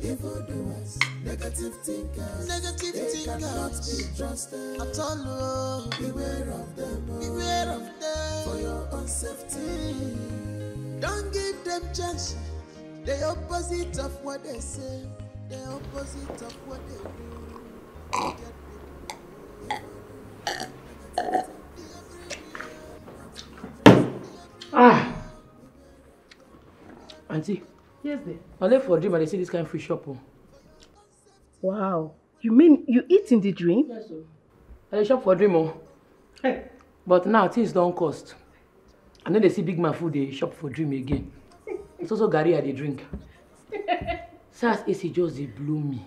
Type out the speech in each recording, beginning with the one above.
Evildoers, negative thinkers, they cannot be trusted at all. Beware of them, beware of them for your own safety. Don't give them chance. The opposite of what they say, the opposite of what they do. Auntie. Yes, dear. I left for a dream and they see this kind of free shop. Wow. You mean you eat in the dream? Yes, sir. I shop for a dream. Hey. But now things don't cost. And then they see big man food, they shop for dream again. It's also Gary they drink. SARS AC just they blow me.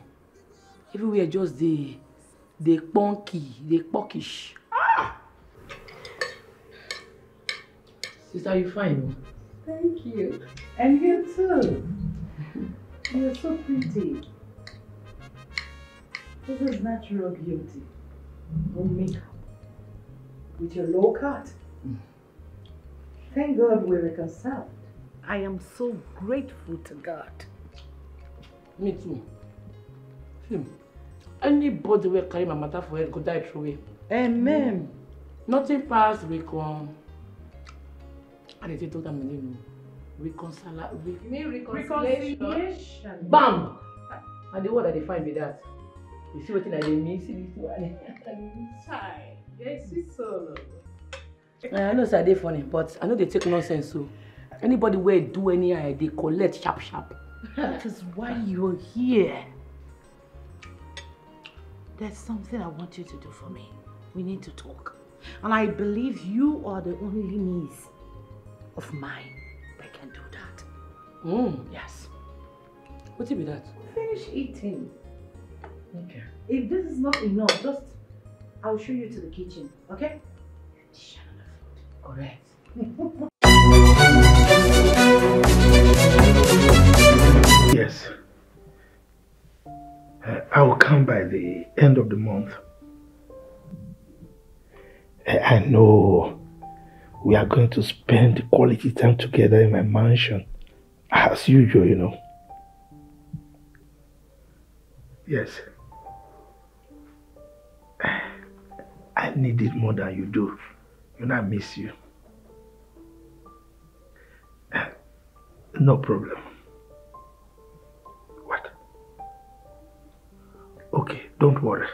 Everywhere just they punky, they pockish. Sister, you fine? Thank you. And you too. You're so pretty. This is natural beauty. No makeup. With your low cut. Thank God we're reconciled. I am so grateful to God. Me too. Anybody will carry my matter for head could die through it. Amen. Nothing past recon. I didn't tell them reconciliation. Bam! And the word that they find with that. You see what I mean? See this one. Hi. Yes, it's so I know they're funny, but I know they take nonsense. So anybody where do any they collect sharp. That is why you're here. There's something I want you to do for me. We need to talk. And I believe you are the only niece of mine that can do that. Yes. What be that? Finish eating. Okay. If this is not enough, I'll show you to the kitchen, okay? Correct. Yes. I will come by the end of the month. I know we are going to spend quality time together in my mansion. As usual, you know. Yes. I need it more than you do. You know, I miss you. No problem. What? Okay, don't worry.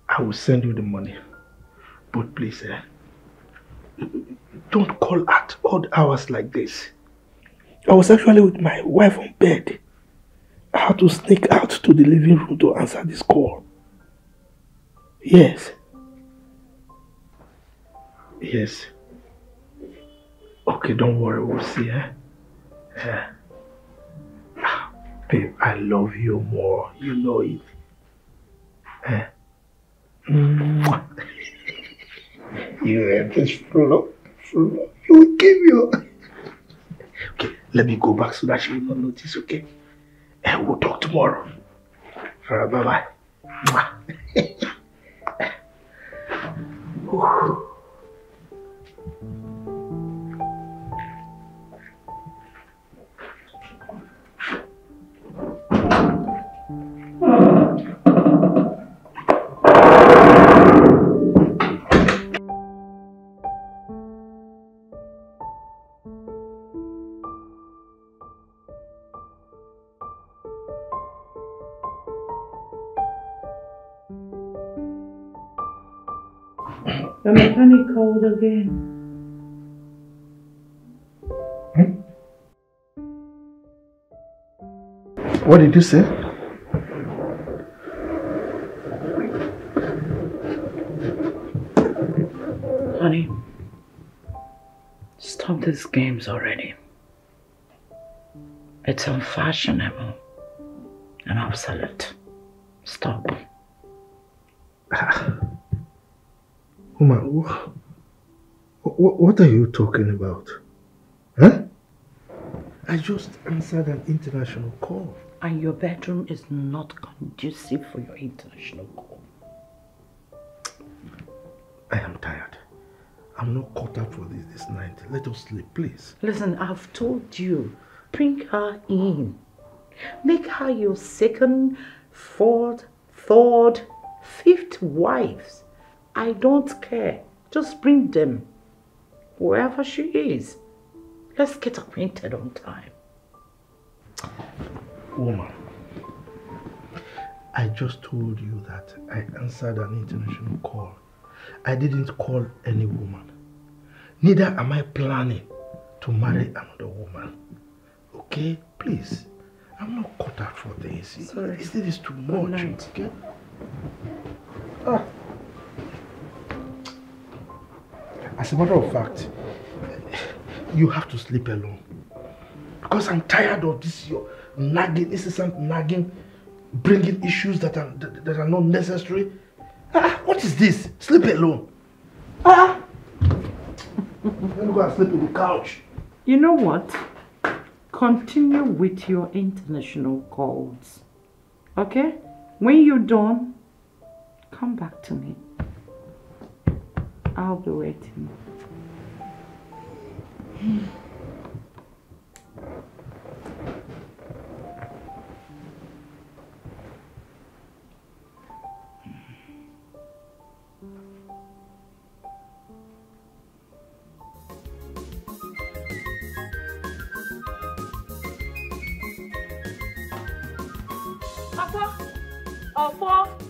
I will send you the money. But please, don't call at odd hours like this. I was actually with my wife on bed. I had to sneak out to the living room to answer this call. Yes. Yes. Okay, don't worry, we'll see, Babe, I love you more. You know it. You have this flow. You will give you. Okay, let me go back so that she will not notice, okay? And we'll talk tomorrow. Alright, bye-bye. The mechanic called again. What did you say? Honey, stop these games already. It's unfashionable and obsolete. Stop. Woman, what are you talking about? Huh? I just answered an international call. And your bedroom is not conducive for your international call. I am tired. I'm not caught up for this night. Let us sleep, please. Listen, I've told you, bring her in. Make her your second, fourth, third, fifth wives. I don't care. Just bring them. Wherever she is. Let's get acquainted on time. Woman, I just told you that I answered an international call. I didn't call any woman. Neither am I planning to marry another woman. Okay? Please. I'm not cut out for this. Sorry. This is too much. Okay? As a matter of fact, you have to sleep alone. Because I'm tired of this your nagging, incessant nagging, bringing issues that are not necessary. What is this? Sleep alone. Let me go and sleep on the couch. You know what? Continue with your international calls. Okay? When you're done, come back to me. I'll be waiting.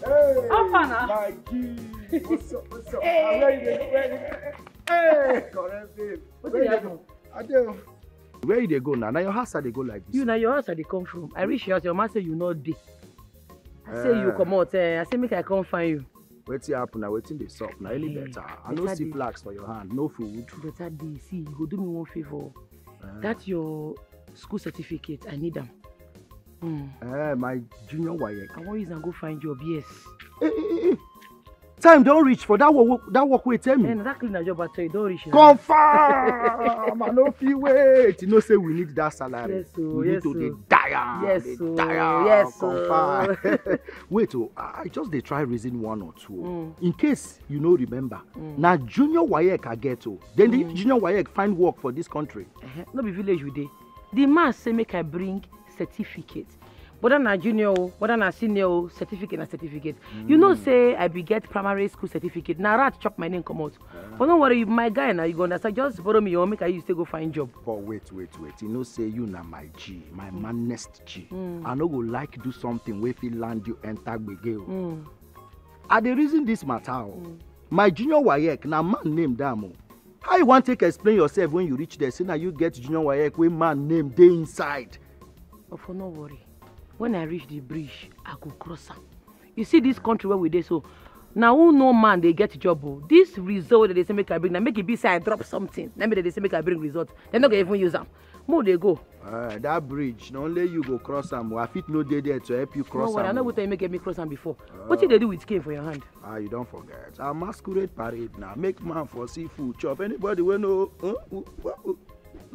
Hey, Afana. my G. What's up? Hey. Hey, correct babe. Where you dey go now? Now your house they go like this. You now your house they come from. I reach out, your man say you not dey. I say you come out. I say make I come find you. Wetin happen now? Wetin dey sup? Now any better. I no see flags for your hand. No food. Better day. See, you go do me one favor. That's your school certificate. I need them. My junior WAEC. I want you to go find job. Yes. Time don't reach for that work wait tell me. That cleaner job at you don't reach. Confirm. I no fit wait. You know say we need that salary. Yes, we need to dey die. Yes, confirm. Wait, I just dey try reason one or two. In case you no remember. Now junior WAEC I get then the junior WAEC find work for this country. No be village we dey. The man say make I bring certificate. Whether na junior, whether na senior, certificate na certificate. You know, say I be get primary school certificate. Now rat chop my name come out. But don't worry, my guy now you go understand. Just borrow me or make I use to go find job. But wait. You know, say you na my G, my manest G. I no go like do something where if you land you enter begel. I the reason this matter. My junior WAEC na man name Damo. How you want to explain yourself when you reach there? Say now you get junior WAEC when man name dey inside. But for no worry. When I reach the bridge, I go cross am. You see this country where we dey so. Now who no man they get job. This result that they say make I bring, now make it be say I drop something. Then they say make I bring result. They're not gonna even use them. More they go. That bridge, not only you go cross them. I fit no dey there to help you cross them. No, I know what you make me cross them before. What did they do with cane for your hand? You don't forget. A masquerade parade now. Make man for seafood chop. Anybody will know.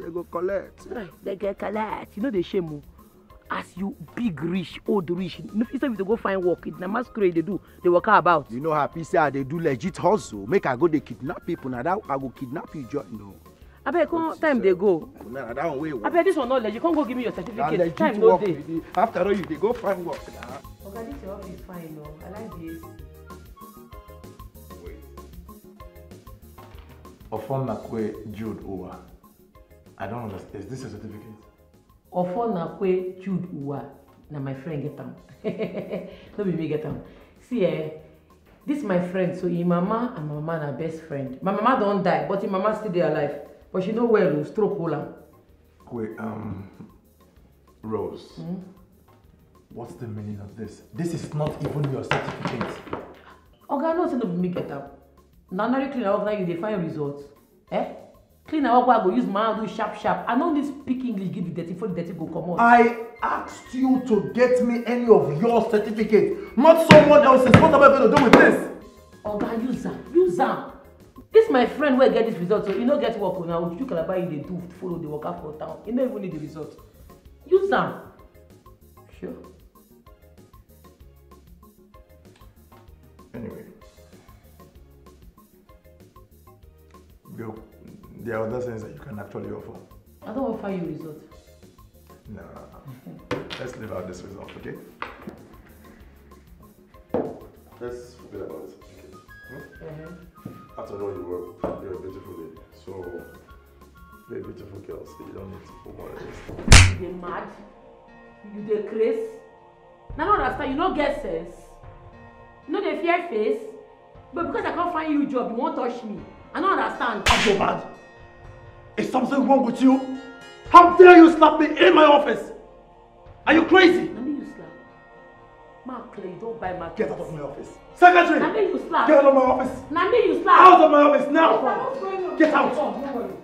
They go collect. They get collect. You know they shame. As you big rich, old rich, instead of to go find work, it's the masquerade they do, they work about. You know how people they do legit hustle. Make I go they kidnap people. Now that I go kidnap you, join no. I bet time they go. Nah, that way. I bet this one not legit. You can't go give me your certificate. Time no day. After all, you they go find work now. Okay, this your office fine, no. I like this. Wait. Ofonakwe Jude Uwa. I don't understand. Is this a certificate? Ofonakwe Jude Uwa. Now my friend get them. Don't be me get them. See, this my friend. So your mama and my mama are best friend. My mama don't die, but your mama still there alive. But she know well, stroke hole. Wait, Rose. What's the meaning of this? This is not even your certificate. Okay, no, say no be me get them. Now clean our work, now you define results. Clean our work, I go use my hand do sharp. I know this speak English, give you dirty, for the dirty go come out. I asked you to get me any of your certificates, not someone else's. What am I going to do with this? Okay, use them. This my friend will get this result, so you don't get work now. You can buy you the do to follow the worker for town. You don't even need the result. Use them. Sure. Anyway. There are other things that you can actually offer. I don't offer you result. No. let's leave out this result, okay? Let's forget about it. Okay? After all, you're a beautiful lady. So, you're a beautiful girl, so you don't need to put more than this. You dey mad? You dey craze? I don't understand. You don't get sense. You know they fear face? But because I can't find you a job, you won't touch me. I don't understand. I'm so bad. Is something wrong with you? How dare you slap me in my office? Are you crazy? Nani you slap? Mark Clay, don't buy my Get out of my office. Secretary! Nani you slap? Get out of my office. Nani you slap? Out of my office now! Get out! Don't worry.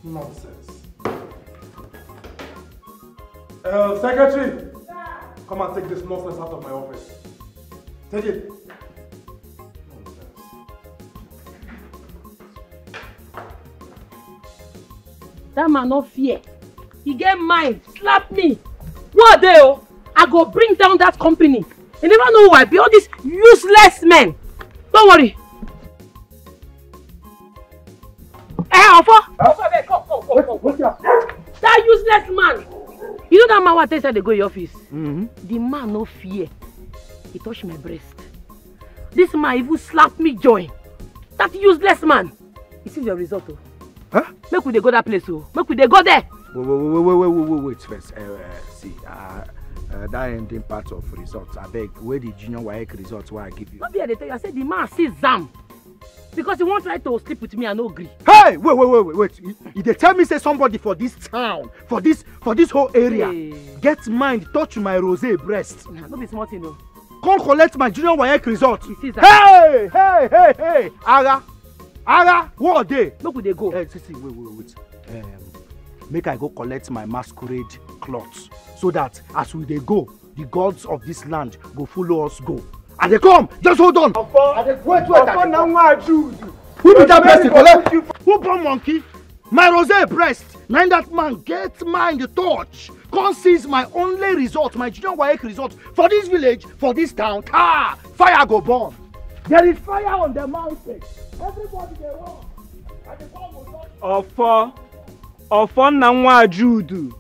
Nonsense. Secretary! Come and take this nonsense out of my office. Take it. Nonsense. That man no fear. He get mind. Slap me. What day? I go bring down that company. You never know why. Be all these useless men. Don't worry. Come. What's up? That useless man. You know that man what said they go to your office? The man no fear. He touched my breast. This man even slapped me joy. That useless man. You see your result, oh. Huh? Make we dey go that place, oh. Make we dey go there. Wait first. See, that ending part of results. I beg, where the junior WAEC results where I give you? Not be they tell you. I said the man see Zam. Because he won't try to sleep with me and no agree. Hey, wait. They tell me say somebody for this town, for this whole area, get mind touch my rosé breast. Nah, no be smart, you know. Come collect my junior WAEC result. You see that? Hey, Ara, what are they? Look where they go. Hey, see, wait. Make I go collect my masquerade cloths so that as we dey go, the gods of this land go follow us go. And they come, just hold on. Wait. Who be that person? Collect. Who born monkey? My rosé breast. Now that man get mind touch. Come seize my only result, my junior WAEC result for this village, for this town. Fire go burn. There is fire on the mountain. Everybody they run. And they come Ofo na nwa Jude.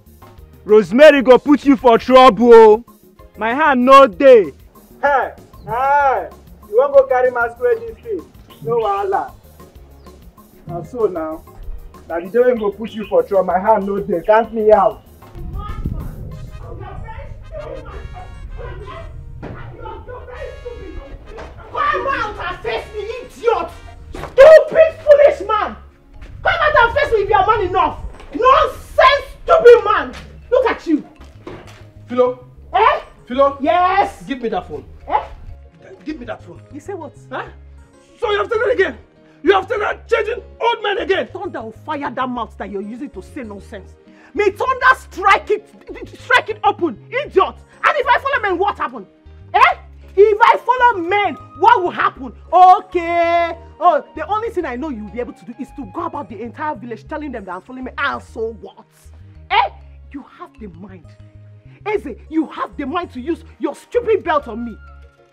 Rosemary go put you for trouble. My hand no dey. Hey, you won't go carry masquerade this street? No wahala. And so now, that the devil go put you for trouble. My hand no dey. Count me out. Come out and face me, idiot! Stupid, foolish man! Come out and face me if you are man enough! Nonsense, stupid man! Look at you! Philo? Eh? Philo? Yes! Give me that phone. Eh? Give me that phone. You say what? Huh? So you have done it again? You have started changing old men again? Thunder will fire that mouth that you're using to say nonsense. May thunder strike it open, idiot! And if I follow men, what happened? Eh? If I follow men, what will happen? Okay. Oh, the only thing I know you'll be able to do is to go about the entire village telling them that I'm following me. And so what? Eh? You have the mind. Eze, you have the mind to use your stupid belt on me.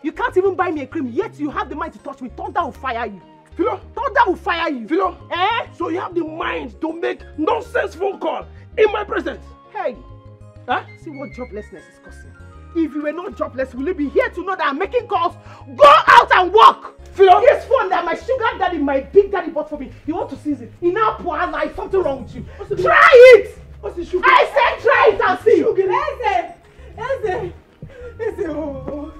You can't even buy me a cream, yet you have the mind to touch me. Thunder will fire you. Philo? Thunder will fire you. Philo? Eh? So you have the mind to make nonsense phone call in my presence? Hey. Huh? See what joblessness is causing. If you were not jobless, will you be here to know that I'm making calls? Go out and work! Philo? This phone that my sugar daddy, my big daddy bought for me, you want to seize it. In our poor life, something wrong with you. Try it! What's the sugar? I said try it and see! Eze, oh.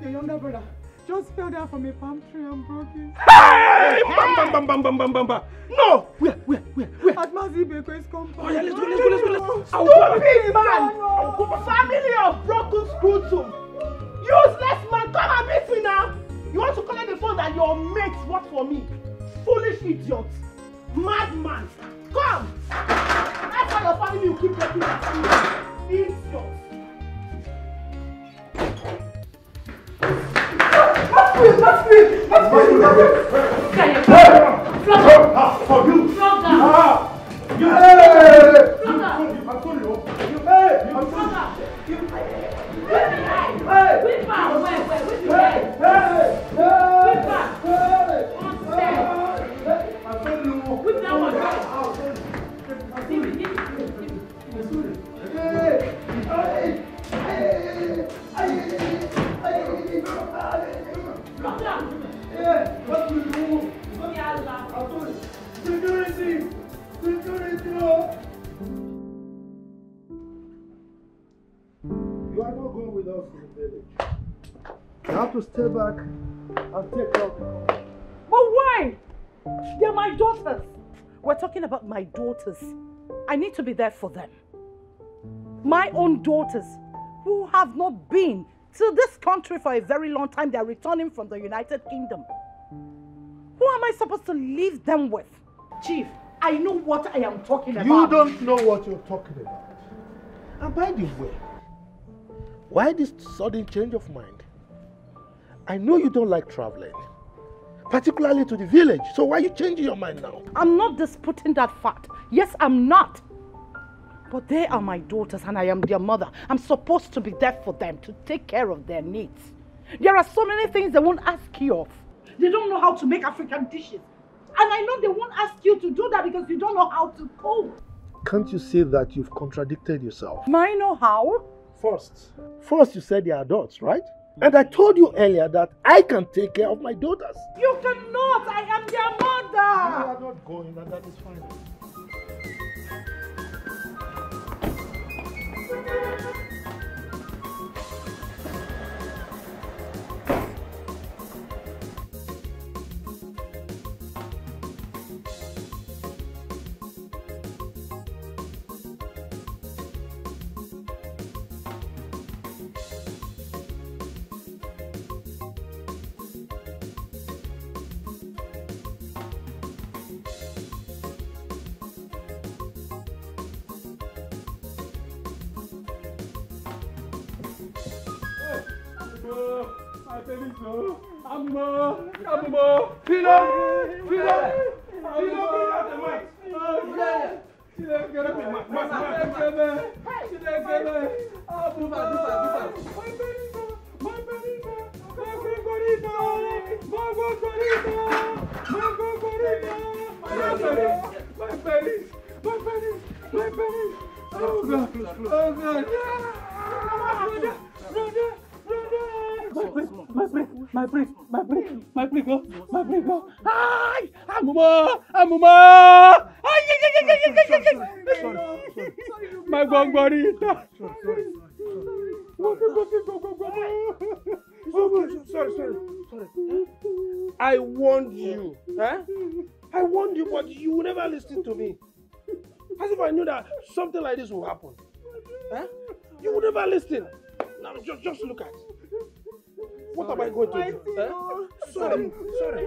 Your younger brother just fell down from a palm tree and broke it. Hey! Bam. No! Where? At Mazibeko's compound. Oh yeah, let's go. Stupid man! Family of broken scrotum! Useless man, come and meet me now! You want to collect the phone that your mates bought for me? Foolish idiot! Madman! Come! That's why your family will keep getting that idiot! That's me! For you! adults in the village. You have to stay back and take care of them. But why? They're my daughters. We're talking about my daughters. I need to be there for them. My own daughters who have not been to this country for a very long time. They're returning from the United Kingdom. Who am I supposed to leave them with? Chief, I know what I am talking about. You don't know what you're talking about. And by the way, why this sudden change of mind? I know you don't like traveling, particularly to the village. So why are you changing your mind now? I'm not disputing that fact. Yes, I'm not. But they are my daughters and I am their mother. I'm supposed to be there for them, to take care of their needs. There are so many things they won't ask you of. They don't know how to make African dishes. And I know they won't ask you to do that because you don't know how to cook. Can't you see that you've contradicted yourself? I know how. First you said they are adults, right? And I told you earlier that I can take care of my daughters. You cannot. I am their mother. You are not going, and that is fine. My gongorita. Sorry. I warned you. I warned you, but you would never listen to me. As if I knew that something like this will happen. You would never listen. Now just look at it. What am I going to do? Sorry. Sorry.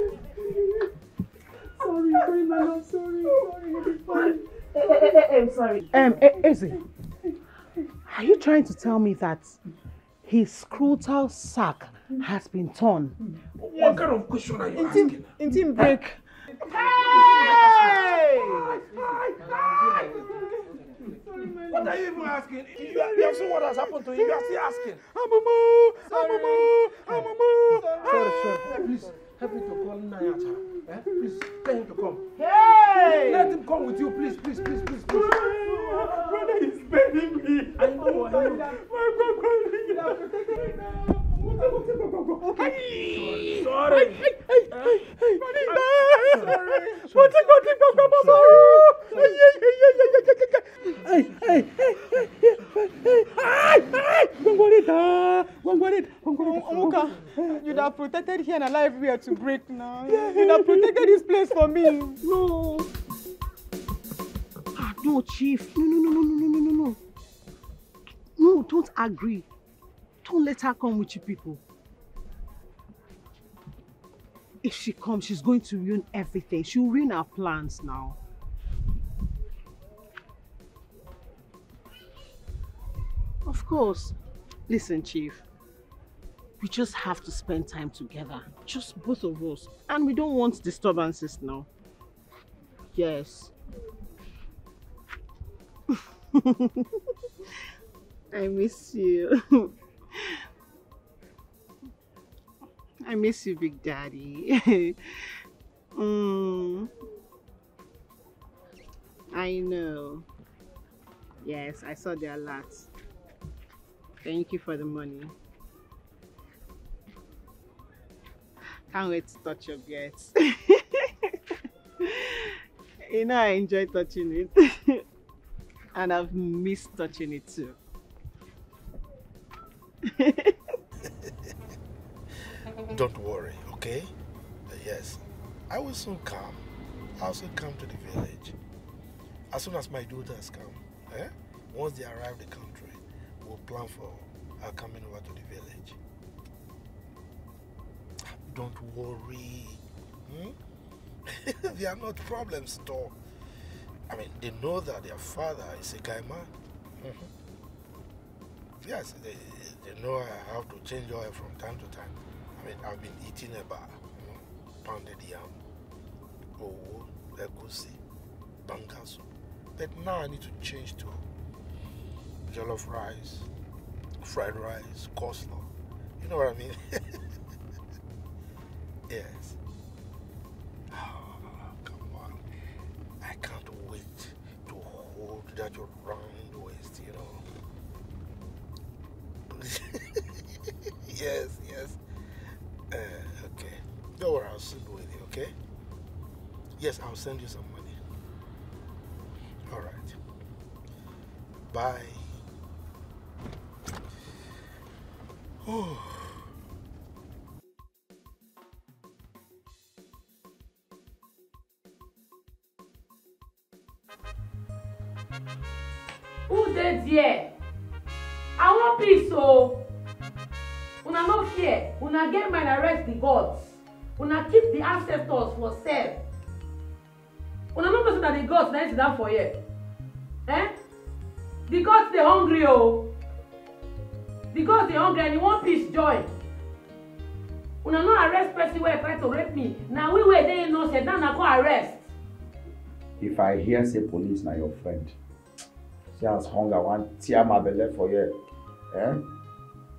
Eze, are you trying to tell me that his scrotal sac has been torn? What kind of question are you asking? In break. Hey! What are you even asking? You have seen what has happened to him. You are still asking. Sorry. Please help me to call Naija. Please tell him to come. Hey! Let him come with you, please. Brother is begging me. I know. Sorry. Omuka, you'd have protected here and allow everywhere to break now. You'd have protected this place for me. No. No, Chief. No. No, don't agree. Don't let her come with you people. If she comes, she's going to ruin everything. She'll ruin our plans now. Of course. Listen, Chief. We just have to spend time together. Just both of us. And we don't want disturbances now. Yes. I miss you. I miss you, Big Daddy. I know. Yes, I saw the alert. Thank you for the money. Can't wait to touch your beards. You know I enjoy touching it. And I've missed touching it too. Don't worry, okay? Yes, I will soon come. I'll soon come to the village. As soon as my daughters come, once they arrive the country, we'll plan for our coming over to the village. Don't worry. They are not problems at all. I mean, they know that their father is a guy man. Yes, they know I have to change oil from time to time. I mean, I've been eating eba, pounded yam, owo, egusi, bangasu. But now I need to change to jollof rice, fried rice, coleslaw. You know what I mean? Yes. Oh, come on. I can't wait to hold that round waist, you know. Yes. Okay. Don't worry, I'll soon with you, okay? Yes, I'll send you some money. All right. Bye. Oh. Who dead here? I want peace, so una no fear. Una get mind arrest the gods. Una keep the ancestors for sale. Una no person that the gods na sit down for here. The gods they hungry, oh. The gods they hungry and you want peace, joy. Una no arrest person where try to rape me. Now we were there innocent. Now na go arrest. If I hear say police na your friend, see as hunger wan tear my belly for here,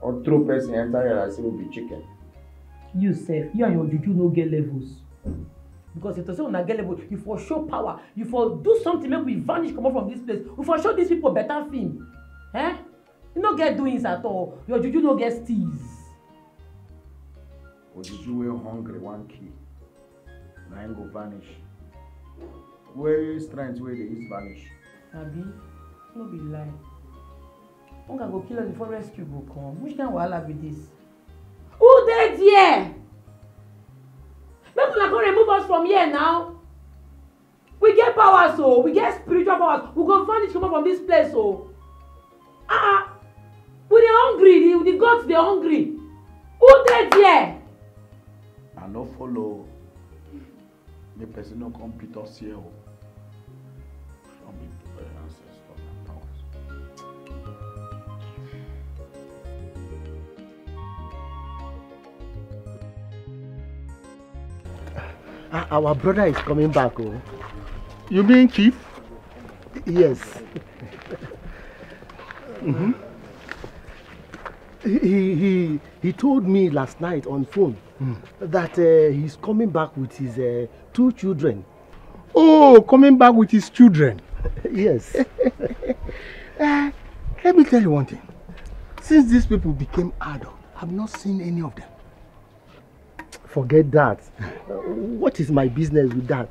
or throw person enter here and say we be chicken. You sef, you and your juju no get levels. Because if to say una get level, you for show power, you for do something make we vanish comot from this place. We for show these people better film. You no get doings at all. Your juju no get steez. Ojuju wey hungry wan kill, na him go vanish. Where strength wey dey use vanish? Abi, no be lie. Hunger go kill us before rescue go come. Which kind wahala be this? Who dead here? Make una go remove us from here now. We get power, so we get spiritual powers. We go vanish comot from this place, so. We dey hungry. The gods dey hungry. Who dead here? I no follow. Make person no come beat us here. Some be ancestors and powers. Our brother is coming back. Oh. You mean Chief? Yes. He told me last night on phone that he's coming back with his 2 children. Oh, coming back with his children. Yes. Let me tell you one thing. Since these people became adult, I've not seen any of them. Forget that. What is my business with that?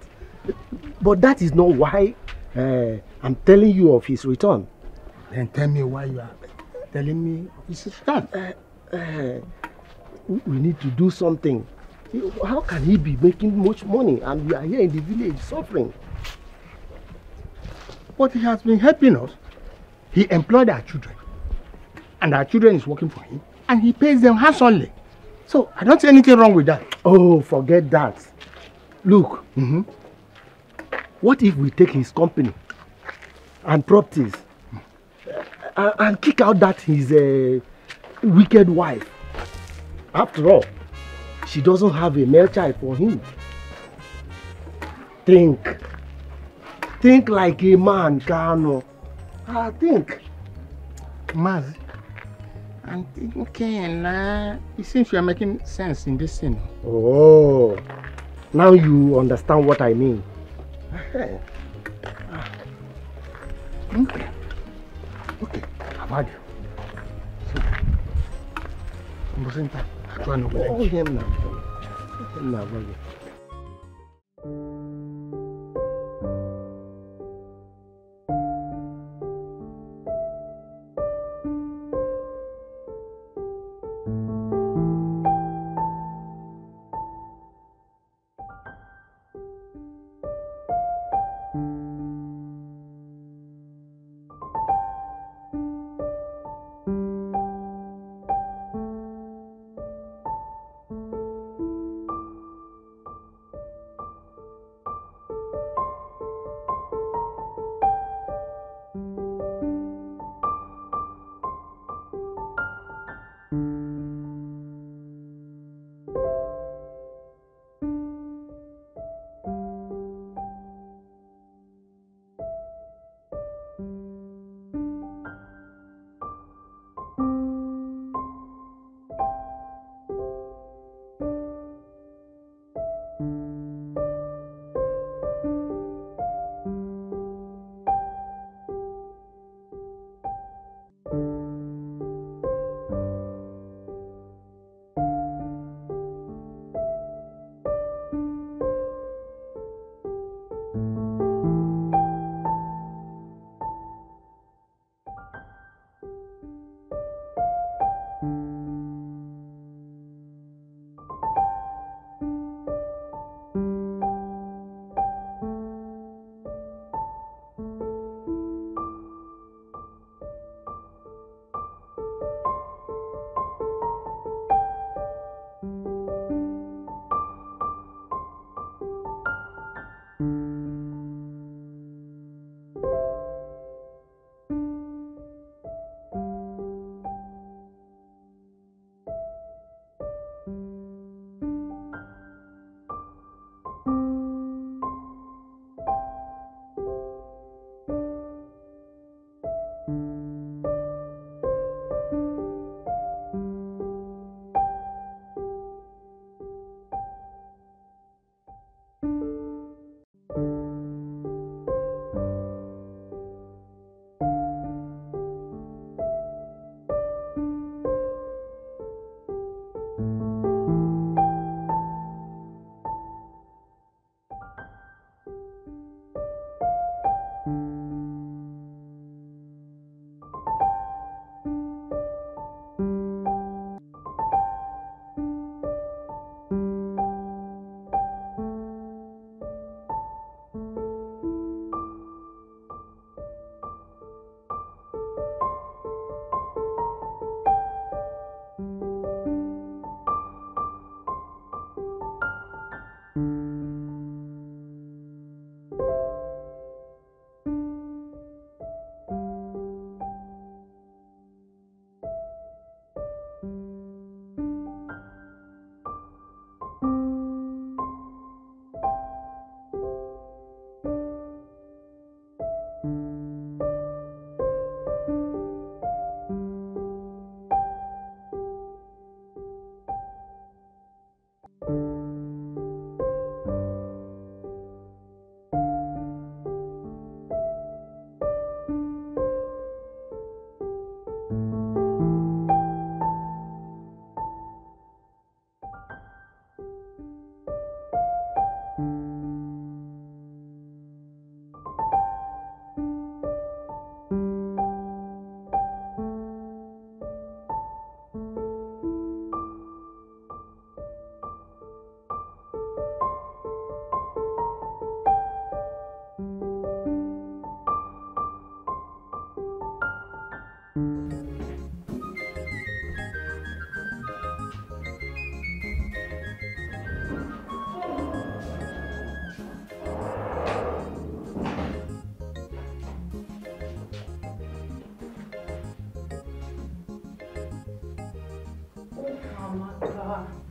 But that is not why I'm telling you of his return. Then tell me why you are telling me his return. We need to do something. How can he be making much money and we are here in the village suffering? But he has been helping us. He employed our children. And our children is working for him. And he pays them handsomely. So I don't see anything wrong with that. Oh, forget that. Look, what if we take his company and properties and kick out that his wicked wife? After all, she doesn't have a male child for him. Think like a man, Kano. Think. Maz, I'm thinking, it seems you are making sense in this scene. Oh, now you understand what I mean. Okay, I've had you. Oh, him now.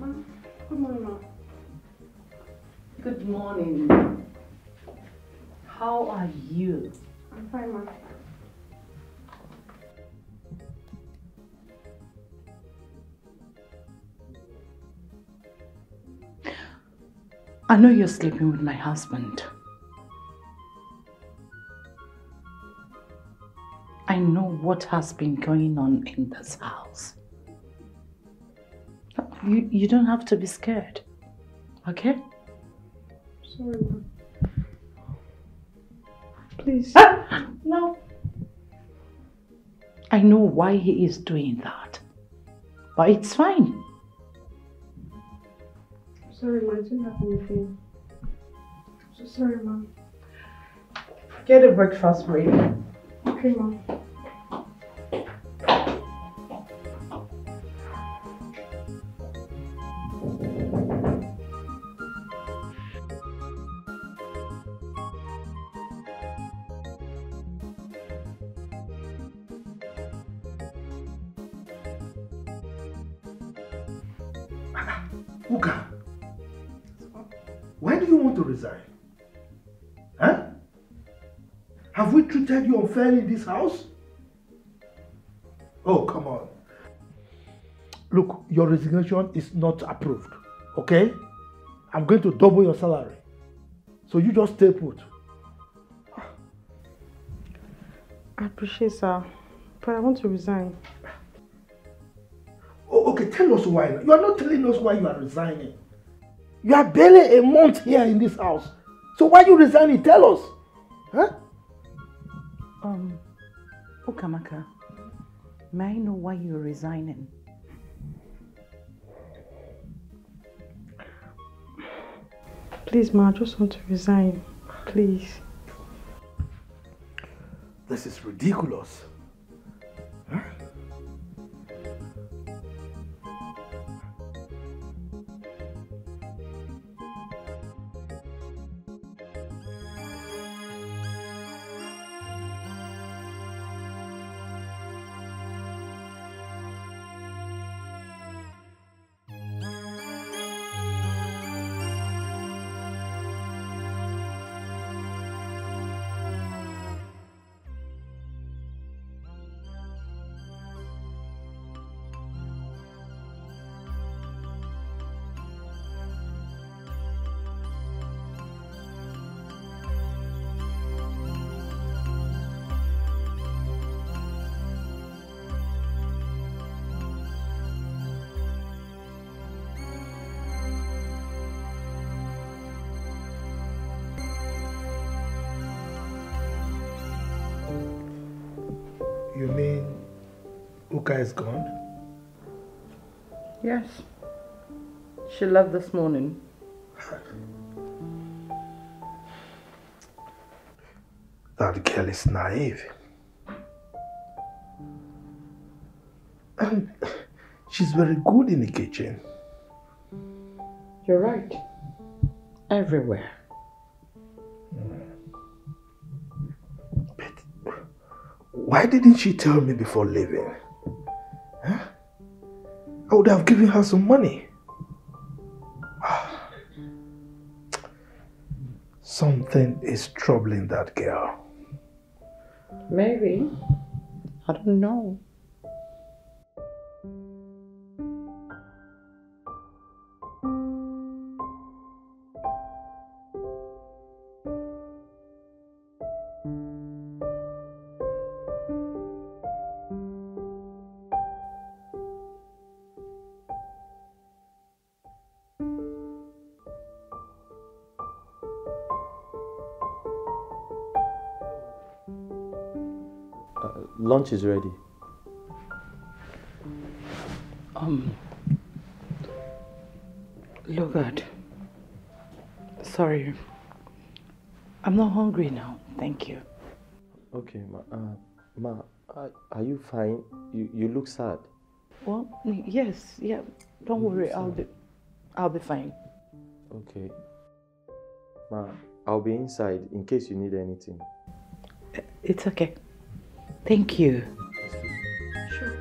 Good morning, Ma. Good morning. How are you? I'm fine, Ma. I know you're sleeping with my husband. I know what has been going on in this house. You don't have to be scared, okay? Sorry, Ma. Please. No. I know why he is doing that, but it's fine. Sorry, Ma. I didn't have anything. So sorry, Ma. Get a breakfast ready. Okay, Ma. Uka, why do you want to resign? Huh? Have we treated you unfairly in this house? Oh, come on. Look, your resignation is not approved, okay? I'm going to double your salary. So you just stay put. I appreciate, sir, but I want to resign. Oh, okay, tell us why. You are not telling us why you are resigning. You are barely a month here in this house. So why are you resigning? Tell us. Huh? Ukamaka, may I know why you're resigning? Please, Ma, I just want to resign. Please. This is ridiculous. Huh? You mean Uka is gone? Yes. She left this morning. That girl is naive. And she's very good in the kitchen. You're right. Everywhere. Why didn't she tell me before leaving? Huh? I would have given her some money. Something is troubling that girl. Maybe. I don't know. Lunch is ready. Look, sorry. I'm not hungry now. Thank you. Okay, are you fine? You look sad. Well, yes, yeah. Don't worry. I'll be fine. Okay. Ma, I'll be inside in case you need anything. It's okay. Thank you. Sure.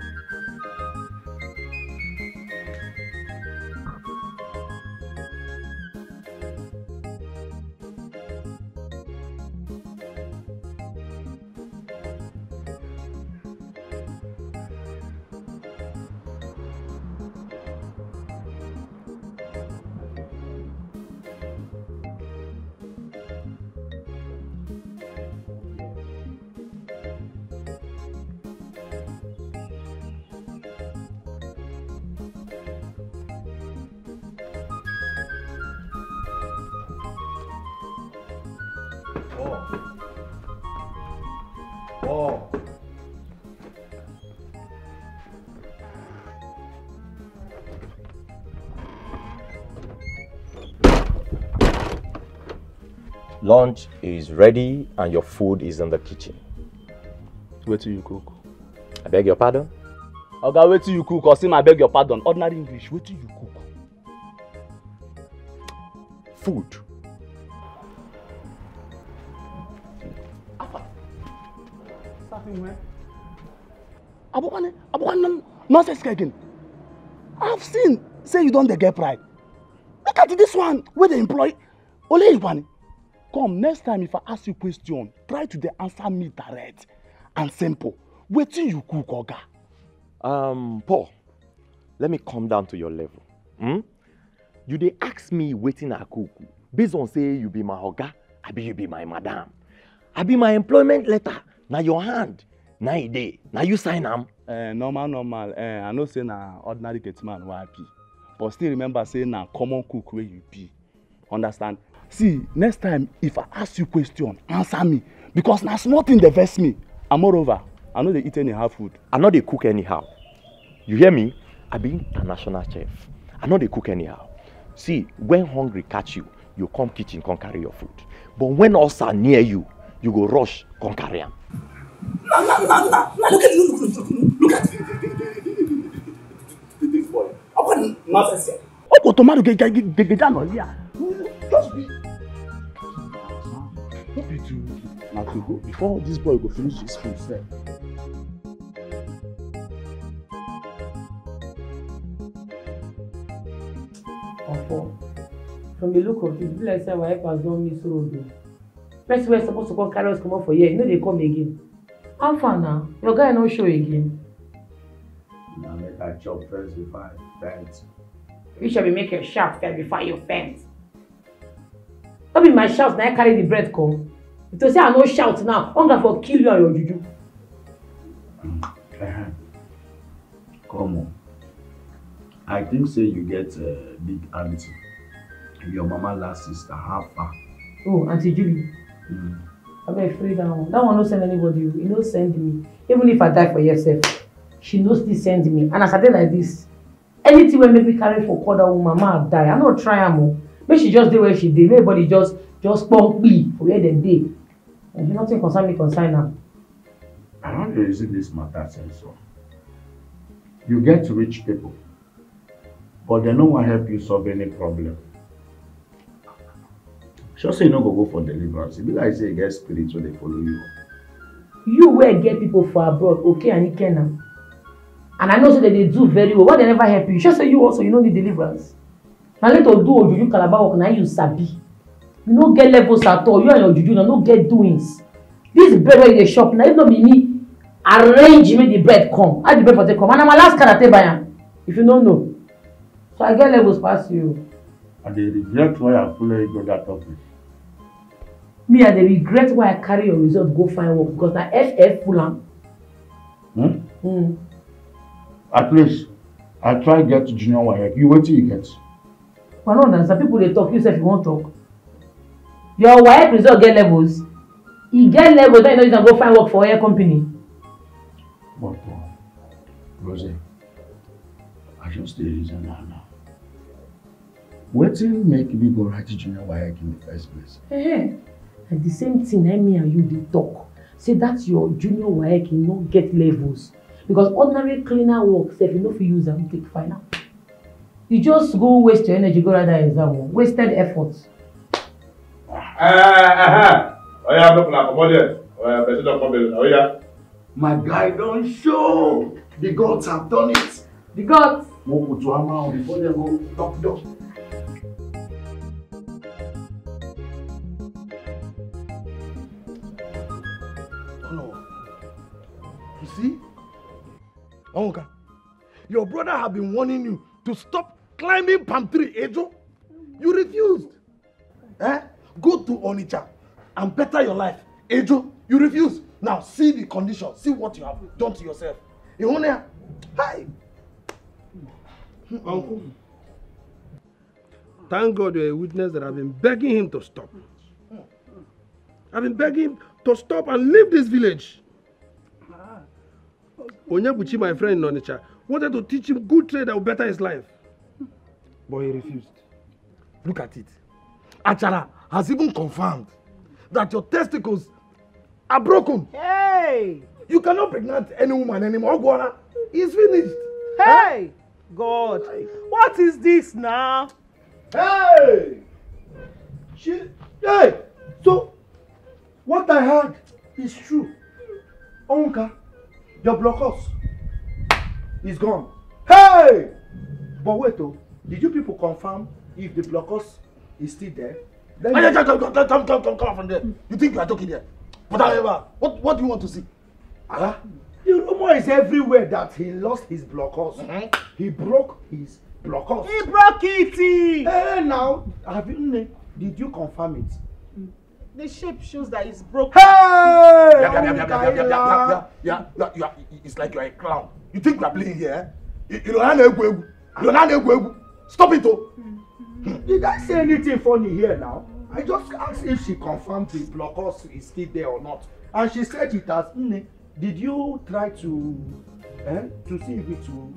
Oh. Lunch is ready and your food is in the kitchen. Wait till you cook. I beg your pardon? Okay, wait till you cook or see I beg your pardon. Ordinary English, wait till you cook. Food. Starting where? Abukwane, nonsense again. I've seen, say you don't get pride. Look at this one, where they employ. Ole Iwani. Come, next time if I ask you question, try to answer me direct and simple. Wait till you cook, Oga. Paul, let me come down to your level. You dey ask me waiting I cook. Based on say you be my Oga, abi you be my madam. Abi my employment letter, na your hand. Na e dey, na you sign am. Normal. I know say na ordinary man YP. But still remember say na common cook where you be. Understand? See, next time if I ask you question, answer me. Because na small thing dey vex me. And moreover, I know they eat anyhow food. I know they cook anyhow. You hear me? I be international chef. I know they cook anyhow. See, when hungry catch you, you come kitchen, come carry your food. But when ulcer near you, you go rush, come carry am. No, look at this boy. How can nonsense here? Oh, tomato get down here. Just be. Don't be too. Now to go before this boy go finish his food, sir. From the look of it, it be like say our helpers don't miss road. First we're supposed to come carry us come up for here. You know they come again. How far now? Your guy no show again. Now make I chop first before I faint. You shall be making a shaft first before you faint. Don't be my shout now I carry the bread come. If you say I no shout now, hunger for kill you and your juju. Come on. I think say you get a big auntie. Your mama last sister, how far? Oh, Auntie Julie. I'm afraid that one. That one no send anybody. He no send me. Even if I die for yourself, she no still send me. And as I did like this, anything will make me carry for call that woman, mama die. I no try am. Make she just do where she did. Everybody just pump me for where they did. And nothing concern me concern now. I don't reason this matter so. You get rich people, but they no want help you solve any problem. Sure say you no go for deliverance. It be like say you get spirits when they follow you. You will get people for abroad, okay, and you can now. And I know so that they do very well. Why they never help you? Sure say you also you don't need deliverance. Now let us do Ojuju Calabar work now you sabi. You no get levels at all. You and your Juju no get doings. This bread where they shop now, if not be me, arrange make the bread come. How the bread for take come? And I'm a last karate buyer. If you don't know. So I get levels past you. And they regret why I follow you go that office. Me and they regret why I carry your result go find work because na FF full am. At least I try get to junior WAEC. You wait till you get. I don't understand. People they talk. You say if you want talk. Your WAEC result get levels. He get levels. Then you know you can go find work for your company. But Rosie, I just the reason now. What did make me go write junior WAEC in the first place? And the same thing me and you they talk. Say that your junior WAEC you no get levels. Because ordinary cleaner work, say if you know if you use them, take final. You just go waste your energy, go write that exam. Wasted efforts. My guy don't show. The gods have done it. The gods. Before they go knock door. You see? Onga, your brother have been warning you to stop climbing palm tree, Ejo. You refused. Go to Onitsha and better your life. Ejo, you refused. Now see the condition. See what you have done to yourself. Ihonia, hi. Uncle. Thank God you're a witness that I've been begging him to stop. I've been begging to stop and leave this village. Onyebuchi, my friend in Onitsha, wanted to teach him good trade that would better his life. But he refused. Look at it. Achara has even confirmed that your testicles are broken. Hey! You cannot pregnant any woman anymore. Ogwana, it's finished. Hey! God, what is this now? Hey! Hey! So, what I heard is true. Onka, your blockers is gone. Hey! But wait, oh, did you people confirm if the blockers is still there? Come from there. You think we are talking here? Whatever. What do you want to see? Huh? The rumor is everywhere that he lost his blockers. He broke his blockers. He broke it! Hey, now, did you confirm it? The shape shows that it's broken. Hey! Yeah, it's like you're a clown. You think we're playing here? You don't know. Stop it, oh! Did I say anything funny here now? I just asked if she confirmed the blockers is still there or not. And she said it has. Did you try to see if it will?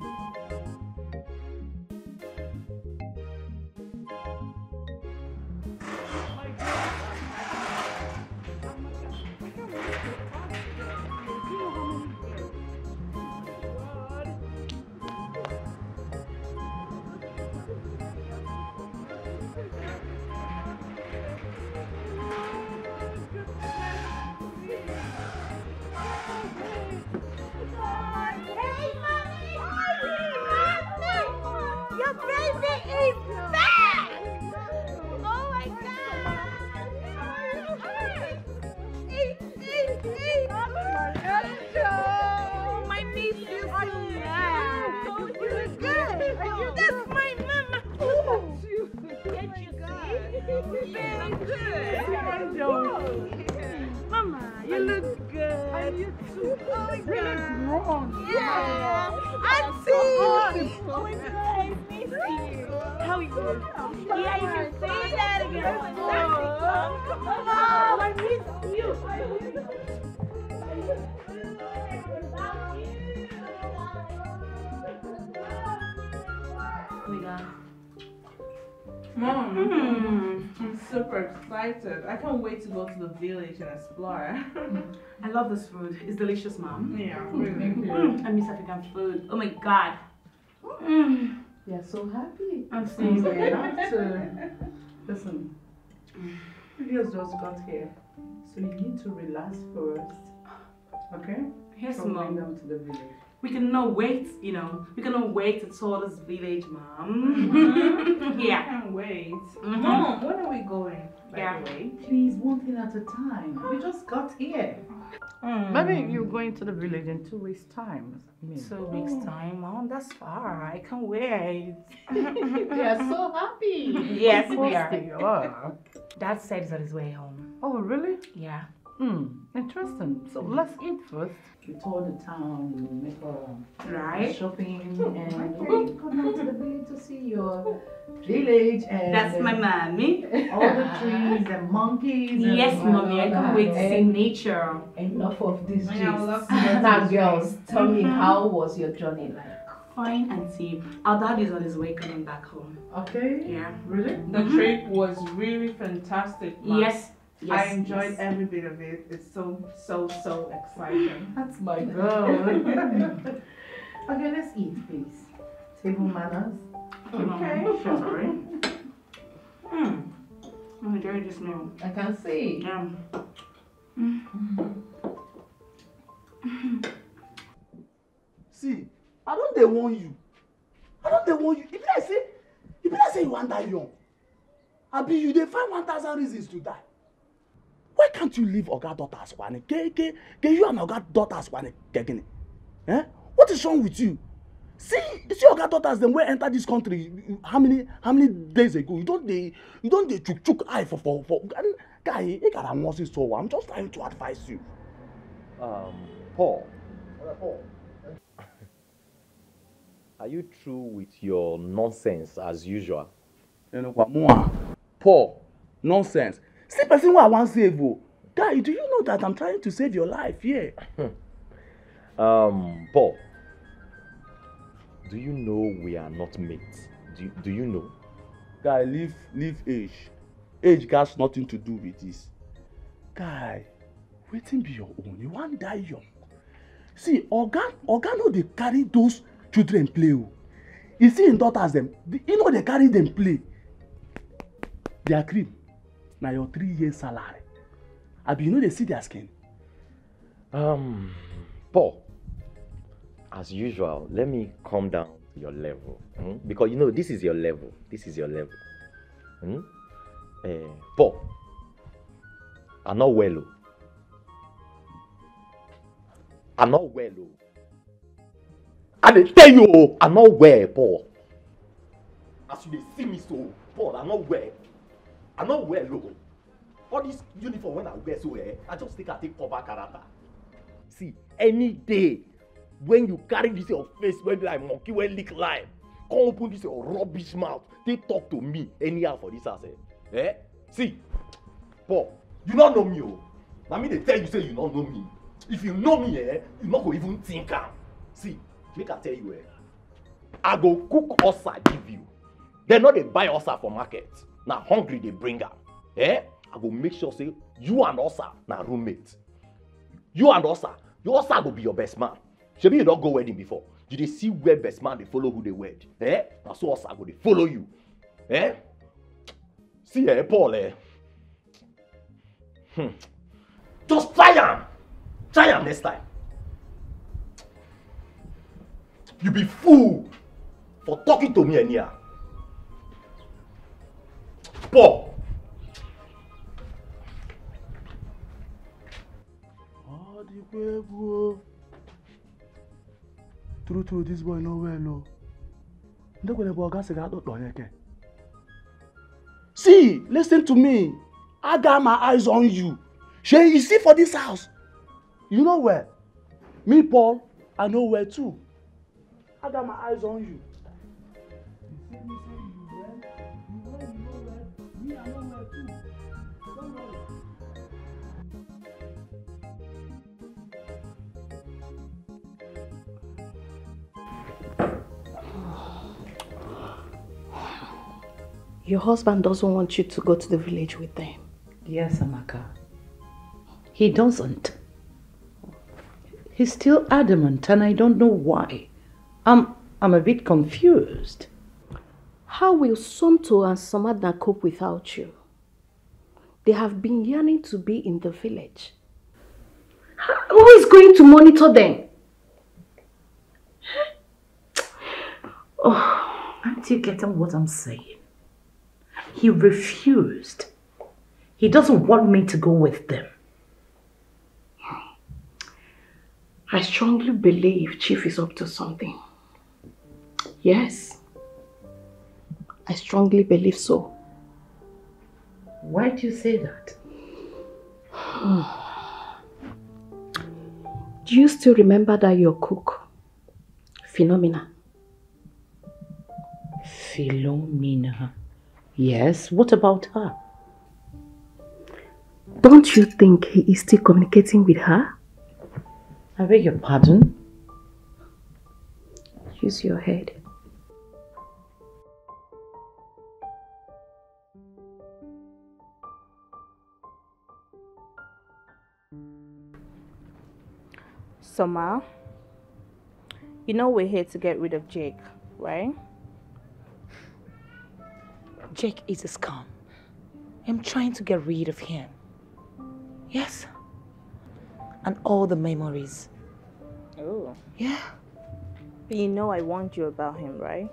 Mom, I'm super excited. I can't wait to go to the village and explore. I love this food. It's delicious, Mom. Yeah, really good. I miss African food. Oh my God. You're so happy. I'm so Listen, you just got here, so you need to relax first. Okay? Yes, From Mom. going down to the village. We cannot wait, we cannot wait to tour this village, Mom. Yeah. I can't wait. Mom, when are we going, by the way? Please, one thing at a time. We just got here. Maybe you're going to the village in 2 weeks' time. 2 weeks' time, Mom. That's far. I can't wait. We are so happy. Yes, we They are. Dad said he's on his way home. Oh, really? Yeah. Interesting. So let's eat first. We tour the town, we make Right. shopping, and we come down to the village to see your village and That's my mommy. all the trees and monkeys. Yes, and Mommy. I can't wait to see nature. Enough of this Yeah, I would love to gist. go Now, to the girls, street. tell me, how was your journey like? Fine, Auntie. Our dad is on his way coming back home. Okay. Yeah. Really? The trip was really fantastic, Mom. Yes. I enjoyed every bit of it. It's so exciting. That's my girl. Okay, let's eat, please. Table manners. Okay. Sorry. I'm enjoying this meal. I can see. Yeah. See, I don't they warn you. If I say you want die young, Abi you dey find 1,000 reasons to die. Why can't you leave Oga daughters one? Get you and Oga daughters one again. Eh? What is wrong with you? See Oga daughters them wey enter this country how many days ago? You don't dey chook eye for guy. You got a so I'm just trying to advise you. Paul. Are you through with your nonsense as usual? Paul, nonsense. See person wey I wan save o. Guy, do you know that I'm trying to save your life here? Paul, do you know we are not mates? Do you know? Guy, leave age. Age got nothing to do with this. Guy, wetin be your own? You wan die young. See, Oga no dey carry those children play. You see im daughters dem, you know they carry them play. Their cream, na your 3 years salary. Abi you know they see their skin. Paul, as usual, let me come down to your level. Because you know this is your level. This is your level. Paul, I'm not well. I'm not well. I dey tell you, I'm not well, Paul. As you dey see me so, Paul, I'm not well. I'm not well. All this uniform when I wear so, I just take cover character. See, any day when you carry this your face when like monkey when lick lime, come open this your rubbish mouth, they talk to me anyhow for this house. See, Paul, you don't know me. I mean they tell you say you don't know me. If you know me, you not go even think am. See, make I tell you, I go cook osa give you. They know they buy osa for market. Now hungry they bring am. I go make sure say you and osa na roommate. You and osa, your osa go be your best man. Shebi you don't go wedding before. You dey see where best man they follow who they wed. Now so osa go they follow you. See, Paul, just try am. Try am next time. You be fool for talking to me anyhow. Paul. True, this boy no well. See, listen to me. I got my eyes on you. Shay, you see for this house. You know where? Me, Paul, I know where too. I got my eyes on you. You see me say you well, you know where. Me, I know where too. Don't worry. Your husband doesn't want you to go to the village with them. Yes, Amaka. He doesn't. He's still adamant and I don't know why. I'm a bit confused. How will Somto and Samadna cope without you? They have been yearning to be in the village. Who is going to monitor them? Oh, aren't you getting what I'm saying? He refused. He doesn't want me to go with them. I strongly believe Chief is up to something. Yes. I strongly believe so. Why do you say that? Do you still remember that your cook, Philomena? Philomena? Yes, what about her? Don't you think he is still communicating with her? I beg your pardon? Use your head. Summer, you know we're here to get rid of Jake, right? Jake is a scum. I'm trying to get rid of him. Yes. And all the memories. Oh. Yeah. But you know I warned you about him, right?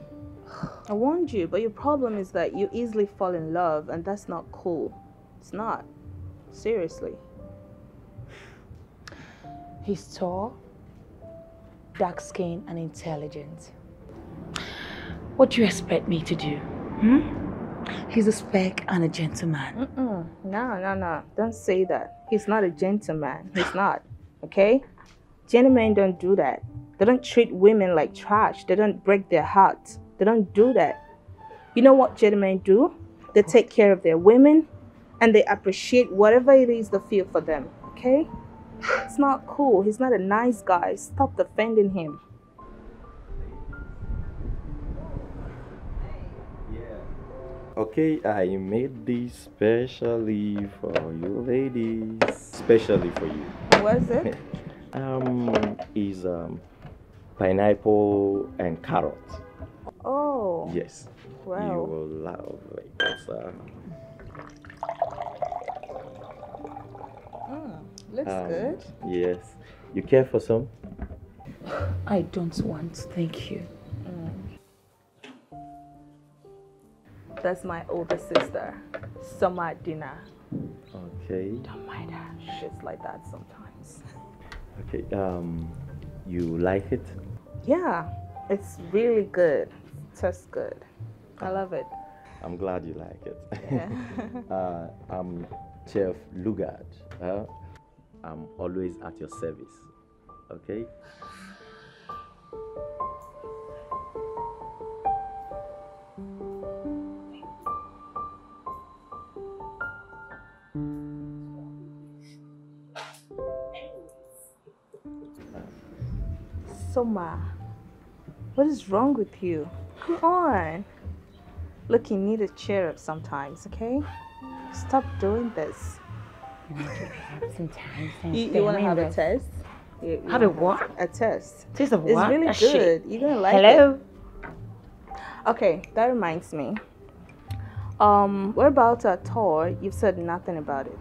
I warned you, but your problem is that you easily fall in love and that's not cool. It's not. Seriously. He's tall, dark skinned and intelligent. What do you expect me to do? He's a spec and a gentleman. No. Don't say that. He's not a gentleman. He's not. Okay? Gentlemen don't do that. They don't treat women like trash. They don't break their hearts. They don't do that. You know what gentlemen do? They take care of their women and they appreciate whatever it is they feel for them, okay? It's not cool. He's not a nice guy. Stop defending him. Okay, I made this specially for you ladies. Specially for you. What is it? Is pineapple and carrot. Oh. Yes. Wow. You will love it. Looks good. Yes. You care for some? I don't want, thank you. That's my older sister. Summer dinner. Okay. Don't mind her. She's like that sometimes. Okay. You like it? Yeah, it's really good. It tastes good. I love it. I'm glad you like it. Yeah. I'm Chef Lugard. I'm always at your service. Okay? Soma, what is wrong with you? Come on. Look, you need to cheer up sometimes, okay? Stop doing this. You want to have a test? Have a what? A test. Taste of It's what? really A shit. good. You're gonna like Hello? it. Okay, that reminds me. What about a tour? You've said nothing about it.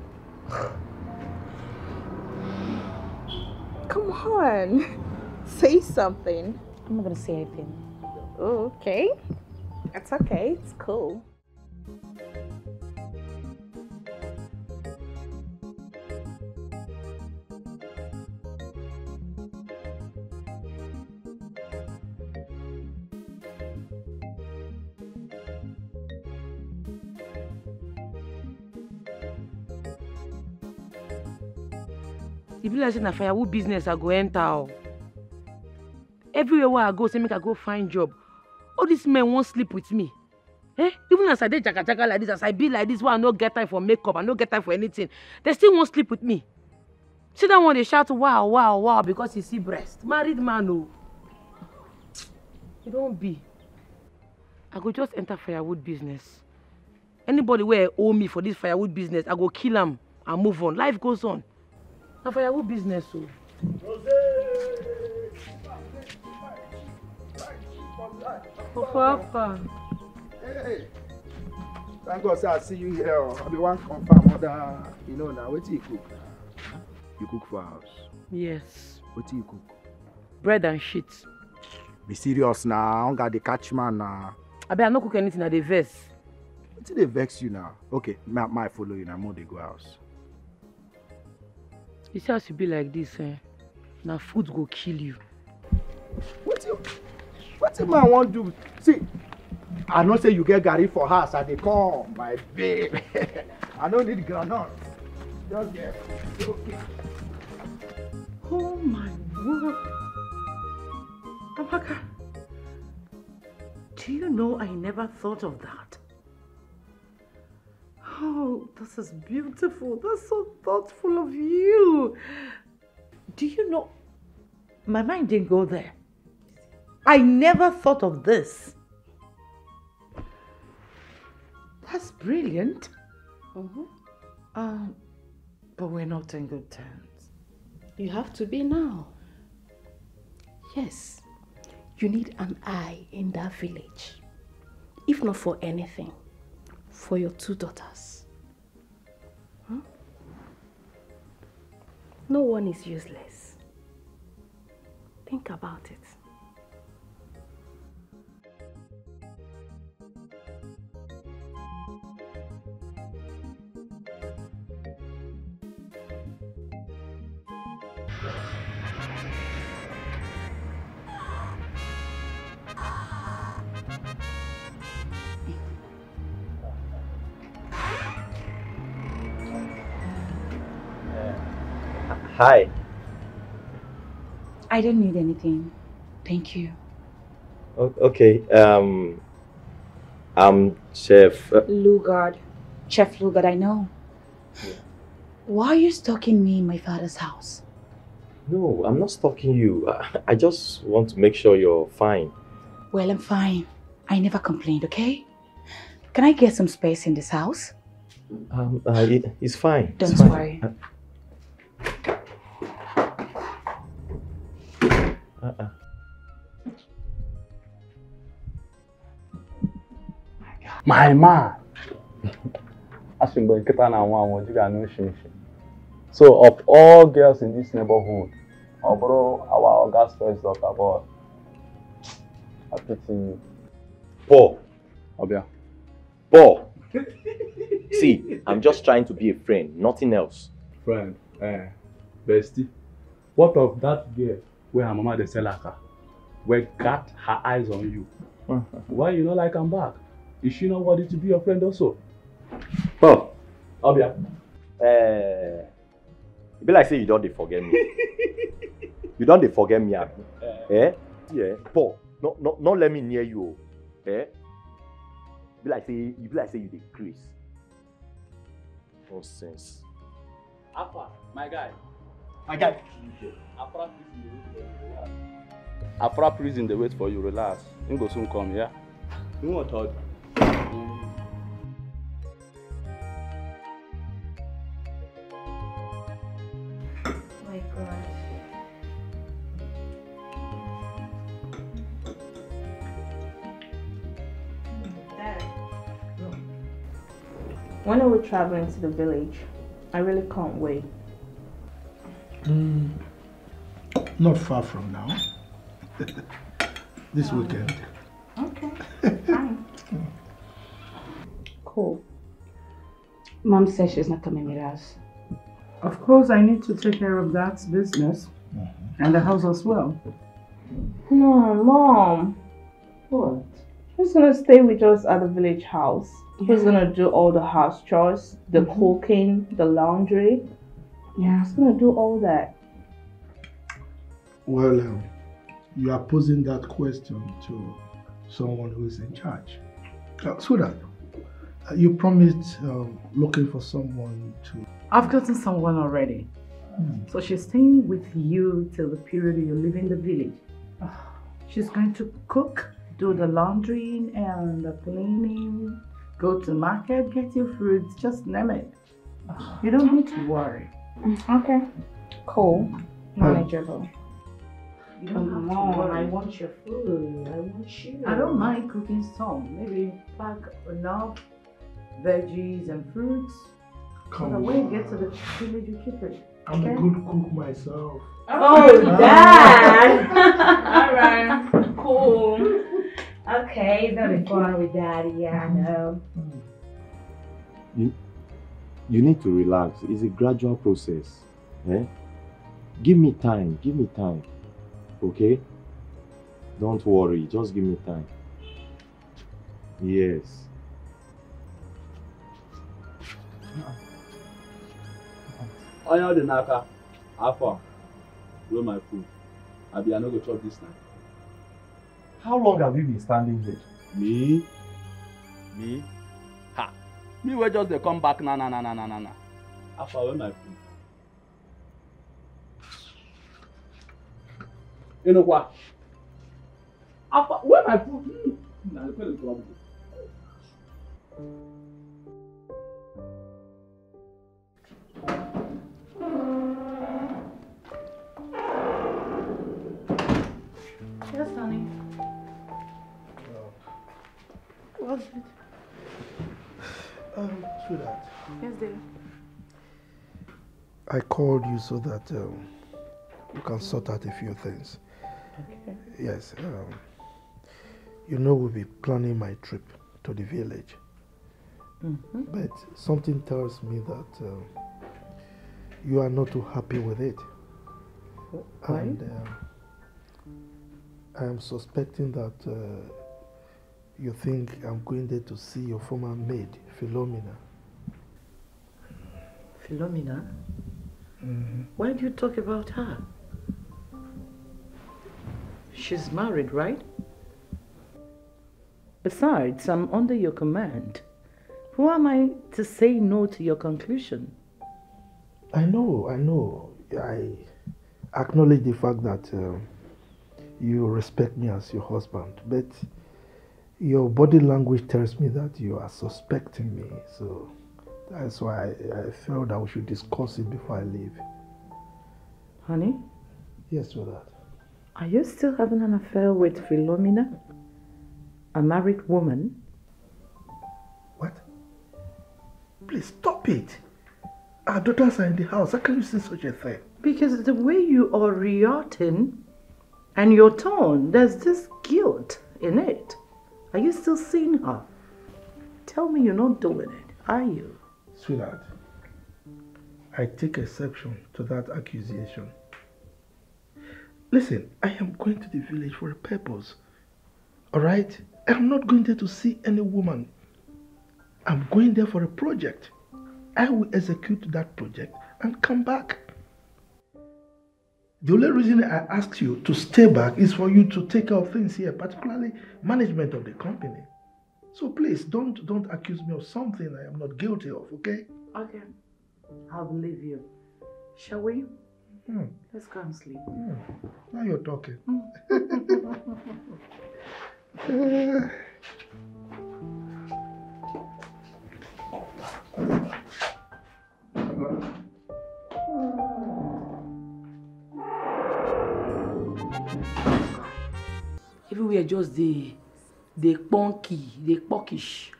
Come on. Say something. I'm not gonna say anything. Oh, okay. It's okay. It's cool. E be like say na firewood business I go enter. Oh. Everywhere where I go, say make I go find job. All these men won't sleep with me. Eh? Even as I dey jaga like this, as I be like this, where I no get time for makeup, I no get time for anything, they still won't sleep with me. See that one they shout wow, wow, wow because he see breast. Married man, oh. It don't be. I go just enter firewood business. Anybody where owe me for this firewood business, I go kill him and move on. Life goes on. Na firewood business, oh. Papa. Hey. Thank God, sir, I see you here. I be one confirm other, you know now. What do you cook? You cook for house? Yes. What do you cook? Bread and shit. Be serious now. I don't got the catch man now. I bet I no cook anything at the vex. What did they vex you now? Okay, my follow you now. More they go house. You see how you be like this, eh? Now food go kill you. What the man want do? See, I know say you get garri for house and they come, my babe. I don't need groundnut. Just get okay. Oh my word. Amaka, do you know I never thought of that? Oh, this is beautiful. That's so thoughtful of you. Do you know, my mind didn't go there. I never thought of this. That's brilliant. But we're not in good terms. You have to be now. Yes, you need an eye in that village. If not for anything, for your 2 daughters. Huh? No one is useless. Think about it. Hi. I don't need anything. Thank you. Okay. I'm Chef Lugard. Chef Lugard, I know. Yeah. Why are you stalking me in my father's house? No, I'm not stalking you. I just want to make sure you're fine. Well, I'm fine. I never complained, okay? Can I get some space in this house? It's fine. Don't It's fine. worry. My man. So of all girls in this neighborhood, our August first daughter, boy, I pity you. Paul. Obia. Paul. See, I'm just trying to be a friend, nothing else. Friend, bestie. What of that girl where her mama dey sell her, where got her eyes on you? Why you not like I'm back? Is she not worthy to be your friend also? Paul. Obia. It be like say you don't dey forget me. You don't dey forget me, abi? Yeah. Paul, no let me near you. Be like say you dey craze. Nonsense. Apa, my guy. Afra prison they wait for you. Relax. He go soon come, yeah? You want to My God. Dad. When are we traveling to the village? I really can't wait. Not far from now. This weekend. Okay, fine. Cool. Mom says she's not coming with us. Of course, I need to take care of that business and the house as well. No, Mom. What? Who's gonna stay with us at the village house? Who's gonna do all the house chores, the cooking, the laundry? Yeah. Who's gonna do all that? Well, you are posing that question to someone who is in charge. So that you promised looking for someone to... I've gotten someone already. So she's staying with you till the period you live in the village. She's going to cook, do the laundry and the cleaning, go to market, get your fruits, just name it. You don't need to worry. Okay, cool. Manageable. You don't have to Mom, worry. I want your food. I want you. I don't mind cooking some. Maybe pack enough veggies and fruits. So that when you get to the village, you keep it. I'm a good cook myself. Oh, Dad! Alright, cool. Okay, that'll be fun with Daddy, yeah, I know. You need to relax. It's a gradual process. Give me time. Okay? Don't worry. Just give me time. Yes. Oya the naka. Alpha. Where my food? I no go chop this night. How long have you been standing here? Me? Ha! Me wey just dey come back na. Alpha, where my food? You know what? Alpha, where my food? Nah, look at the trouble. Yes, honey. What's it? Sweetheart, Yes, dear. I called you so that we can sort out a few things. Okay. Yes, you know we'll be planning my trip to the village. But something tells me that you are not too happy with it. Why? And I am suspecting that you think I'm going there to see your former maid, Philomena. Philomena? Why do you talk about her? She's married, right? Besides, I'm under your command. Who am I to say no to your conclusion? I know. I acknowledge the fact that you respect me as your husband, but your body language tells me that you are suspecting me. So that's why I felt that we should discuss it before I leave. Honey? Yes, sweetheart. Are you still having an affair with Philomena? A married woman? What? Please stop it. Our daughters are in the house. How can you say such a thing? Because the way you are reacting and your tone, there's this guilt in it. Are you still seeing her? Tell me you're not doing it, are you? Sweetheart, I take exception to that accusation. Listen, I am going to the village for a purpose. Alright? I'm not going there to see any woman. I'm going there for a project. I will execute that project and come back. The only reason I asked you to stay back is for you to take care of things here, particularly management of the company. So please, don't accuse me of something I am not guilty of, okay? Okay. I'll believe you. Shall we? Let's go and sleep. Now you're talking. Everywhere just the punky, the pockish.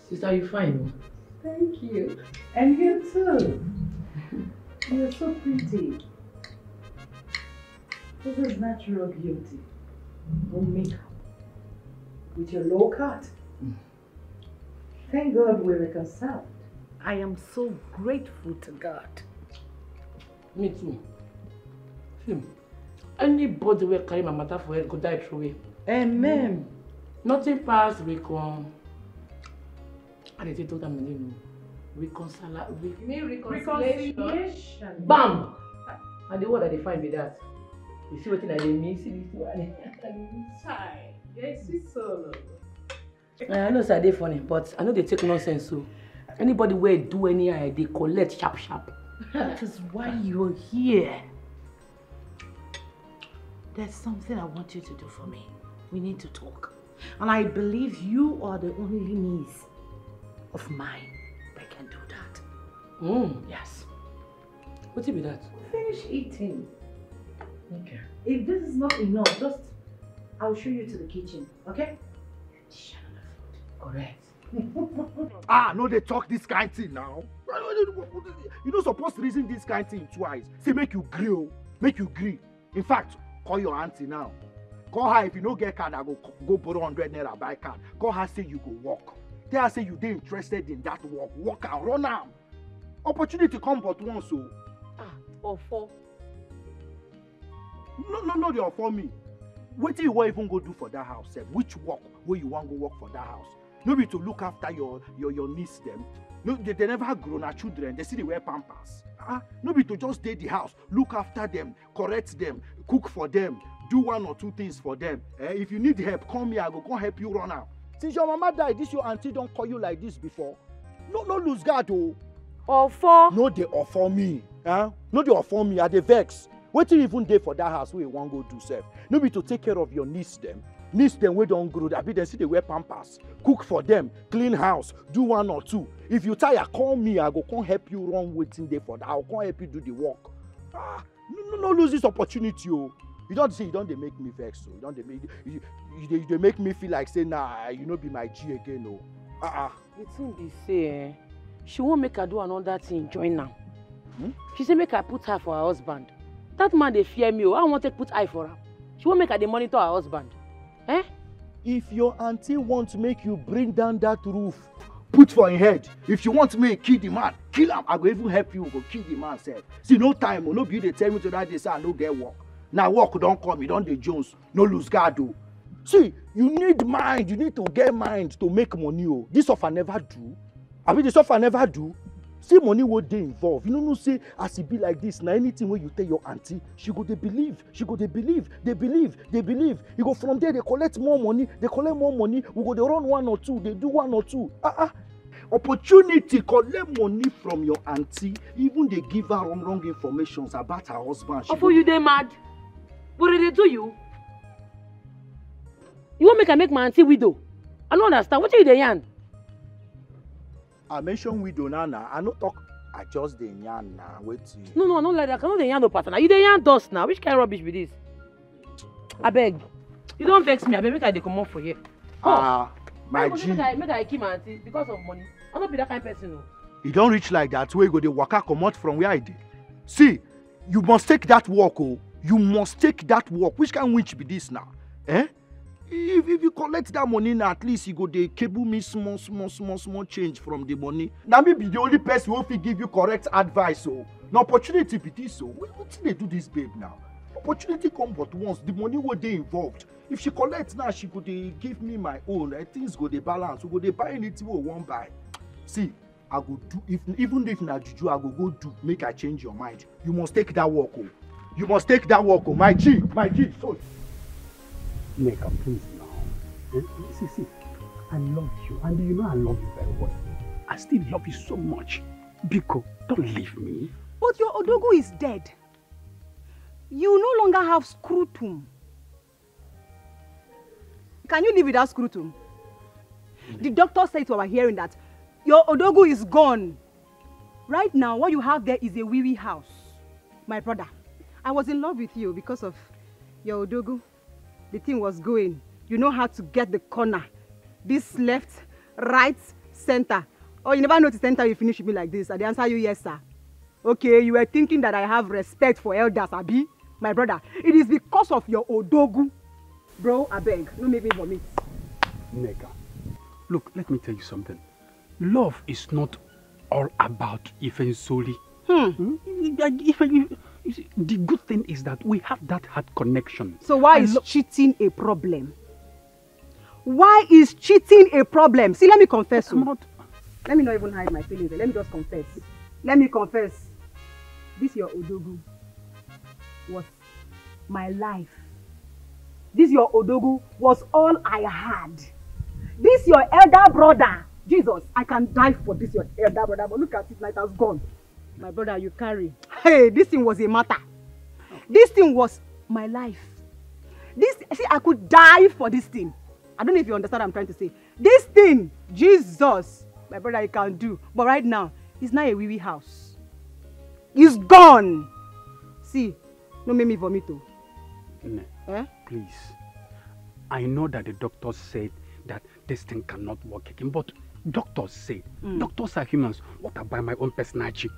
Sister, you fine? Thank you. And you too. You're so pretty. This is natural beauty. No makeup. With your low cut. Thank God we're reconciled. I am so grateful to God. Me too. Anybody will carry my matter for head go die through it. Amen. Nothing past recon. And they told them reconciliation. Bam! And the word that they find with that. You see what I mean? See this one. Inside. Yes, it's so. I know it's funny, but I know they take nonsense. So anybody where do any they collect sharp. That is why you're here. There's something I want you to do for me. We need to talk. And I believe you are the only niece of mine that can do that. Yes. What will be that? Finish eating. Okay. If this is not enough, I'll show you to the kitchen, okay? Correct. No, they talk this kind of thing now. You don't supposed to reason this kind of thing twice. Say make you gree. In fact, call your auntie now. Call her if you don't get card, I go borrow 100 naira buy card. Call her, say you go walk. Tell her say you dey interested in that walk. Walk and run am. Opportunity come but once, so. Or four. No, they offer me. What do you want even go do for that house? Sef? Which work where you want go work for that house? No be to look after your niece them. No, they never grown as children. They see they wear pampers. No be to just stay the house, look after them, correct them, cook for them, do one or two things for them. If you need help, call me. I go come help you run out. Since your mama died, this your auntie don't call you like this before. No lose guard oh. Offer. No they offer me. No they offer me. Are they vex? What you even dey for that house where you want go do sef? No be to take care of your niece them. Niece them wey don grow. Abi dem see they wear pampers. Cook for them, clean house, do one or two. If you tire, call me. I go come help you run wetin dey for that. I go come help you do the work. No lose this opportunity oh. You don't say you don't they make me vex so. You don't they make you make me feel like say nah you no be my G again oh. The thing be say she won't make her do another thing join now. She say make her put her for her husband. That man they fear me. I want to put eye for her. She won't make her the monitor her husband. If your auntie wants to make you bring down that roof, put for your head. If you want me kill the man, kill him. I go even help you go kill the man self. See no time. No be they tell me to that they say I no get work. Now work don't come. You don't the Jones. No lose guard oh. See you need mind. You need to get mind to make money oh. This offer never do. I mean this offer never do. See money what they involve. You know say as it be like this. Now anything where you tell your auntie, she go they believe. She go they believe. They believe. You go from there they collect more money. We go they run one or two. They do one or two. Opportunity collect money from your auntie, even they give her wrong information about her husband. Oh, for you they mad? What did they do you? You want make my auntie widow? I don't understand. What are you doing? I mention widow now. I not talk. I just the yarn now. Wait. No, I don't like that. I cannot the yarn no partner. You the yarn dust now. Which kind of rubbish be this? I beg. You don't vex me. I beg make I dey come up for here. My G. Make I keep my auntie because of money. I don't be that kind of person. No. You don't reach like that. Where you go the waka come out from where I did. See, you must take that walk. Oh, you must take that walk. Which kind of witch be this now? Eh? If you collect that money now, at least you go they cable me small change from the money. Now me be the only person who will give you correct advice. So, no opportunity be this. So, what they do this, babe now? Opportunity come but once. The money will they involved. If she collects now, she go they give me my own. Things go they balance. We go they buy anything we want buy. See, I go do even if na juju, I go do. Make I change your mind. You must take that walk. Oh. You must take that walk. Oh. My G. So. Neka, please now. See, I love you, and you know I love you very well. I still love you so much. Biko, don't leave me. But your Odogu is dead. You no longer have scrotum. Can you live without scrotum? The doctor said to our hearing that your Odogu is gone. Right now, what you have there is a wee house. My brother, I was in love with you because of your Odogu. The thing was going. You know how to get the corner. This left, right, center. Oh, you never noticed center you finish with me like this. I answer you, yes, sir. Okay, you were thinking that I have respect for elders, Abi. My brother, it is because of your Odogu. Bro, I beg, no make me vomit. Neka, look, let me tell you something. Love is not all about Ifensoli. The good thing is that we have that heart connection. So why is cheating a problem? Why is cheating a problem? See, let me confess. Let me not even hide my feelings. Let me just confess. Let me confess. This your Odogu was my life. This your Odogu was all I had. This your elder brother. Jesus, I can die for this your elder brother, but look at it, night has gone. My brother, you carry. Hey, this thing was a matter. This thing was my life. See, I could die for this thing. I don't know if you understand what I'm trying to say. This thing, Jesus, my brother, you can do. But right now, it's not a wee house. It's gone. See, no make me vomit. Please. I know that the doctor said that this thing cannot work again, but doctors say, doctors are humans. What about my own personality?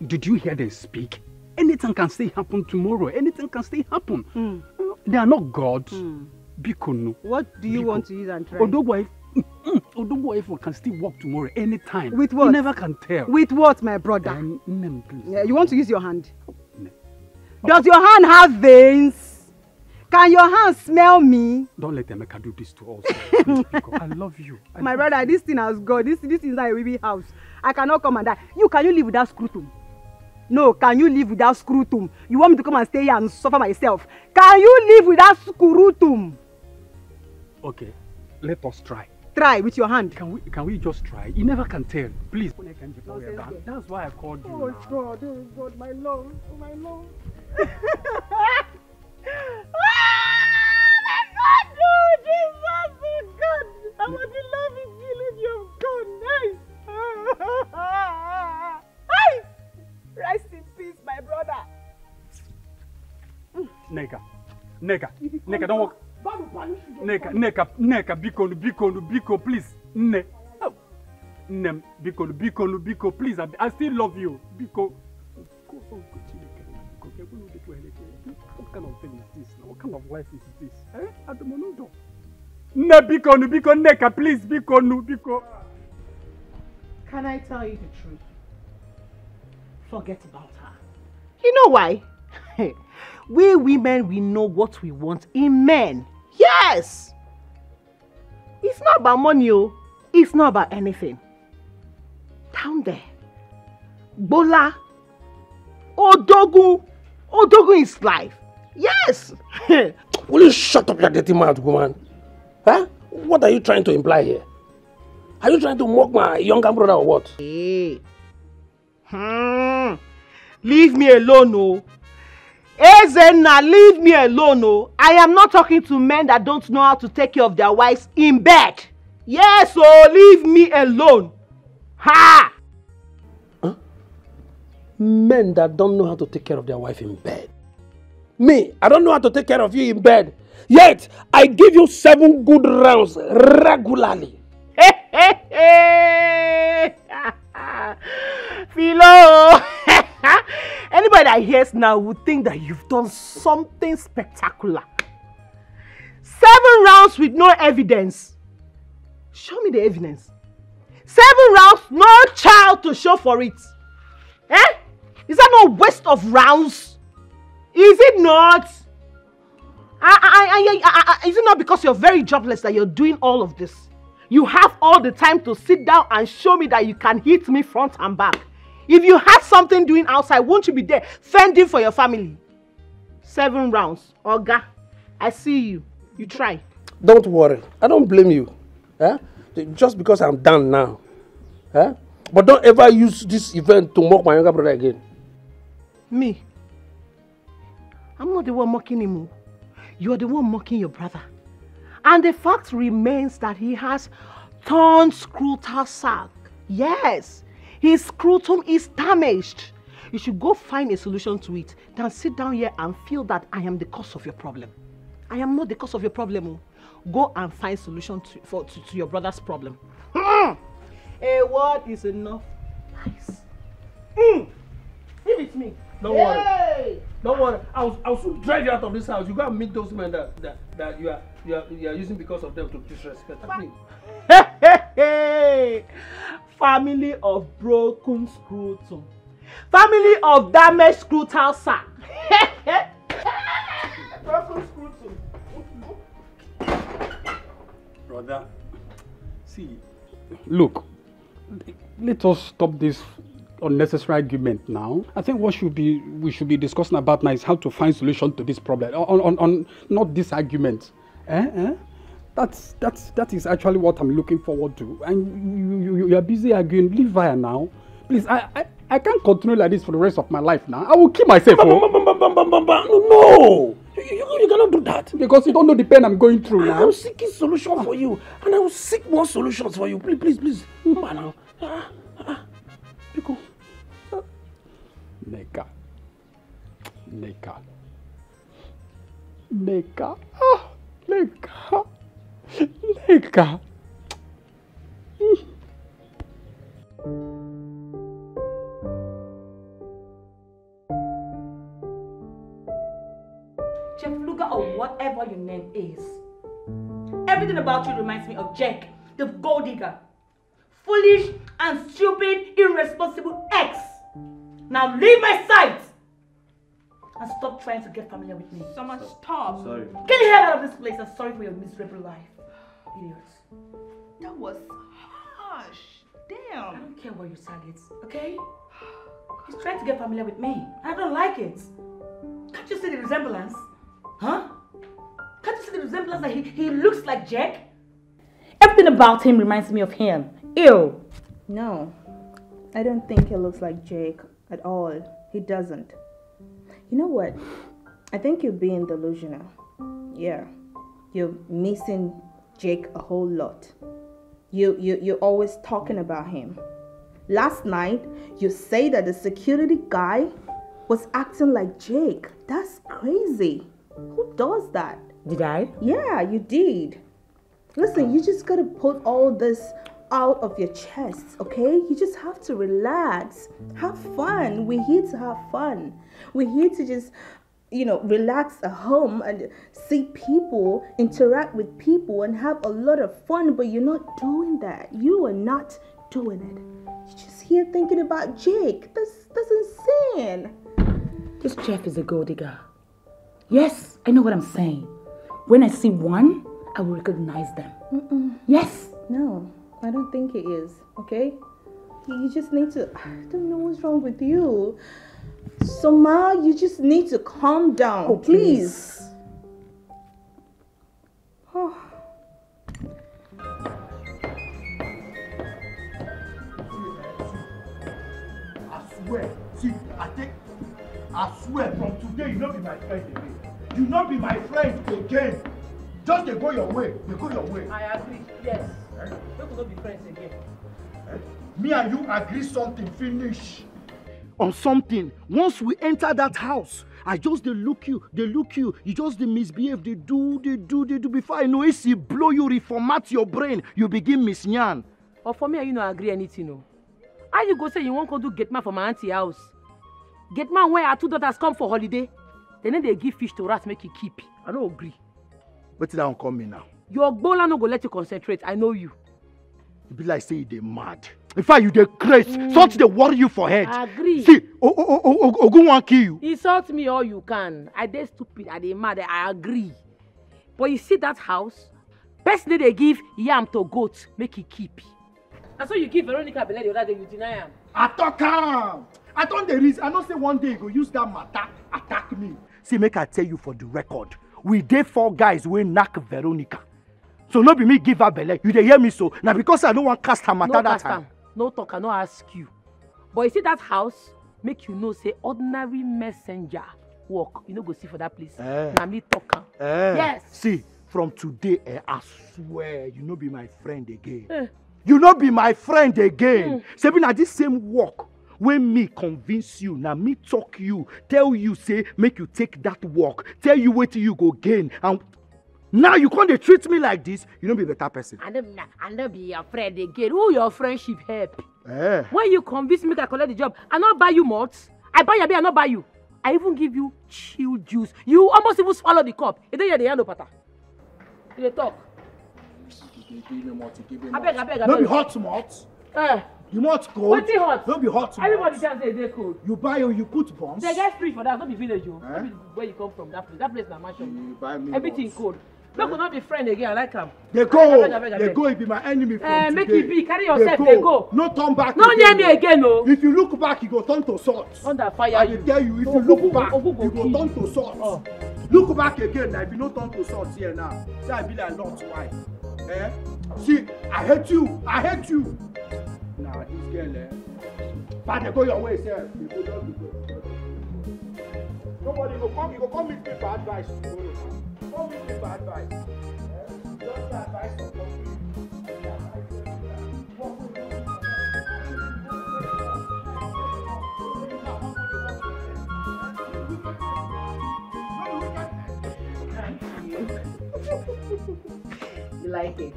Did you hear them speak? Anything can still happen tomorrow. Anything can still happen. They are not gods. Biko. What do you want to use and try? Odogwu can still walk tomorrow anytime. With what? You never can tell. With what, my brother? Please. Yeah, you want to use your hand? Does your hand have veins? Can your hand smell me? Don't let Emeka do this to us. Please, I love you. My brother, this thing has gone. This is not a wee house. I cannot come and die. Can you live without scrotum? No, can you live without scrotum? You want me to come and stay here and suffer myself? Can you live without scrotum? Okay, let us try. Try with your hand. Can we just try? You never can tell. Please. That's why I called you. Oh God, my love, oh my love. Jesus, oh God! I want to love you, feeling you've gone. Hey! Rest in peace, my brother. Neka, don't walk. Neka, Biko, please. Biko, please. I still love you. Biko. What kind of thing is this? What kind of life is this? I don't know. Biko, Neka, please, Biko. Can I tell you the truth? Forget about her. You know why? We women, we know what we want in men. Yes! It's not about money, it's not about anything. Down there, Bola, Odogu is life. Yes! Will you shut up your dirty mouth, woman? Huh? What are you trying to imply here? Are you trying to mock my younger brother or what? Hey. Leave me alone, oh. Ezenna, leave me alone, oh. I am not talking to men that don't know how to take care of their wives in bed. Yes, oh, leave me alone. Ha! Huh? Men that don't know how to take care of their wife in bed. Me, I don't know how to take care of you in bed. Yet, I give you 7 good rounds regularly. Philo! Anybody that hears now would think that you've done something spectacular. 7 rounds with no evidence. Show me the evidence. 7 rounds, no child to show for it. Eh? Is that not a waste of rounds? Is it not? Is it not because you're very jobless that you're doing all of this? You have all the time to sit down and show me that you can hit me front and back. If you had something doing outside, won't you be there fending for your family? 7 rounds. Oga, I see you. You try. Don't worry. I don't blame you. Eh? Just because I'm done now. Eh? But don't ever use this event to mock my younger brother again. Me? I'm not the one mocking him. You're the one mocking your brother. And the fact remains that he has torn scrotal sac. Yes. His scrotum is damaged. You should go find a solution to it than sit down here and feel that I am the cause of your problem. I am not the cause of your problem. Go and find a solution to your brother's problem. A word is enough. Nice. Leave it me. Don't worry. Don't worry. I'll soon drive you out of this house. You go and meet those men that you are using because of them to disrespect me. Family of broken scrotum. Family of damaged scrotal sac. Broken scrotum. Brother, see, look, let us stop this unnecessary argument now. I think what we should be discussing about now is how to find solution to this problem. On not this argument. That is actually what I'm looking forward to. And you are busy arguing. Leave Via now. Please, I can't continue like this for the rest of my life now. I will kill myself. No! You cannot do that. Because you don't know the pain I'm going through now. I'm seeking solution for you. And I will seek more solutions for you. Please. Now. Pico. Neka. Jeff Luger or whatever your name is. Everything about you reminds me of Jack, the gold digger. Foolish and stupid, irresponsible ex. Now leave my sight and stop trying to get familiar with me. Someone stop. Sorry. Get the hell out of this place. I'm sorry for your miserable life. Idiots. That was harsh. Damn. I don't care what you target, okay? He's trying to get familiar with me. I don't like it. Can't you see the resemblance? Huh? Can't you see the resemblance that he looks like Jack? Everything about him reminds me of him. Ew. No, I don't think he looks like Jake at all. He doesn't. You know what? I think you're being delusional. Yeah, you're missing Jake a whole lot. You're always talking about him. Last night, you say that the security guy was acting like Jake. That's crazy. Who does that? Did I? Yeah, you did. Listen, you just gotta put all this out of your chest, okay? You just have to relax. Have fun. We're here to have fun. We're here to just, relax at home and see people, interact with people and have a lot of fun, but you're not doing that. You are not doing it. You're just here thinking about Jake. That's insane. This Jeff is a gold digger. Yes, I know what I'm saying. When I see one, I will recognize them. Yes. No, I don't think he is, okay? You just need to, I don't know what's wrong with you. Soma, you just need to calm down, oh, please. See, I swear from today you not be my friend again. You not be my friend again. Just they go your way. They go your way. I agree. Yes. We could not be friends again. Me and you agree something, finish. On something. Once we enter that house, I just they look you, you just they misbehave, they do. Before I know AC blow you, reformat your brain, you begin misyan. But for me, you not agree anything, no. How you go say you won't go do get man for my auntie house? Get man where our two daughters come for holiday, then they give fish to rats make you keep. I don't agree. But that don't come me now. Your bola no go let you concentrate. I know you. You be like say they mad. In fact, you dey crazy. Such they worry you for head. I agree. See, Ogun wan kill you. Insult me all you can. I dey stupid. I dey mad. I agree. But you see that house? Person they give yam to goat make he keep. And so you give Veronica belle the other day, you deny him. I talk am. I don't the reason. I know say one day you go use that matter attack me. See, make I tell you for the record. We dey 4 guys wey knack Veronica. So no be me give her belle. You dey hear me so? Now because I don't want cast her matter no that time. No talk, I no ask you. But you see that house, make you know say ordinary messenger work. You no go see for that place. Na me talk am. Yes. See, from today, I swear you no be my friend again. You no be my friend again. Say na this same work. When me convince you, now me talk you, tell you say make you take that work, tell you wait till you go gain, and now you can't treat me like this. You don't be a better person. I don't be your friend again. Who your friendship help? When you convince me to collect the job, I not buy you malts. I buy your beer, I not buy you. I even give you chill juice. You almost even swallow the cup. You don't hear the hand pata. You talk. I beg. Don't be hot malt. You malt cold. What's it hot? Don't be hot malt. Everybody can say they cold. You buy or you put bombs. They get free for that. Don't be village, yo. Don't be where you come from. That place na mansion. You buy me everything bombs. cold. We could not be friends again. I like them. They go. It be my enemy from make today. it be. Carry yourself. They go. No turn back. No near me again, no. If you look back, you go turn to salt. Under fire. I will tell you. If you look back, you go turn to salt. Look back again. Now, if you no turn to salt here now, say I be like Lord's wife. See, I hate you. Nah, this girl, but they go your way, sir. You go just go. Nobody go come. You go come meet me for advice tomorrow. Come meet me for advice. Just the advice of You like it?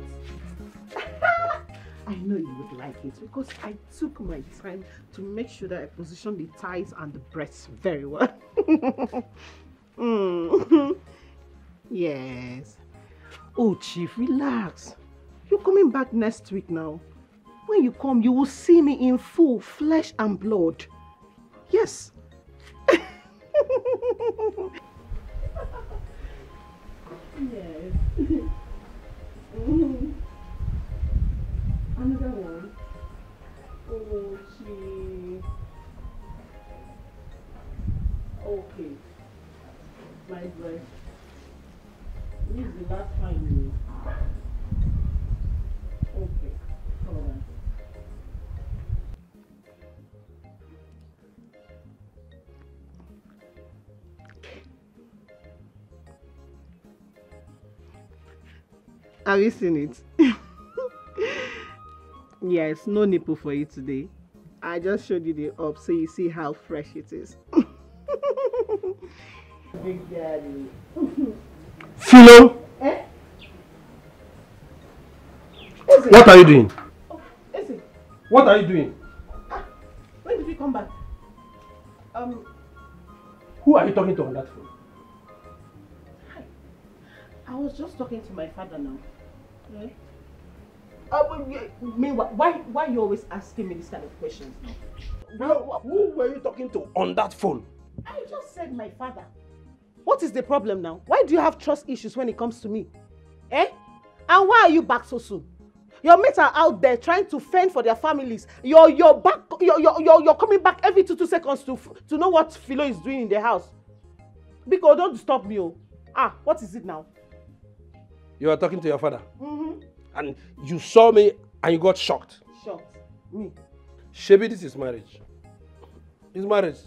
I know you would like it because I took my time to make sure that I position the thighs and the breasts very well. Yes. Oh, Chief, relax. You're coming back next week now. When you come, you will see me in full flesh and blood. Yes. Yes. Another one. Oh, Chief. Okay. My breath. This is the last time. Okay. Hold on. Have you seen it? Yes, no nipple for you today. I just showed you the up so you see how fresh it is. Big daddy. Philo! Eh? What are you doing? Oh, Eze. What are you doing? When did you come back? Who are you talking to on that phone? Hi. I was just talking to my father now. Yeah? Meanwhile, why are you always asking me this kind of questions now? Who were you talking to on that phone? I just said my father. What is the problem now? Why do you have trust issues when it comes to me? Eh? And why are you back so soon? Your mates are out there trying to fend for their families. You're coming back every 2 seconds to know what Philo is doing in the house. Because don't disturb me. Oh. What is it now? You are talking to your father. Mm-hmm. And you saw me and you got shocked. Shocked. Me. Shebi, this is marriage. His marriage.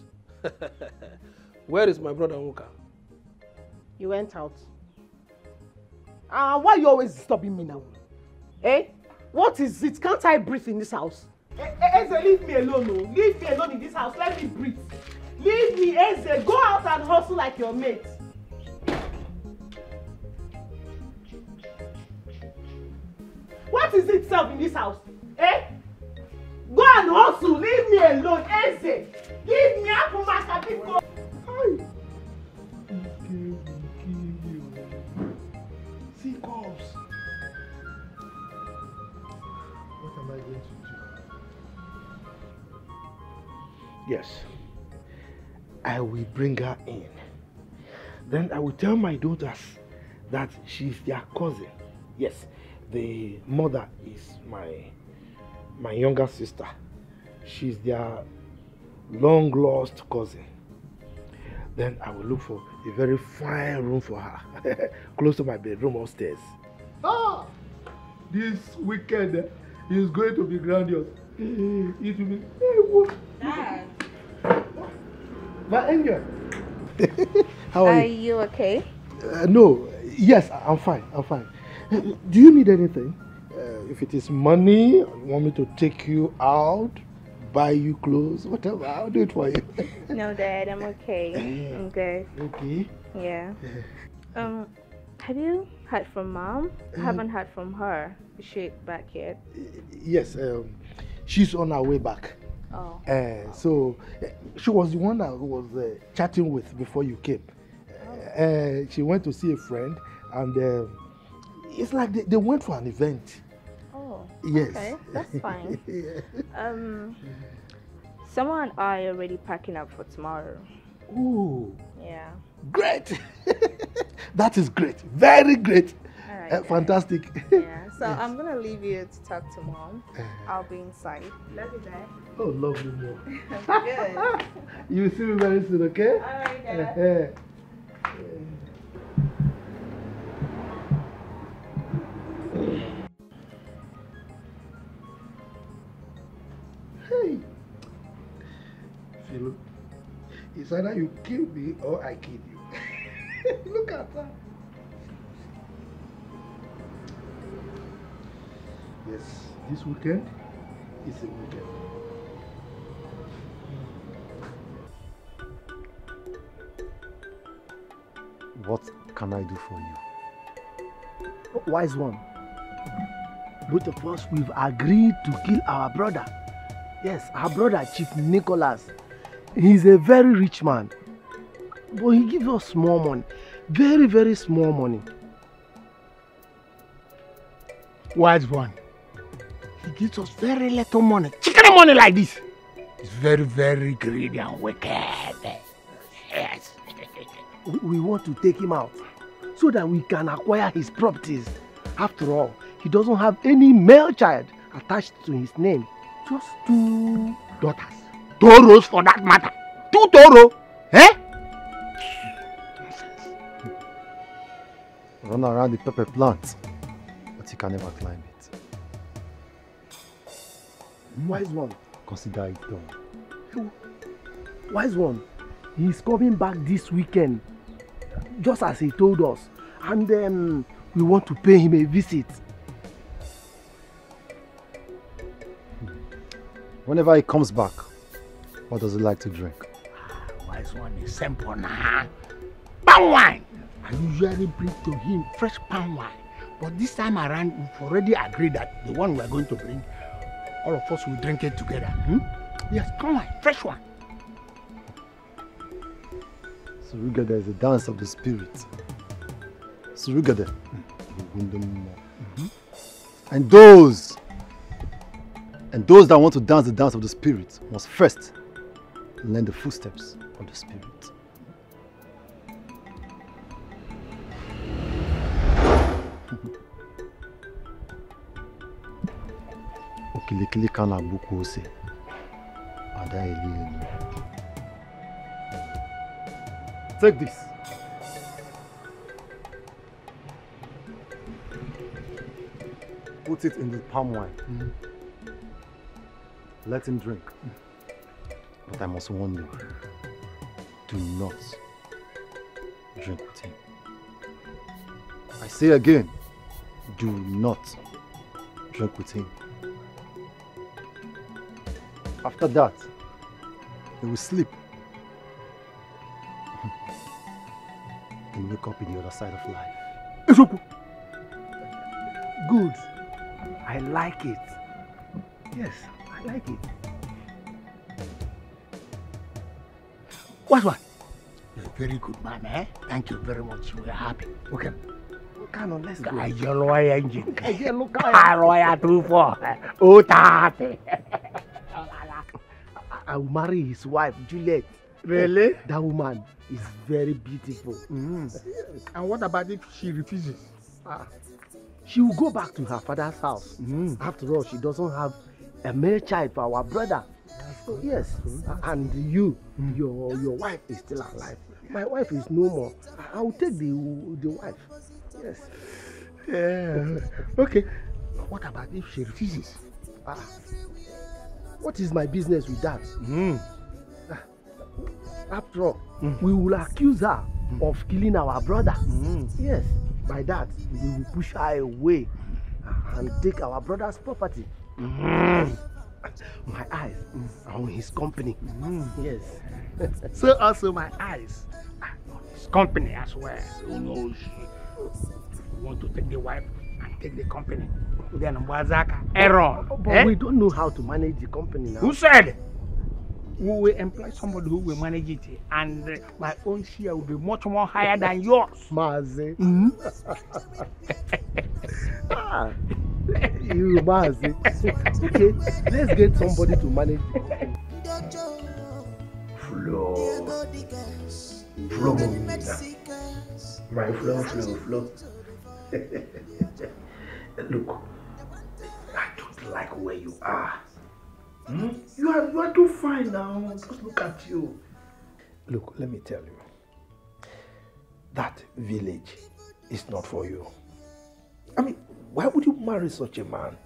Where is my brother Nwoka? You went out. Why you always disturbing me now? Eh? What is it? Can't I breathe in this house? Eze, leave me alone, no. Leave me alone in this house. Let me breathe. Leave me, Eze. Go out and hustle like your mate. What is it self in this house? Eh? Go and hustle. Leave me alone, Eze. Give me up for my capital. See cops. What am I going to do? Yes, I will bring her in. Then I will tell my daughters that she's their cousin. Yes, the mother is my younger sister. She's their long lost cousin. Then I will look for a very fine room for her, close to my bedroom upstairs. Ah, this weekend is going to be grandiose. It will be. Dad. My angel. How are you? Are you okay? No. Yes, I'm fine. I'm fine. Do you need anything? If it is money, you want me to take you out, buy you clothes, whatever, I'll do it for you. No, Dad, I'm okay. I'm good. Okay. Yeah. Have you heard from Mom? I haven't heard from her. Is she back yet? Yes, she's on her way back. Oh. So she was the one I was chatting with before you came. She went to see a friend, and it's like they went for an event. Oh. Yes. Okay, that's fine. Someone and I are already packing up for tomorrow. Ooh. Yeah. Great. That is great. Very great. All right, fantastic. Yeah. So I'm gonna leave you to talk to Mom. I'll be inside. Love you, Dad. Oh, lovely mom. Good. You will see me very soon, okay? All right, Dad. Hey, Philo, it's either you kill me or I kill you. Look at that. Yes, this weekend is a weekend. What can I do for you? Wise one. Both of us, we've agreed to kill our brother. Yes, our brother, Chief Nicholas. He's a very rich man. But he gives us small money. Very, very small money. Wise one. He gives us very little money. Chicken money like this. He's very, very greedy and wicked. Yes. We want to take him out so that we can acquire his properties. After all, he doesn't have any male child attached to his name. Just 2 daughters. Toros for that matter. 2 toro. Eh? Run around the pepper plant, but you can never climb it. Wise one. Consider it done. Wise one. He's coming back this weekend, just as he told us. And then we want to pay him a visit. Whenever he comes back, what does he like to drink? Wise one is simple now. Palm wine. I usually bring to him fresh palm wine. But this time around, we've already agreed that the one we're going to bring, all of us will drink it together. Yes, palm wine, fresh one. Surugada is a dance of the spirit. Surugada. And those that want to dance the dance of the spirit must first learn the footsteps of the spirit. Okilikili kana buku ose. Ada eli. Take this. Put it in the palm wine. Let him drink. But I must warn you, do not drink with him. I say again, do not drink with him. After that, he will sleep. And wake up in the other side of life. Good. I like it. Yes, I like it. What? You're a very good man, eh? Thank you very much. We're happy. Okay. Come let's go. Yellow engine. Yellow car. Royal 24. Oh, Tati. I will marry his wife, Juliet. Really? That woman is very beautiful. And what about if she refuses? She will go back to her father's house. After all, she doesn't have a male child for our brother. So yes, and you, your wife is still alive. My wife is no more. I will take the wife. Yes. Yeah. Okay. What about if she refuses? What is my business with that? After all, we will accuse her of killing our brother. Yes. By that, we will push her away and take our brother's property. My eyes are on his company. Yes. So also my eyes are on his company as well. Who knows? You want to take the wife and take the company. Then Wazaka, Aaron. But we don't know how to manage the company now. Who said? We will employ somebody who will manage it, and my own share will be much more higher than yours. Mazi. You Mazi. Okay, let's get somebody to manage the company. Flow. Flow. My flow. Look, I don't like where you are. You are too fine now. Just look at you. Look, let me tell you. That village is not for you. I mean, why would you marry such a man?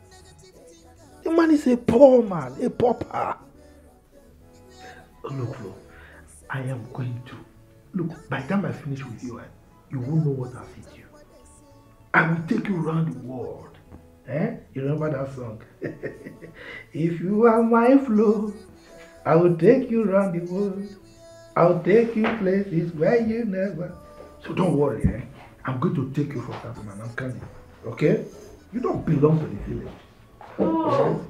The man is a poor man, a pauper. Look, I am going to. Look, by the time I finish with you, you won't know what I'll feed you. I will take you around the world. You remember that song? If you are my flow, I will take you around the world. I'll take you places where you never. So don't worry, I'm going to take you for that man. I'm coming. Okay? You don't belong to the village. Oh,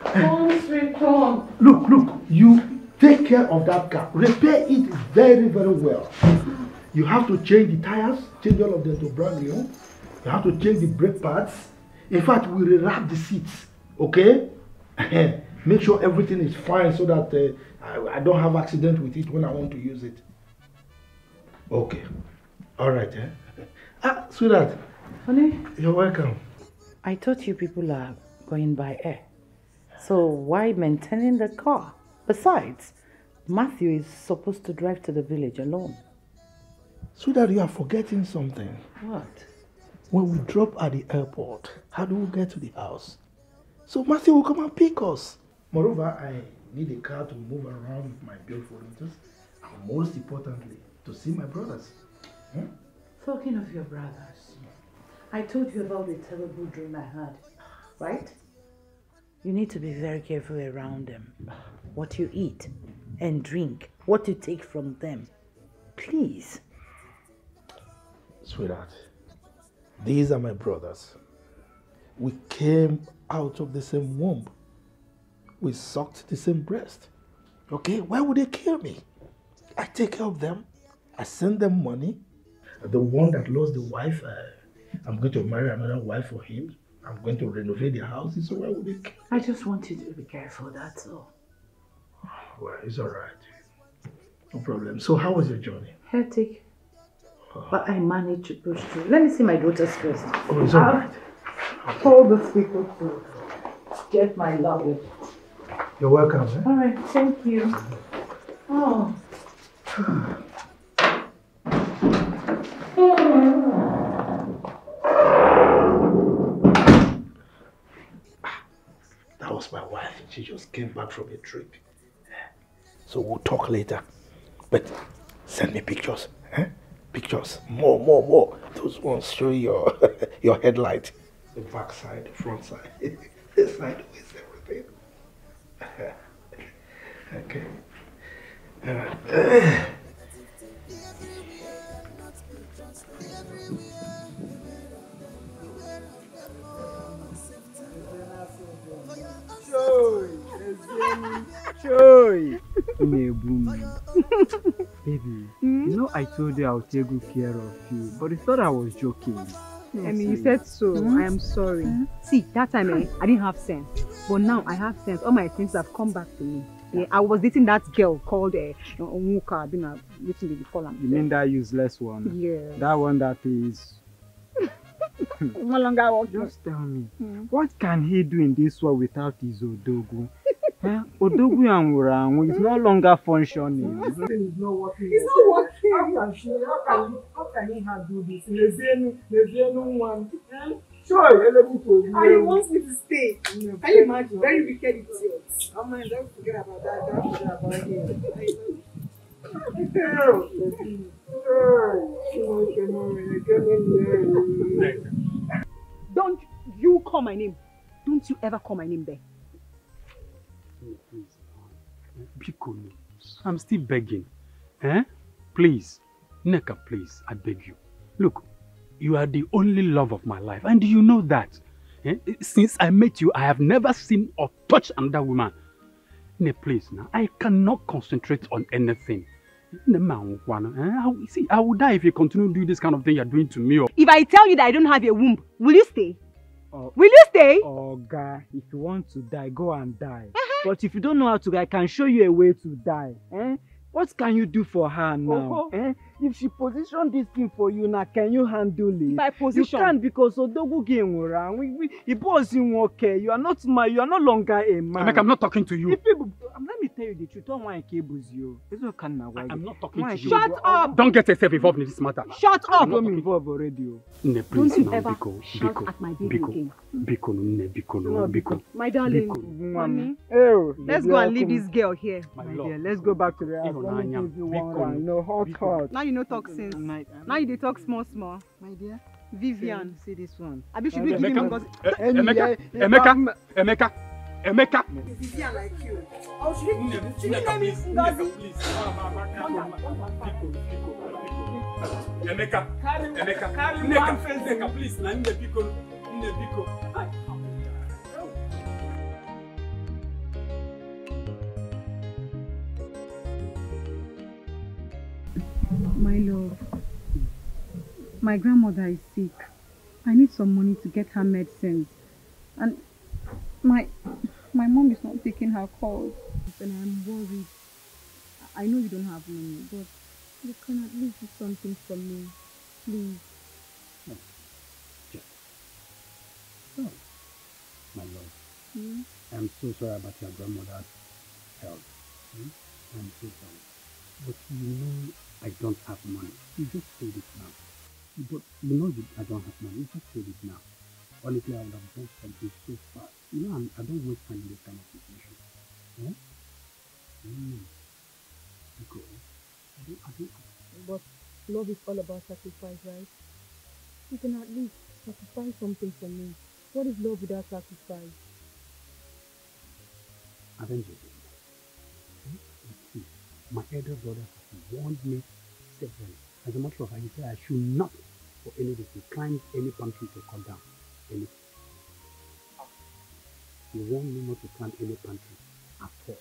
come, sweet come. Look, you take care of that car. Repair it very, very well. You have to change the tires, change all of them to brand new. You have to change the brake pads. In fact, we rewrap the seats, okay? Make sure everything is fine so that I don't have accident with it when I want to use it. Okay. All right, sweetheart. Honey? You're welcome. I thought you people are going by air. So why maintaining the car? Besides, Matthew is supposed to drive to the village alone. Sweetheart, you are forgetting something. What? When we drop at the airport, how do we get to the house? So Matthew will come and pick us. Moreover, I need a car to move around with my beautiful daughters, and most importantly, to see my brothers. Talking of your brothers, I told you about the terrible dream I had, right? You need to be very careful around them. What you eat and drink, what you take from them. Please. Sweetheart, these are my brothers. We came out of the same womb. We sucked the same breast. Okay, why would they kill me? I take care of them. I send them money. The one that lost the wife, I'm going to marry another wife for him. I'm going to renovate their houses, so why would they kill me? I just want you to be careful, that's all. Well, it's all right. No problem. So how was your journey? Hectic. But I managed to push through. Let me see my daughters first. Oh, it's all right. All those people to get my luggage. You're welcome. All right, thank you. Oh. That was my wife. She just came back from a trip. So we'll talk later. But send me pictures. Eh? Pictures. More. Those ones show your your headlight. The back side, the front side, the sideways, everything. Okay. Joy. Baby, you know I told you I would take good care of you, but you thought I was joking. I mean, you said so. I am sorry. See, that time I didn't have sense, but now I have sense. All my senses have come back to me. Yeah, I was dating that girl called Onwuka. Which did you call her? You mean that useless one? Yeah. That one that is. No longer working. Just tell me, what can he do in this world without his Odogu? Odogu and Wurangu is no longer functioning. It's not working. How can he handle this? There's one. Sure, and he wants me to stay. Can you imagine? Very wicked idiots. Oh man, don't forget about that. Don't forget about him. Don't you call my name. Don't you ever call my name there. Bikono, I'm still begging. Please, Neka, please, I beg you. Look, you are the only love of my life, and you know that. Since I met you, I have never seen or touched another woman. Please, now, I cannot concentrate on anything. See, I will die if you continue doing this kind of thing you're doing to me. If I tell you that I don't have a womb, will you stay? Will you stay? Oh, guy, if you want to die, go and die. But if you don't know how to die, I can show you a way to die. What can you do for her now? If she position this thing for you now, can you handle it? My position. You can't because Odogu game around. It wasn't okay. You are not longer a man. I'm not talking to you. Let me tell you the truth. Don't want cables you. I'm not talking to you. Shut up! Don't get yourself involved in this matter. Shut up! I'm involved already. Please, don't you now, ever Biko, shout at my baby again. Biko. My darling, mommy. Let's go and leave this girl here. My dear, let's go back to the house. Let me give you one. Hot. Now you know talk sense. Now you dey talk small. My dear. Vivian. See this one. Abi should we give him because Emeka. Vivian like you. Oh, should we name him Ngozi? Emeka. Carry one face. Emeka, please. Na Biko. My love, my grandmother is sick. I need some money to get her medicines. And my mom is not taking her calls. And I'm worried. I know you don't have money, but you can at least do something for me. Please. Oh, my love. I'm so sorry about your grandmother's health. I'm so sorry. But you know I don't have money. You just said it now. But you know I don't have money. You just said it now. Honestly, I would have done something so fast. You know, I don't waste time in this kind of situation. Because I don't. But love is all about sacrifice, right? You can at least sacrifice something for me. What is love without sacrifice? Avengers. My elder brother has warned me severally. As a matter of fact, he said I should not, for any reason, climb any palm tree to cut down any. He warned me not to climb any palm tree at all.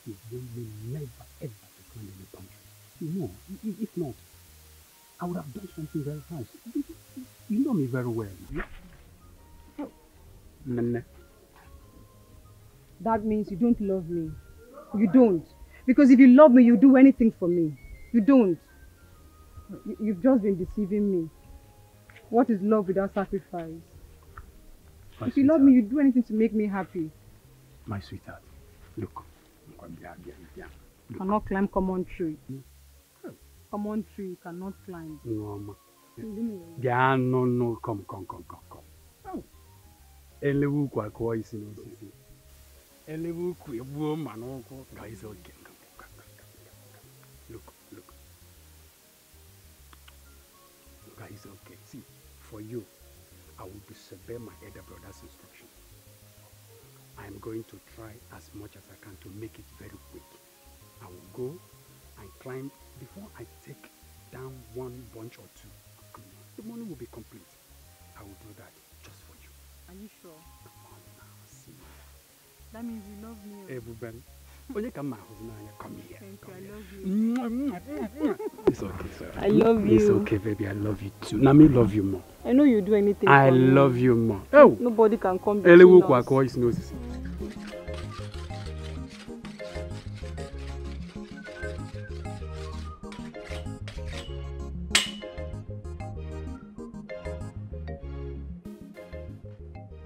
He warned me never ever to climb any palm tree. You know, if not, I would have done something very fast. You know me very well. Nene. That means you don't love me. You don't. Because if you love me, you do anything for me. You don't. You've just been deceiving me. What is love without sacrifice? If you love me, you do anything to make me happy. My sweetheart, look. You cannot climb common tree. Common tree you cannot climb. No, ma. Yeah, no, come. Elewu kwa kwa isi n'osisi. Elewu kwa ebuo ma n'ụkwụ ga-esi oke nga. It's okay. See, for you, I will disobey my elder brother's instruction. I am going to try as much as I can to make it very quick. I will go and climb before I take down one bunch or two. The money will be complete. I will do that just for you. Are you sure? Come on now, see. That means you love me. Everybody. When you come come here. Thank you, I love you. It's okay, sir. I love you. It's okay, baby. I love you too. Now me love you more. I know you do anything I for me. love you more. Oh. Nobody can come between us.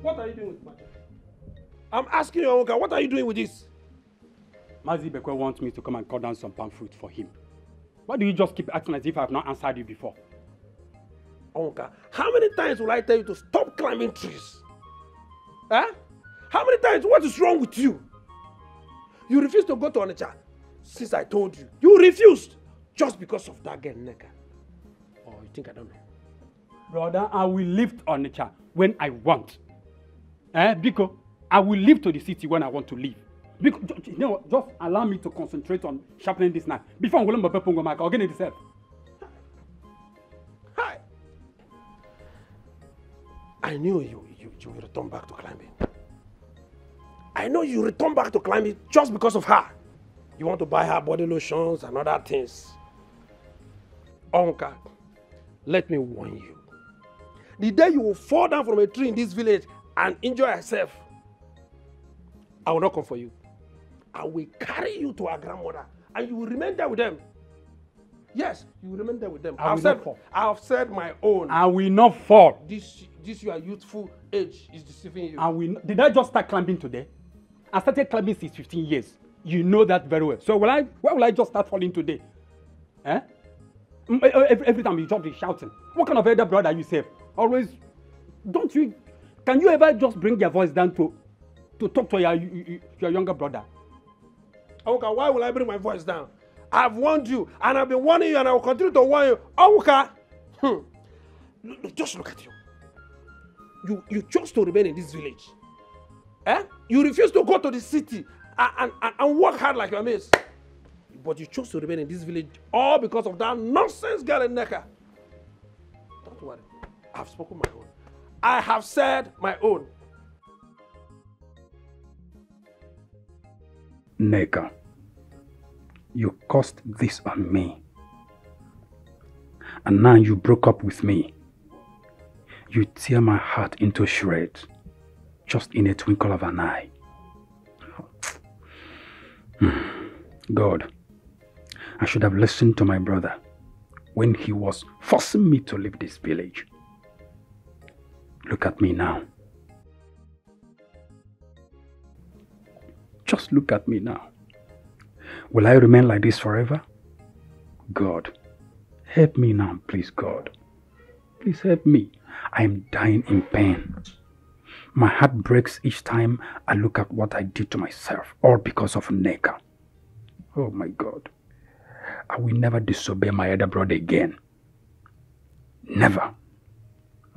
What are you doing with my child? I'm asking you, Onka, what are you doing with this? Mazi Bekwe wants me to come and cut down some palm fruit for him. Why do you just keep acting as if I have not answered you before? Onka, how many times will I tell you to stop climbing trees? Huh? How many times? What is wrong with you? You refused to go to Onitsha since I told you. You refused just because of that girl, Neka. Oh, you think I don't know? Brother, I will live on Onitsha when I want. Because I will leave to the city when I want to leave. Because, you know, just allow me to concentrate on sharpening this knife before I'm going to go back again itself. Hi. I knew you will return back to climbing. I know you return back to climbing just because of her. You want to buy her body lotions and other things. Onka, let me warn you. The day you will fall down from a tree in this village and injure yourself, I will not come for you. I will carry you to our grandmother and you will remain there with them. Yes, you will remain there with them. I have said my own. I will not fall. This your youthful age is deceiving you. Did I just start climbing today? I started climbing since 15 years. You know that very well. So why will I just start falling today? Every time you jump, you're shouting. What kind of elder brother are you, Save? Always, can you ever just bring your voice down to talk to your younger brother? Okay, why will I bring my voice down? I've warned you, and I've been warning you, and I will continue to warn you. Okay, just look at you. You chose to remain in this village. You refuse to go to the city and work hard like your mates. But you chose to remain in this village all because of that nonsense girl in Neka. Don't worry, I've spoken my own. I have said my own. Neka, you caused this on me. And now you broke up with me. You tear my heart into shreds, just in a twinkle of an eye. God, I should have listened to my brother when he was forcing me to leave this village. Look at me now. Just look at me now. Will I remain like this forever? God, help me now, please, God. Please help me. I am dying in pain. My heart breaks each time I look at what I did to myself, all because of Neka. Oh my God. I will never disobey my elder brother again. Never.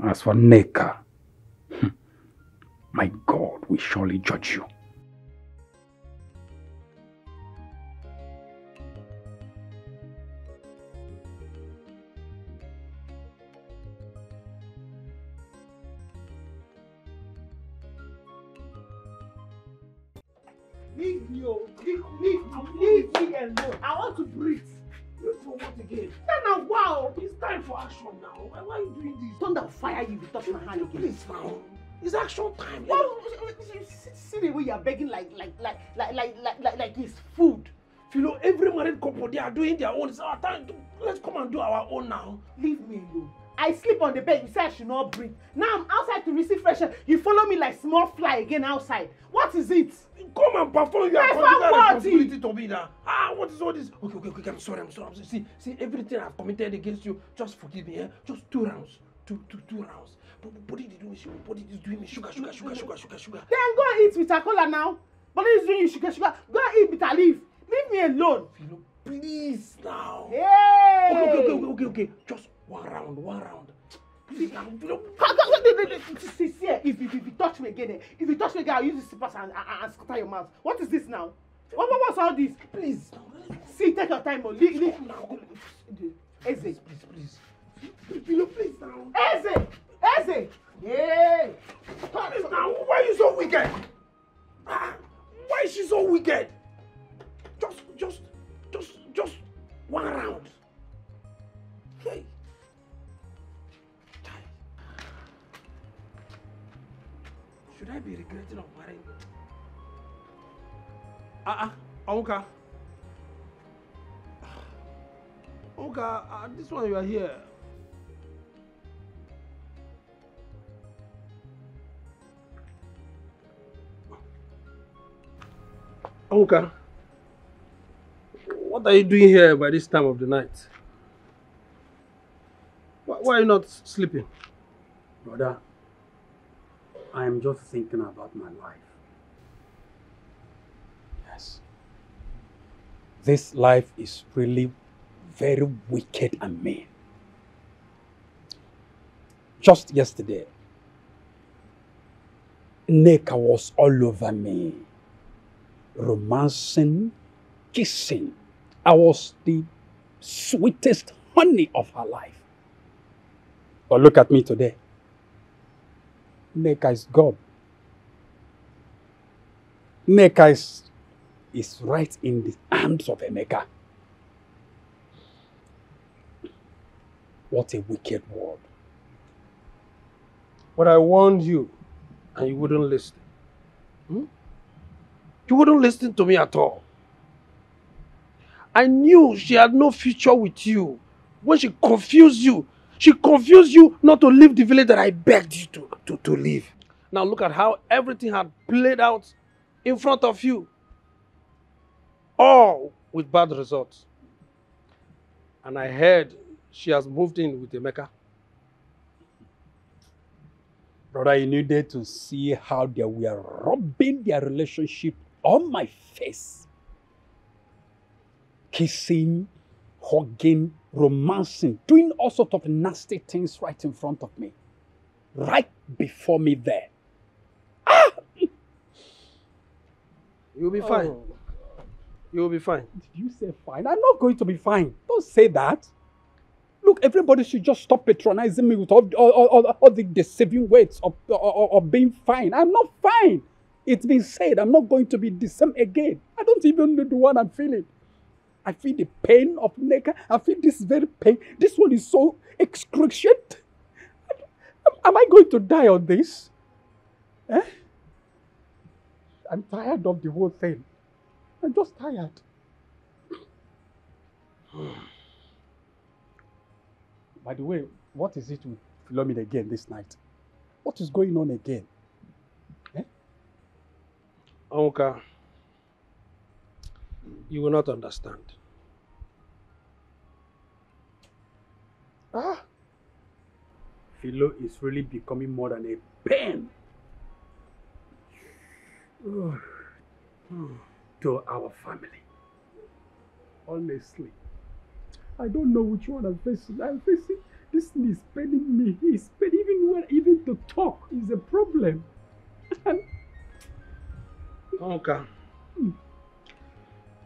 As for Neka, my God will surely judge you. Leave me alone. I want to breathe. For what again? Now, wow! It's time for action now. Why are you doing this? Thunder will fire you if you touch my hand again. Please now. It's action time. Well, see the way you're begging like it's food. You know, every married couple, they are doing their own. It's our time. Let's come and do our own now. Leave me alone. I sleep on the bed. You say I should not breathe. Now I'm outside to receive fresh air. You follow me like small fly again outside. What is it? Come and perform your responsibility to me now. What is all this? Okay, I'm sorry. See, everything I've committed against you, just forgive me, Just 2 rounds. Two rounds. Body is doing me sugar. Then go and eat bitter cola now. Body is doing you sugar. Go and eat bitter leaf. Leave me alone. Please now. Hey! Okay. Just one round. Please now. See, if you touch me again, I'll use this slippers and scatter your mouth. What is this now? What's all this? Please. See, take your time. Leave now. Eze. Please. Please now. Eze. Hey. Please now. Why are you so wicked? Why is she so wicked? Just one round. Hey. Should I be regretting of marrying? Onka. Onka, this one you are here. Onka, what are you doing here by this time of the night? Why are you not sleeping? Brother, I am just thinking about my life. Yes. This life is really very wicked and mean. Just yesterday, Nneka was all over me, romancing, kissing. I was the sweetest honey of her life. But look at me today. Nneka is gone. Nneka is right in the arms of Emeka. What a wicked world. But I warned you, and you wouldn't listen. You wouldn't listen to me at all. I knew she had no future with you. When she confused you not to leave the village that I begged you to leave. Now look at how everything had played out in front of you. All with bad results. And I heard she has moved in with Emeka. Brother, you needed to see how they were rubbing their relationship on my face. Kissing, hugging, romancing, doing all sorts of nasty things right in front of me. Right before me there. You'll be fine. You'll be fine. Did you say fine? I'm not going to be fine. Don't say that. Look, everybody should just stop patronizing me with all the deceiving words of being fine. I'm not fine. It's been said, I'm not going to be the same again. I don't even know the one I'm feeling. I feel the pain of Nneka. I feel this very pain. This one is so excruciating. Am I going to die on this? Eh? I'm tired of the whole thing. I'm just tired. By the way, what is it with Philomena again this night? What is going on again? Eh? Onka, you will not understand. Philo is really becoming more than a pain to our family. Honestly, I don't know which one I'm facing. I'm facing this thing is paining me. It's paining even to talk is a problem. Onka,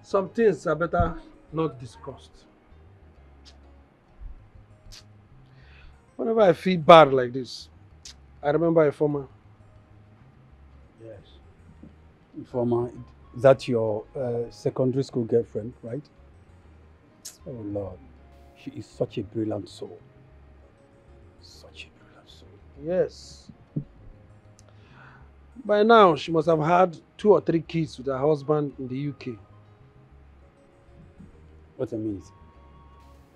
some things are better not discussed. Whenever I feel bad like this, I remember a former. Yes. Former, that's your secondary school girlfriend, right? Oh Lord, she is such a brilliant soul. Such a brilliant soul. Yes. By now, she must have had 2 or 3 kids with her husband in the UK. What I mean is,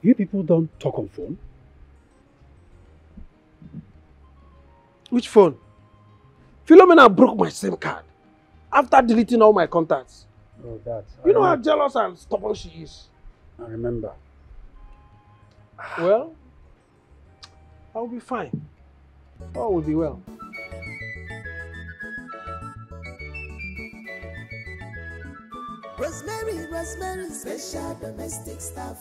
you people don't talk on phone? Which phone? Philomena broke my SIM card after deleting all my contacts. Oh, that. You know how jealous and stubborn she is. I remember. Well, I'll be fine. All will be well. Rosemary, Rosemary, special domestic staff.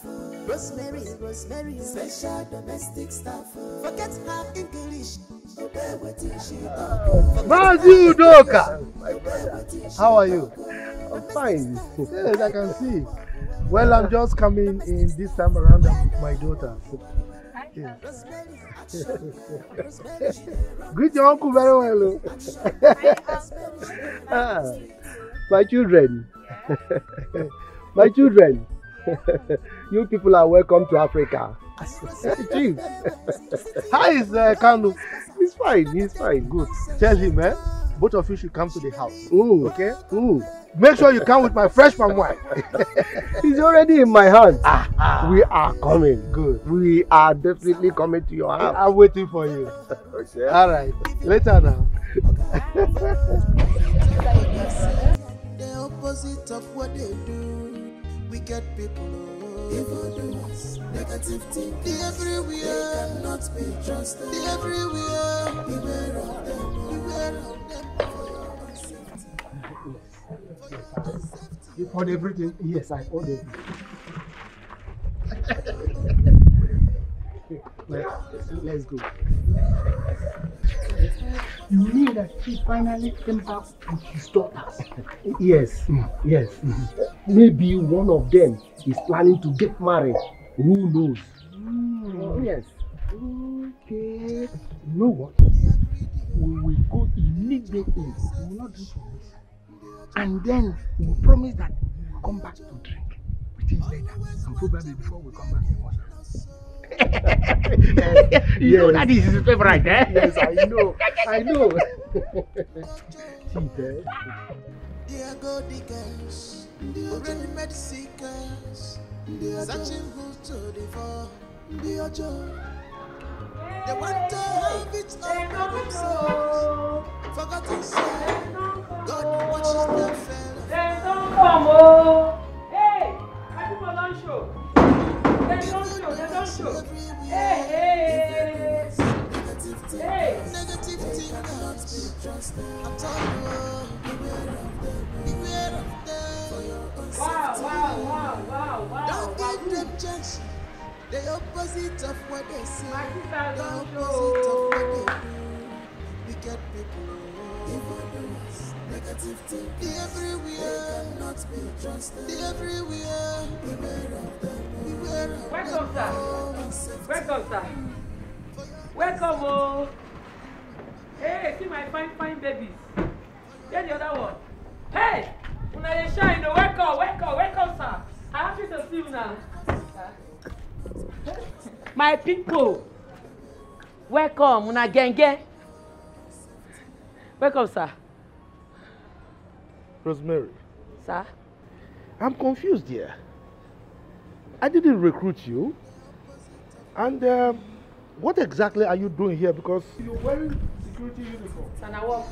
Rosemary, Rosemary, special domestic staff. Forget her English. Obey what she talk. Matthew Doka! How are you? I'm fine. Yes, I can see. Well, I'm just coming in this time around with my daughter. Yes. Greet your uncle very well. My children. My children. You people are welcome to Africa. Chief. How is Kanu? He's fine. He's fine. Good. Tell him, both of you should come to the house. Ooh. Okay? Ooh. Make sure you come with my fresh palm wine. He's already in my hand. We are coming. Good. We are definitely coming to your house. I'm waiting for you. Okay. All right. Later now. The opposite of what they do. Wicked people, evil doers, negative thinking. The everywhere they cannot be trusted. The everywhere, beware of them. Beware of them for your own safety. You poured everything? Yes, I poured everything. Let's go. You mean that she finally came back with his daughters? Yes, yes. Maybe one of them is planning to get married. Who knows? Yes. Okay. You know what? We will go immediately. We will not do this. And then we will promise that we will come back to drink with him later. And probably before we come back, we wash our hands. You know that is his favorite, eh? Yes, I know. I know. They are go diggers, they are ready-made seekers, they are searching who's to devour. They are joy. They want to have it all by themselves. Forgotten say, God watches their fellow. They don't come, oh! Hey, I do my lunch show. They don't show. Hey, hey, negative thing cannot be trusted. I'm telling you, beware of them for your own safety. Wow. Don't give them chance. The opposite of what they say. The opposite of what they do. Wicked people, evil doers, negative thing. The everywhere cannot be trusted. The everywhere, beware of them. Welcome, sir. Welcome, sir. Welcome, oh. Hey, see my fine babies. Get the other one. Hey, una dey shine. Welcome, sir. I'm happy to see you now. My people, welcome, una genge. Welcome, sir. Rosemary. Sir? I'm confused here. I didn't recruit you. And what exactly are you doing here? Because you're wearing security uniform. Sir, I walk.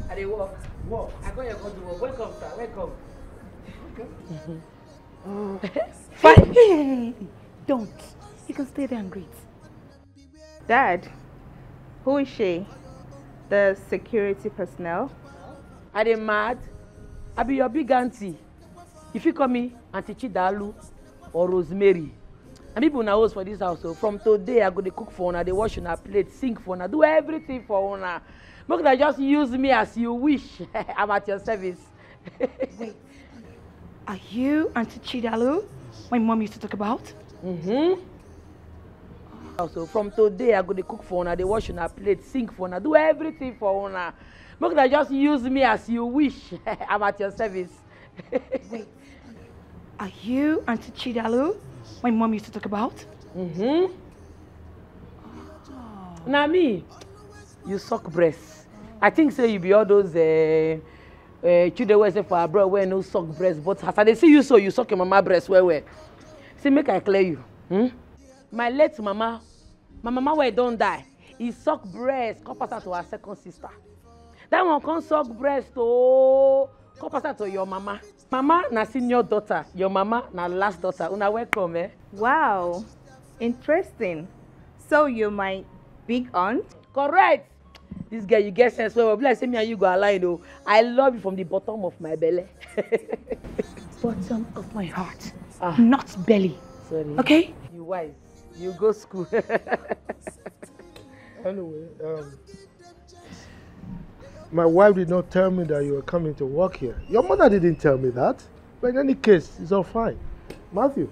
I dey walk. Walk. I go here to work. Welcome, sir. Welcome. Okay. Fine. Hey, don't. You can stay there and greet. Dad, who is she? The security personnel? Are they mad? I be your big auntie. If you call me Auntie Chidalu or Rosemary, and people now host for this house. So from today, I go to cook for una, they wash una plate, sing for una, do everything for una. Make una just use me as you wish. I'm at your service. Wait, are you Auntie Chidalu? My mom used to talk about? Mm-hmm. So from today, I go to cook for una, they wash una plate, sing for una, do everything for una. Make una just use me as you wish. I'm at your service. Wait, are you Auntie Chidalu? My mom used to talk about? Mm-hmm. Oh. Now me, you suck breasts. I think say you be all those children wey say for abroad wey no suck breast, but as I dey see you so, you suck your mama breast well. See, make I clear you. My late mama, my mama wey don die, he suck breast, come pass her to her second sister. That one come suck breast, oh, come pass her to your mama. Mama na senior daughter, your mama na last daughter. Una welcome, eh? Wow, interesting. So you're my big aunt? Correct. This girl, you get sense well. Be like say me and you go align though. I love you from the bottom of my belly. Bottom of my heart, not belly. Sorry. Okay? You wise. You go school. Anyway, my wife did not tell me that you were coming to work here. Your mother didn't tell me that. But in any case, it's all fine. Matthew,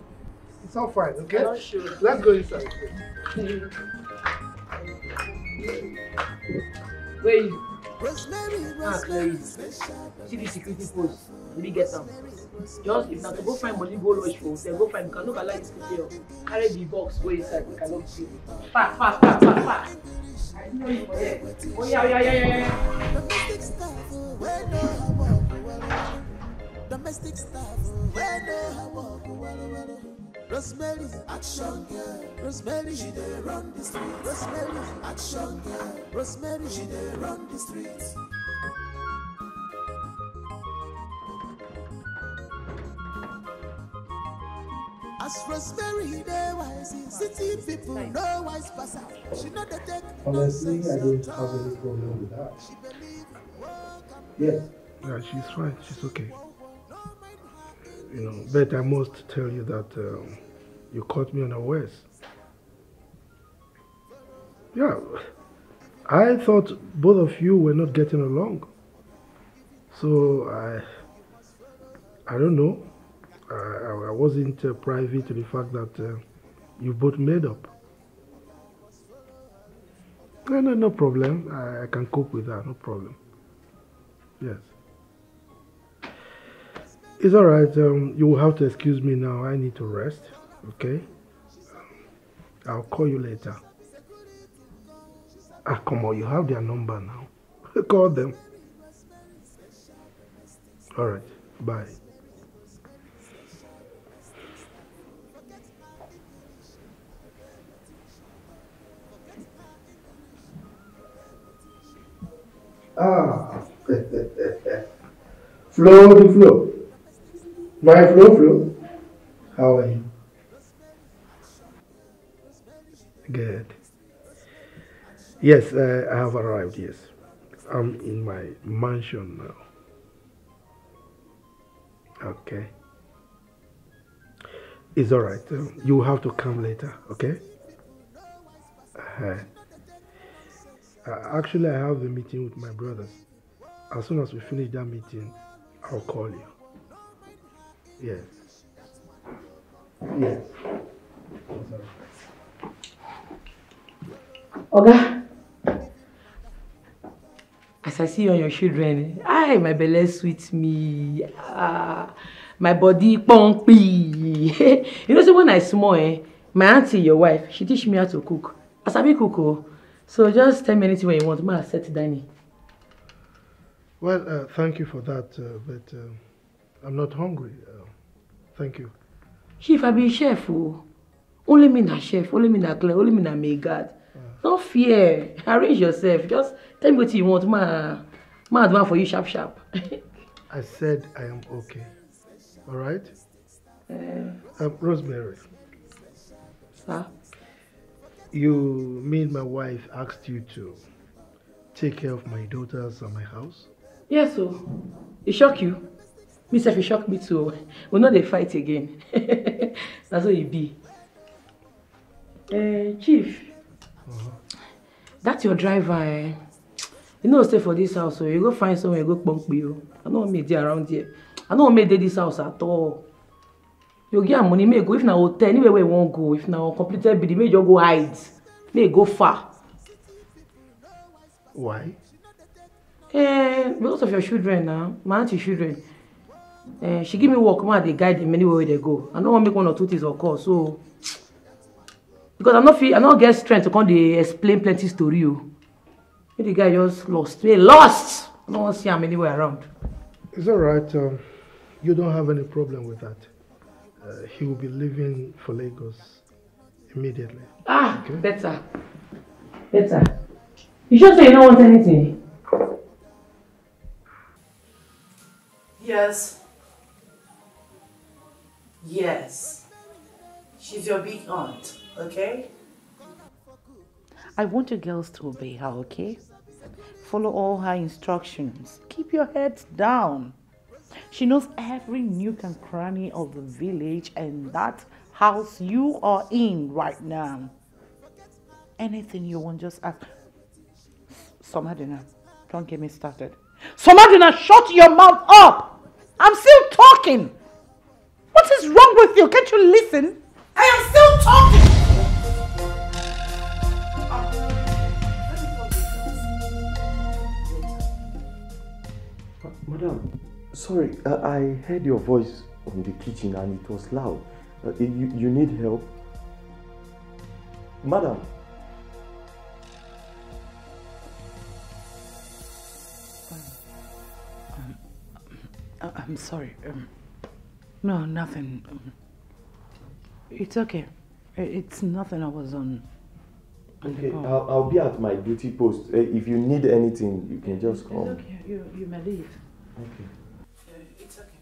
it's all fine, okay? Let's go inside. Where you? Clary. See the security post. Let me get some. Just if not to go find money, go lodge for hotel. Go find. Cannot allow this to carry the box. Go inside. We cannot see. Fast. I know you for there. Oh yeah. Domestic staff, Rosemary, action girl. Rosemary, she dey run the street. Rosemary, action girl. Rosemary, she dey run the streets. As Rosemary, they wise, city people no wise pass out. She know the take. Honestly, I don't have any problem with that. Yes. Yeah, she's fine. She's okay. You know, but I must tell you that you caught me unawares. Yeah, I thought both of you were not getting along. So I don't know. I wasn't privy to the fact that you both made up. No problem. I can cope with that. No problem. Yes. It's all right. You will have to excuse me now. I need to rest. Okay? I'll call you later. Come on. You have their number now. Call them. All right. Bye. Flow. My Flo. How are you? Good. Yes, I have arrived, yes. I'm in my mansion now. Okay. It's all right. You have to come later, okay? Actually, I have a meeting with my brothers. As soon as we finish that meeting, I'll call you. Yes. Yes. Oga, as I see you and your children, my belly sweet me. My body pumpy. You know, so when I small, my auntie, your wife, she teach me how to cook. I sabi cook. So just tell me anything when you want. I'll set dining. Well, thank you for that, but I'm not hungry. Thank you. Chief, I be chef. Only me na chef, only me na clear, only me na make God. Don't fear. Arrange yourself. Just tell me what you want. My advance for you sharp. I said I am okay. All right? Rosemary. Sir? You mean my wife asked you to take care of my daughters and my house? Yes, so it shock you. Me self, it shock me too. We'll not they fight again. That's what it be. Chief, that's your driver. You know, stay for this house, so you go find somewhere, you go punk me. I don't want me there around here. I don't want me there this house at all. You get money, may go if na hotel, anywhere where you won't go. If na completed bidding, may you go hide. May go far. Why? Because of your children now, my auntie children. She give me work, man, they guide them anywhere they go. I don't want to make one or two things occur, so because I not get strength to come they explain plenty story. The guy just lost. Lost! I don't want to see him anywhere around. It's alright. You don't have any problem with that. He will be leaving for Lagos immediately. Okay? Better. You sure say you don't want anything? Yes. She's your big aunt, okay? I want you girls to obey her, okay? Follow all her instructions. Keep your head down. She knows every nook and cranny of the village and that house you are in right now. Anything you want, just ask. Somadina, don't get me started. Somadina, shut your mouth up! I'm still talking! What is wrong with you? Can't you listen? I am still talking! Madam, sorry, I heard your voice on the kitchen and it was loud. You need help? Madam. I'm sorry. No, nothing. It's okay. It's nothing. I was on Okay, I'll be at my duty post. If you need anything, you can just come. It's okay. You may leave. Okay. It's okay.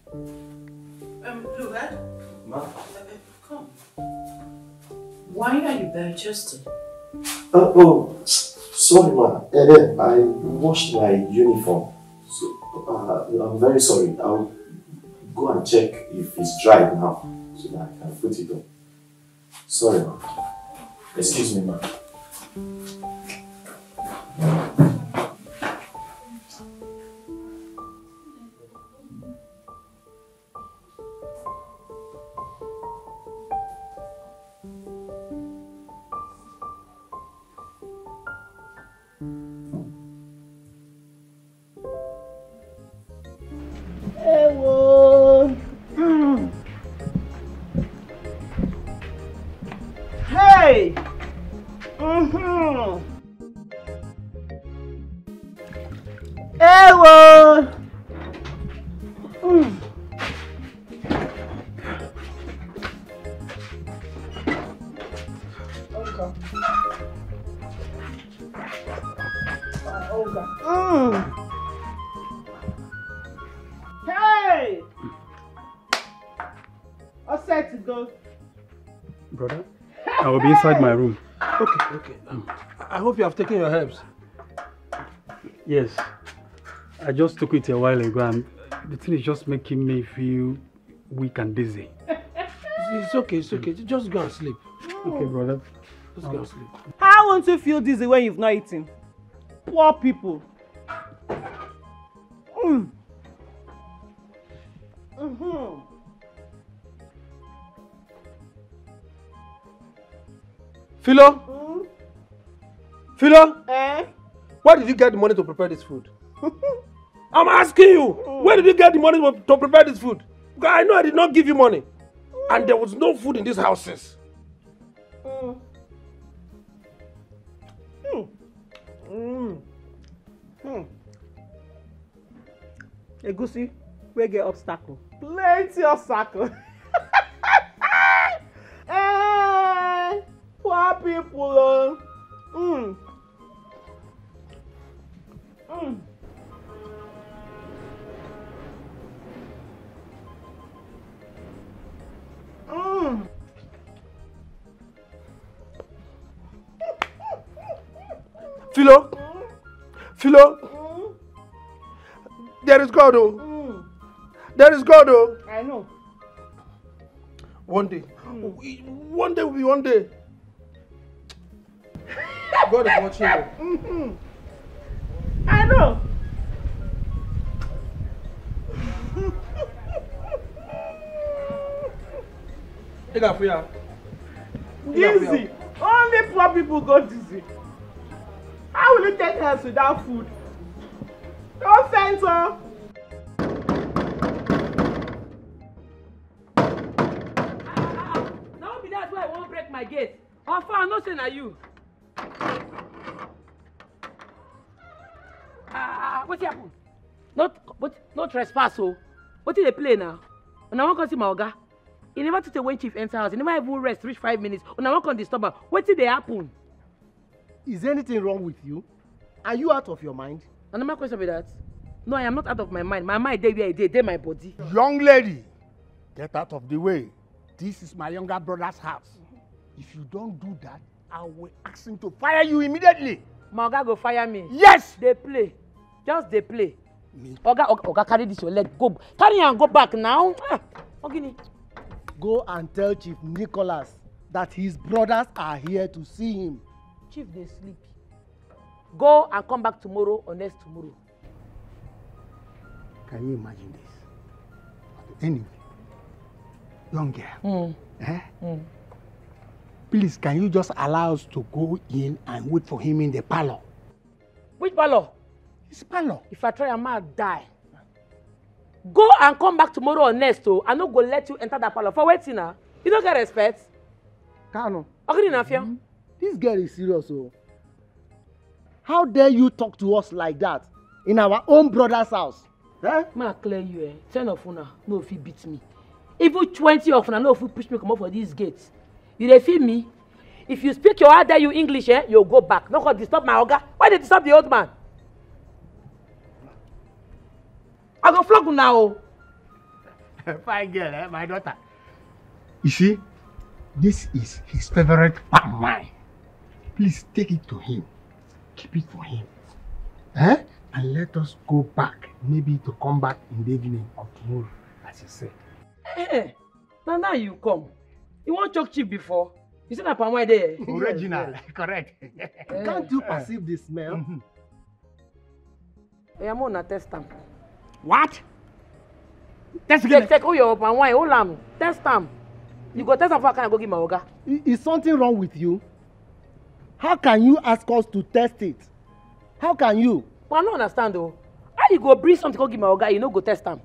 Lugard? Ma? Come. Why are you bare chested? Oh, sorry, ma. I washed my uniform. So, I'm very sorry. I'll go and check if it's dry now so that I can put it on. Sorry, ma. Excuse me, ma. Hey! Ewo! Hey! All set to go. Brother, I will be inside my room. Okay. I hope you have taken your herbs. Yes. I just took it a while ago and the thing is just making me feel weak and dizzy. It's okay. Just go and sleep. Okay, brother. Just go and sleep. How won't you feel dizzy when you've not eaten? Poor people. Philo? Philo? Where did you get the money to prepare this food? I'm asking you, where did you get the money to prepare this food? Because I know I did not give you money. And there was no food in these houses. Egusi, we get obstacle. Plenty obstacle. Poor people. Philo? There is God, oh. There is God, oh. I know. One day will be one day. God is watching you. I know. Take a fear. Dizzy. Only poor people go dizzy. How will you take herbs without food? Don't censor. Now be that's why I won't break my gate. How far I'm not saying are you? What happened? Not trespass, oh. What did they play now? And I won't come see my oga. He never took the when chief enter house. He never even rest, reach 5 minutes. And I won't come disturb her. What did they happen? Is anything wrong with you? Are you out of your mind? And my question be that? No, I am not out of my mind. My mind dey where it dey my body. Young lady, get out of the way. This is my younger brother's house. If you don't do that, I will ask him to fire you immediately. My oga go fire me. Yes! They play. Just they play. Oga, carry this your leg. Go. Carry and go back now. Okay. Go and tell Chief Nicholas that his brothers are here to see him. Chief, they sleep. Go and come back tomorrow or next tomorrow. Can you imagine this? Anyway, young girl, please, can you just allow us to go in and wait for him in the parlor? Which parlor? His parlor. If I try, I might die. Go and come back tomorrow or next, oh. I'm not going to let you enter that parlor. For waiting now. You don't get respect. Kano. This girl is serious, oh. How dare you talk to us like that in our own brother's house? Eh? Ma clear you, 10 of una, no if you beat me. Even 20 of una, no if you push me come up for these gates. You dey feel me? If you speak your how dare you English, you'll go back. No go disturb my oga. Why they disturb the old man? I go flog now. Fine girl, my daughter. You see, this is his favorite palm wine. Please take it to him. Keep it for him. And let us go back, maybe to come back in the evening or tomorrow, as you said. Now you come. You want choke chip before? You said that palm wine there. Original, correct. Can't you perceive the smell? I'm on a test them. What? Take all your palm wine, hold on. Test them. You go test them for can I go give my oga? Is something wrong with you? How can you ask us to test it? How can you? But I don't understand though. How you go bring something go give my oga, you no go test them?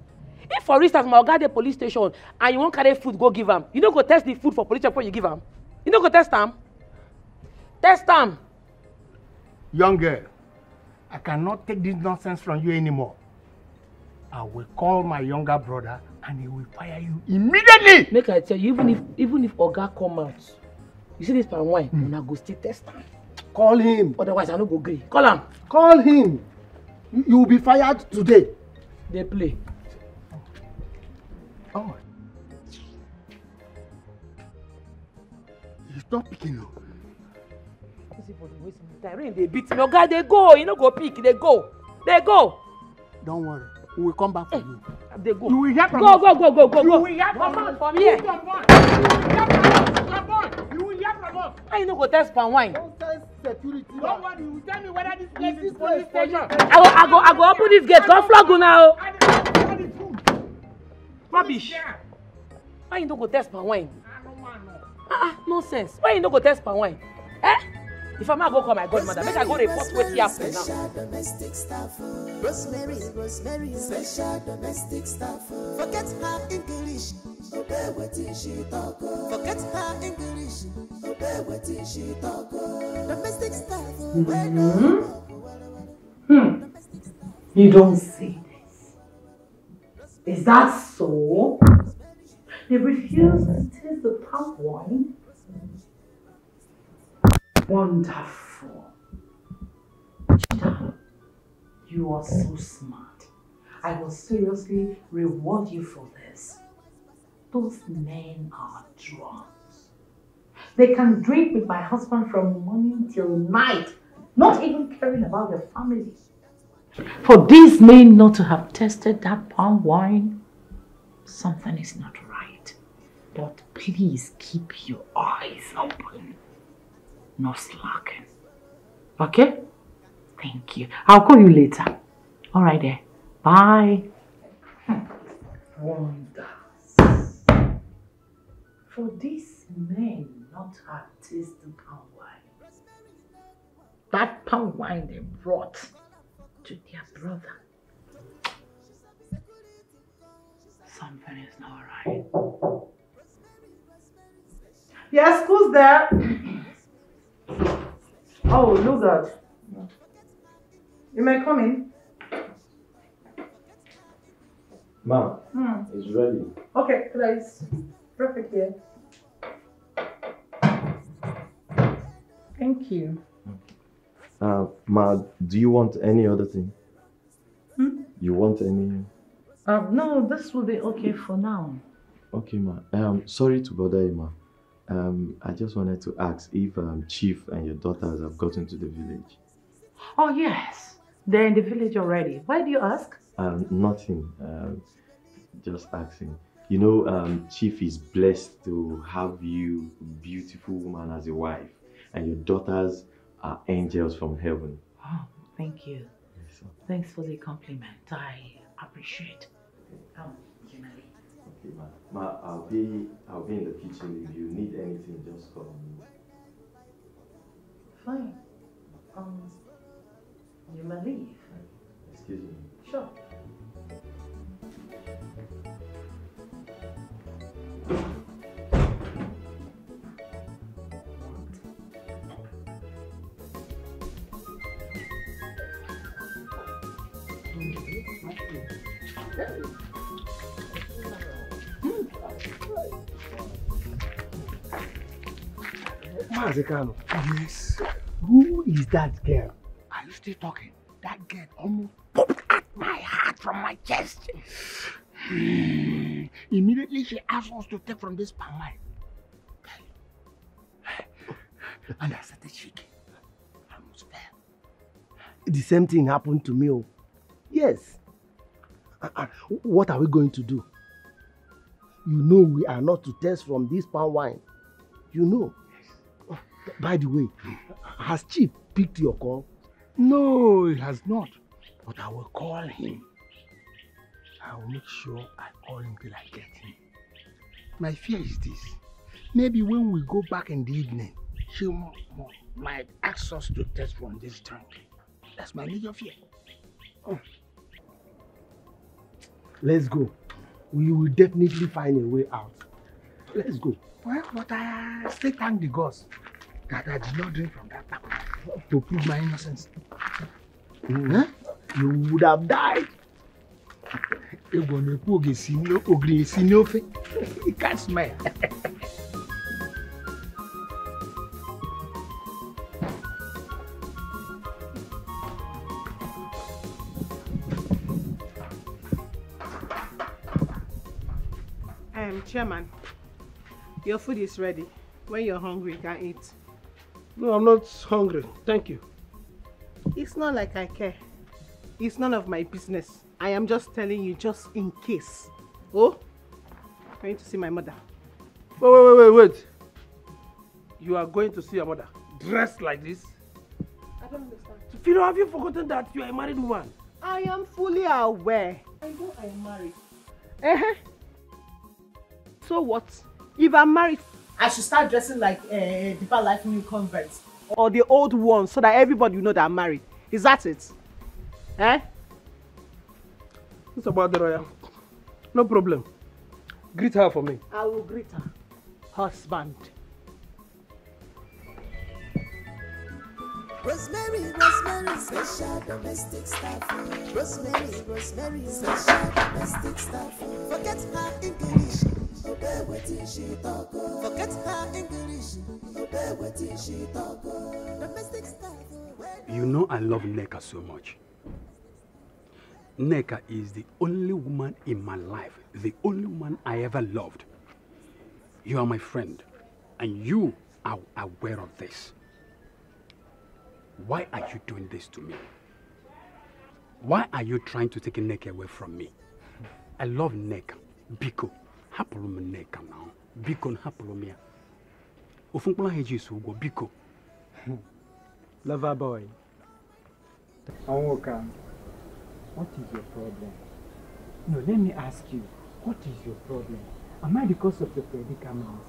If for instance my oga dey police station and you want carry food go give am, you no go test the food for police before you give am? You no go test am? Test am. Young girl, I cannot take this nonsense from you anymore. I will call my younger brother and he will fire you immediately. Make I tell you, even if oga come out, you see this palm wine, una go still test am. Call him. Otherwise I no go gree. Call am. Call him. You will be fired today. They play. Oh. He's not picking up. Rain they beat me. Oga they go. You no go pick. They go. They go. Don't worry. We will come back for you. They go. You will hear from go. You will hear from us. From here. You will hear from us. I no go test palm wine. Don't test security. Don't worry. You will tell me whether this place is police station. I go open this gate. Come flog you now. Rubbish. Why you no go test palm wine? Nonsense. Why you no go test palm wine? If I'm not go call my godmother, make I go report wetin happen now. Domestic staff. Rosemary, special domestic staff. Forget her English, obey wetin she talk. Forget her English, obey wetin she talk. Domestic staff. You don't say this. Is that so? They refuse to taste the palm wine? Wonderful. Chida, you are so smart. I will seriously reward you for this. Those men are drunks. They can drink with my husband from morning till night, not even caring about their family. For these men not to have tasted that palm wine, something is not right. But please keep your eyes open. No slacking. Okay? Thank you. I'll call you later. All right there. Bye. Wonders. For these men not to have tasted palm wine, that palm wine they brought to their brother, something is not right. Yes, who's there? Oh, look at. You may come in. Ma, it's ready. Okay, please. Perfect here. Thank you. Ma, do you want any other thing? You want any? No, this will be okay for now. Okay, ma. Sorry to bother you, ma. I just wanted to ask if Chief and your daughters have gotten to the village. Oh, yes. They're in the village already. Why do you ask? Nothing. Just asking. You know, Chief is blessed to have you, beautiful woman, as a wife, and your daughters are angels from heaven. Oh, thank you. Thanks for the compliment. I appreciate. Generally. Okay, ma, I'll be in the kitchen. If you need anything, just call me. Fine. You may leave. Excuse me. Sure. Mazekano. Yes. Who is that girl? Are you still talking? That girl almost popped at my heart from my chest. Immediately she asked us to take from this palm wine. And I started shaking. I almost fell. The same thing happened to me. Oh. Yes. What are we going to do? You know we are not to test from this palm wine. You know. By the way, has Chief picked your call? No, it has not. But I will call him. I will make sure I call him till I get him. My fear is this. Maybe when we go back in the evening, she might ask us to test from this drink. That's my major fear. Oh. Let's go. We will definitely find a way out. Let's go. Well, but I still thank the gods that I did not drink from that tap to prove my innocence. Huh? You would have died. You can't smell. Chairman, your food is ready. When you're hungry, you can eat. No, I'm not hungry. Thank you. It's not like I care. It's none of my business. I am just telling you just in case. Oh, I'm going to see my mother. Wait. You are going to see your mother dressed like this? I don't understand. Philo, have you forgotten that you are a married woman? I am fully aware. I know I am married. So what? If I'm married, I should start dressing like Deeper Life new converts or the old ones so that everybody will know that I'm married. Is that it? It's about the royal. No problem. Greet her for me. I will greet her. Husband. Rosemary, special domestic staff. Rosemary, special domestic staff. Forget her English, obey what she talk. Forget her English, obey what she talk. Domestic staff. You know I love Nneka so much. Nneka is the only woman in my life, the only woman I ever loved. You are my friend, and you are aware of this. Why are you doing this to me? Why are you trying to take Nneka away from me? I love Nneka. Biko, hapulu me Nneka now. Biko, hapulu me. Ofunkula heji sugo, Biko. Lover boy. Anwoka, what is your problem? No, let me ask you, what is your problem? Am I the cause of your predicament?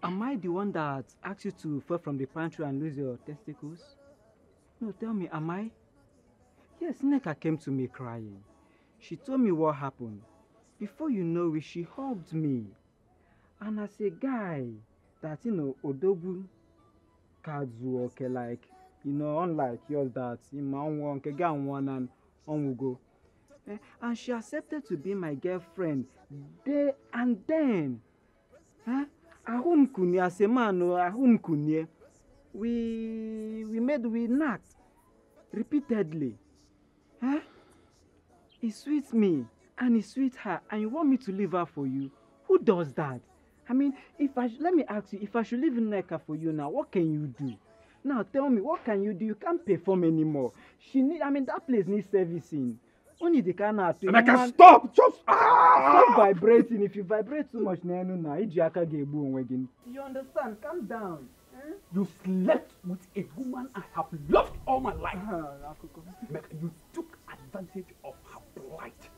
Am I the one that asked you to fall from the pantry and lose your testicles? No, tell me, am I? Yes, Nneka came to me crying. She told me what happened. Before you know it, she hugged me. And as a guy that, Odogu Kazu, okay, like, unlike yours that, and go. And she accepted to be my girlfriend there and then. Ahun kunye as a man, ahun kunye. We knocked repeatedly. It sweets me and it sweets her, and you want me to leave her for you? Who does that? I mean, let me ask you, if I should leave Nneka for you now, what can you do? Now tell me, what can you do? You can't perform anymore. That place needs servicing. Only the kind of thing. And I can stop! Just stop vibrating. If you vibrate too much, you understand? Calm down. You slept with a woman I have loved all my life. You took advantage of her plight.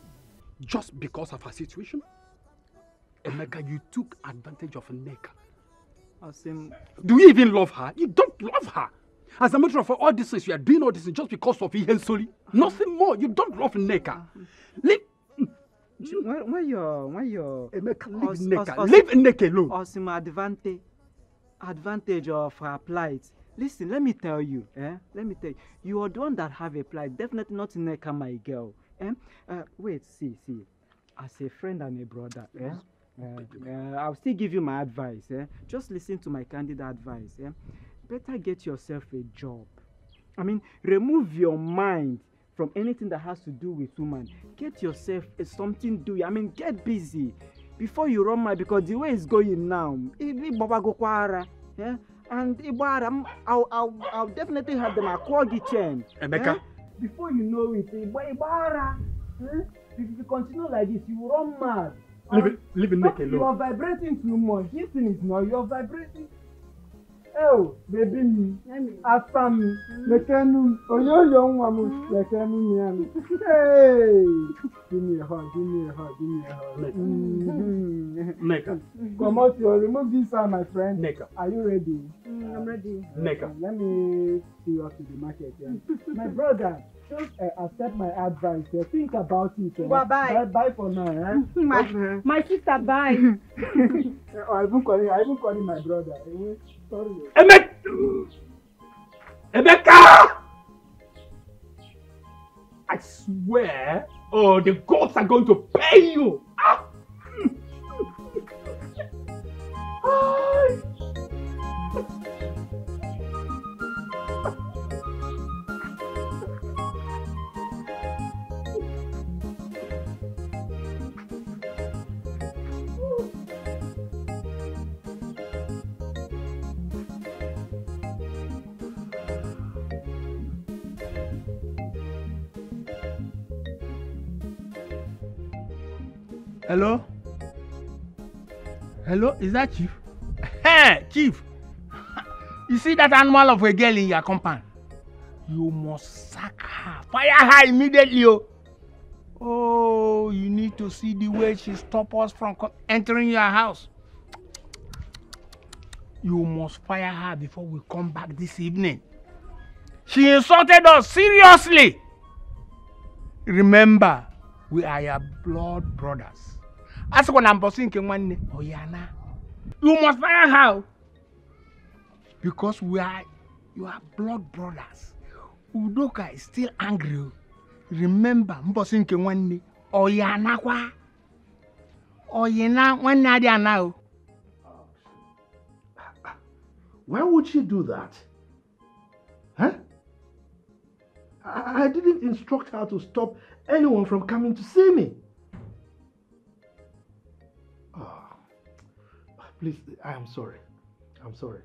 Just because of her situation? Emeka, you took advantage of Nneka. Do you even love her? You don't love her. As a matter of fact, all this is you are doing all this just because of Ihensoli. Nothing more. You don't love Nneka. Leave. When you're Emeka, leave Nneka. Leave Nneka alone. Awesome advantage of her plight. Listen, let me tell you. Let me tell you. You are the one that have a plight. Definitely not Nneka, my girl. Wait, see. As a friend and a brother, I'll still give you my advice. Just listen to my candid advice. Better get yourself a job. Remove your mind from anything that has to do with woman. Get yourself something to do. Get busy before you run mad, because the way it's going now, and I'll definitely have them acquagi chain. Emeka. Before you know it, if you continue like this, you will run mad. Leave Nneka alone. You are vibrating too much. This thing is not. You are vibrating. Oh, baby me. After me. Mekenu. Oh, you young woman. Mekenu. Hey. Give me a hug. Nneka. Come out here. Remove this side, my friend. Nneka. Are you ready? I'm ready. Nneka. Let me see you up to the market. My brother. Just accept my advice. Think about it. Bye. Bye for now. My sister, bye. I even calling my brother. Sorry. Emeka! I swear, the gods are going to pay you. Hello? Hello? Is that Chief? Hey, Chief! You see that animal of a girl in your compound? You must sack her. Fire her immediately. Oh, you need to see the way she stops us from entering your house. You must fire her before we come back this evening. She insulted us seriously. Remember, we are your blood brothers. As when I'm bossing Kenwane, Oyana, you must fire her because you are blood brothers. Udoka is still angry. Remember, I'm bossing Kenwane, Oyana kwa, Oyana one nadia now. Why would she do that? Huh? I didn't instruct her to stop anyone from coming to see me. Oh, please, I am sorry. I'm sorry.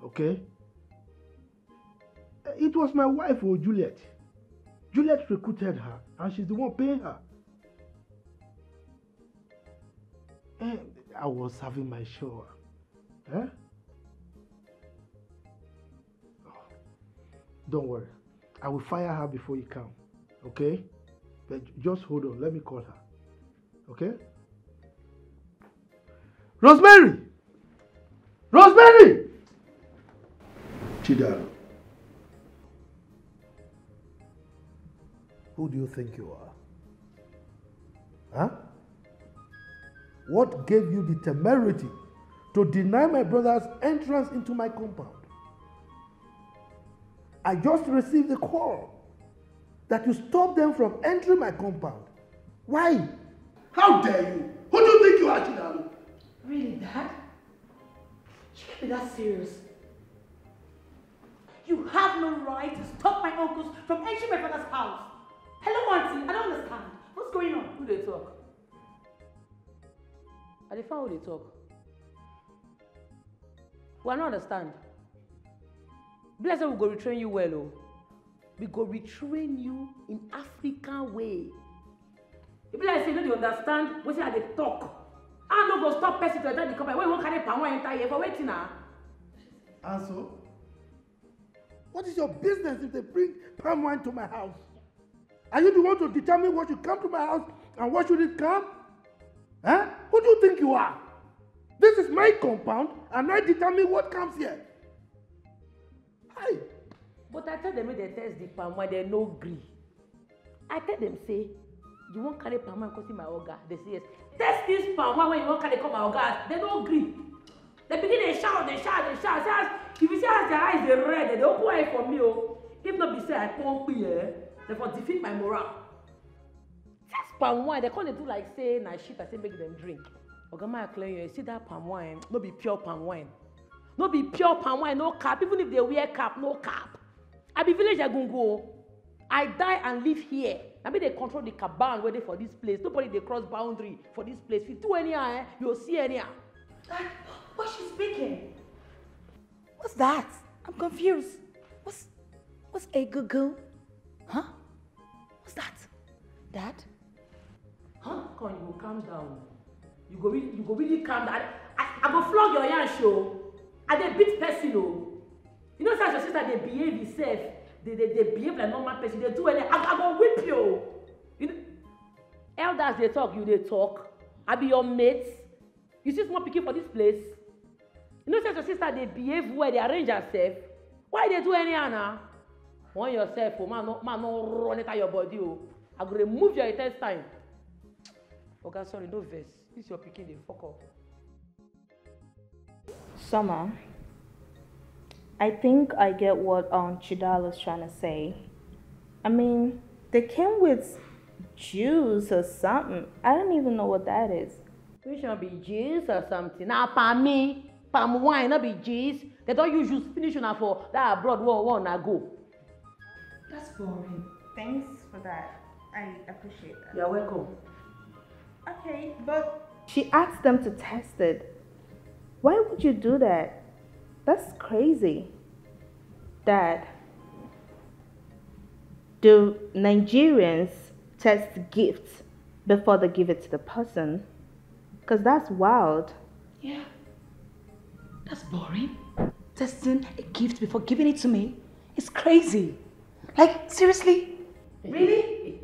Okay? It was my wife, Juliet. Juliet recruited her, and she's the one paying her. And I was having my shower. Huh? Don't worry. I will fire her before you come. Okay? But just hold on. Let me call her. Okay? Rosemary! Rosemary! Chidaro. Who do you think you are? Huh? What gave you the temerity to deny my brother's entrance into my compound? I just received a call that you stopped them from entering my compound. Why? How dare you? Who do you think you are, Chidalo? Really, Dad? You can't be that serious. You have no right to stop my uncles from entering my father's house. Hello, Auntie. I don't understand. What's going on? Who they talk? I dey find who they talk. Well, I don't understand. Bless we go retrain you well, oh. We go retrain you in African way. If you say you don't understand, we say they talk. I no go stop person to enter the company. When you won't carry power enter here for waiting now. And so, what is your business if they bring palm wine to my house? Are you the one to determine what should come to my house and what shouldn't come? Huh? Who do you think you are? This is my compound and I determine what comes here. Hi. But I tell them when they test the palm wine, they no agree. I tell them say, you won't carry palm wine because my organ. They say yes. Test this palm wine when you won't carry come my organ. They don't agree. They begin to shout, they shout, they shout. If you see as their eyes they red, they open eye for me. Oh. If not be say I pump here, they for defeat my morale. Test palm wine, they can't do like say na shit. I say make them drink. Ogama clear you. See that palm wine? No be pure palm wine. No be pure palm wine. No cap. Even if they wear cap, no cap. I be village Agungo. I die and live here. I mean they control the cabal waiting for this place. Nobody they cross boundary for this place. If you do anyhow, you'll see anyhow. What's she speaking? What's that? I'm confused. What's a good girl? Huh? What's that? Dad? Huh? Come on, you go calm down. You go really calm down. I go flog your yarn show. I dey beat person oh. You know, as your sister they behave itself. They behave like normal person. They do anything. I go whip you. You know, elders they talk, you they talk. I be your mates. You see small pikin for this place. You know, as your sister they behave well, they arrange herself. Why they do anyhow now? Want yourself, oh man, no run it out your body oh. I go remove your intestine. Okay, sorry, no verse. This your pikin they fuck up. Summer, I think I get what Chidala's trying to say. I mean, they came with juice or something. I don't even know what that is. Which one be juice or something? Now, palm wine, not be juice. They don't use juice finish on for that abroad one go. That's boring. Thanks for that. I appreciate that. You're welcome. Okay, but she asked them to test it. Why would you do that? That's crazy. Dad, do Nigerians test gifts before they give it to the person? Because that's wild. Yeah. That's boring. Testing a gift before giving it to me is crazy. Like, seriously? Really?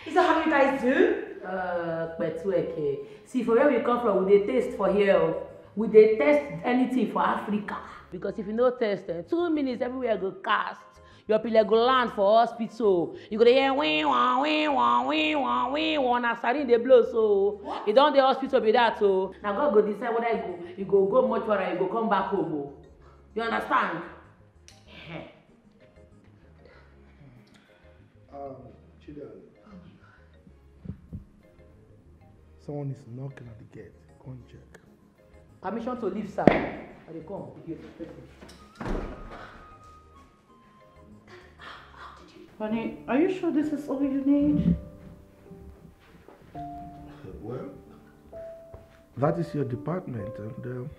Is that how you guys do? But okay. See, for where we come from, we dey taste for here. We dey test anything for Africa. Because if you no test, 2 minutes everywhere go cast. Your people go land for hospital. You go hear wing wah wing wah wing wah wing wah. Na sarin dey blow so. What? You don dey hospital be that so. Now God go decide whether you go mortuary, you go come back home. Oh. You understand? Chidal. Someone is knocking at the gate. Go and check. Permission to leave, sir. I dey come. Honey, are you sure this is all you need? Well, that is your department, and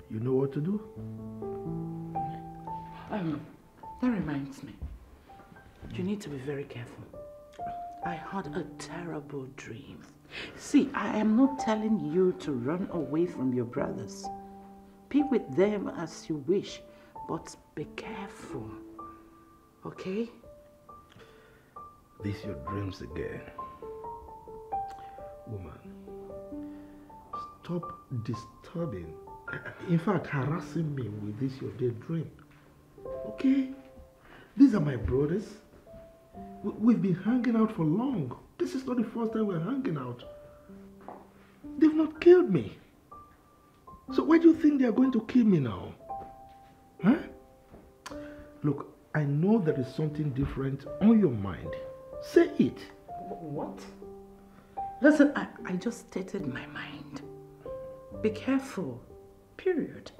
you know what to do. That reminds me. You need to be very careful. I had a terrible dream. See, I am not telling you to run away from your brothers. Be with them as you wish, but be careful. Okay? These your dreams again. Woman, stop disturbing, in fact harassing me with this your dead dream. Okay? These are my brothers. We've been hanging out for long. This is not the first time we're hanging out. They've not killed me. So why do you think they're going to kill me now? Huh? Look, I know there is something different on your mind. Say it. What? Listen, I just stated my mind. Be careful. Period.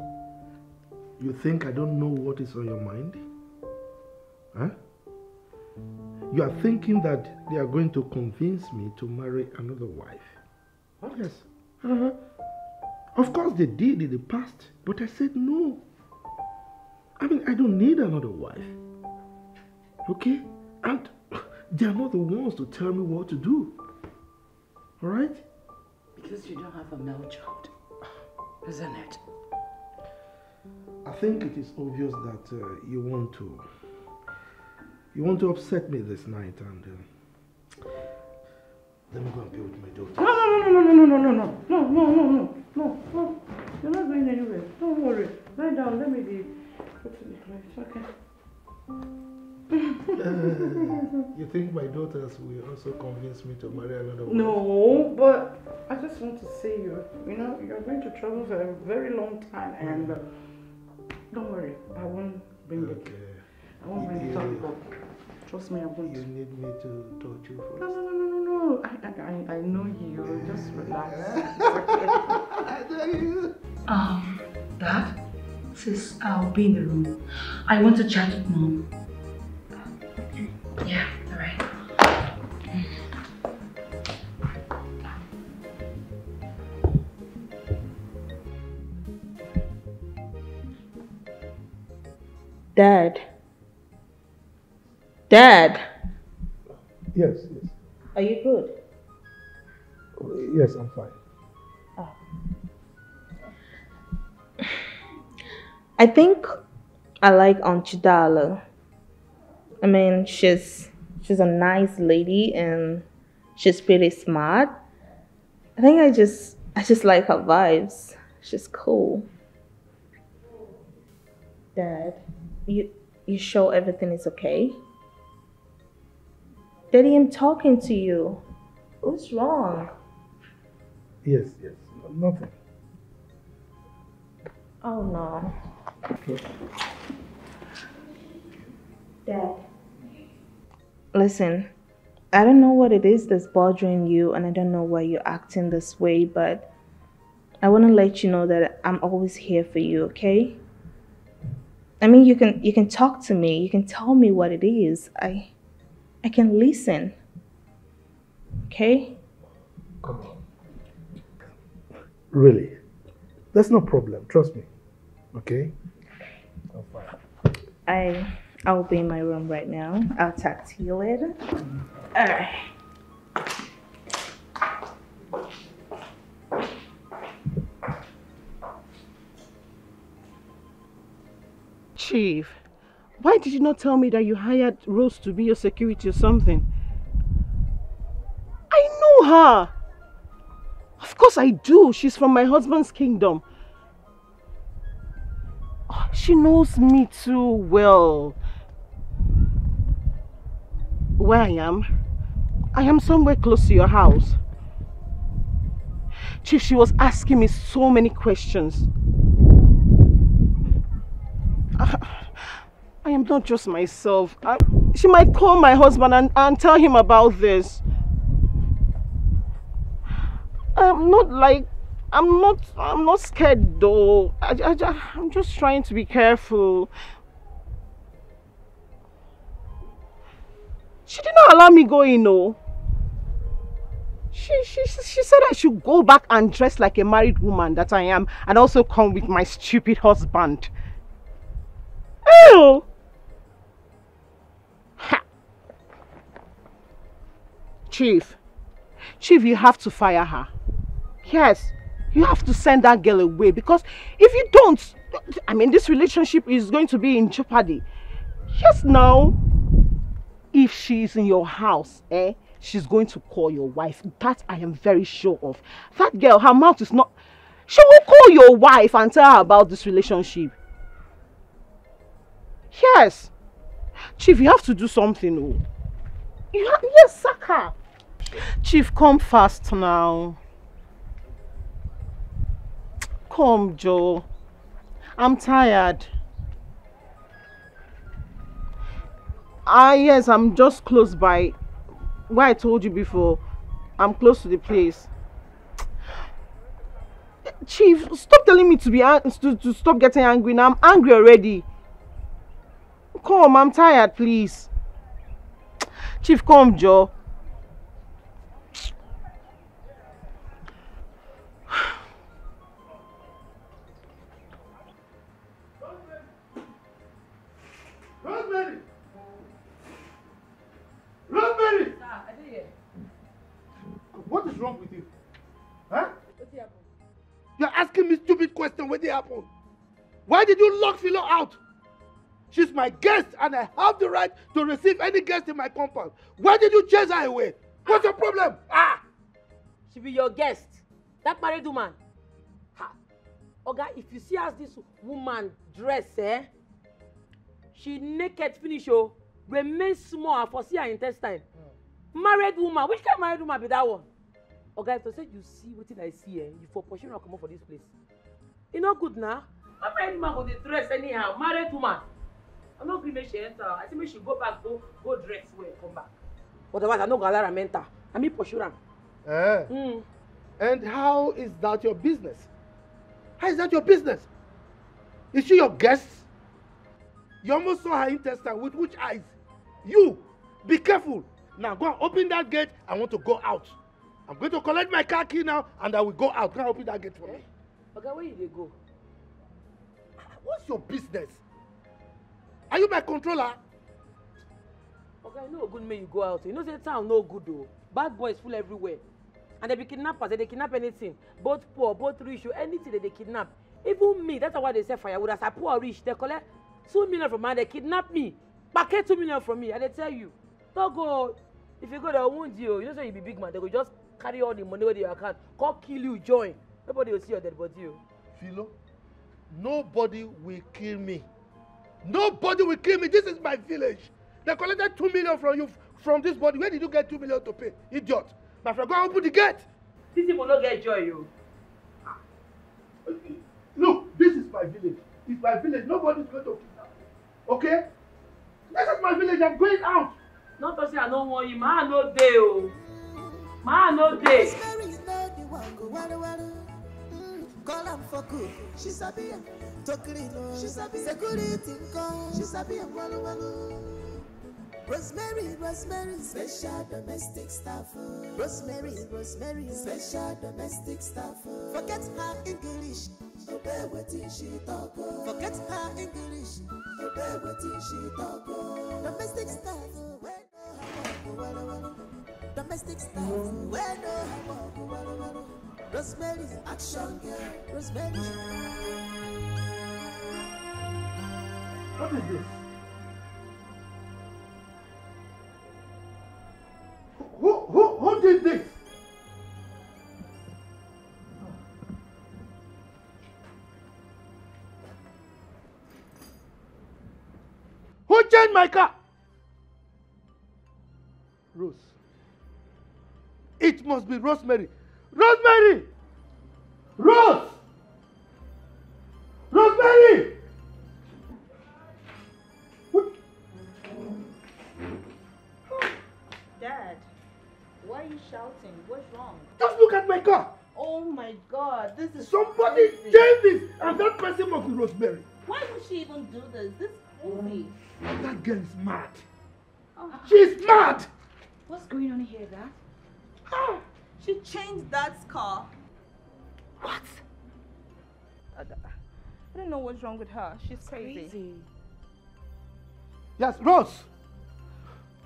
You think I don't know what is on your mind? Huh? You are thinking that they are going to convince me to marry another wife. Yes. Of course they did in the past, but I said no. I mean, I don't need another wife. Okay? And they are not the ones to tell me what to do. Alright? Because you don't have a male child, isn't it? I think it is obvious that you want to upset me this night, and let me go and be with my daughter. No. You're not going anywhere. Don't worry. Lie down. Let me be put in the place. Okay. You think my daughters will also convince me to marry another woman? No, but I just want to see you. You know, you're going to travel for a very long time, and don't worry, I won't bring it. I won't bring it up. Trust me, I won't. You need me to touch you first? No. I know you. Just relax. Dad, sis, I'll be in the room. I want to chat with Mom. Yeah, alright. Dad. Dad. Yes. Are you good? Yes, I'm fine. Oh. I think I like Aunt Chidala. I mean, she's a nice lady and she's pretty smart. I think I just like her vibes. She's cool. Dad, you sure everything is okay? Daddy, I'm talking to you. What's wrong? Yes, nothing. Oh no. Okay. Dad. Listen, I don't know what it is that's bothering you, and I don't know why you're acting this way, but I want to let you know that I'm always here for you, okay? I mean, you can talk to me. You can tell me what it is. I can listen. Okay? Come on. Really? That's no problem. Trust me. Okay? I'm fine. I'll be in my room right now. I'll talk to you later. Alright. Chief, why did you not tell me that you hired Rose to be your security or something? I know her. Of course I do. She's from my husband's kingdom. Oh, she knows me too well. Where I am somewhere close to your house. Chief, she was asking me so many questions. I am not just myself. She might call my husband and tell him about this. I'm not scared though. I'm just trying to be careful. She did not allow me go in, no. She said I should go back and dress like a married woman that I am, and also come with my stupid husband. Ew! Ha. Chief, you have to fire her. Yes, you have to send that girl away, because if you don't, I mean, this relationship is going to be in jeopardy. Yes, now, if she's in your house, she's going to call your wife. That I am very sure of. That girl, her mouth is not... She will call your wife and tell her about this relationship. Yes. Chief, you have to do something. Oh. Yes, sack her. Chief, come fast now. Come, Joe. I'm tired. Yes, I'm just close by. Where I told you before, I'm close to the place. Chief, stop telling me to stop getting angry now. I'm angry already. Come, I'm tired, please. Chief, come, Joe. they happen? Why did you lock Philo out? She's my guest and I have the right to receive any guest in my compound. Why did you chase her away? What's your problem? She be your guest. That married woman. Oga, if you see as this woman dress, she naked finish, remain small for see her intestine. Married woman, which kind of married woman be that one? Oga, if you say you see what I see, you for pushing her come up for this place. You know good now. A married woman go dey dress anyhow. Married woman. I'm not going to make she enter. I think make she go back, go dress well, come back. Otherwise, I'm not going to allow her enter. I mean, pursue her. And how is that your business? How is that your business? Is she your guest? You almost saw her intestine with which eyes? You, be careful. Now go and open that gate. I want to go out. I'm going to collect my car key now and I will go out. Go and open that gate for me. Okay, where you go? What's your business? Are you my controller? Okay, I know good may you go out. You know the town no good though. Bad boys full everywhere. And they be kidnappers, they kidnap anything. Both poor, both rich, or anything that they kidnap. Even me, that's why they say firewood. As I poor or rich, they collect 2 million from me, they kidnap me. Packet 2 million from me, and they tell you, don't go. If you go, they wound you. You know, so you be big man, they will just carry all the money with your account, come kill you, join. Nobody will see your dead body. Philo, nobody will kill me. Nobody will kill me. This is my village. They collected 2 million from you, from this body. Where did you get 2 million to pay? Idiot. My friend, go and open the gate. These people don't get joy, you. Look, this is my village. It's my village. Nobody's going to kidnap me. Okay? This is my village. I'm going out. Not to say I don't want you. Man, no day, oh. Man, no day. Call am for good. She sabi am. Tokrino. She sabi security. She sabi am. Walu walu. Rosemary, Rosemary, special domestic staff. Rosemary, Rosemary, special domestic staff. Forget her English. Obey what she talk. Forget her English. Obey what she talk. Domestic staff. Domestic staff. Rosemary, action girl. Rosemary. What is this? Who did this? Who changed my car? Rose. It must be Rosemary. Rosemary! Rose! Rosemary! Dad, why are you shouting? What's wrong? Just look at my car. Oh my God, this is Somebody crazy. changed this, and that person must be Rosemary. Why would she even do this? This is crazy. That girl is mad. Oh. She's mad. What's going on here, Dad? She changed Dad's car. What? I don't know what's wrong with her. She's crazy. Yes, Rose.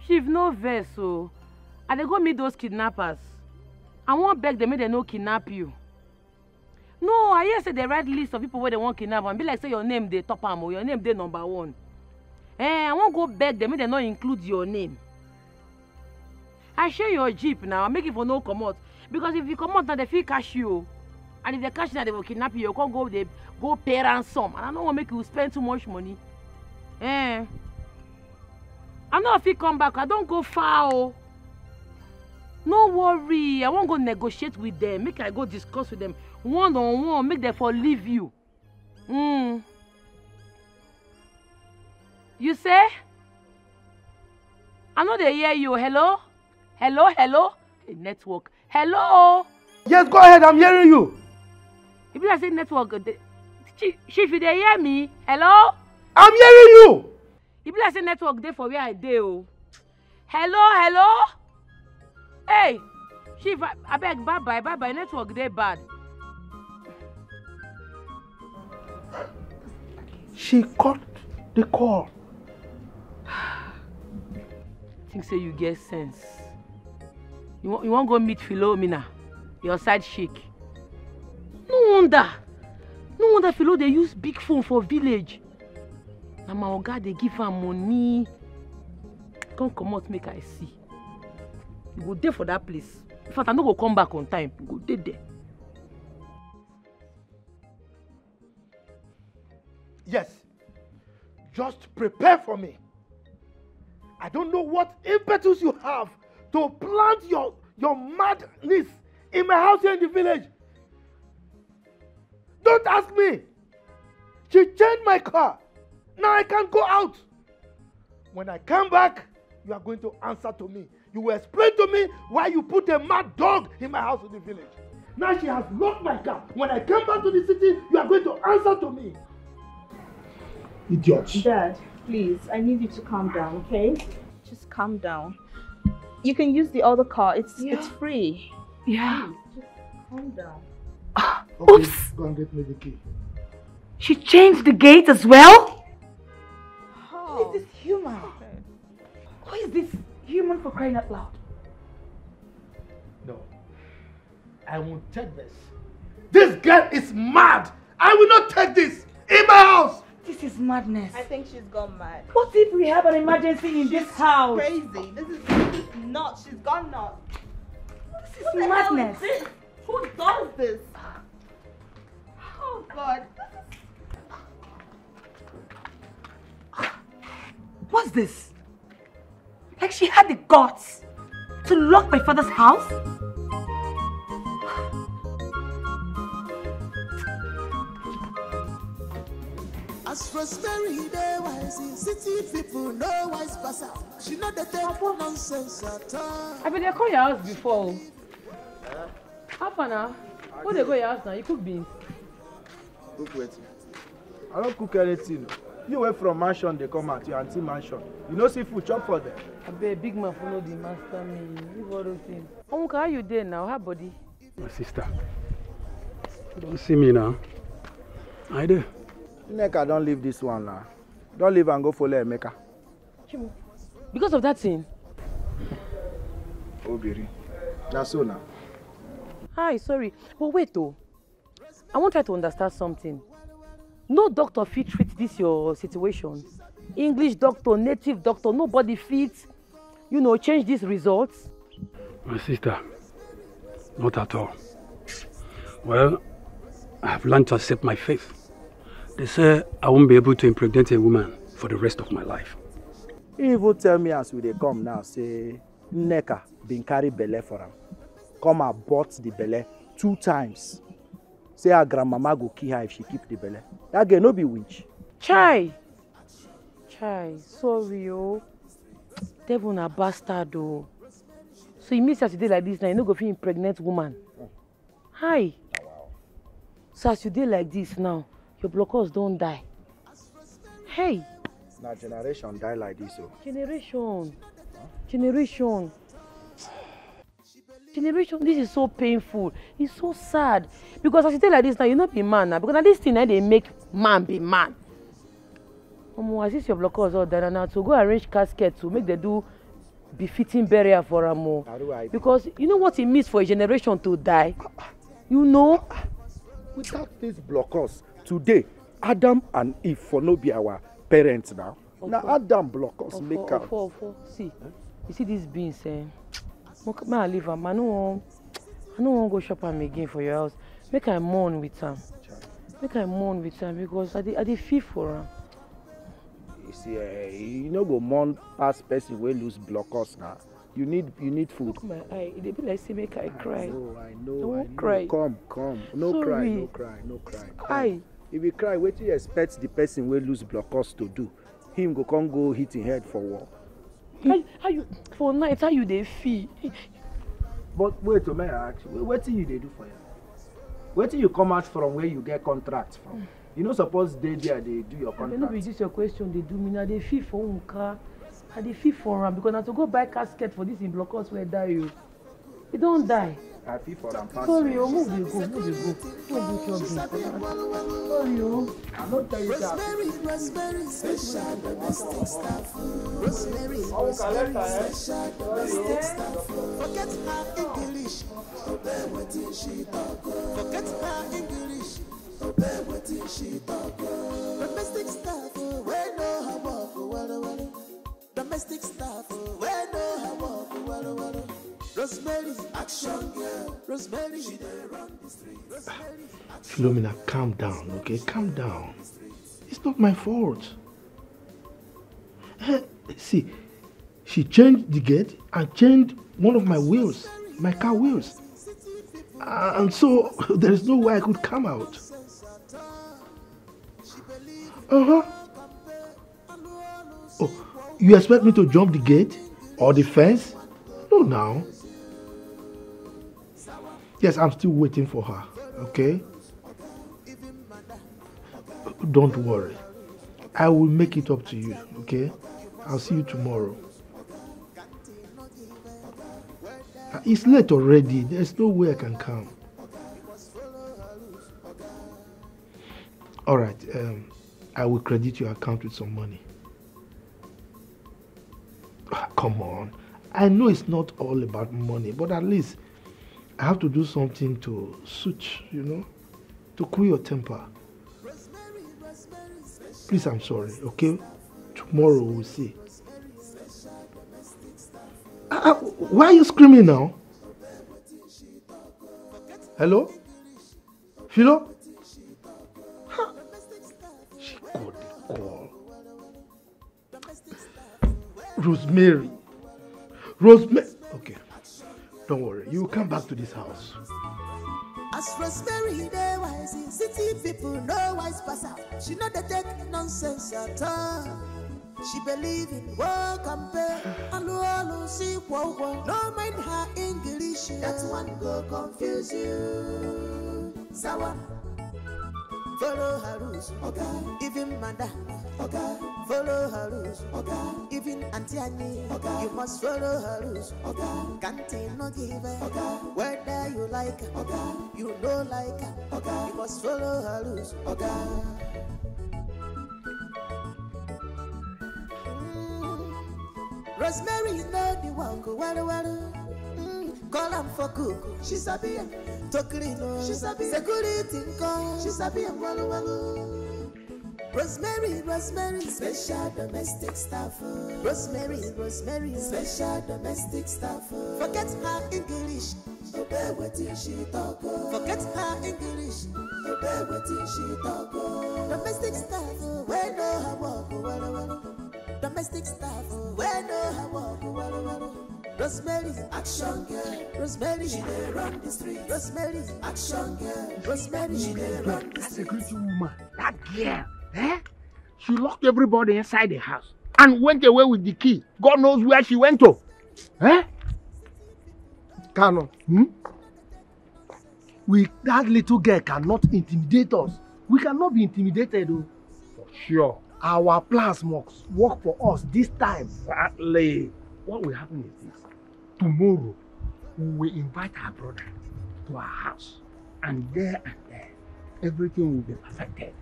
She've no verse, so and they go meet those kidnappers. I won't beg them, make they no kidnap you. No, I hear say they write list of people where they want kidnap and be like say your name they top am or your name they number 1. I won't go beg them, make they not include your name. I share your jeep now, I make it for no come out. Because if you come out now, they feel cash you. And if they cash now, they will kidnap you. You can't go, they go pay ransom. And I don't want to make you spend too much money. I know if you come back, I don't go far. Oh. No worry, I won't go negotiate with them. Make I go discuss with them one-on-one. Make them for leave you. You say? I know they hear you. Hello? Hello? Hello? Hey, network. Hello? Yes, go ahead. I'm hearing you. If I say network, Chief, they hear me? Hello? I'm hearing you. If I say network, they for where I do. Hello? Hello? Hey, Chief, I beg, bye-bye. Network, they bad. She cut the call. Think say you get sense. You want go meet Philomena, your side chick. No No wonder Philo they use big phone for village. Na my oga they give am money. Come out make I see. You go there for that place. In fact, I no go come back on time. You go there. Yes. Just prepare for me. I don't know what impetus you have to plant your madness in my house here in the village. Don't ask me. She changed my car. Now I can't go out. When I come back, you are going to answer to me. You will explain to me why you put a mad dog in my house in the village. Now she has locked my car. When I come back to the city, you are going to answer to me. Idiot. Dad, please, I need you to calm down, okay? Just calm down. You can use the other car. It's free. Yeah. Please, just calm down. Okay, Oops. go and get me the key. She changed the gate as well? Who is this human? Who is this human, for crying out loud? No. I won't take this. This girl is mad. I will not take this in my house. This is madness. I think she's gone mad. What if we have an emergency in this house? Crazy. This is nuts. She's gone nuts. This is madness. Who does this? Oh God. What's this? Like she had the guts to lock my father's house? As Rosemary, they wise in city people, no wise pass out. She know the take nonsense at all. I been there call your house before. How far now? Where they go your house now? You cook beans. Cook what? I don't cook anything. You went from mansion, they come out, your auntie mansion. You know see food chop for them. I be a big man follow the master me. Leave all those things. Uncle, how you there now? How body? My sister, you don't see me now. I do. Nneka, don't leave this one now. Don't leave and go follow Emeka. Because of that thing? Obiri. That's so now. Hi, sorry. But wait though. I want to try to understand something. No doctor fit treat this your situation. English doctor, native doctor, nobody fit, change these results. My sister, not at all. Well, I have learned to accept my faith. They say I won't be able to impregnate a woman for the rest of my life. You even tell me as we dey come now, say Nneka been carry belle for him. Come abort the belle 2 times. Say her grandmama go kill her if she keep the belle. That girl no be witch. Chai, sorry oh. Devil na bastard oh. So you mean as you dey like this now, you no go fit impregnate woman? Hi. So as you dey like this now, your blockers don't die. Hey. Now generation die like this oh. Generation, this is so painful. It's so sad. Because as you tell like this now, you not be man now. Because now this thing now they make man be man. As this your blockers all done now to go arrange casket to make them do befitting burial for a more. Because you know what it means for a generation to die? You know? Without these blockers, today, Adam and Eve for no be our parents now. Now Adam blockers make out. See, you see these beans, may I leave them? I don't want to go shop them again for your house. Make I mourn with them. Because I dey feel for them. You see, you know go mourn past person will lose blockers now. You need food. Look my eye. It be like say make I cry. I know. I won't cry. Come. No Sorry. cry. If you cry, what do you expect the person will lose blockers to do? Him go hit him head for war. How you for night? How you dey feel? But wait a minute, actually. What do you do for you? Where do you come out from where you get contracts from? You know, suppose they do your contract. No be this your question. They do me now. They feel for Unka. I dey feel for him because now to go buy casket for this in blockers where die you. He don't die. I feel for them. Sorry, move the go. Don't do your thing. Sorry, I'm not telling you that. Rosemary, special domestic staff. Rosemary, special domestic staff. Forget her English, obey what she talk. Forget her English, obey what she talk. Domestic staff, we know her work, domestic staff, we know her work, Rosemary, action girl. Rosemary, she dey run the street. Philomena, calm down, okay? Calm down. It's not my fault. See, she changed the gate and changed one of my wheels, my car wheels. And so there is no way I could come out. Oh, you expect me to jump the gate or the fence? No, now. Yes, I'm still waiting for her, okay? Don't worry. I will make it up to you, okay? I'll see you tomorrow. It's late already. There's no way I can come. Alright, I will credit your account with some money. Come on. I know it's not all about money, but at least I have to do something to suit, you know, to cool your temper. Please, I'm sorry, okay? Tomorrow we'll see. Why are you screaming now? Hello? Philo? Huh? She got the call. Rosemary. Okay. Don't worry. You will come back to this house. As Rosemary, they wise in city people, no wise pass out. She not the take nonsense at all. She believe in work and pay. Hello, see, whoa. No mind her English. That one go confuse you. Sawa. Follow her rules, okay. Even madam, okay. Follow her rules, okay. Even Auntie Annie, okay. You must follow her rules, okay. Can't no give her, okay. Whether you like her, okay. You don't like her, okay. You must follow her rules, okay. Rosemary, you know the one go well. Call am for cook, she sabi am. To clean, she sabi. Security call, she sabi am. Rosemary, special domestic staff. Rosemary, special domestic staff. Forget her English, obey what she talk. Forget her English, obey what she talk. Domestic staff, we know her work. Domestic staff, we know her work. Rosemary, action girl. Rosemary, she dey run the street. Rosemary, action girl. Rosemary, she dey run the street. That security woman, that girl, she locked everybody inside the house and went away with the key. God knows where she went to. Canon, that little girl cannot intimidate us. We cannot be intimidated, though. For sure. Our plans must work for us this time. Exactly. What will happen is this. Tomorrow, we will invite our brother to our house. And there, everything will be perfected.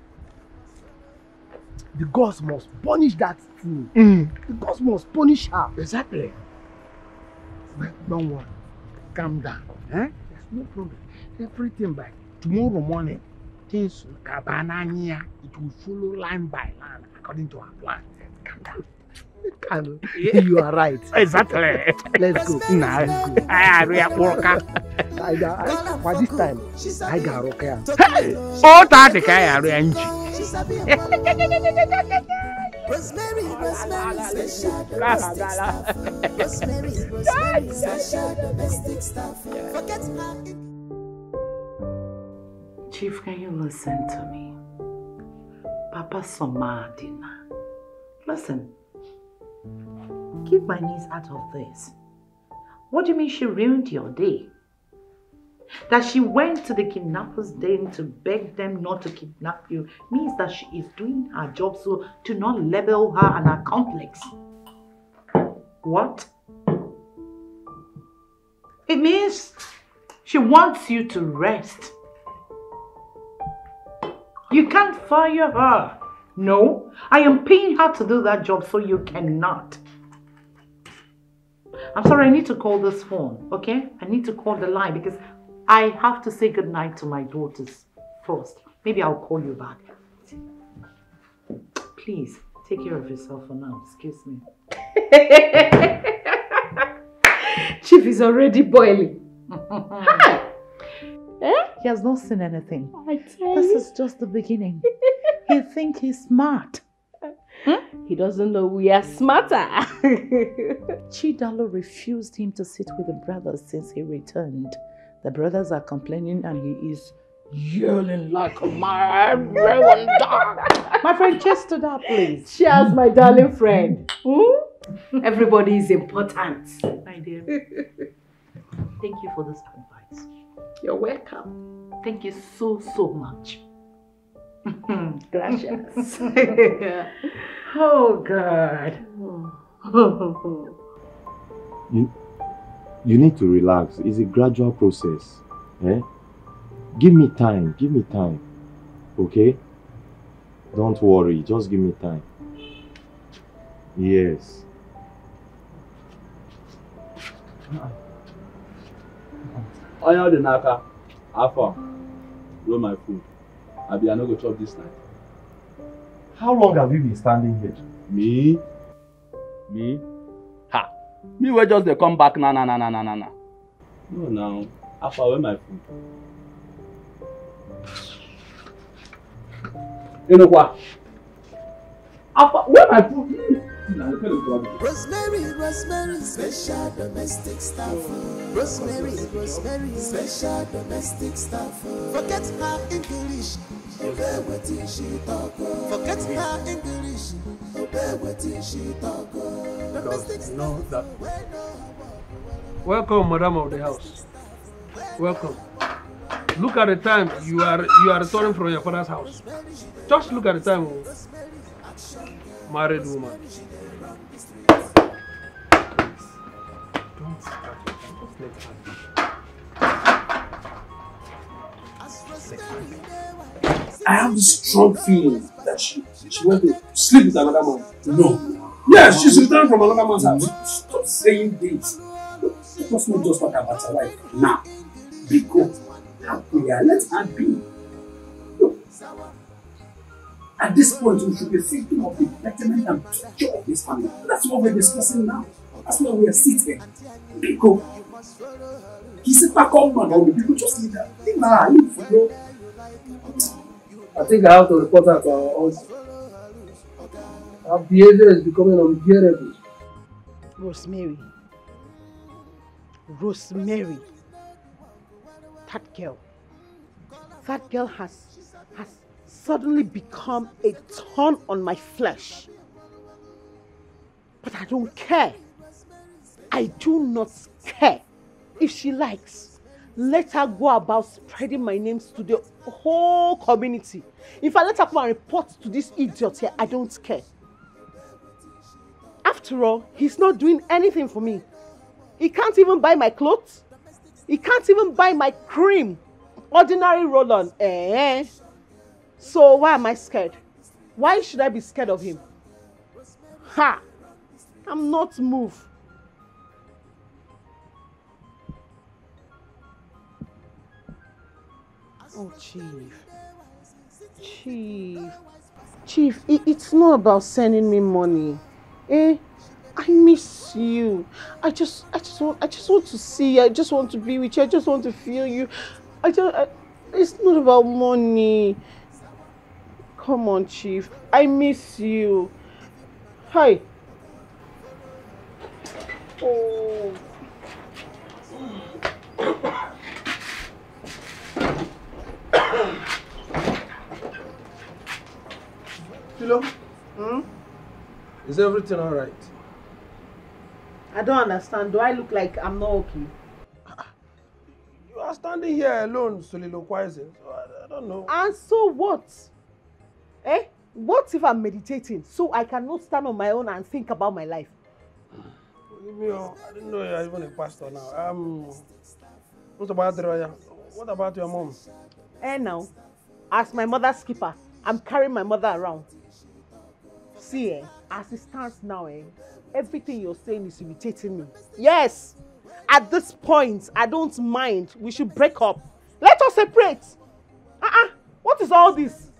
The gods must punish that fool. The gods must punish her. Exactly. Well, don't worry. Calm down. There's no problem. Everything by tomorrow morning, things will it will follow line by line according to our plan. Calm down. You are right. Exactly. Let's go. By this time, I got okay. Oh, that's a Rosemary, special domestic staff. Rosemary, special domestic staff. Forget her. Chief, can you listen to me? Papa Somadina. Listen. Keep my niece out of this. What do you mean she ruined your day? That she went to the kidnappers' den to beg them not to kidnap you means that she is doing her job, so to not label her an accomplice. What? It means she wants you to rest. You can't fire her. No, I am paying her to do that job, so you cannot. I'm sorry, I need to call this phone, okay? I need to call the line because I have to say goodnight to my daughters first. Maybe I'll call you back. Please, take care of yourself for now. Excuse me. Chief is already boiling. Hi! He has not seen anything. This is just the beginning. He thinks he's smart. He doesn't know we are smarter. Chidalo refused him to sit with the brothers since he returned. The brothers are complaining and he is yelling like a mad dog. My friend, cheers to that, please. Cheers, my darling friend. Everybody is important. My dear. Thank you for this advice. You're welcome. Thank you so, so much. Gracias. Oh, God. You need to relax. It's a gradual process. Eh? Give me time. Give me time. Okay? Don't worry. Just give me time. Yes. Oya the naka. Alpha. Roll my food. I no go chop this night. How long have you been standing here? Me? Ha! Me will just dey come back na. No now. Alpha, where my food? You know what? Alpha, where my food? Rosemary, special domestic staff. Rosemary, special domestic staff. Forget her English, obey what she talk. Forget her English, obey what she talk. Domestic staff. Welcome, Madam of the house. Welcome. Look at the time. You are returning from your father's house. Just look at the time. Married woman. I have this strong feeling that she went to sleep with another man. No. Yes, she's returning from another man's house. Stop saying this. Let us not just talk about her life now. Because her prayer, let her be. Look, at this point, we should be thinking of the betterment and future of this family. That's what we're discussing now. That's why we are sitting. Because he's a back up man, all the people just need that. I think I have to report her to our office. Her behavior is becoming unbearable. Rosemary, that girl has suddenly become a thorn on my flesh. But I don't care. I do not care. If she likes, let her go about spreading my names to the whole community. If I let her come and report to this idiot here, I don't care. After all, he's not doing anything for me. He can't even buy my clothes. He can't even buy my cream. Ordinary roll-on. So why am I scared? Why should I be scared of him? Ha! I'm not moved. Oh, Chief, it's not about sending me money. I miss you. I just want to see you. I just want to be with you. I just want to feel you. It's not about money. Come on, Chief. I miss you. Hi. Oh. Philo? Is everything all right? I don't understand. Do I look like I'm not okay? You are standing here alone soliloquizing. So I don't know. And so what? What if I'm meditating so I cannot stand on my own and think about my life? I didn't know you're even a pastor now. What about your mom? Now, as my mother's keeper, I'm carrying my mother around. See, as it stands now, everything you're saying is irritating me. Yes, at this point, I don't mind. We should break up. Let us separate. What What is all this?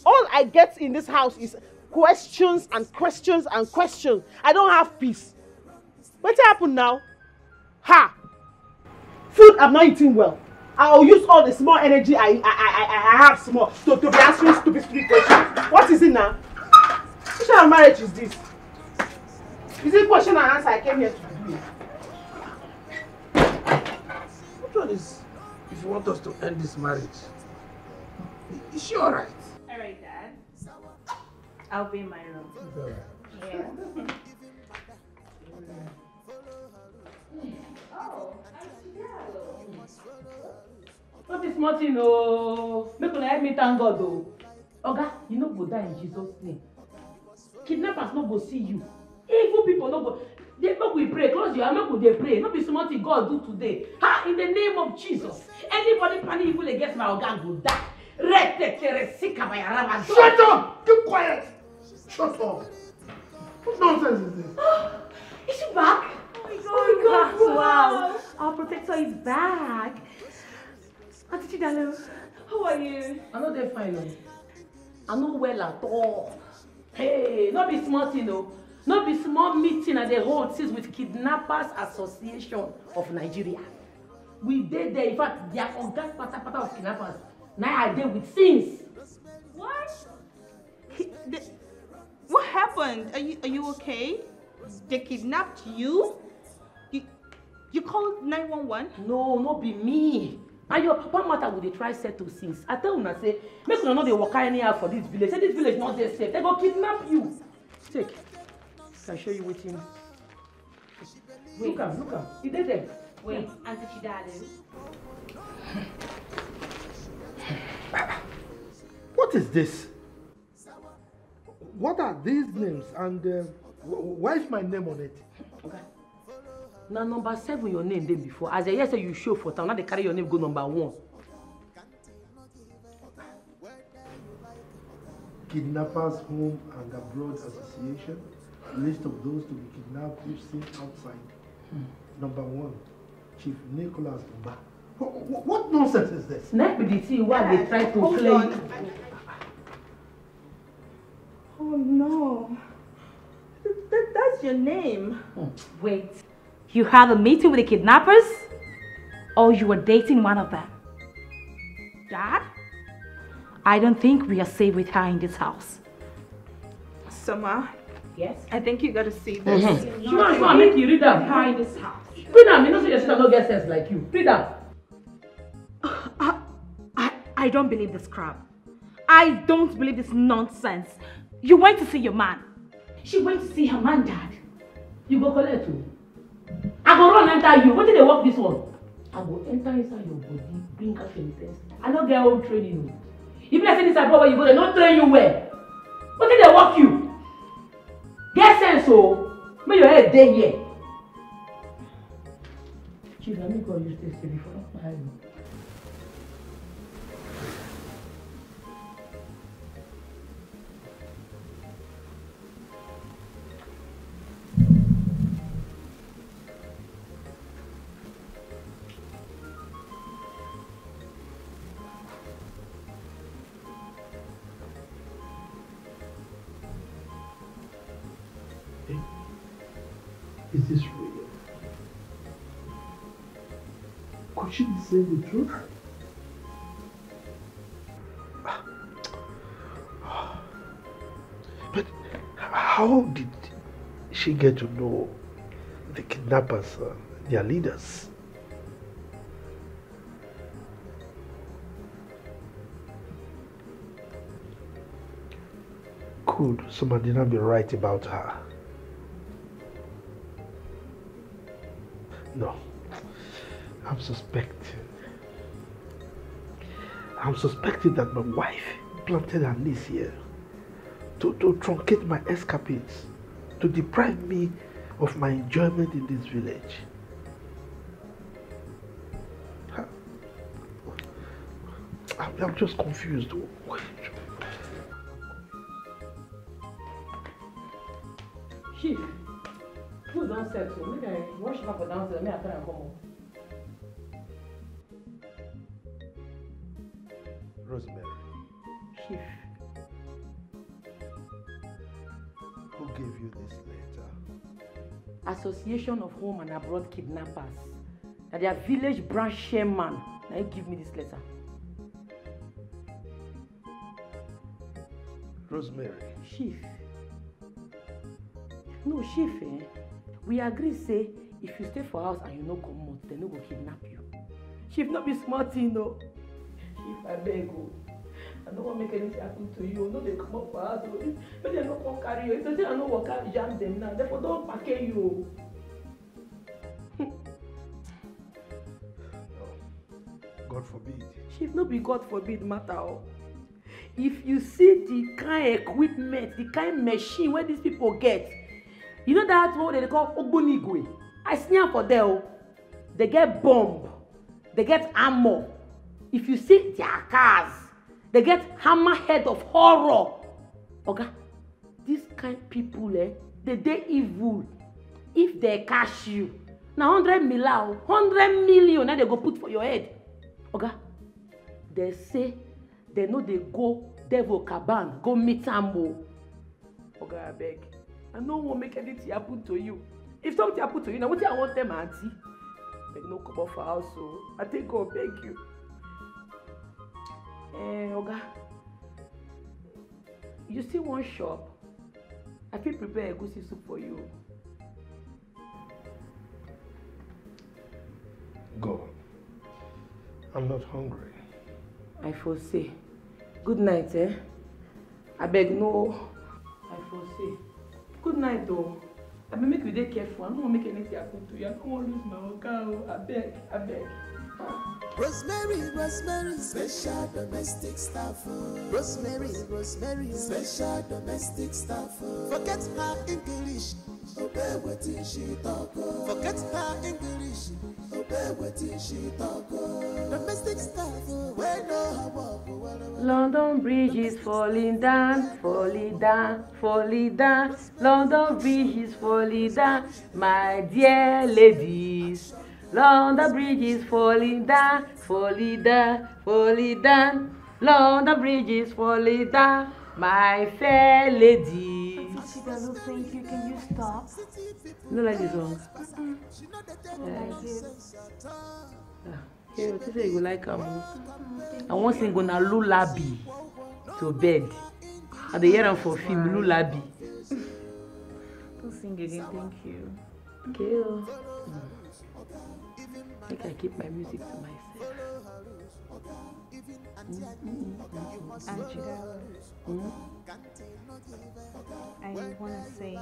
All I get in this house is questions and questions and questions. I don't have peace. What happened now? Ha! Food I'm not eating well. I'll use all the small energy I have small to be answering stupid questions. What is it now? Which kind of marriage is this? Is it question and answer I came here to do? Which one is, if you want us to end this marriage? Is she alright? Alright, Dad. I'll be in my room. It's alright. Yeah. Not be smart, you know. Make una help me thank God, though. Oga, you no go die in Jesus' name. Kidnappers no go see you. Evil people no go. They make we pray. Close your eye, make we dey pray. No be smart God do today. Ha! In the name of Jesus. Anybody planning evil against my Oga go die. Shut up! Keep quiet! Shut up! What nonsense is this? Is she back? Oh my God! Wow! Our protector is back. Auntie Chidalo, how are you? I know they're fine. I know well at all. Hey, not be smart, you know. Not be small meeting at the hold since with Kidnappers Association of Nigeria. We did there. In fact, they are on that part of kidnappers. Now I did with sins. What? What happened? Are you okay? They kidnapped you? You called 911? No, not be me. And your papa matter will they try settle since. I tell una say, make una know they walk anyhow for this village. Say this village not there safe. They go kidnap you. Take. I can show you with him. Look am. He did there. Wait, Auntie Chidalo. What is this? What are these names and why is my name on it? Okay. Now number 7 your name then before. As I hear say you show for town, now they carry your name go number 1. Kidnappers Home and Abroad Association. List of those to be kidnapped if seen outside. Number 1, Chief Nicholas Mba. What nonsense is this? Next be the thing why they try to play. Oh no. That's your name. Wait. You had a meeting with the kidnappers? Or you were dating one of them? Dad? I don't think we are safe with her in this house. Summer. Yes? I think you gotta see this. Sure, make you read them. Her in this house. Read them. You know say your sister don't get sense like you. Read them. I don't believe this crap. I don't believe this nonsense. You went to see your man. She went to see her man, Dad. You go collect too. I go run enter you. What did they work this one? I go enter inside your body, bring out your test. I don't get old training. If I say this abroad where you go, they don't train you well. What did they work you? Get sense, so make your head day here. Chief, let me go use this before I marry you. Is this real? Could she be saying the truth? But how did she get to know the kidnappers, their leaders? Could Somadina be right about her? No, I'm suspecting that my wife planted her niece here to truncate my escapades, to deprive me of my enjoyment in this village. I'm just confused. Chief, food don't settle. Maybe I wash up for downstairs. Maybe I try and come home. Rosemary, Chief. Who gave you this letter? Association of Home and Abroad Kidnappers. And their village branch chairman. Now he give me this letter. Rosemary. Chief. No, Chief, eh? We agree, say, if you stay for house and you no come out, they no go kidnap you. Chief, not be smart, you know. Chief, I beg you. I don't want to make anything happen to you. No, they come up for house. But they no come carry you. If they say I no work out, jam them now. Therefore, don't pack you. God forbid. Chief, no be God forbid matter. Oh. If you see the kind equipment, the kind machine where these people get, you know that what they call Ogbonigwe. I see them for there. They get bomb, they get armor. If you see their cars, they get hammerhead of horror. Okay, these kind people, they evil. If they catch you, now 100 million, now they go put for your head. Okay, they say they know they go devil caban, go meet Ambo. Okay, I beg. I don't want to make anything happen to you. If something happen to you, now what I want them, auntie? Beg no come off for house, so I think God beg you. Oga, you see one shop? I feel prepare a goosey soup for you. Go. I'm not hungry. I foresee. Good night, eh? I beg no. I foresee. Good night, though. I beg make you dey careful. I don't want to make anything happen to you. I don't want to lose my oga. I beg. Rosemary, special domestic staff. Rosemary, special domestic staff. Forget her English, obey what she talk. Forget her English, obey what she talk. Domestic staff, we know her walk. London Bridge is falling down, falling down, falling down. London Bridge is falling down, my dear ladies. London Bridge is falling down, falling down, falling down. London Bridge is falling down, my fair ladies. Thank you. Can you stop? You don't like this song? I like it. Okay, what you say you go like I want to sing on a lullaby to bed. And they hear them for film lullaby. Don't sing again, thank you. Okay. I think I keep my music to myself. I want to say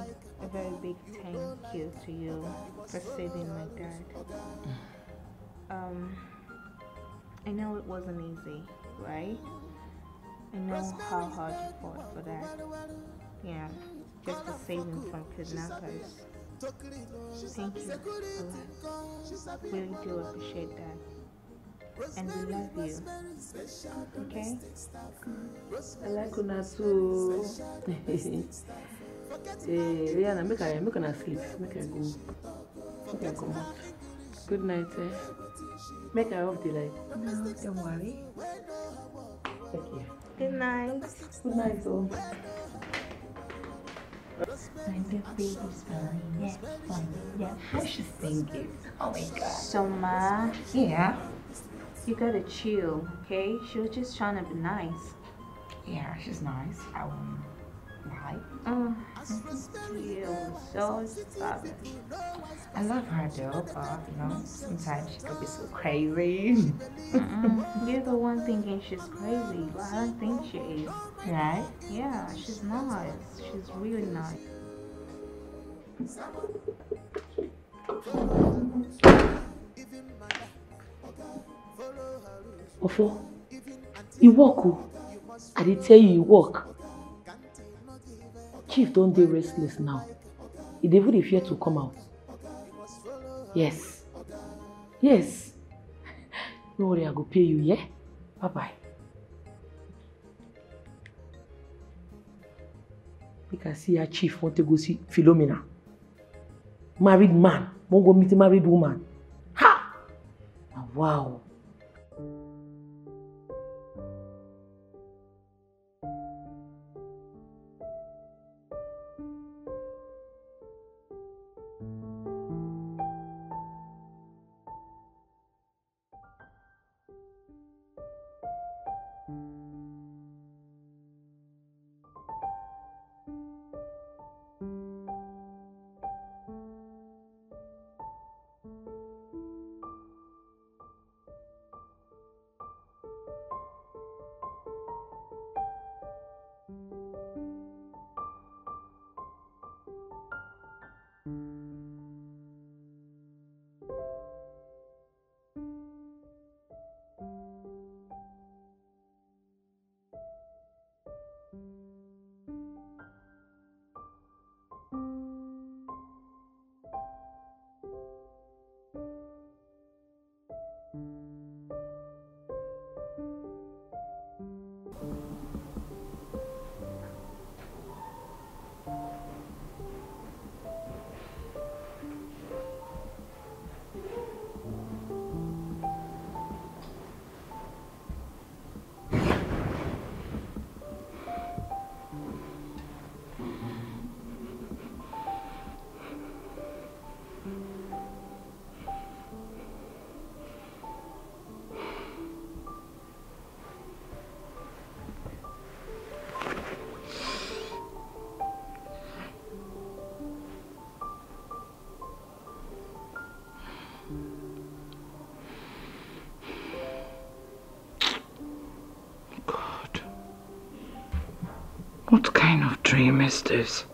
a very big thank you to you for saving my dad. I know it wasn't easy, right? I know how hard you fought for that. Yeah, just to save him from kidnappers. Thank you a lot. Really do appreciate that. And we love you. Okay? I like una too. Rihanna, make una sleep. Make her go. Make her come out. Good night, eh? Make her off the light. No, don't worry. Thank you. Good night. Good night, oh. My dear baby's fine. Yeah, fine. Yeah. How she's thinking? Oh my God. So, Ma. Yeah. You gotta chill, okay? She was just trying to be nice. Yeah, she's nice. I won't lie. You're so stubborn. I love her though, but you know, sometimes she could be so crazy. You're the one thinking she's crazy, but I don't think she is. Right? Yeah, she's nice. She's really nice. Ofo, you walk. I did tell you walk. Chief don't dey restless now. He dey even fear to come out. Yes. No worry, I go pay you, yeah? Bye-bye. Make I see your chief want to go see Philomena. Married man, won't go meet a married woman. Ha! Oh, wow. What kind of dream is this?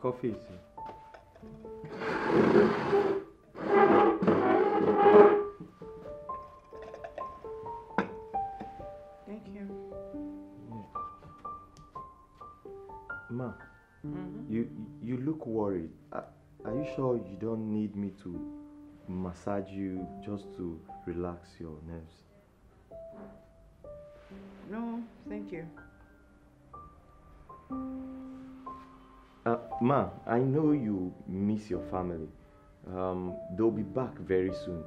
Coffee. Thank you. Ma, you look worried. Are you sure you don't need me to massage you just to relax your nerves? No, thank you. Ma, I know you miss your family. They'll be back very soon.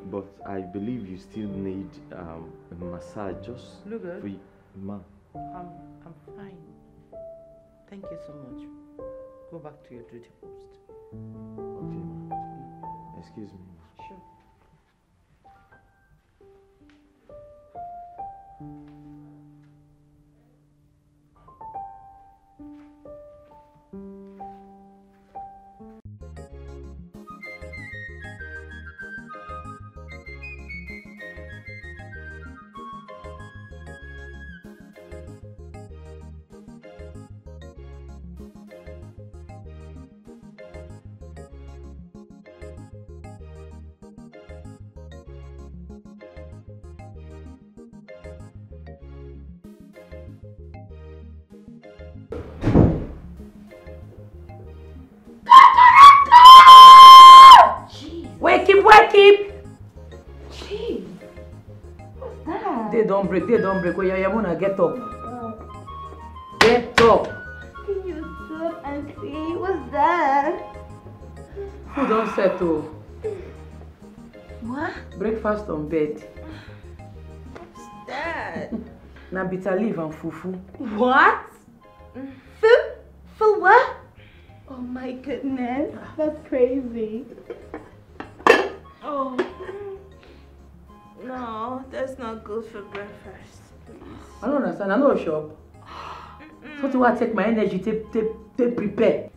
But I believe you still need a massage just Look good. for you. Ma. I'm fine. Thank you so much. Go back to your duty post. Okay, ma. Excuse me. Sure. Wake him! Jeez. What's that? They don't break. Oh, yeah, Mona, get up. Get up. Can you stop and see? What's that? Who don't settle? What? Breakfast on bed. What's that? Na bitter leaf and fufu. What? For what? Oh my goodness, that's crazy. Oh. No, that's not good for breakfast, please. I don't understand. I know a shop. Something where I take my energy to prepare.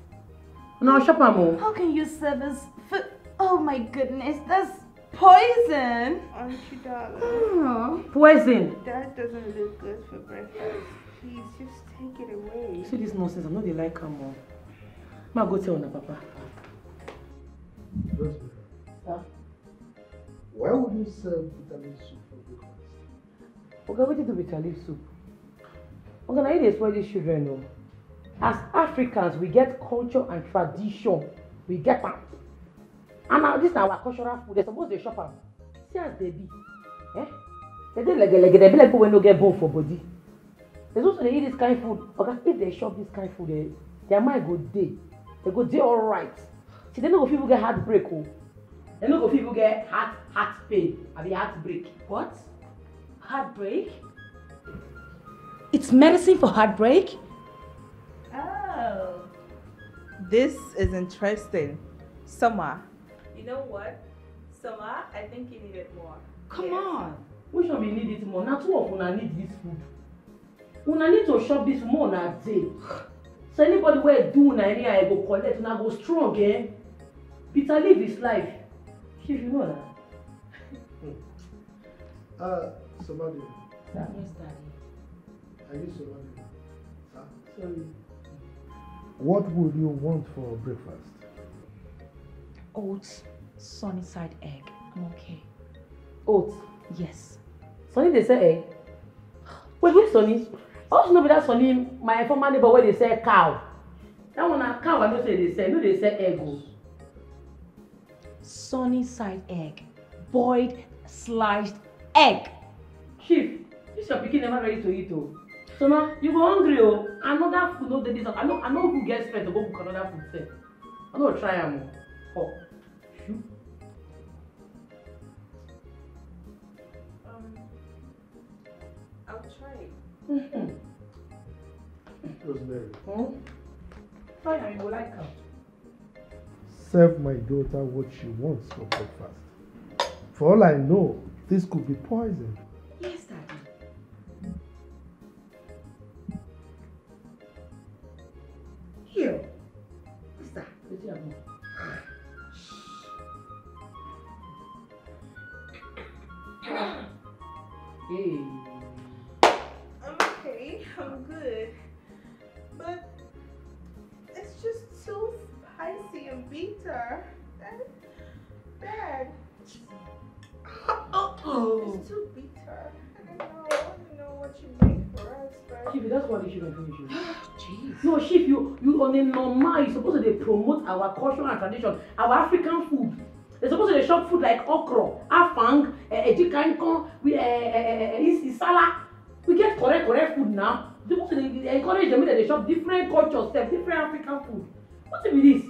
No, shop am. How can you serve us food? Oh my goodness, that's poison. Aren't you, darling? Poison. That doesn't look good for breakfast. Please, just take it away. You see this nonsense? I know they like am. Ma go tell na papa. Sir? Why would you serve bitter leaf soup for breakfast? Okay, what do bitter leaf soup? Okay, now you spoil these children, no. As Africans, we get culture and tradition. We get them. And now this is our cultural food. They're supposed to shop them. See as they be. Eh? They do like they be like people when they get bone for body. There's also they eat this kind of food. Okay, if they shop this kind of food, their mind go day. They go day all right. See, they don't go people get heartbreak. Oh. They don't go people get heart pain. I mean heartbreak. What? Heartbreak? It's medicine for heartbreak? Oh. This is interesting. Summer. You know what? Summer, I think you need it more. Come on. Which one we need it more? Now two of una need this food. Una need to shop this more na day. So anybody where do una any I go collect, una go strong, eh? Bitter leaf is life. Chief, you know that. Somebody. Yes, Daddy. Are you somebody? Sorry. What would you want for breakfast? Oats, sunny side egg. I'm okay. Oats? Yes. Sunny, they say egg. Wait, which Sunny? I also know that Sunny, my former neighbor where they say cow. That one a cow, I don't say they say. No, they say egg. Sunny side egg. Boiled, sliced egg. Chief, this your pikin never ready to eat. Oh. So now, you go hungry. Oh. Another food, no, this. I know who gets fed to go cook another food. Say. I'm going to try them. Oh. Shoot. I'll try. Rosemary. Try and you like her. Serve my daughter what she wants for breakfast. For all I know, this could be poison. Yes, Daddy. Here. What's that? Hey. I'm okay. I'm good. But it's just too spicy and bitter. Dad. It's too bitter. I don't know what you made for us, but... Chief, that's what you should finish. Jeez. No, Chief, you on a normal, you're supposed to promote our culture and tradition, our African food. They're supposed to shop food like okra, afang, ejikankon, isala. We get correct food now. They're supposed to encourage them that they shop different cultures, different African food. What is this?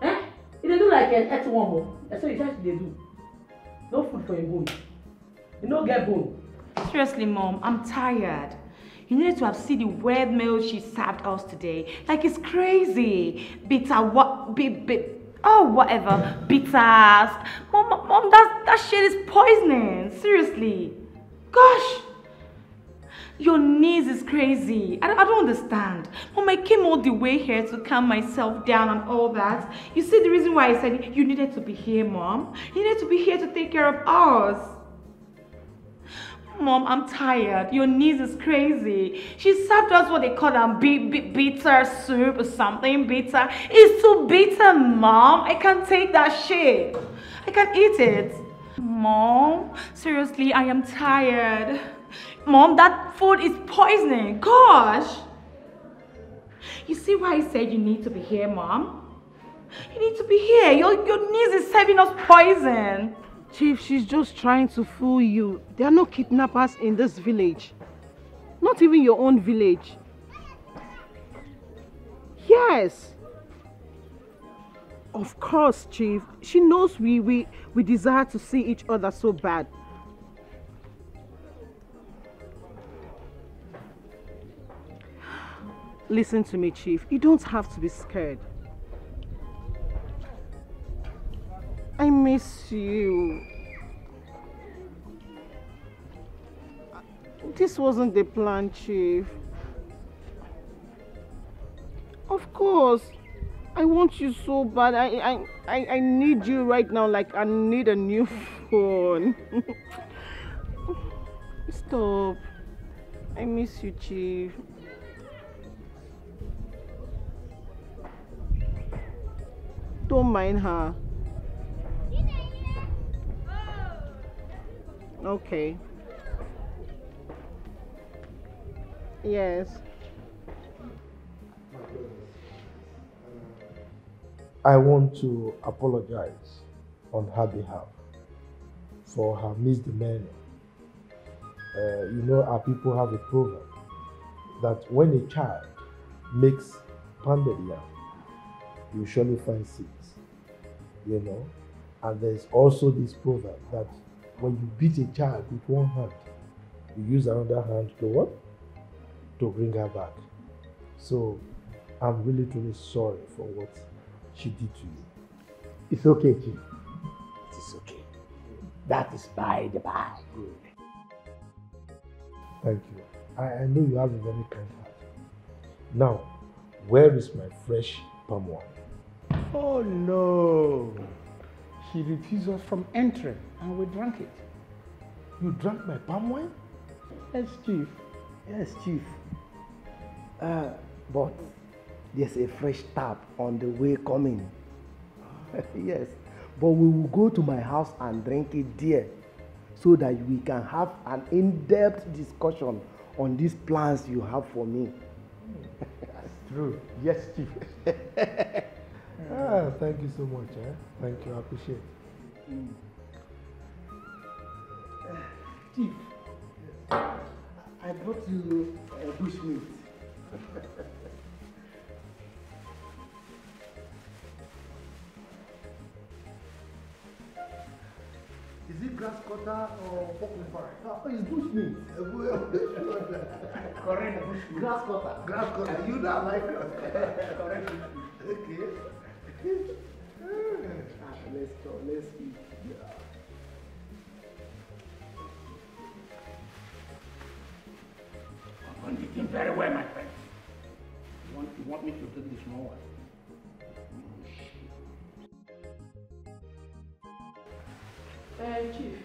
Eh? They do like an earthworm. That's what they do. No food for your bone. You don't get bone. Seriously, Mom, I'm tired. You needed to have seen the weird meal she served us today. Like, it's crazy. Bitter, whatever. Bitters. Mom, that shit is poisoning. Seriously. Gosh. Your niece is crazy. I don't understand. Mom, I came all the way here to calm myself down and all that. You see the reason why I said you needed to be here, Mom? You needed to be here to take care of us. Mom, I'm tired. Your niece is crazy. She served us what they call bitter soup or something. Bitter. It's too bitter, Mom. I can't take that shit. I can't eat it. Mom, seriously, I am tired. Mom, that food is poisoning. Gosh. You see why I said you need to be here, Mom? You need to be here. Your niece is serving us poison. Chief, she's just trying to fool you. There are no kidnappers in this village. Not even your own village. Yes. Of course, Chief. She knows we desire to see each other so bad. Listen to me, Chief. You don't have to be scared. I miss you. This wasn't the plan, Chief. Of course. I want you so bad. I need you right now like I need a new phone. Stop. I miss you, Chief. Don't mind her. Okay. Yes. I want to apologize on her behalf for her misdemeanor. You know, our people have a proverb that when a child makes pounded yam, you surely find seeds, you know. And there's also this proverb that when you beat a child with one hand, you use another hand to what? To bring her back. So I'm really truly sorry for what she did to you. It's okay, Chief. It is okay. That is by the by. Good. Thank you. I know you have a very kind heart. Now, where is my fresh palm wine? Oh no. She refused us from entering and we drank it. You drank my palm wine? Yes, Chief. Yes, Chief. But there's a fresh tap on the way coming. Yes. But we will go to my house and drink it there so that we can have an in-depth discussion on these plans you have for me. That's true. Yes, Chief. Thank you so much. Thank you. I appreciate it. Chief, I brought you bushmeat. Is it grass cutter or pork pie? It's bushmeat. Correct bushmeat. Grass cutter. Grass cutter. You don't like it. Correct bushmeat. Okay. Let's go. Let's eat. Yeah. I'm eating very well, my friend. You want me to take the small one? Chief.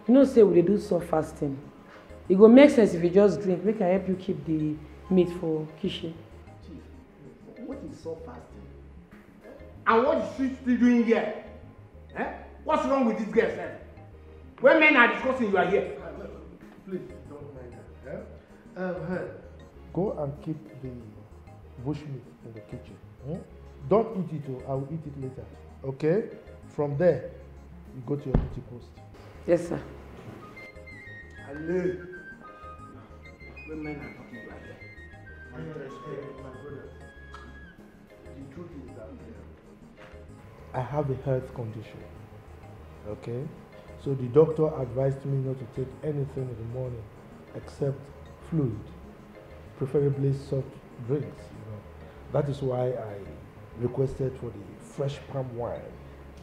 You know, say we dey do soft fasting. It go make sense if you just drink. Make I help you keep the meat for kitchen. Chief, what is soft fasting? And what is she still doing here? Eh? What's wrong with this girl, sir? When men are discussing, you are here. Please, don't mind that. Eh? Go and keep the bushmeat in the kitchen. Don't eat it, I will eat it later. Okay? From there, you go to your duty post. Yes, sir. Hello. When men are talking, you are here. My brother. The truth is that I have a health condition. Okay? So the doctor advised me not to take anything in the morning except fluid, preferably soft drinks. You know. That is why I requested for the fresh palm wine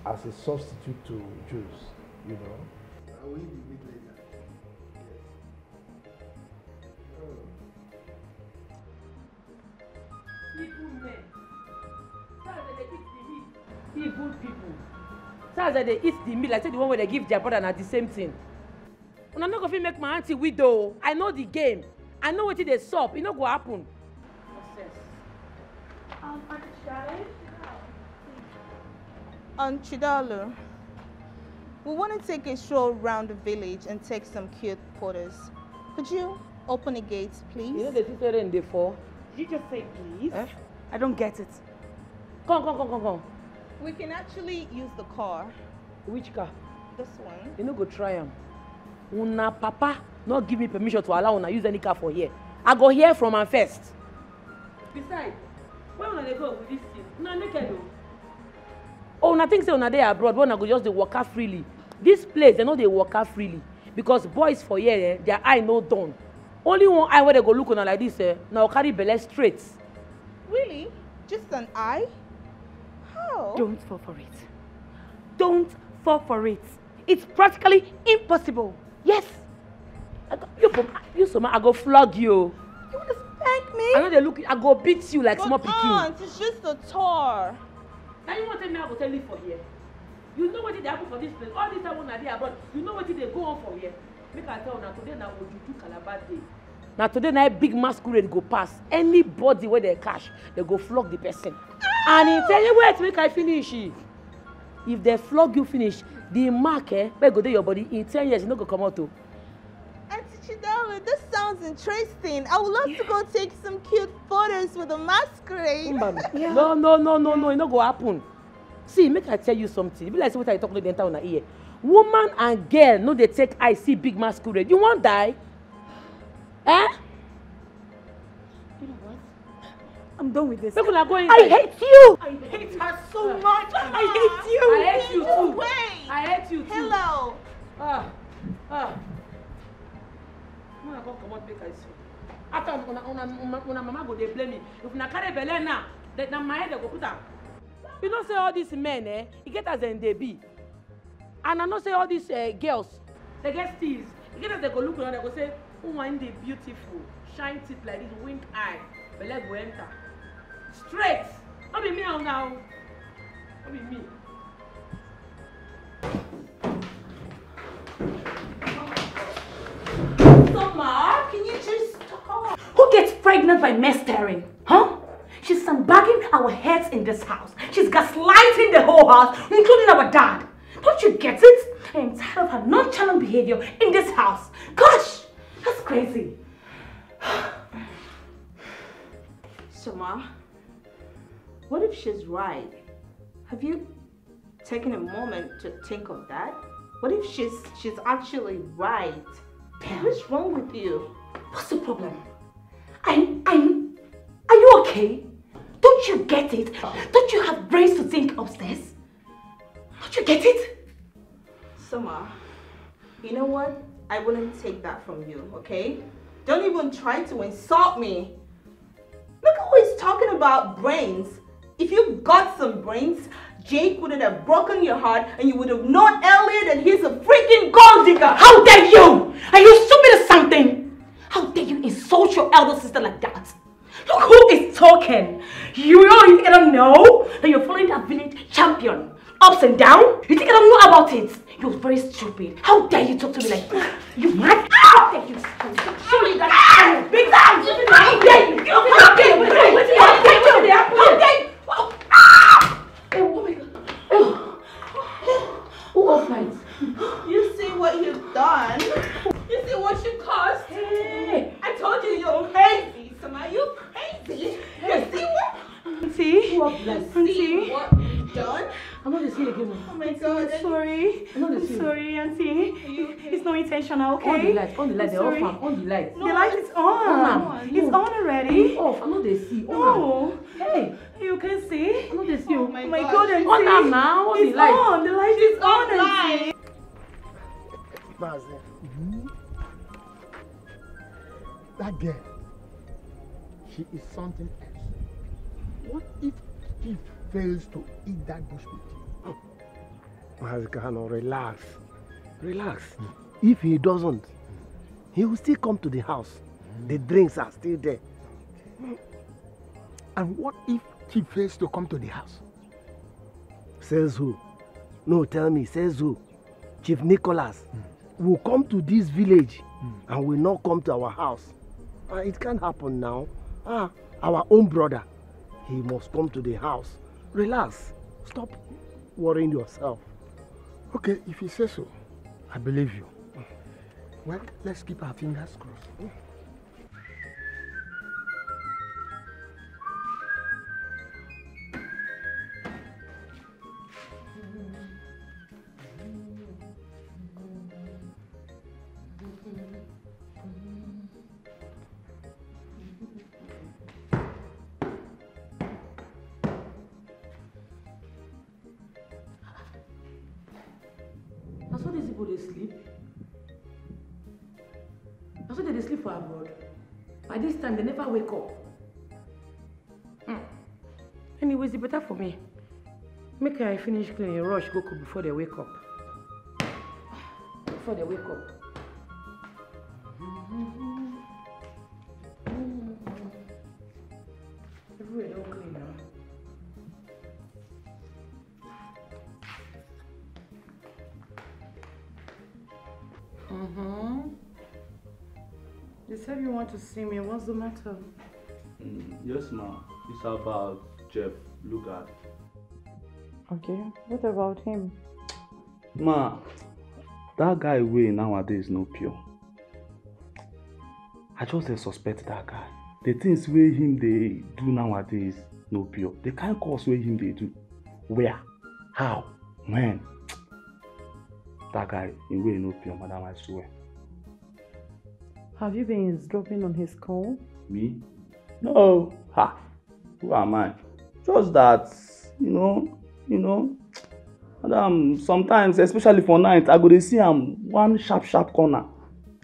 as a substitute to juice. You know. I will eat the meat later. Evil men. That's why they eat the meat. Evil people. That's why they eat the meat. Like say the one where they give their brother and the same thing. And I'm not going to make my auntie widow. I know the game. I know what they sup. It not go happen. Chidalo, we want to take a stroll around the village and take some cute photos. Could you open the gates, please? You know the sister in the four. Did you just say please? Eh? I don't get it. Come. We can actually use the car. Which car? This one. You know go try am. Una papa not give me permission to allow una use any car for here. I go hear from am first. Besides, where una dey go with this thing? Una naked o. Oh, una think say una dey abroad, but una go just dey waka freely. This place, they know they waka freely. Because boys for here, their eye no done. Only one eye where they go look on like this, now carry belle straight. Really? Just an eye? How? Don't fall for it. Don't fall for it. It's practically impossible. Yes. You Soma, I go flog you. You want to spank me? I know they look. I go beat you like small pikin. Aunt, it's just a tour. Now you want to tell me I go tell you for here? You know what did happen for this place? All this time when I dey abroad, you know what did they go on for here? Make I tell you now today na Ojuju Calabar day. Now today na big masquerade go pass. Anybody where they cash, they go flog the person. And he tell you wait, make I finish. If they flog you finish, the mark where go dey your body in 10 years, you no go come out. Auntie Chidalo, this sounds interesting. I would love to go take some cute photos with a masquerade. Yeah. No, it no go happen. See, make I tell you something. It be like what I talk to the entire on ear. Woman and girl, no they take eye see big masquerade. You won't die? Eh? You know what? I'm done with this. People are going. I hate you! I hate her so much! I hate you! I hate you too! Wait! I hate you too! Hello! When I come out, make I see. After una mama go dey blame me. If una carry belle now, na my head they go put am. You know say all these men, you get as in they be. And I know say all these girls, they get steals. You get as they go look around, they go say, who want the beautiful, shine teeth like this, wink eye, belle go enter. Straight. Not be me now. Not be me. Summer, can you just stop? Who gets pregnant by mess stirring? Huh? She's sandbagging our heads in this house. She's gaslighting the whole house, including our dad. Don't you get it? I am tired of her nonchalant behavior in this house. Gosh, that's crazy. Summer, what if she's right? Have you taken a moment to think of that? What if she's actually right? What's wrong with you? What's the problem? Are you okay? Don't you get it? Don't you have brains to think upstairs? Don't you get it? Summer, you know what? I wouldn't take that from you, okay? Don't even try to insult me. Look who is talking about brains. If you got some brains, Jake wouldn't have broken your heart and you would have known earlier that he's a freaking gold digger. How dare you? Are you stupid or something? How dare you insult your elder sister like that? Look who is talking. You think I don't know that you're following that village champion? Ups and down? You think I don't know about it? You're very stupid. How dare you talk to me like that? You mad? How dare you? Surely that's big time. How dare you? How dare you? How dare you? Oh my God. Who offends? You see what you've done? You see what you caused? Hey. I told you you're crazy, Summer. You're crazy. Hey. You see what? Auntie? See what you've done? I'm not the same again. Oh my God. I'm sorry. I'm sorry, Auntie. It's not intentional, okay? On the light, they're off. On the light. The light is on. It's on already. Off. I'm not the see. No. Hey. You can see. I'm not the see. Oh my God, Auntie. On now. On the light. On. The light is on, Auntie. That girl, she is something else. What if he fails to eat that bush meat? Mazikano, relax. Relax. If he doesn't, he will still come to the house. The drinks are still there. And what if he fails to come to the house? Says who? No, tell me, says who? Chief Nicholas will come to this village and will not come to our house. It can't happen now. Our own brother, he must come to the house. Relax. Stop worrying yourself. Okay, if you say so, I believe you. Well, let's keep our fingers crossed. That's why these people they sleep. That's why they sleep for abroad. By this time they never wake up. Anyways, it's better for me. Make I finish cleaning, rush, go cook before they wake up. Before they wake up. Everywhere don't clean now. You said you want to see me. What's the matter? Yes, ma. It's about Jeff Lugard. Okay. What about him? Ma, that guy way nowadays no pure. I just suspect that guy. The things where him they do nowadays no pure. The kind of course where him they do. Where? How? When? That guy in way no pure, madam, I swear. Have you been eavesdropping on his call? Me? No. Ha! Who am I? Just that, you know, madam, sometimes, especially for night, I go to see him one sharp corner.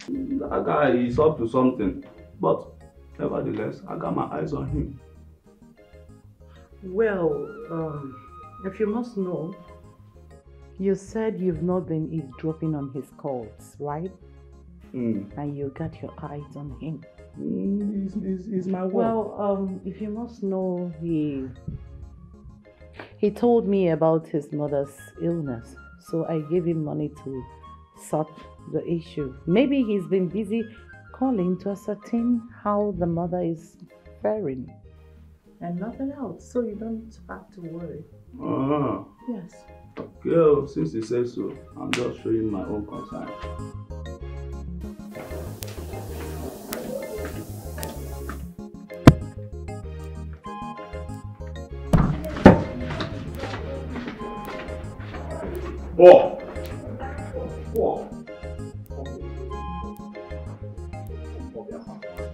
That guy is up to something. But nevertheless, I got my eyes on him. Well, if you must know, you said you've not been eavesdropping on his calls, right? And you got your eyes on him. It's my work. Well, if you must know, he told me about his mother's illness, so I gave him money to sort the issue. Maybe he's been busy calling to ascertain how the mother is faring. And nothing else, so you don't have to worry. Yes. Girl, since he says so, I'm just showing my own concern. Oh!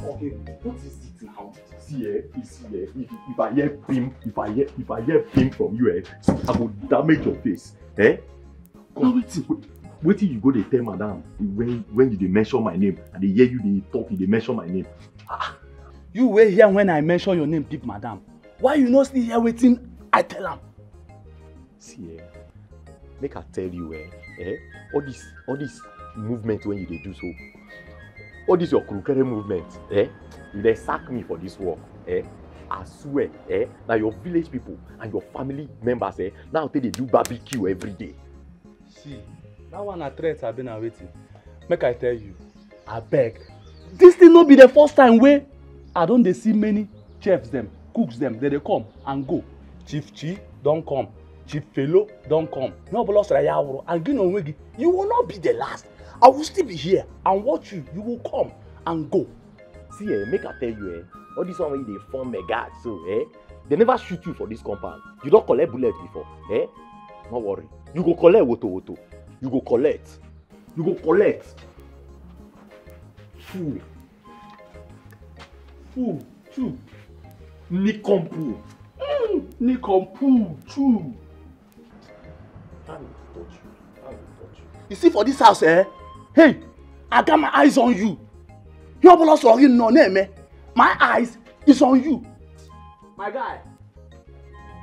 Okay, what is it now? See, if I hear pim from you, I will damage your face. Eh? No, wait. Wait till you go dey tell madam when you dey mention my name and they hear you dey talk, you dey mention my name. You were here when I mention your name, big madam. Why you not still here waiting? I tell am. See, make I tell you, all this movement when you dey do so, all this your krukere movement, you dey sack me for this work, I swear, now your village people and your family members, now they do barbecue every day. See, that one a threat I've been waiting. Make I tell you, I beg. This thing not be the first time where I don't dey see many chefs them, cooks them, they come and go. Chief Chi don't come. Chief Fellow don't come. No bolos Rayawro and Gino, you will not be the last. I will still be here and watch you. You will come and go. See, make I tell you, all this one when they form a guard, so they never shoot you for this compound. You don't collect bullet before, Not worry. You go collect woto. You go collect. You go collect. Fool. True. Nikompu. Nikompu. True. I will touch you. You see for this house, hey, I got my eyes on you. You have lost your no name, My eyes is on you. My guy,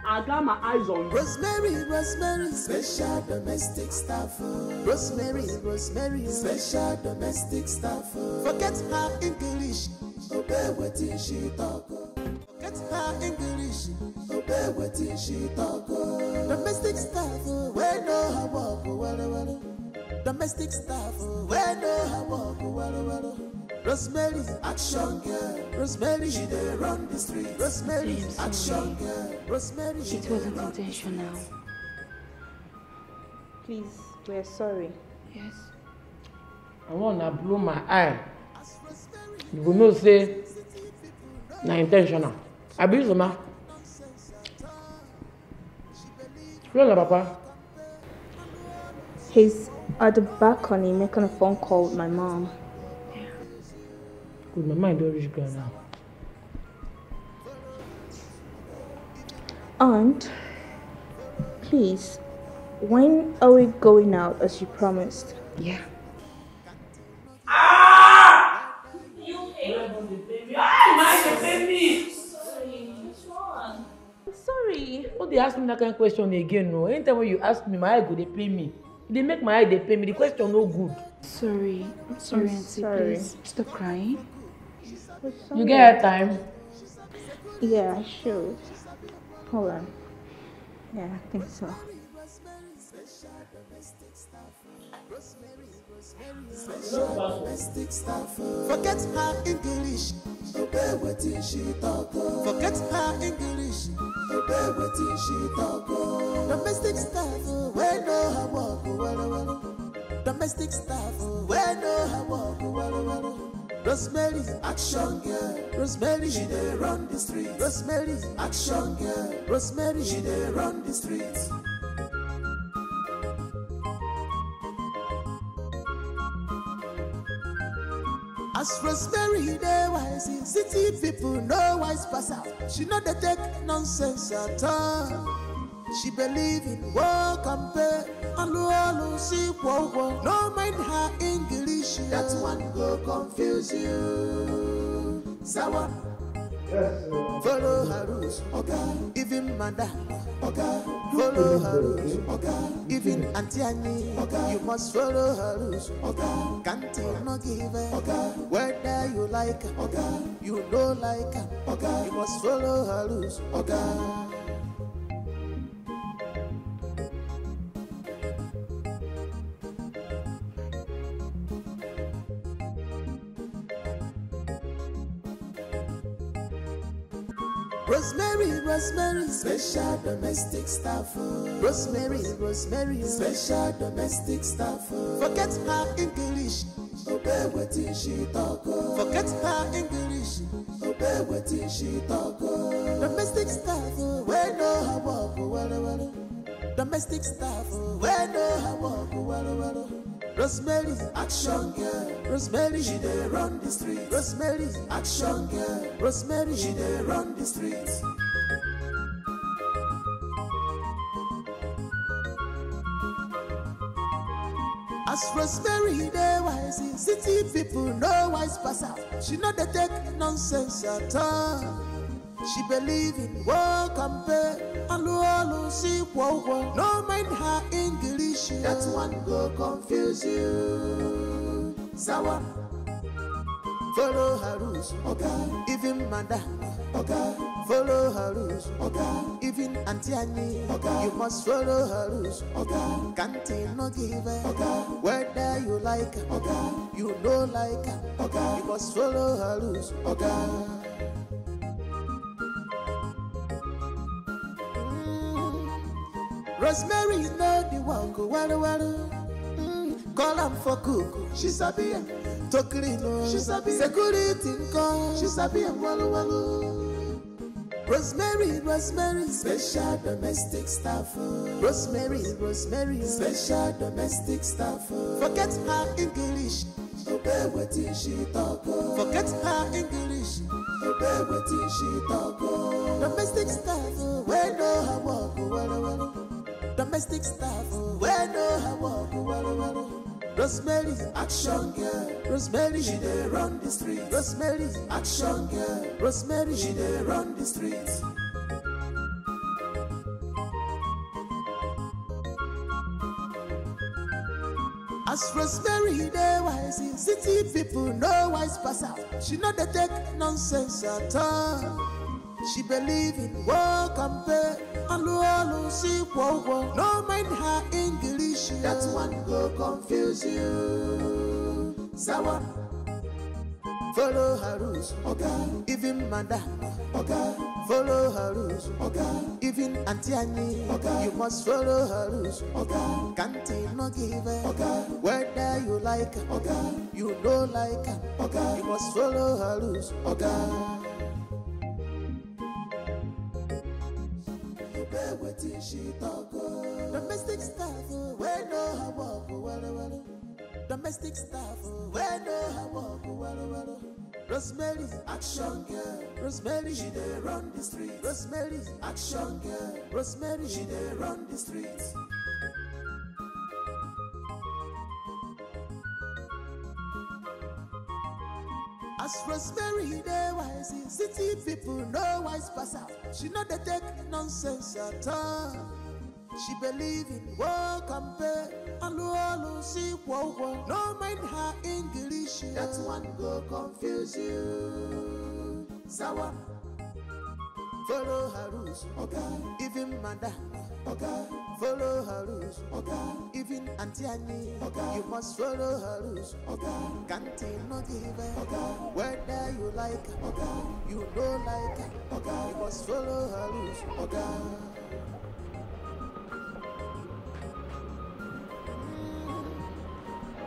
I got my eyes on you. Rosemary, special domestic staff. Rosemary, special domestic staff. Forget her English, obey what she talk. Forget her English, obey what she talk. Domestic staff, where no her walk, well. Domestic staff, where no her walk, well. Rosemary, action girl. Rosemary, she dey run the street. Rosemary, action girl. Rosemary, it wasn't intentional. Please, we're sorry. Yes. I wanna blow my eye. You go know say na intentional. I believe so, ma. Where's my papa? He's at the balcony making a phone call with my mom. Good, my mind don't reach girl now. Aunt, please, when are we going out as you promised? Yeah. You pay the baby. Ah, my baby. Sorry, what's wrong? I'm sorry. What they ask me that kind of question again? No, anytime when you ask me, my eye go they pay me. They make my eye they pay me. The question no good. Sorry, auntie. Please stop crying. You get time? Yeah, I should. Hold on. Yeah, I think so. Domestic staff. Forget her English, obey what she talk. Forget her English, obey what she talk. Domestic staff, where no her walk, well. Domestic staff, where no her walk, well. Rosemary, action girl. Rosemary, she dey run the street. Rosemary, action girl. Rosemary, she dey run the streets. As Rosemary, they wise, city people no wise pass out. She know they take nonsense at all. She believe in work and pay. And see wow. No mind her English. That one go confuse you. Sawa. Yes, follow her rules, okay. Even madam, okay. Follow her rules, okay. Even Auntie Annie, okay. You must follow her rules, okay. Can't you not give her, okay. Whether you like her, okay. You don't like her, okay. You must follow her rules, okay. Rosemary, special domestic staff. Rosemary, special domestic staff. Forget her English, obey what she talk. Forget her English, obey what she talk. Domestic staff, where no her walk, well. Domestic staff, where no her walk, well. Rosemary, action girl. Rosemary, she dey run the street. Rosemary, action girl. Rosemary, she dey run the streets. As Rosemary, they wise, city people no wise pass out. She know they take nonsense at all. She believe in work and pay. Alu she wow. No mind her English. That one go confuse you. Sawa. Follow her rules, okay. Even madam, okay. Follow her rules, okay. Even Auntie Annie, okay. You must follow her rules, okay. Can't no give, okay. Whether you like, okay. You don't like, okay. You must follow her rules, okay. Rosemary know the walk, well. Call am for cook, she's a beer. Tokirino, she's a beer. Security call, she's a beer. Rosemary, special domestic staff. Rosemary, special domestic staff. Forget her English, obey what she talk. Forget her English, obey what she talk. Domestic staff, we know her walk, well. Domestic staff, we know her walk, well. Rosemary, action girl. Rosemary, she dey run the street. Rosemary, action girl. Rosemary, she dey run the street. As Rosemary, they wise, city people no wise pass out. She know they take nonsense at all. She believe in work and pay. Alu she wow. No mind her English. That one go confuse you. Sawa. Follow her rules, okay. Even madam, okay. Follow her rules, okay. Even Auntie Annie, okay. You must follow her rules, okay. Can't no give, okay. Whether you like, okay. You don't like, okay. You must follow her rules, okay. She talk, domestic staff, we know her walk, well. Domestic staff, we know her walk, well. Rosemary, action girl. Rosemary, she dey run the street. Rosemary, action girl. Rosemary, she dey run the street. As Rosemary, they wise, city people no wise pass out. She know they take nonsense at all. She believe in work and pay. Alu she wow. No mind her English. That one go confuse you. Sawa. Follow her rules, okay. Even madam, okay. Follow her rules, okay. Even Auntie Annie, okay. You must follow her rules, okay. Can't no give, okay. Whether you like, okay. You don't like, okay. You must follow her rules, okay.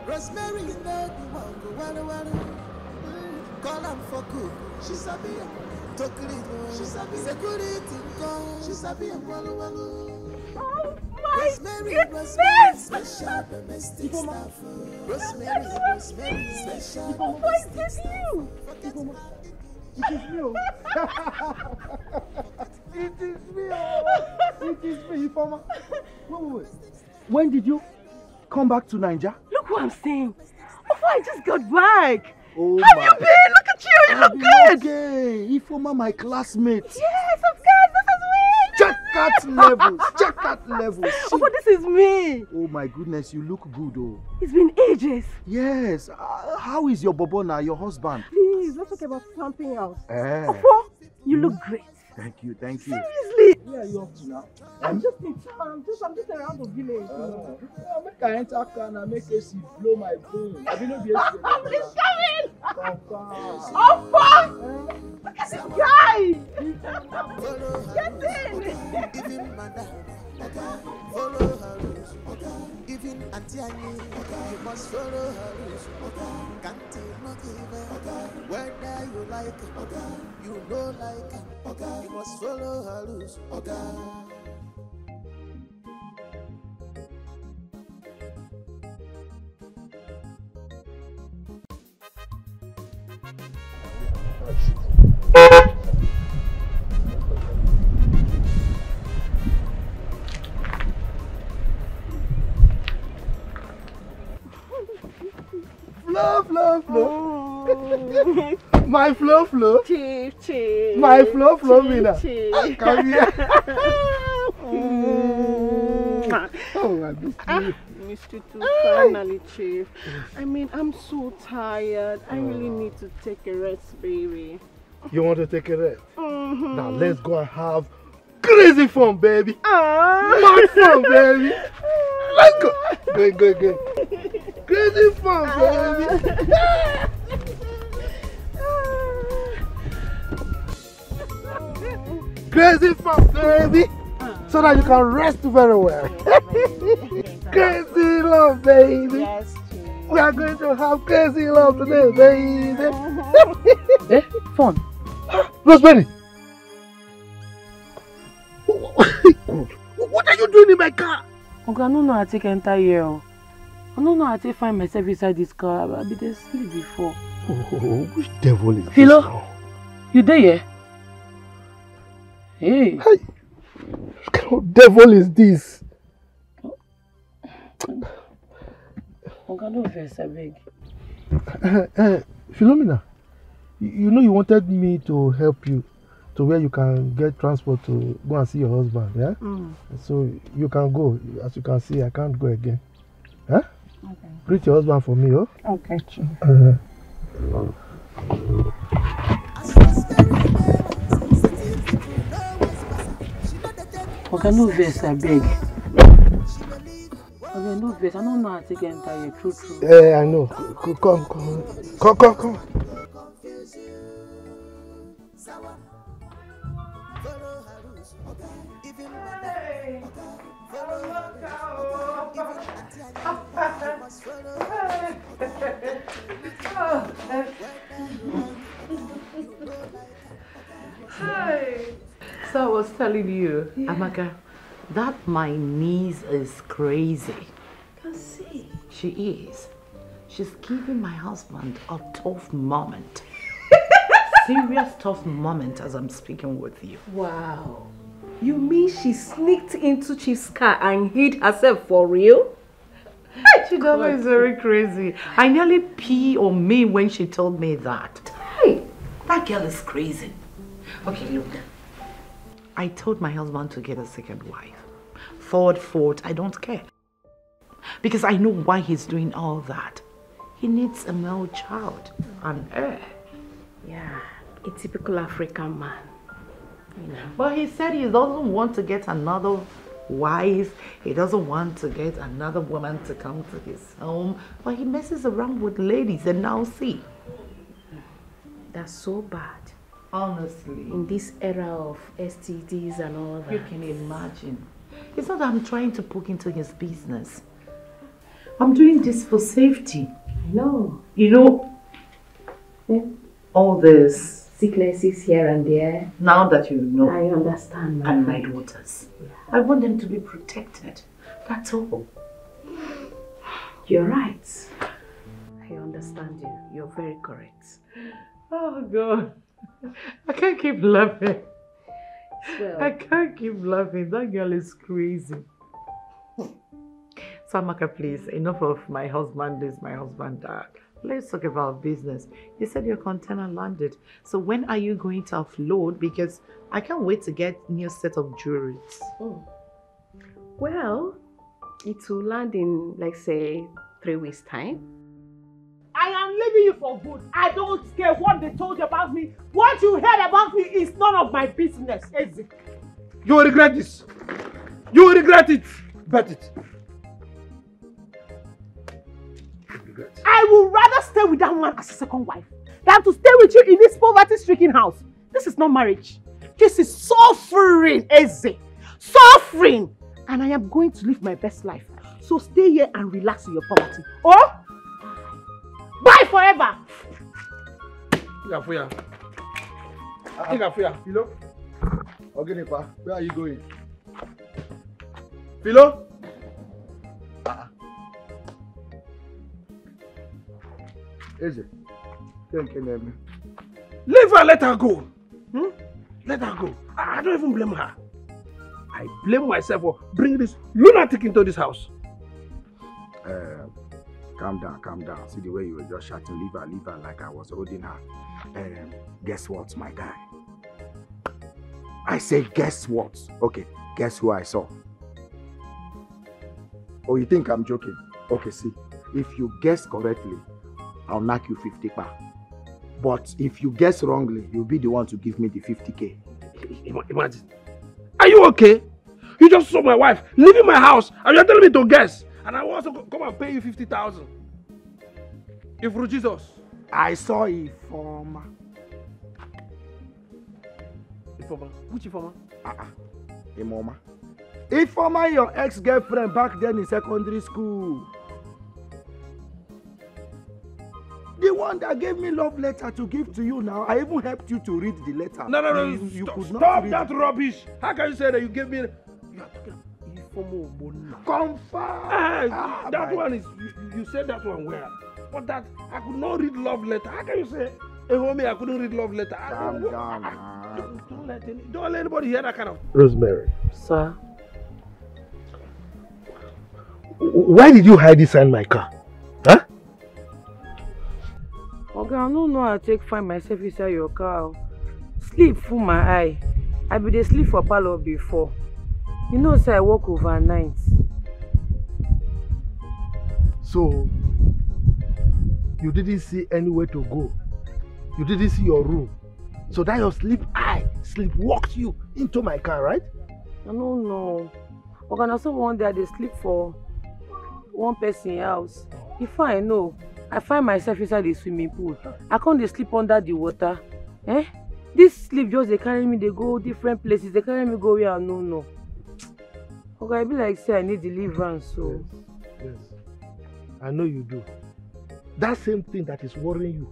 Rosemary, you know the walk, well. Call am for cook, she's a beer. Tokirino, she's a beer. Security call, she's a beer. Oh my goodness! Special domestic staff. Rosemary, special domestic staff. It is me. It is me. It is me, Ifeoma. Wait. When did you come back to Naija? Look what I'm saying. Oh, I just got back. Oh, have you been? Look at you. You look good. Okay. Ifeoma, my classmate. Yes, of course. This is me. Check that levels. Oh, but this is me. Oh my goodness, you look good, oh. It's been ages. Yes. How is your bobo now, your husband? Please, let's talk about something else. Oh, you look great. Thank you. Seriously. Where are you up to now? I'm just in town. I'm just around the village. Make I enter car and make AC blow my bone. I don't be It's coming! Opa! Look at this guy! Get in! Follow her rules, even Auntie Annie, you must follow her rules, can't no give, whether you like, you don't like, you must follow her rules, My flow. Chief. My flow, Mina. Come here. Oh, I miss you. Missed you too, finally, Chief. I mean, I'm so tired. I really need to take a rest, baby. You want to take a rest? Now let's go and have crazy fun, baby. Mad fun, baby. Let's go. Go. Crazy fun, baby. Crazy fun, baby. So that you can rest very well. Crazy love, baby. Yes, we are going to have crazy love today, baby. Fun. Rosemary. What are you doing in my car? Okay, I don't know how to enter here. I don't know how to find myself inside this car. I've been asleep before. Oh, which devil is Philo, this now? You there, yeah? Hey. What kind of devil is this? Okay, no verse, I beg. Philomena, you know you wanted me to help you to where you can get transport to go and see your husband, yeah? So you can go. As you can see, I can't go again. Huh? Okay. Greet your husband for me, oh? Okay, Chief. Okay, no verse, I beg. Okay, no verse. I don't know how to enter here. True. Yeah, I know. Come. So I was telling you, Amaka, that my niece is crazy. Can see. She is. She's giving my husband a tough moment. Serious tough moment as I'm speaking with you. Wow. You mean she sneaked into Chief's car and hid herself for real? She is very crazy. I nearly pee on me when she told me that. Hey, that girl is crazy. Okay, look. I told my husband to get a second wife. Third, fourth, I don't care. Because I know why he's doing all that. He needs a male child, an heir. Yeah, a typical African man. You know. But he said he doesn't want to get another wife. He doesn't want to get another woman to come to his home. But he messes around with ladies and now see. That's so bad. Honestly. In this era of STDs and all that. You can imagine. It's not that I'm trying to poke into his business. I'm doing this for safety. I know. You know, all this sicknesses here and there. Now that you know. I understand. And my daughters. Yeah. I want them to be protected. That's all. You're right. I understand you. You're very correct. Oh God. I can't keep laughing. Well, I can't keep laughing. That girl is crazy. Samaka, please, enough of my husband this, my husband that. Let's talk about business. You said your container landed. So when are you going to offload? Because I can't wait to get a new set of jewelry. Oh. Well, it will land in, like, say, 3 weeks' time. I am leaving you for good. I don't care what they told you about me. What you heard about me is none of my business, is it? You will regret this. You will regret it. Bet it. I would rather stay with that man as a second wife than to stay with you in this poverty-stricken house. This is not marriage. This is suffering, Eze. Suffering. And I am going to live my best life. So stay here and relax in your poverty. Oh? Bye forever. Philo. Ogenipa, where are you going? Philo? Eze, leave her, let her go. Let her go. I don't even blame her. I blame myself for bringing this lunatic into this house. calm down, calm down. See the way you were just shouting, leave her like I was holding her. Guess what, my guy? I say, guess what? Okay, guess who I saw? Oh, you think I'm joking? Okay, see, if you guess correctly, I'll knock you 50 pa. But if you guess wrongly, you'll be the one to give me the 50K. Imagine. Are you okay? You just saw my wife leaving my house and you're telling me to guess. And I will also come and pay you 50,000. If for Jesus. I saw Ifoma. Ifoma? Which Ifoma? Imoma. Ifoma, your ex-girlfriend back then in secondary school. The one that gave me love letter to give to you now. I even helped you to read the letter. No. You could not stop read that it. rubbish. How can you say that you gave me... You are talking Ifoma Obona. Confirm. That one is... You said that one where? But that... I could not read love letter. How can you say... Hey, homie, I couldn't read love letter. Calm down, Don't let anybody hear that kind of... Rosemary. Sir? Why did you hide inside my car? Huh? Okay, I don't know how to find myself inside your car. Sleep full my eye. I be dey sleep for parlor before. You know, say I work overnight. So, you didn't see anywhere to go. You didn't see your room. So that your sleep eye sleepwalked you into my car, right? I don't know. Okay, now so one day I dey sleep for one person house. Before I know, I find myself inside the swimming pool. I can't sleep under the water. This sleep just they carry me, they go different places. They carry me go where I no. Okay, I be like say I need deliverance. So yes. I know you do. That same thing that is worrying you,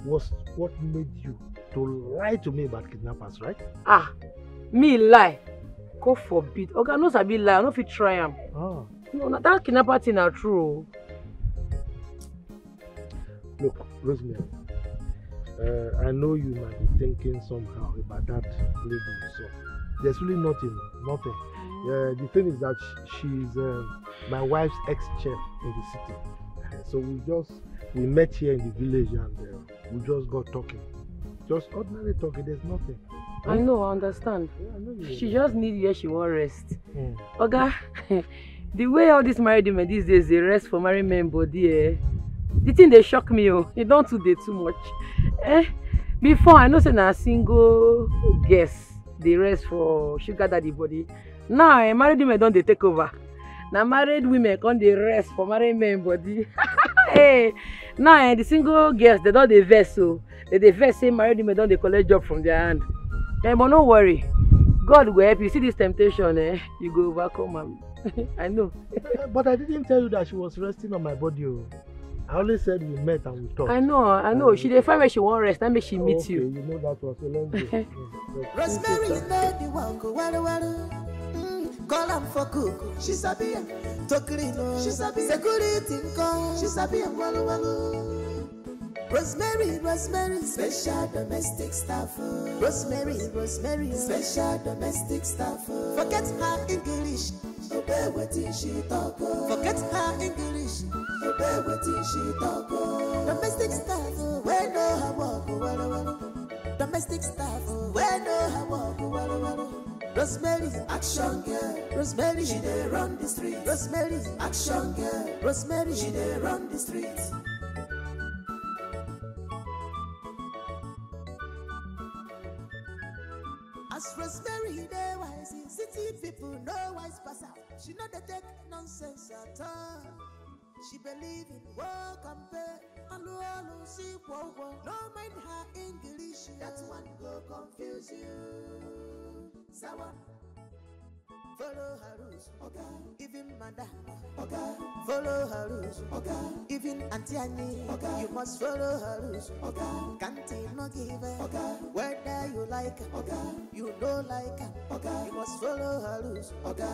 was what made you to lie to me about kidnappers, right? Me lie? God forbid. Okay, I know I be lie. I know if you try am. No, that kidnapper thing are true. Look, Rosemary, I know you might be thinking somehow about that lady you saw. There's really nothing. The thing is that she's my wife's ex-chef in the city. So we met here in the village and we just got talking. Just ordinary talking, there's nothing. I know, I understand. Yeah, I know you she just need where she won't rest. Oga, the way all these married women these days, they rest for married men body, the thing they shock me, you don't do they too much. Before I know say na single guess they rest for sugar daddy body. Now married women don't they take over. Now married women can't they rest for married men body. Now the single girls they don't they vex so they vex say married women don't they collect job from their hand. But no worry, God will help you. See this temptation, you go overcome am. I know. But I didn't tell you that she was resting on my body. I only said we met and we talked. I know. She dey find where she won't rest. That make she meet you. You know that was so let's go. Rosemary know the walk, well. Call am for cook, she sabi am. Tokiri no, she sabi. Security call, she sabi am well. Rosemary, special domestic staff. Rosemary, special domestic staff. Forget her English, obey wetin she talk. Forget her English, obey wetin she talk. Domestic staff, we know her walk, well. Domestic staff, we know her walk, well. Rosemary's action girl. Rosemary, she dey run the street. Rosemary's action girl. Rosemary, she dey run the streets. As Rosemary dey wise, city people know wise pass out. She know they take nonsense at all. She believe in work and pay. Hello, see wo. No mind her English, that one go confuse you. Sawa. Follow her rules, okay. Even madam, okay. Follow her rules, okay. Even Auntie Annie, okay. You must follow her rules, okay. Can't no give, okay. Whether you like, okay. You don't like, okay. You must follow her rules, okay.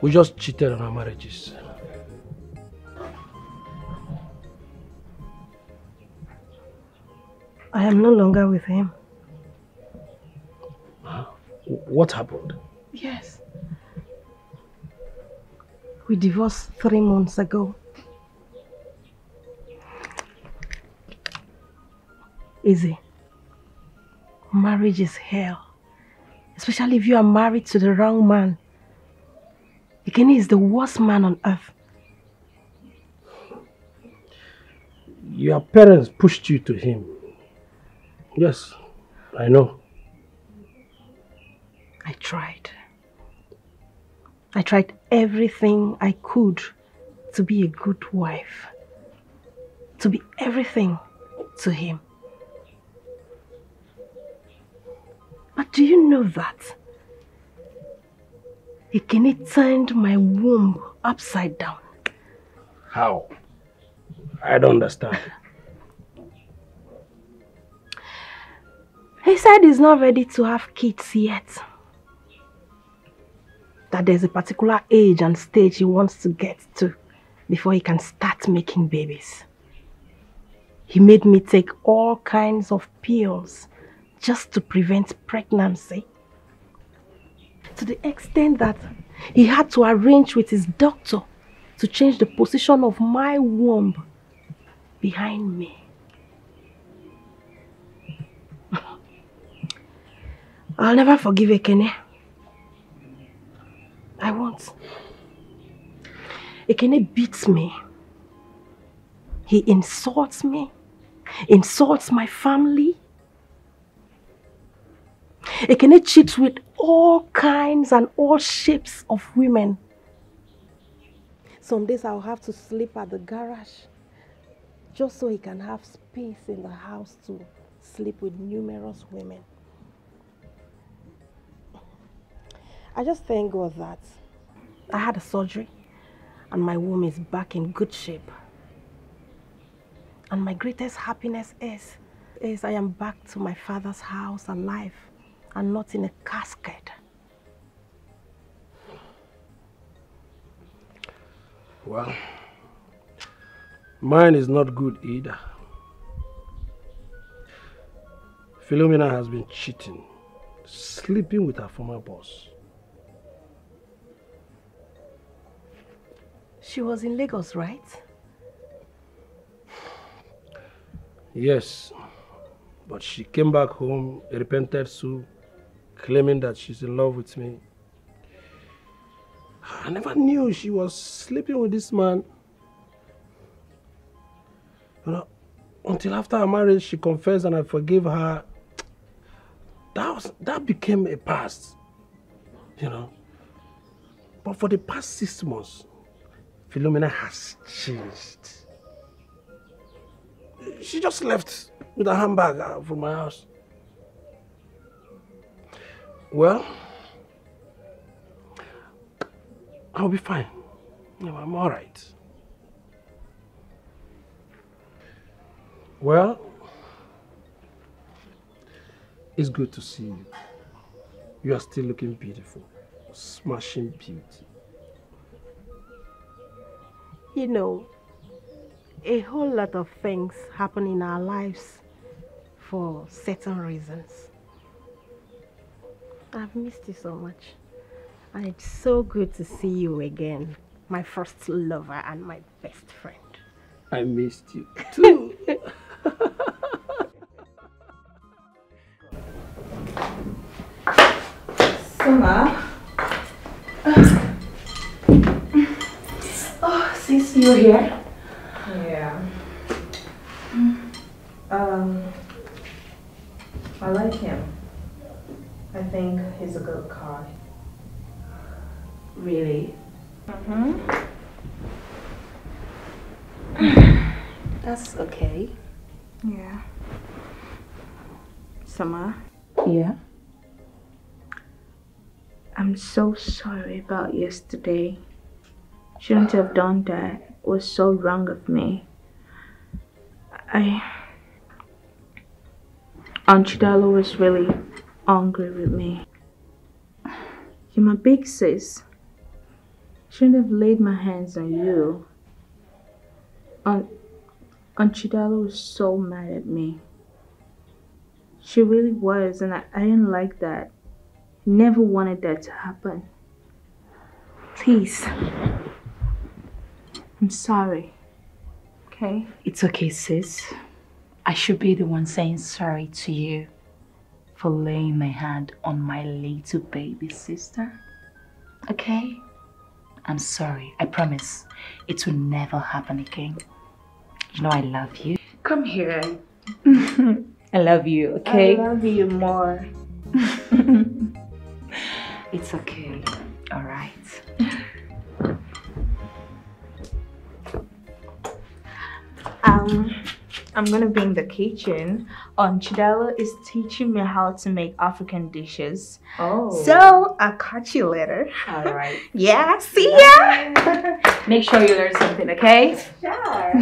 We just cheated on our marriages. I am no longer with him. What happened? Yes. We divorced 3 months ago. Easy. Marriage is hell. Especially if you are married to the wrong man. Ikene is the worst man on earth. Your parents pushed you to him. Yes, I know. I tried. I tried everything I could to be a good wife. To be everything to him. But do you know that Ikene turned my womb upside down? How? I don't understand. He said he's not ready to have kids yet. That there's a particular age and stage he wants to get to before he can start making babies. He made me take all kinds of pills just to prevent pregnancy. To the extent that he had to arrange with his doctor to change the position of my womb behind me. I'll never forgive Ikene. I won't. Ikene beats me. He insults me. Insults my family. Ikene cheats with all kinds and all shapes of women. Some days I'll have to sleep at the garage just so he can have space in the house to sleep with numerous women. I just thank God that I had a surgery and my womb is back in good shape. And my greatest happiness is I am back to my father's house alive and not in a casket. Well, mine is not good either. Philomena has been cheating, sleeping with her former boss. She was in Lagos, right? Yes, but she came back home, repented so, claiming that she's in love with me. I never knew she was sleeping with this man. You know, until after our marriage, she confessed and I forgave her. That became a past, you know. But for the past 6 months, Philomena has changed. She just left with a handbag from my house. Well, I'll be fine. No, I'm all right. Well, it's good to see you. You are still looking beautiful. Smashing beauty. You know, a whole lot of things happen in our lives for certain reasons. I've missed you so much. And it's so good to see you again. My first lover and my best friend. I missed you too. Summer. Oh, since you're here. Yeah. I like him. I think he's a good guy. Really? That's okay. Yeah. Summer. Yeah? I'm so sorry about yesterday. Shouldn't have done that. It was so wrong of me. Aunt Chidalo was really angry with me. You're my big sis. Shouldn't have laid my hands on you. Aunt Chidalo was so mad at me. She really was, and I didn't like that. Never wanted that to happen. Please. I'm sorry. Okay? It's okay, sis. I should be the one saying sorry to you for laying my hand on my little baby sister. Okay? I'm sorry. I promise. It will never happen again. You know I love you. Come here. I love you, okay? I love you more. It's okay. All right. I'm gonna be in the kitchen. Aunt Chidalo is teaching me how to make African dishes. Oh. So I'll catch you later. All right. Yeah, see ya! Make sure you learn something, okay? Sure.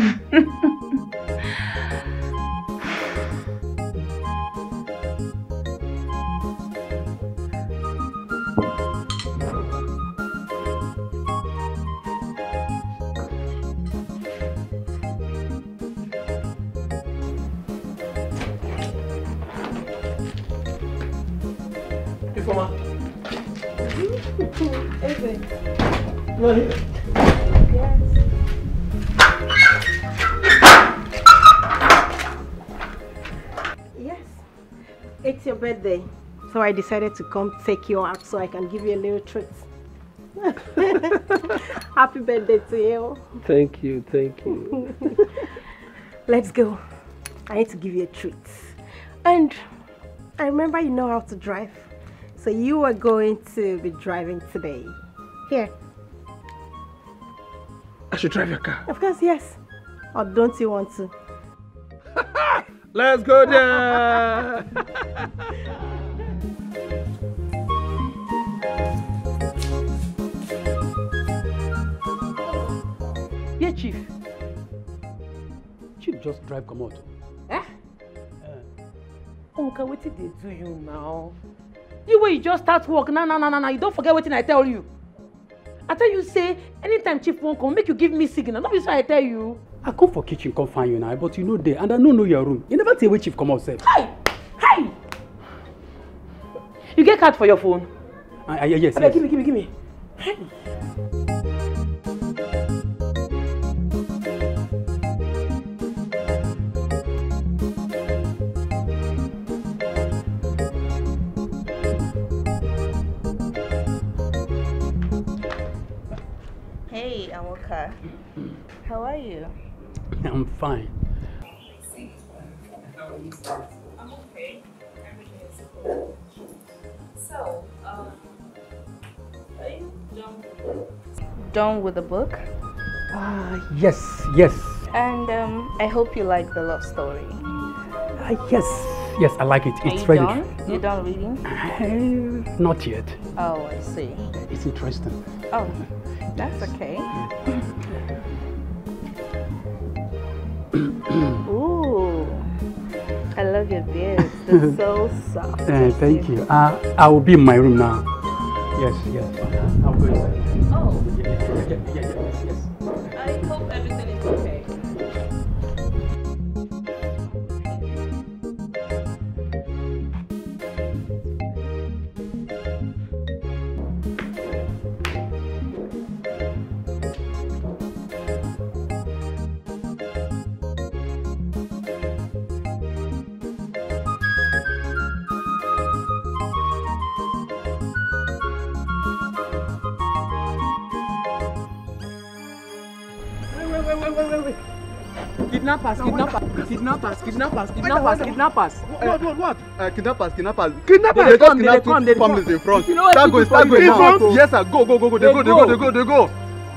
Yes, it's your birthday, so I decided to come take you out so I can give you a little treat. Happy birthday to you. Thank you, thank you. Let's go. I need to give you a treat. And I remember you know how to drive. So you are going to be driving today. Here. I should drive your car. Of course, yes. Or don't you want to? Let's go there. Yeah, Chief. Chief just drive come out. Eh? Uncle, what did they do you now? You way you just start work now. You don't forget what I tell you. I tell you say anytime Chief won't come, make you give me signal. Not be so I tell you. I come for kitchen, come find you now, but you know there, and I don't know your room. You never tell where Chief come out, sef. Hey! You get card for your phone? Yes. Okay, give me. Hey. Hey, Amoka. How are you? I'm fine. I'm okay. Everything is cool. So, are you done with the book? Yes. And I hope you like the love story. Yes, I like it. It's very done? You done reading? Not yet. Oh, I see. It's interesting. Oh, that's okay. Ooh, I love your beard. It's so soft. Thank you. I will be in my room now. Yes. I'll go inside. Oh. Yes. I hope everything is okay. Wait. Kidnappers. What? Kidnappers. Kidnappers? Kidnappers. They They come. Families in front. Start going now. Yes, sir. Go. They go.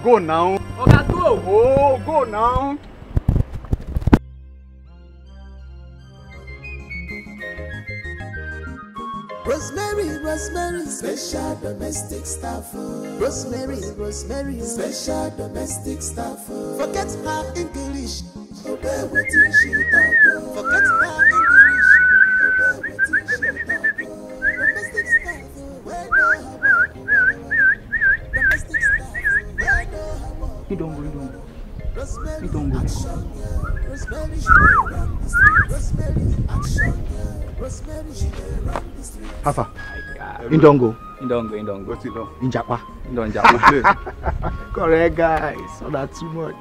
Go now. Okay, go. Oh, go now. Rosemary, special domestic staff. Rosemary, special domestic staff. Forget her English, obey wetin she talk. Forget her English, obey wetin she talk. Domestic staff, where no work, domestic staff, where no work. You don't go. Rosemary, You don't go. Rosemary, she dey run the street. Rosemary, action. Rosemary, she dey run the street. Hafa. In don't go. What's it on? In Japa. Correct, guys. So that's too much.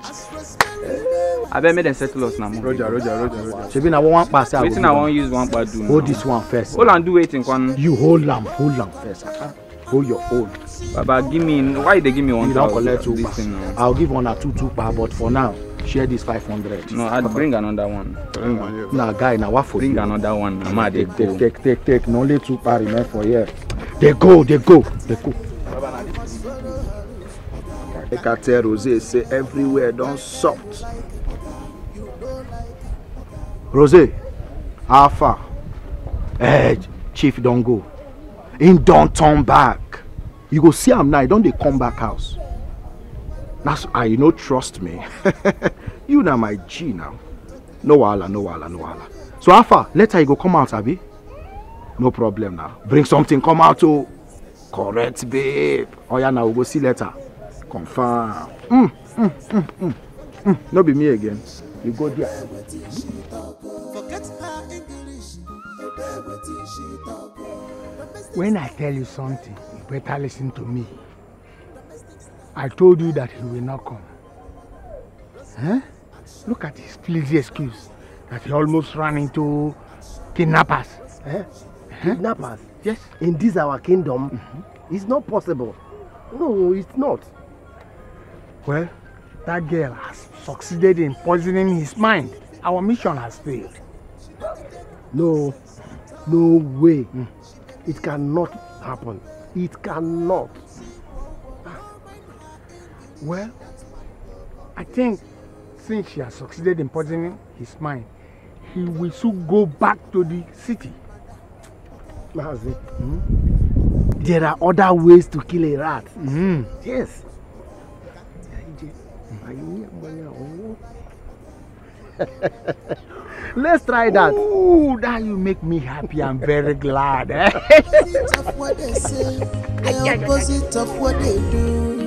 I bet me them settle us now. Roger. Shebi na one pass. Waiting, I won't use one part do. Hold this one first. Hold on, do waiting one. You hold them first. Hold your own. Baba, give me. Why they give me 1,000? You don't collect 2 pa. I'll give one or two pa, but for now, share this 500. No, I'll bring another one. Nah, guy, now what for? Bring another one. Mama, take. No only 2 pa remain for here. They go. I can tell Rosé say everywhere don't soft. Rosé, how far? Chief don't go. Him don't turn back. You go see him now, don't they come back house? That's why you no trust me. You now my G now. No wahala. So how far? Later you go come out, Abi? No problem now. Bring something, come out to correct, babe. Oh yeah, now we'll go see later. Confirm. No be me again. You go there. When I tell you something, you better listen to me. I told you that he will not come. Huh? Look at his flimsy excuse that he almost ran into kidnappers. Eh? Kidnappers? Yes. In this our kingdom, it's not possible. No, it's not. Well, that girl has succeeded in poisoning his mind. Our mission has failed. No way. It cannot happen. It cannot. Well, I think since she has succeeded in poisoning his mind, he will soon go back to the city. Mazi, there are other ways to kill a rat. Yes. Let's try that. Ooh, that you make me happy. I'm very glad. The opposite of what they do.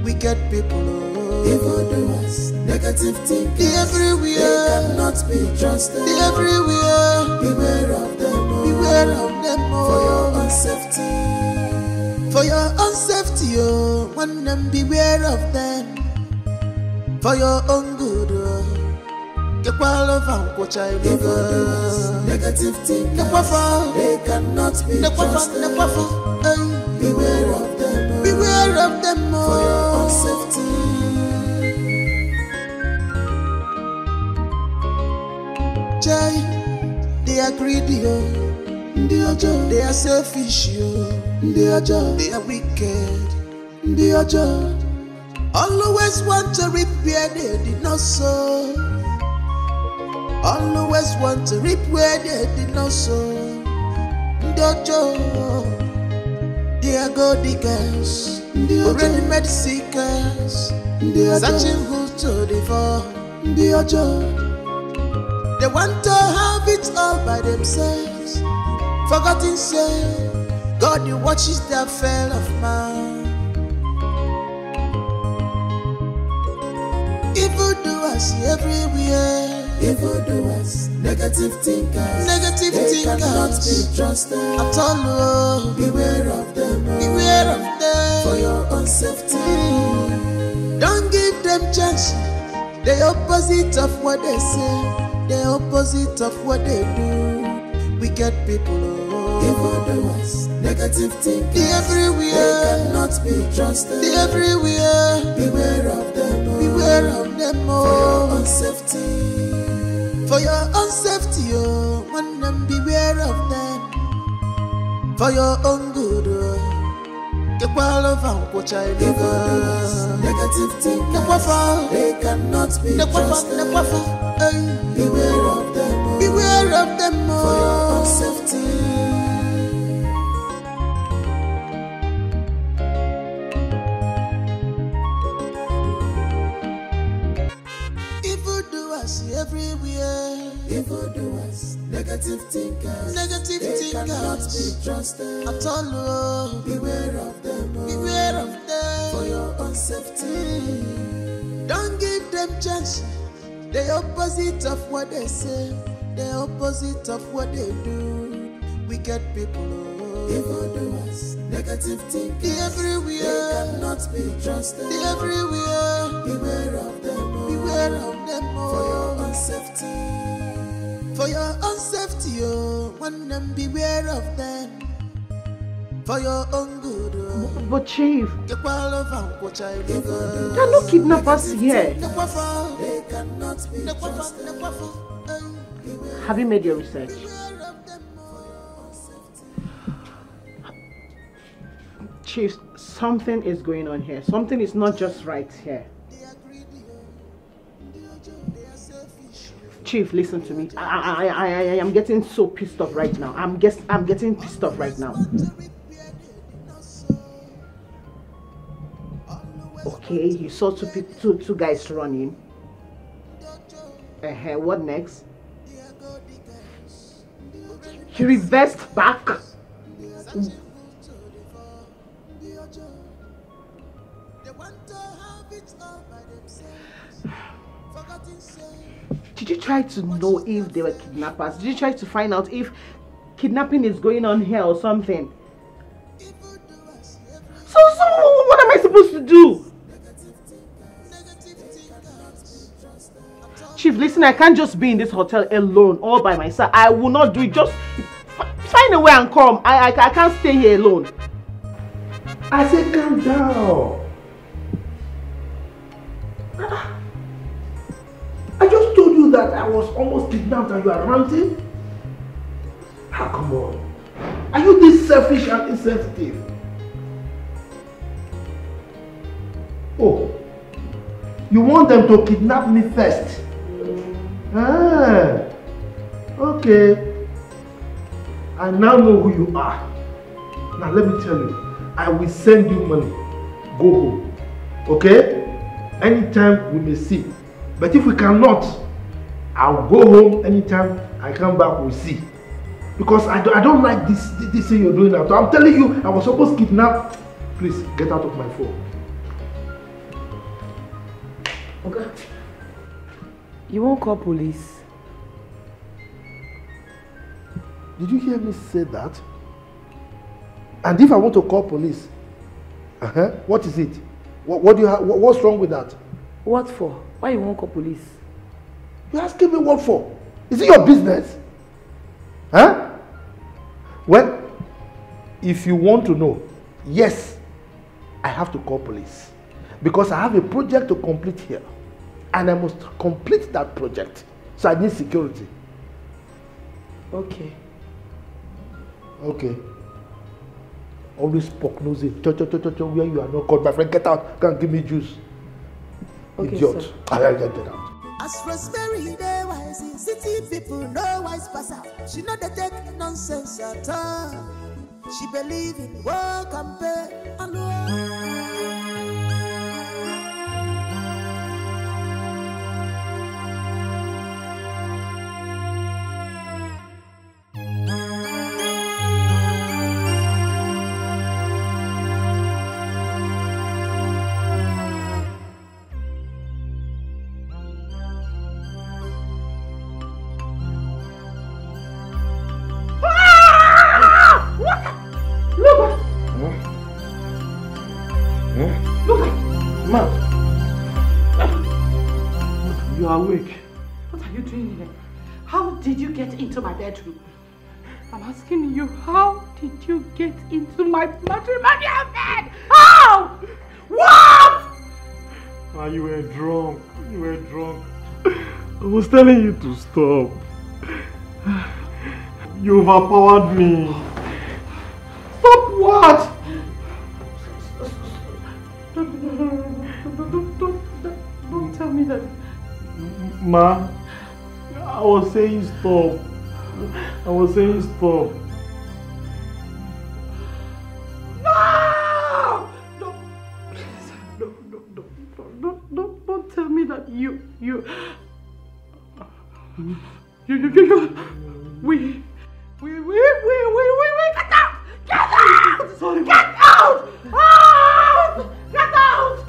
Wicked people, evildoers, negative thinking everywhere. They cannot be trusted. Everywhere. Beware of them. Beware of them. For your own safety. For your own safety, oh. When them beware of them. For your own good, oh. Negative thinking, they cannot be trusted. Beware of them, for your own safety. Jai, they are greedy, they are selfish, they are wicked, always want to reap where they did not sow. Always want to reap where they did not sow. Dojo, they are gold diggers, already made seekers, searching who to devour. They want to have it all by themselves, forgetting say God he watches the affair of man. Evildoers everywhere. Evildoers, negative thinkers, they cannot be trusted at all. Beware of them, for your own safety. Don't give them chance. The opposite of what they say, the opposite of what they do. Wicked people, evildoers, negative thinkers, everywhere. They cannot be trusted. Everywhere. Beware of them, for your own safety. For your own safety, oh, when them beware of them. For your own good, oh. Negative thinkers, they cannot be trusted. Beware of them, for your own safety. doers everywhere. Evildoers, negative thinkers, they cannot be trusted at all. Oh. Beware of them, beware of them for your own safety. Don't give them chance. The opposite of what they say, the opposite of what they do. Wicked people, oh. Evildoers, negative thinkers, everywhere, they cannot be trusted. Everywhere, beware of them, oh. Beware of them, oh. For your own safety, for your own safety, oh. One them beware of them, for your own good, oh. But Chief, there are no kidnappers here. They cannot be trusted. Have you made your research? Chief, something is going on here. Something is not just right here. Chief, listen to me. I am getting so pissed off right now. I'm getting pissed off right now. Okay, you saw two guys running. What next? He reversed back. Did you try to know if they were kidnappers? Did you try to find out if kidnapping is going on here or something? So what am I supposed to do? Chief, listen, I can't just be in this hotel alone, all by myself. I will not do it. Just find a way and come. I can't stay here alone. I said calm down. I just told you that I was almost kidnapped and you are ranting? Ah, come on. Are you this selfish and insensitive? Oh, you want them to kidnap me first? Ah, okay. I now know who you are. Now let me tell you, I will send you money. Go home. Okay? Anytime we may see. But if we cannot, I'll go home anytime I come back, we'll see. Because I don't like this thing you're doing now. So I'm telling you, I was supposed to kidnap. Please, get out of my phone. Okay. You won't call police? Did you hear me say that? And if I want to call police, what is it? What do you have? What's wrong with that? What for? Why you won't call police? You're asking me what for? Is it your business? Huh? Well, if you want to know, yes, I have to call police. Because I have a project to complete here. And I must complete that project. So I need security. Okay. Okay. Always poke nosy. Where you are not called. My friend, get out. Come give me juice. Okay, idiot. sir. I get out. As Rosemary, they wise, city people no wise pass out. She know they take nonsense at all. She believe in work and pay alone. Into my bedroom. I'm asking you, how did you get into my matrimonial bed? How? What? Ah, you were drunk. You were drunk. I was telling you to stop. You overpowered me. Stop what? Don't tell me that. Ma, I was saying stop. I was saying stop. No! No! Please, no, don't tell me that you... We, get out! Get out! Sorry, get out! Out! Get out!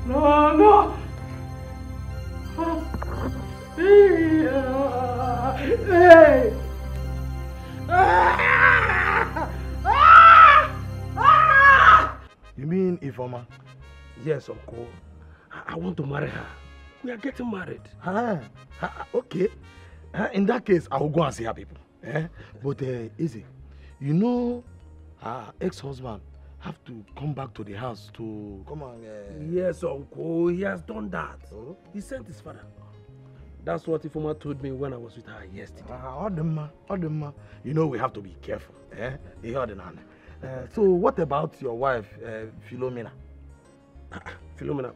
No. Hey. You mean Ifoma? Yes, Uncle. I want to marry her. We are getting married. Okay. In that case, I will go and see her people. But easy. You know, her ex-husband have to come back to the house to come and... Yes, Uncle. He has done that. Oh? He sent his father. That's what Ifoma told me when I was with her yesterday. Odema. You know we have to be careful. So what about your wife, Philomena? Philomena?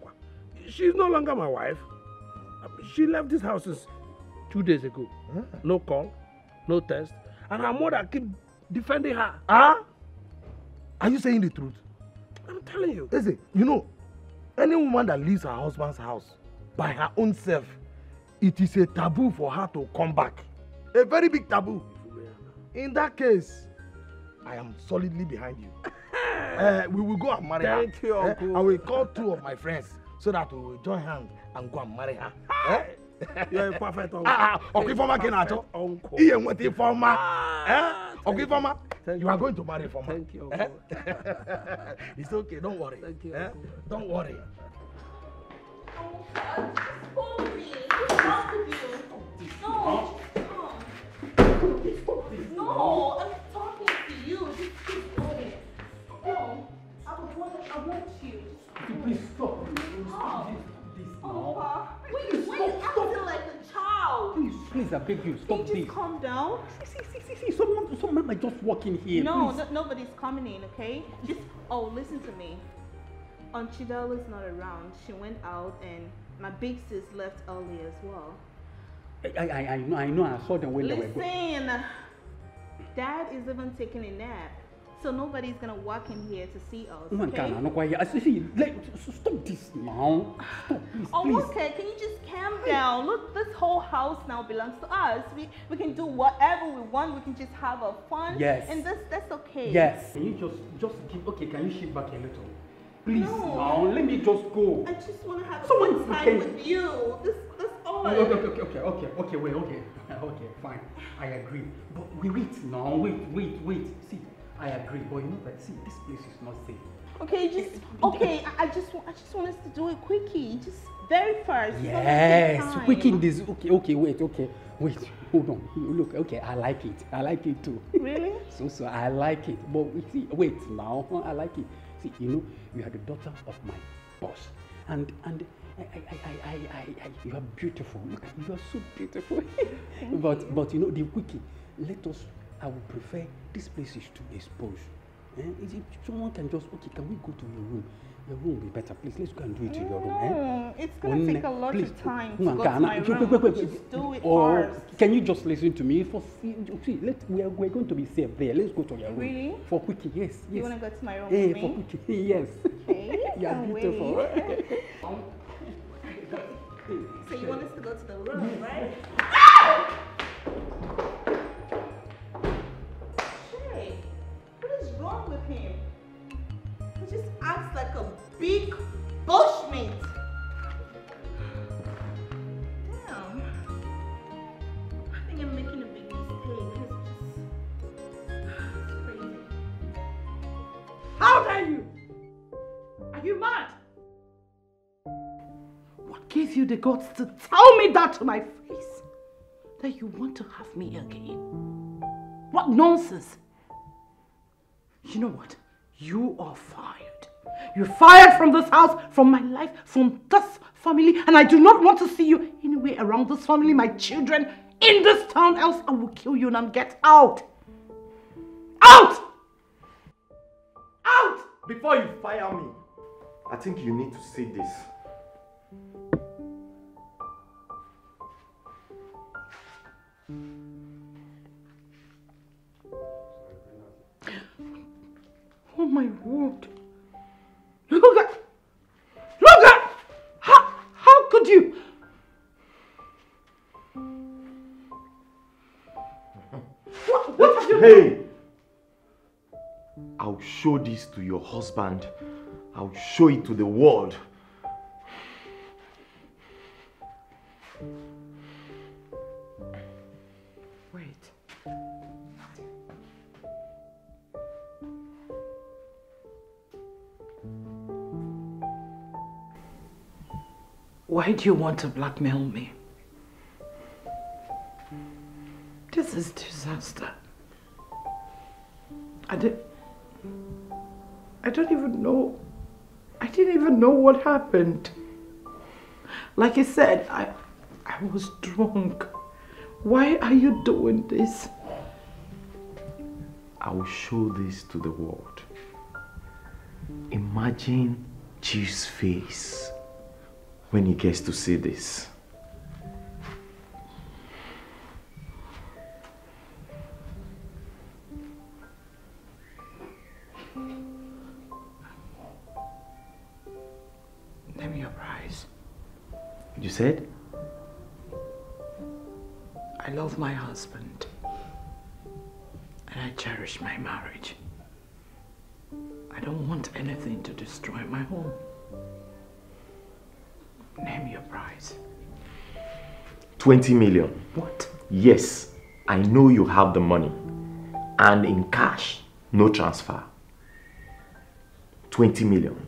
She's no longer my wife. She left this house 2 days ago. No call, no test. And her mother keep defending her. Are you saying the truth? I'm telling you. Listen, you know, any woman that leaves her husband's house by her own self, it is a taboo for her to come back. A very big taboo. In that case, I am solidly behind you. We will go and marry her. Thank you, Uncle. I will call 2 of my friends so that we will join hands and go and marry her. You're a perfect uncle. Okay, Foma Kenato. Uncle. Ian with Foma. Okay, Foma. You are going to marry Foma. Thank you, Uncle. It's okay, don't worry. Thank you, Uncle. Don't worry. No, I'm talking to you. Just keep going. No, I want you. Please stop. Why are you acting like a child? Please, I beg you, stop Can you just calm down? See, someone might just walk in here. No, nobody's coming in, okay? Just, listen to me. Chidala's not around. She went out and my big sis left early as well. I know, I saw them when they were going. Listen, Dad is even taking a nap. So nobody's gonna walk in here to see us, okay? Stop this now. Stop, please. Okay, can you just calm down? Look, this whole house now belongs to us. We can do whatever we want. We can just have a fun. Yes. And that's okay. Yes. Can you just keep, okay, can you shift back a little? Please, now, let me just go. I just want to have some time with you. That's all. Okay, wait, okay, fine. I agree. But wait now, wait. See, I agree, but you know that, see, this place is not safe. Okay, I just want us to do it quickie, just very fast. Yes, quickie this. Okay, wait, hold on. Look, okay, I like it too. Really? So I like it, but see, wait now, I like it. See, you know, you are the daughter of my boss, and you are beautiful. Look, you are so beautiful. but you know, the quickie, I would prefer this place is to expose. If someone can just, can we go to your room? Your room will be better. Please, let's go and do it in your room. It's going to take a lot of time to go to my room. Just do it first. Can you just listen to me? We're going to be safe there. Let's go to your room. Really? For quickie, yes. You want to go to my room with me? For quickie, yes. Okay, you are beautiful. So you want us to go to the room, right? What is wrong with him? He just acts like a big bushmeat. Damn. I think I'm making a big mistake. It's crazy. How dare you? Are you mad? What gave you the guts to tell me that to my face? That you want to have me again? What nonsense! You know what? You are fired. You're fired from this house, from my life, from this family, and I do not want to see you anywhere around this family, my children, in this town, else I will kill you. Now get out! Out! Out! Before you fire me, I think you need to see this. Oh my word. Look at! How could you? What have you done? Hey! I'll show this to your husband. I'll show it to the world. Wait. Why do you want to blackmail me? This is disaster. I didn't even know. I didn't even know what happened. Like I said, I was drunk. Why are you doing this? I will show this to the world. Imagine Chief's face when he gets to see this. Name your price. You said? I love my husband. And I cherish my marriage. I don't want anything to destroy my home. Name your price. 20 million. What? Yes, I know you have the money. And in cash, no transfer. 20 million.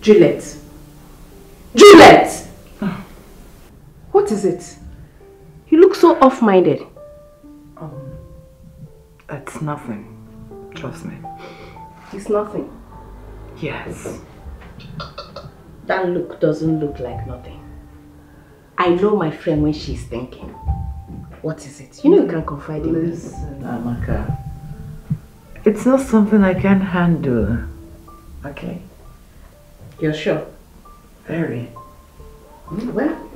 Juliet. Juliet! What is it? You look so off-minded. It's nothing. Trust me. It's nothing. Yes. That look doesn't look like nothing. I know my friend when she's thinking. What is it? You know you can confide in this. Listen, Amaka. It's not something I can handle. Okay? You're sure? Very. Well,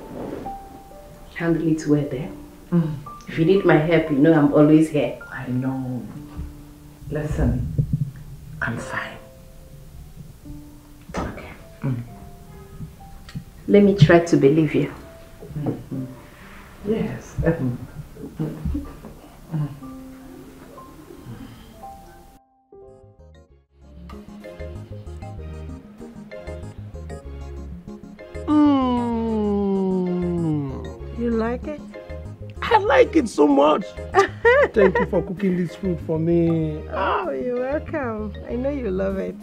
handle it well there. If you need my help, you know I'm always here. I know. Listen, I'm fine. Okay. Let me try to believe you. Yes. like it so much. Thank you for cooking this food for me. Oh, you're welcome. I know you love it.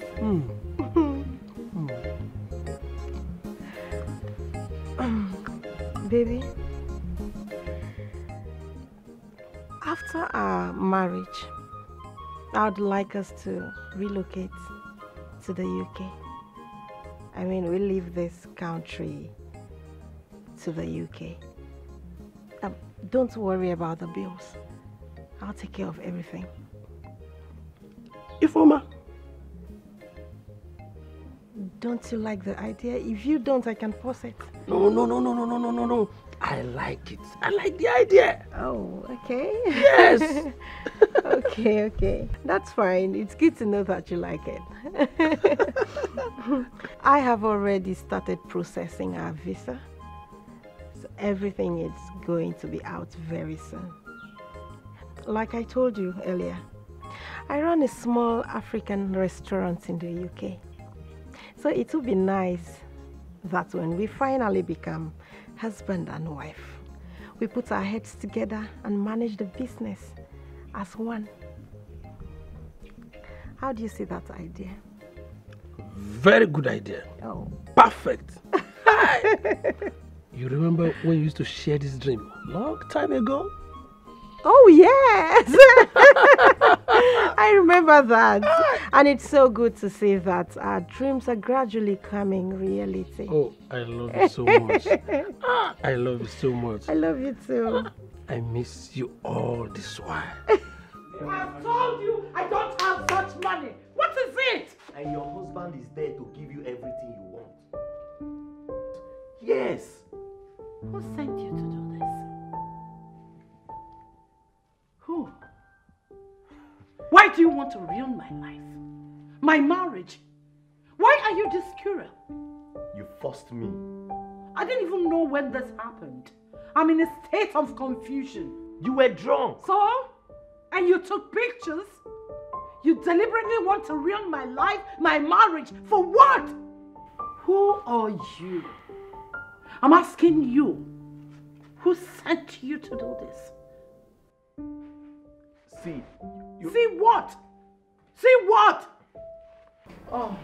Baby, after our marriage, I would like us to relocate to the UK. I mean, we leave this country to the UK. Don't worry about the bills. I'll take care of everything. Ifeoma, don't you like the idea? If you don't, I can pause it. No. I like it. I like the idea. Oh, okay. Yes. Okay. That's fine. It's good to know that you like it. I have already started processing our visa. So everything is going to be out very soon. Like I told you earlier, I run a small African restaurant in the UK. So it will be nice that when we finally become husband and wife, we put our heads together and manage the business as one. How do you see that idea? Very good idea. Oh. Perfect. You remember when you used to share this dream long time ago? Oh, yes. I remember that. And it's so good to see that our dreams are gradually becoming reality. Oh, I love you so much. I love you so much. I love you too. I miss you all this while. I've told you I don't have such money. What is it? And your husband is there to give you everything you want. Yes. Who sent you to do this? Who? Why do you want to ruin my life? My marriage? Why are you this cruel? You forced me. I didn't even know when this happened. I'm in a state of confusion. You were drunk. So? And you took pictures? You deliberately want to ruin my life, my marriage, for what? Who are you? I'm asking you. Who sent you to do this? See. See what? See what? Oh.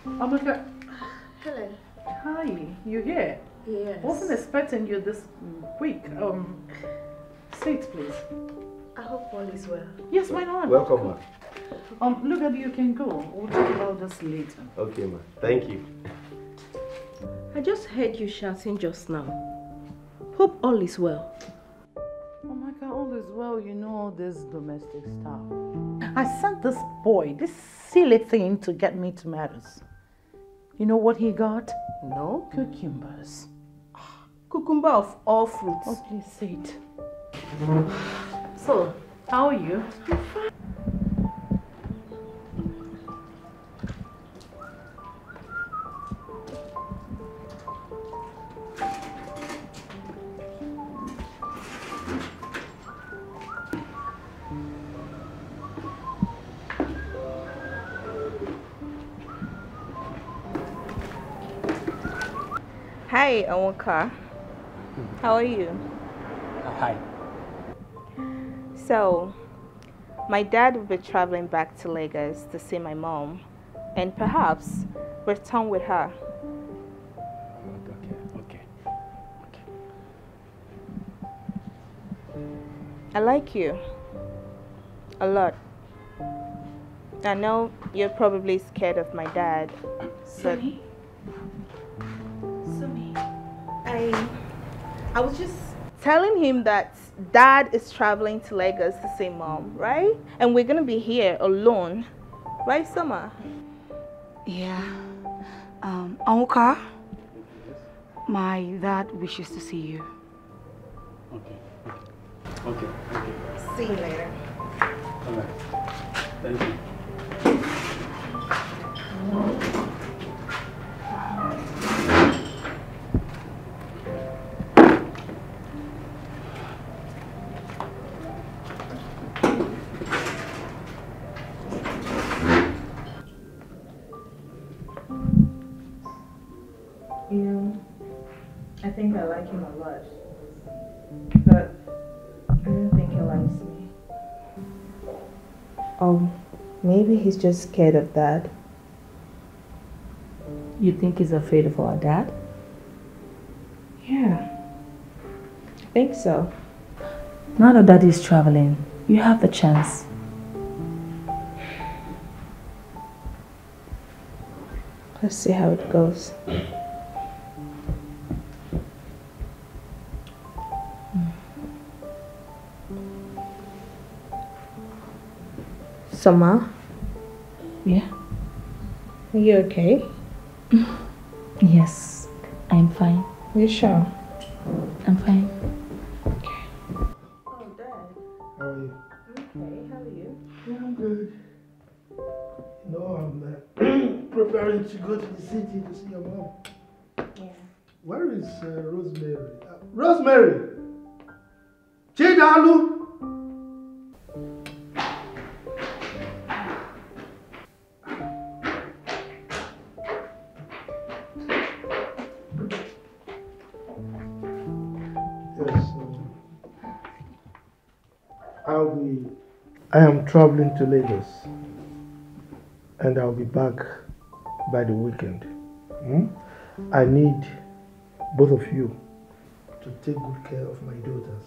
Oh my God. Hello. Hi, you here? Yes. Wasn't expecting you this quick. Sit, please. I hope all is well. Yes, why not? Welcome, ma. Look at you can go. We'll talk about this later. Okay, ma. Thank you. I just heard you shouting just now. Hope all is well. Oh my God, all is well, you know, all this domestic stuff. I sent this boy, this silly thing, to get me tomatoes. You know what he got? No. Cucumbers. Cucumber of all fruits. Oh, please sit. So, how are you? I'm fine. Hi, Awonka. How are you? Hi. So, my dad will be traveling back to Lagos to see my mom and perhaps return with her. Okay. I like you a lot. I know you're probably scared of my dad. Sumi? I was just telling him that dad is traveling to Lagos to see mom, right? And we're gonna be here alone, right, Summer? Yeah. Awonka, my dad wishes to see you. Okay. See you later. All right. Thank you. I think I like like him a lot. But I don't think he likes me. Maybe he's just scared of Dad. You think he's afraid of our dad? Yeah, I think so. Now that Daddy's traveling, you have the chance. Let's see how it goes. Summer? Yeah? Are you okay? Yes, I'm fine. You sure? I'm fine. Oh, Dad. How are you? Okay, how are you? Yeah, I'm good. You know, I'm preparing to go to the city to see your mom. Yeah. Where is Rosemary? Rosemary! Chidalu! I am traveling to Lagos and I'll be back by the weekend. I need both of you to take good care of my daughters.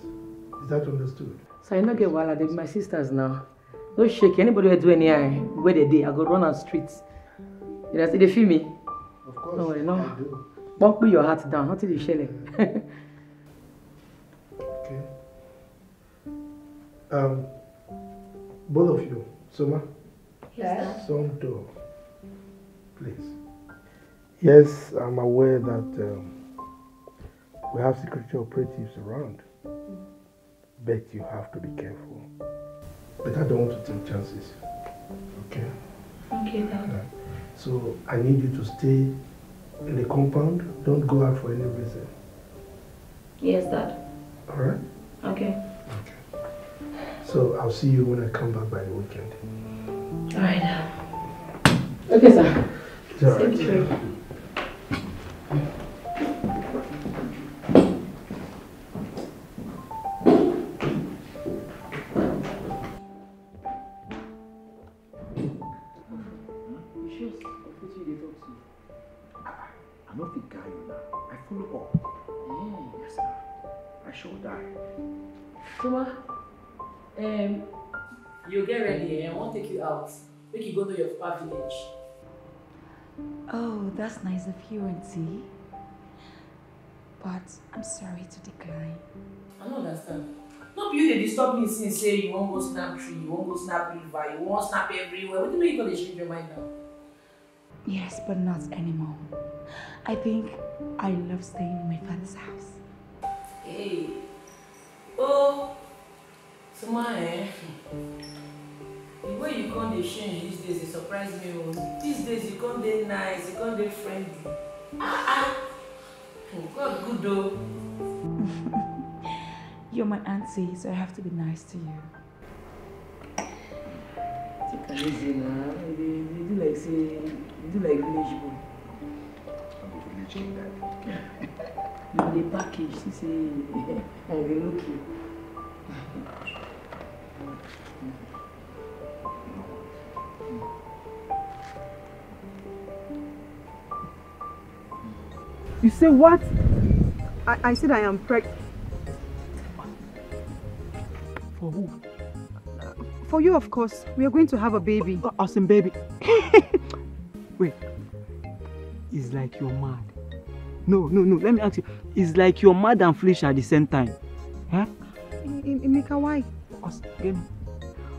Is that understood? So I not get wahala, they be my sisters now. No shake, anybody will do any where they dey, I go run on streets. You know, see they feel me? Of course, no, no. I do. Put your heart down, not till you shell it. Okay. Both of you, Soma. Yes. Some door, please. Yes, I'm aware that we have security operatives around, but you have to be careful. But I don't want to take chances. Okay? Okay, Dad. So I need you to stay in the compound. Don't go out for any reason. Yes, Dad. All right? Okay. So I'll see you when I come back by the weekend. All right. Okay, sir. It's all right. Safe trip. I don't think I now. I follow up. Yes, sir. I should die. Soma, you get ready, I want to take you out. We can go to your papa village. Oh, that's nice of you, Auntie. But I'm sorry to decline. I don't understand. No, you they disturb me since say you won't go snap tree, you won't go snap river, you won't snap everywhere. What do you mean you gonna change your mind now? Yes, but not anymore. I think I love staying in my father's house. Hey. Oh. Soma, the way you come dey change these days, it surprise me. These days you come dey nice, you come dey friendly. God good though. You're my auntie, so I have to be nice to you. Take it easy now. You do like say, you do like village boy. I'm a village king, Dad. You the package, you say, I will look you. You say what? I said I am pregnant. For who? For you, of course. We are going to have a baby. Awesome baby. Wait. It's like you're mad. No. Let me ask you. It's like you're mad and foolish at the same time. Huh? Emeka, why?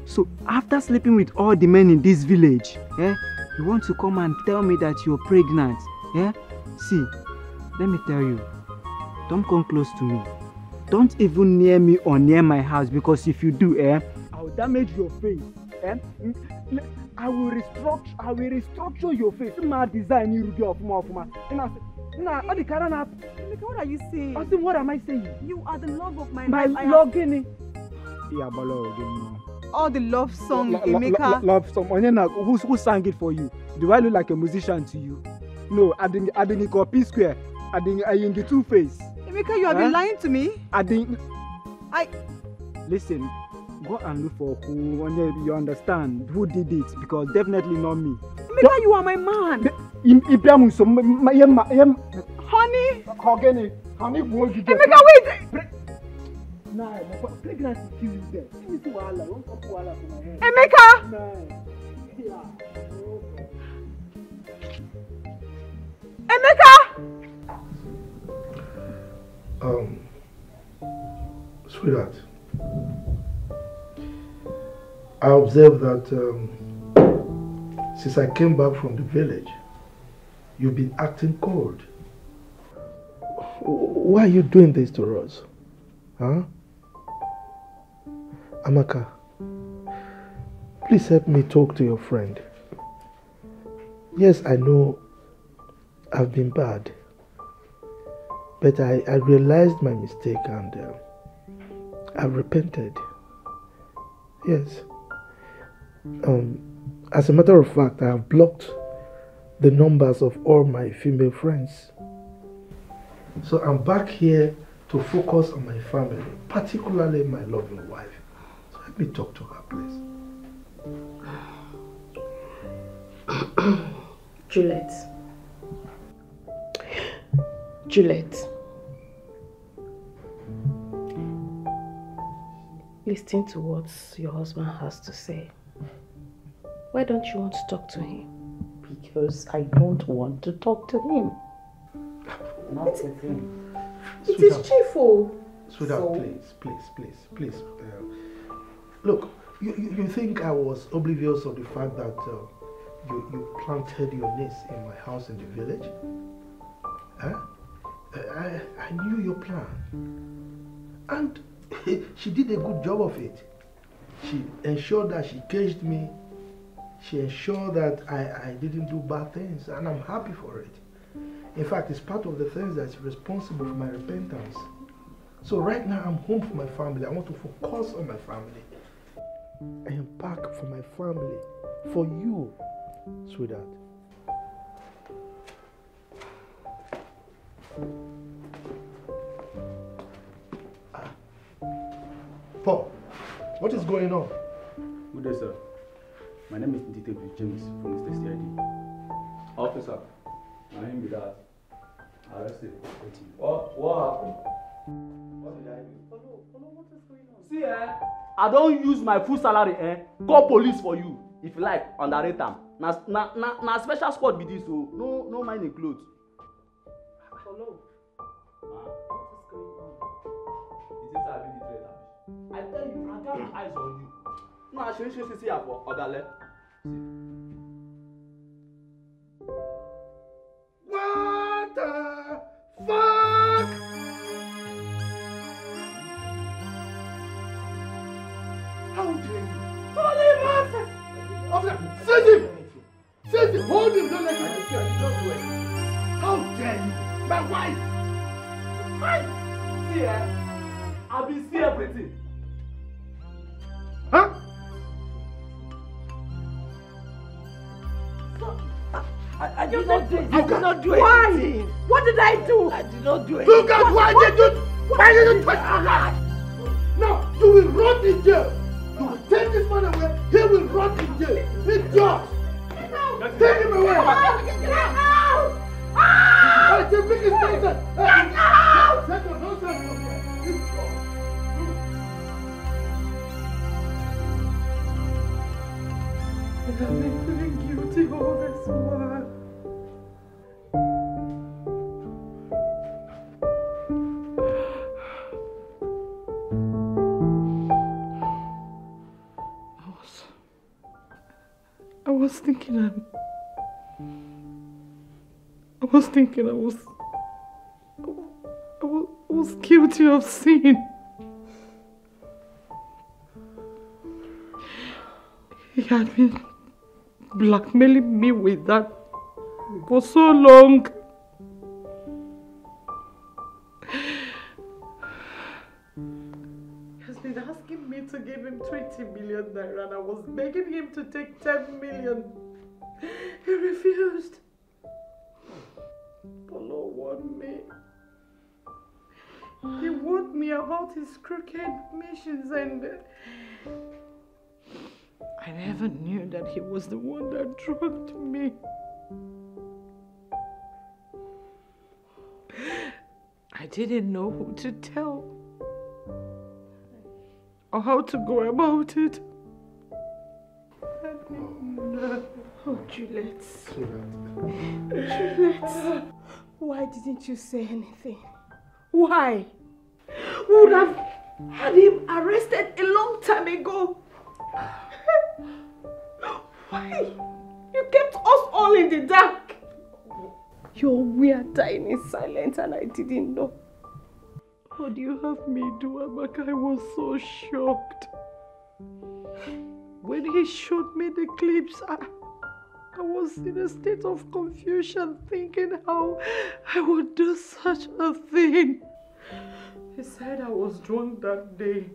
So, after sleeping with all the men in this village, you want to come and tell me that you're pregnant? Yeah? See, let me tell you. Don't come close to me. Don't even near me or near my house, because if you do, I will damage your face. I will restructure your face. My design you do of more. Emeka, what are you saying? What am I saying? You are the love of my life. My love, all the love song, Emeka. Love song. Who sang it for you? Do I look like a musician to you? No, I didn't copy square. I didn't Two Face. Emeka, you have been lying to me. Listen, go and look for who, you understand, who did it, because definitely not me. Emeka, you are my man. Honey. Emeka, wait. Nah, pregnancy kill you there. Give me wahala. Don't come wahala for my head. Emeka. Emeka. Sweetheart, I observed that since I came back from the village, you've been acting cold. Why are you doing this to us? Huh? Amaka, please help me talk to your friend. Yes, I know I've been bad, but I realized my mistake and I've repented. Yes. As a matter of fact, I have blocked the numbers of all my female friends. So I'm back here to focus on my family, particularly my loving wife. So let me talk to her, please. Juliet. Listen to what your husband has to say. Why don't you want to talk to him? Because I don't want to talk to him. Not with him. It is cheerful. Sweetheart, please. Look, you think I was oblivious of the fact that you planted your niece in my house in the village? Huh? I knew your plan. And she did a good job of it. She ensured that she caged me. She ensured that I didn't do bad things, and I'm happy for it. In fact, it's part of the things that's responsible for my repentance. So right now, I'm home for my family. I want to focus on my family. I am back for my family, for you, sweetheart. Paul, what is going on? Good day, sir. My name is Detective James from the CID. Officer, my name is that. Arrested. What happened? What did I do? What is going on? See, I don't use my full salary, call police for you. If you like, underrate them. Na special squad be this, so no mind include. Follow. What is going on? Is this a really traitor? I tell you, I got my eyes on you. No, I should see here for Odale. What the fuck? How dare you? Holy Moses! Officer, send him! Send him! Hold him! Don't let him escape. Don't do it. How dare you? My wife! See, I've been seeing everything. Huh? I did not do it. I did not do it. Why? What did I do? I did not do it. Look at why did you touch my wife? Now, you will rot in jail. You will take this man away. He will rot in jail. It's yours. Take him away. Get out! It's your biggest nonsense. Get out! Take your nonsense from here. It's yours. I've been feeling guilty all this while. I was thinking I was guilty of sin. He had been blackmailing me with that for so long. He has been asking me to give him 20 million naira and I was begging him to take 10 million. He refused. Polo won me. He warned me about his crooked missions and I never knew that he was the one that drugged me. I didn't know who to tell or how to go about it. Oh, Juliet. Juliet. Why didn't you say anything? Why? We would have had him arrested a long time ago. Why? You kept us all in the dark. Your weird dying in silence and I didn't know. What do you have me do, Amaka? I was so shocked. When he showed me the clips, I was in a state of confusion, thinking how I would do such a thing. He said I was drunk that day.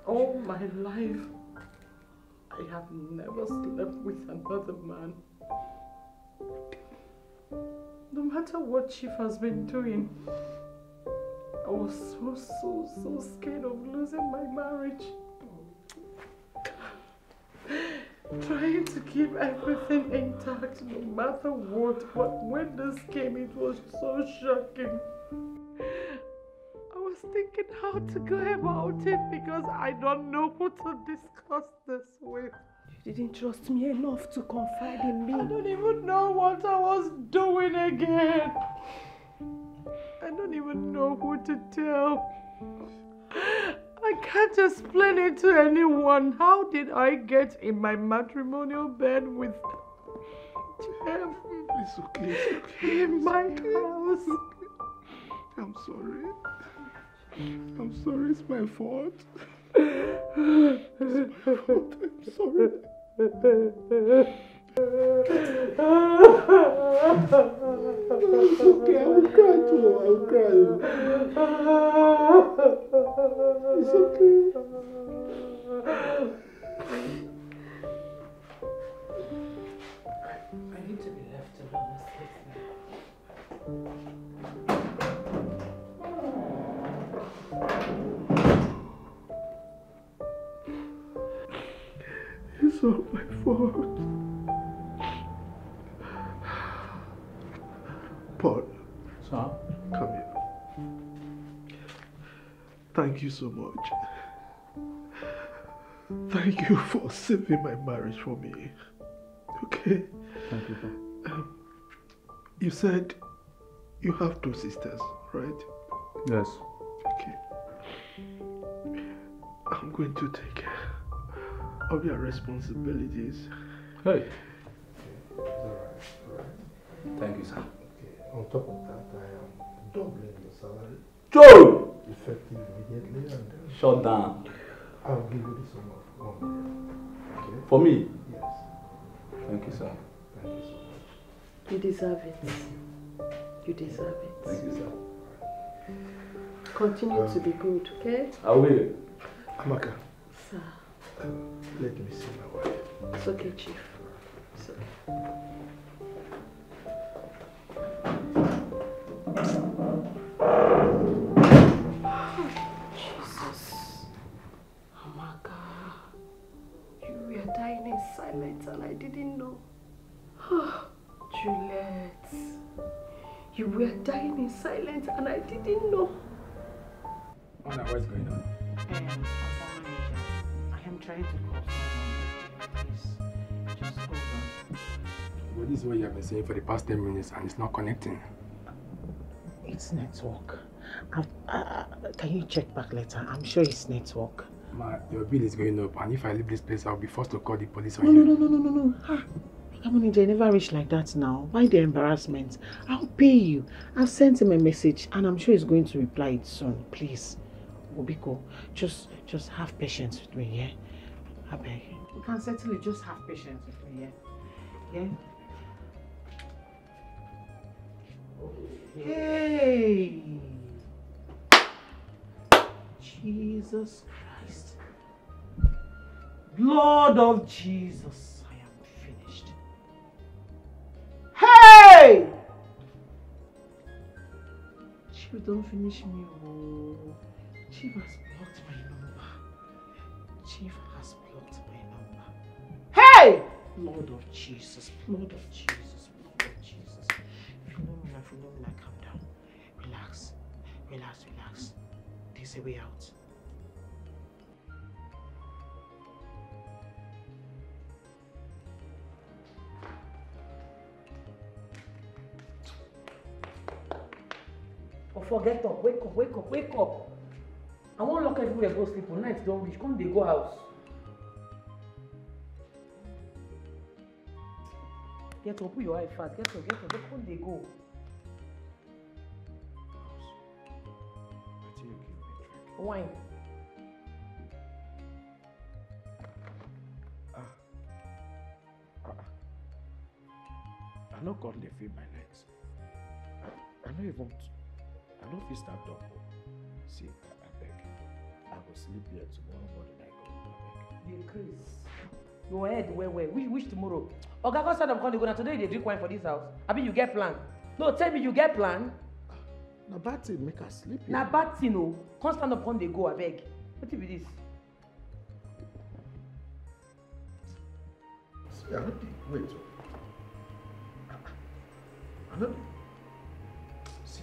All my life, I have never slept with another man. No matter what Chief has been doing, I was so scared of losing my marriage. Trying to keep everything intact no matter what, but when this came, it was so shocking. I was thinking how to go about it because I don't know who to discuss this with. You didn't trust me enough to confide in me. I don't even know what I was doing again. I don't even know who to tell. I can't explain it to anyone. How did I get in my matrimonial bed with Jeff? It's okay, it's okay. In my house. I'm sorry. I'm sorry, it's my fault. It's my fault. I'm sorry. It's okay, I will cry too. I will cry. It's okay. I need to be left alone. It's all my fault. Paul. Sir? Come here. Thank you so much. Thank you for saving my marriage for me. Okay? Thank you, sir. You said you have 2 sisters, right? Yes. Okay. I'm going to take care of your responsibilities. Hey. Alright. Thank you, sir. Okay. On top of that, I am doubling your salary. Joe! Effective immediately, and shut down. I'll give you the sum of 1 million. Okay? For me? Yes. Thank you, sir. Thank you so much. You deserve it. You deserve it. Thank you, sir. Continue to be good, okay? I will. Amaka. Sir. Let me see my wife. It's okay, Chief. It's okay. Jesus. Amaka. You were dying in silence and I didn't know. Juliet. You were dying in silence and I didn't know. What's going on? I am trying to call someone. Please, just hold on. Well, this is what you have been saying for the past 10 minutes and it's not connecting. It's network. Can you check back later? I'm sure it's network. Ma, your bill is going up and if I leave this place, I'll be forced to call the police on No, you. no. Come on, they never reach like that now. Why the embarrassment? I'll pay you. I've sent him a message and I'm sure he's going to reply it soon. Please, Obiko, just have patience with me, yeah? I beg. You can certainly just have patience with me, yeah? Yeah? Hey! Jesus Christ. Blood of Jesus. I am finished. Hey! Chief, don't finish me. Oh. Chief has blocked my number. Chief has blocked my number. Hey! Lord of Jesus, Lord of Jesus, Lord of Jesus. Phenomena, calm down. Relax, relax, relax. There's a way out. Oh, forget up, wake up, wake up, wake up. I won't lock everywhere, go sleep. On night don't reach. Come they go house. Get up, put your eye fast. Get up, come they go. Wine. I no come dey feel my legs. I no even. I no fit stand up. See, I beg. I go sleep here tomorrow morning. I go. The Chris. Your head where? Which tomorrow? Oga, go stand up, come dey go. Now today they drink wine for this house. I mean you get plan. No, tell me you get plan. Na bad thing make her sleep here. Na bad thing o. Come stand up, come dey go. I beg. What be this? See, I no dey wait. I no dey. See,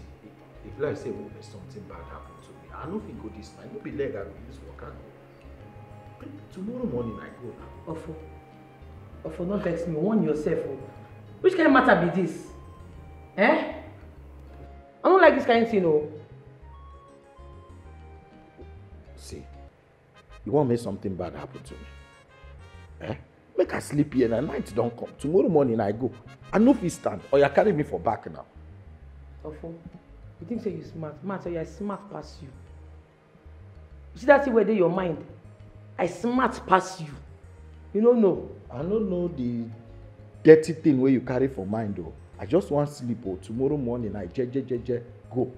if like say something bad happen to me, I no fit go this night. No be leg I go use work out. Tomorrow morning I go now. Ofo, no vex me. Warn yourself. Oh. Which kind of matter be this? Eh? I don't like this kind of thing, oh. See, you want make something bad happen to me? Eh? Make I sleep here and night don't come. Tomorrow morning I go. I no fit stand. Or you carry me for back now. Ofo, you think say you smart? Man, so you smart past you. You see that thing where they your mind? I smart past you. You don't know. I don't know the dirty thing where you carry for mind though. I just want sleep. Oh, tomorrow morning I go.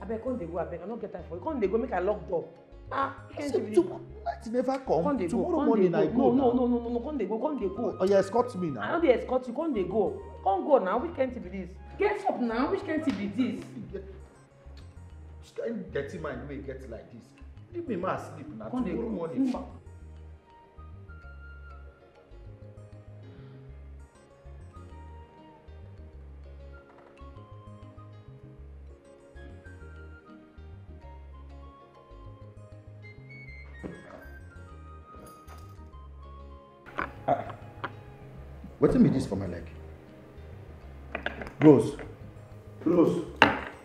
I beg, come they go. I beg, I don't get time for you. Come they go, make a lock door. Ah, you can't believe it. Night never come. Tomorrow come morning go. I go. No. Come they go. Oh, you escort me now. I know they escort you. Come they go. Come go now. Which can't be this? Get up now. Which can't be this? Which kind of dirty mind way get like this? Leave me man sleep now. Come Tomorrow morning. What's be this for my leg?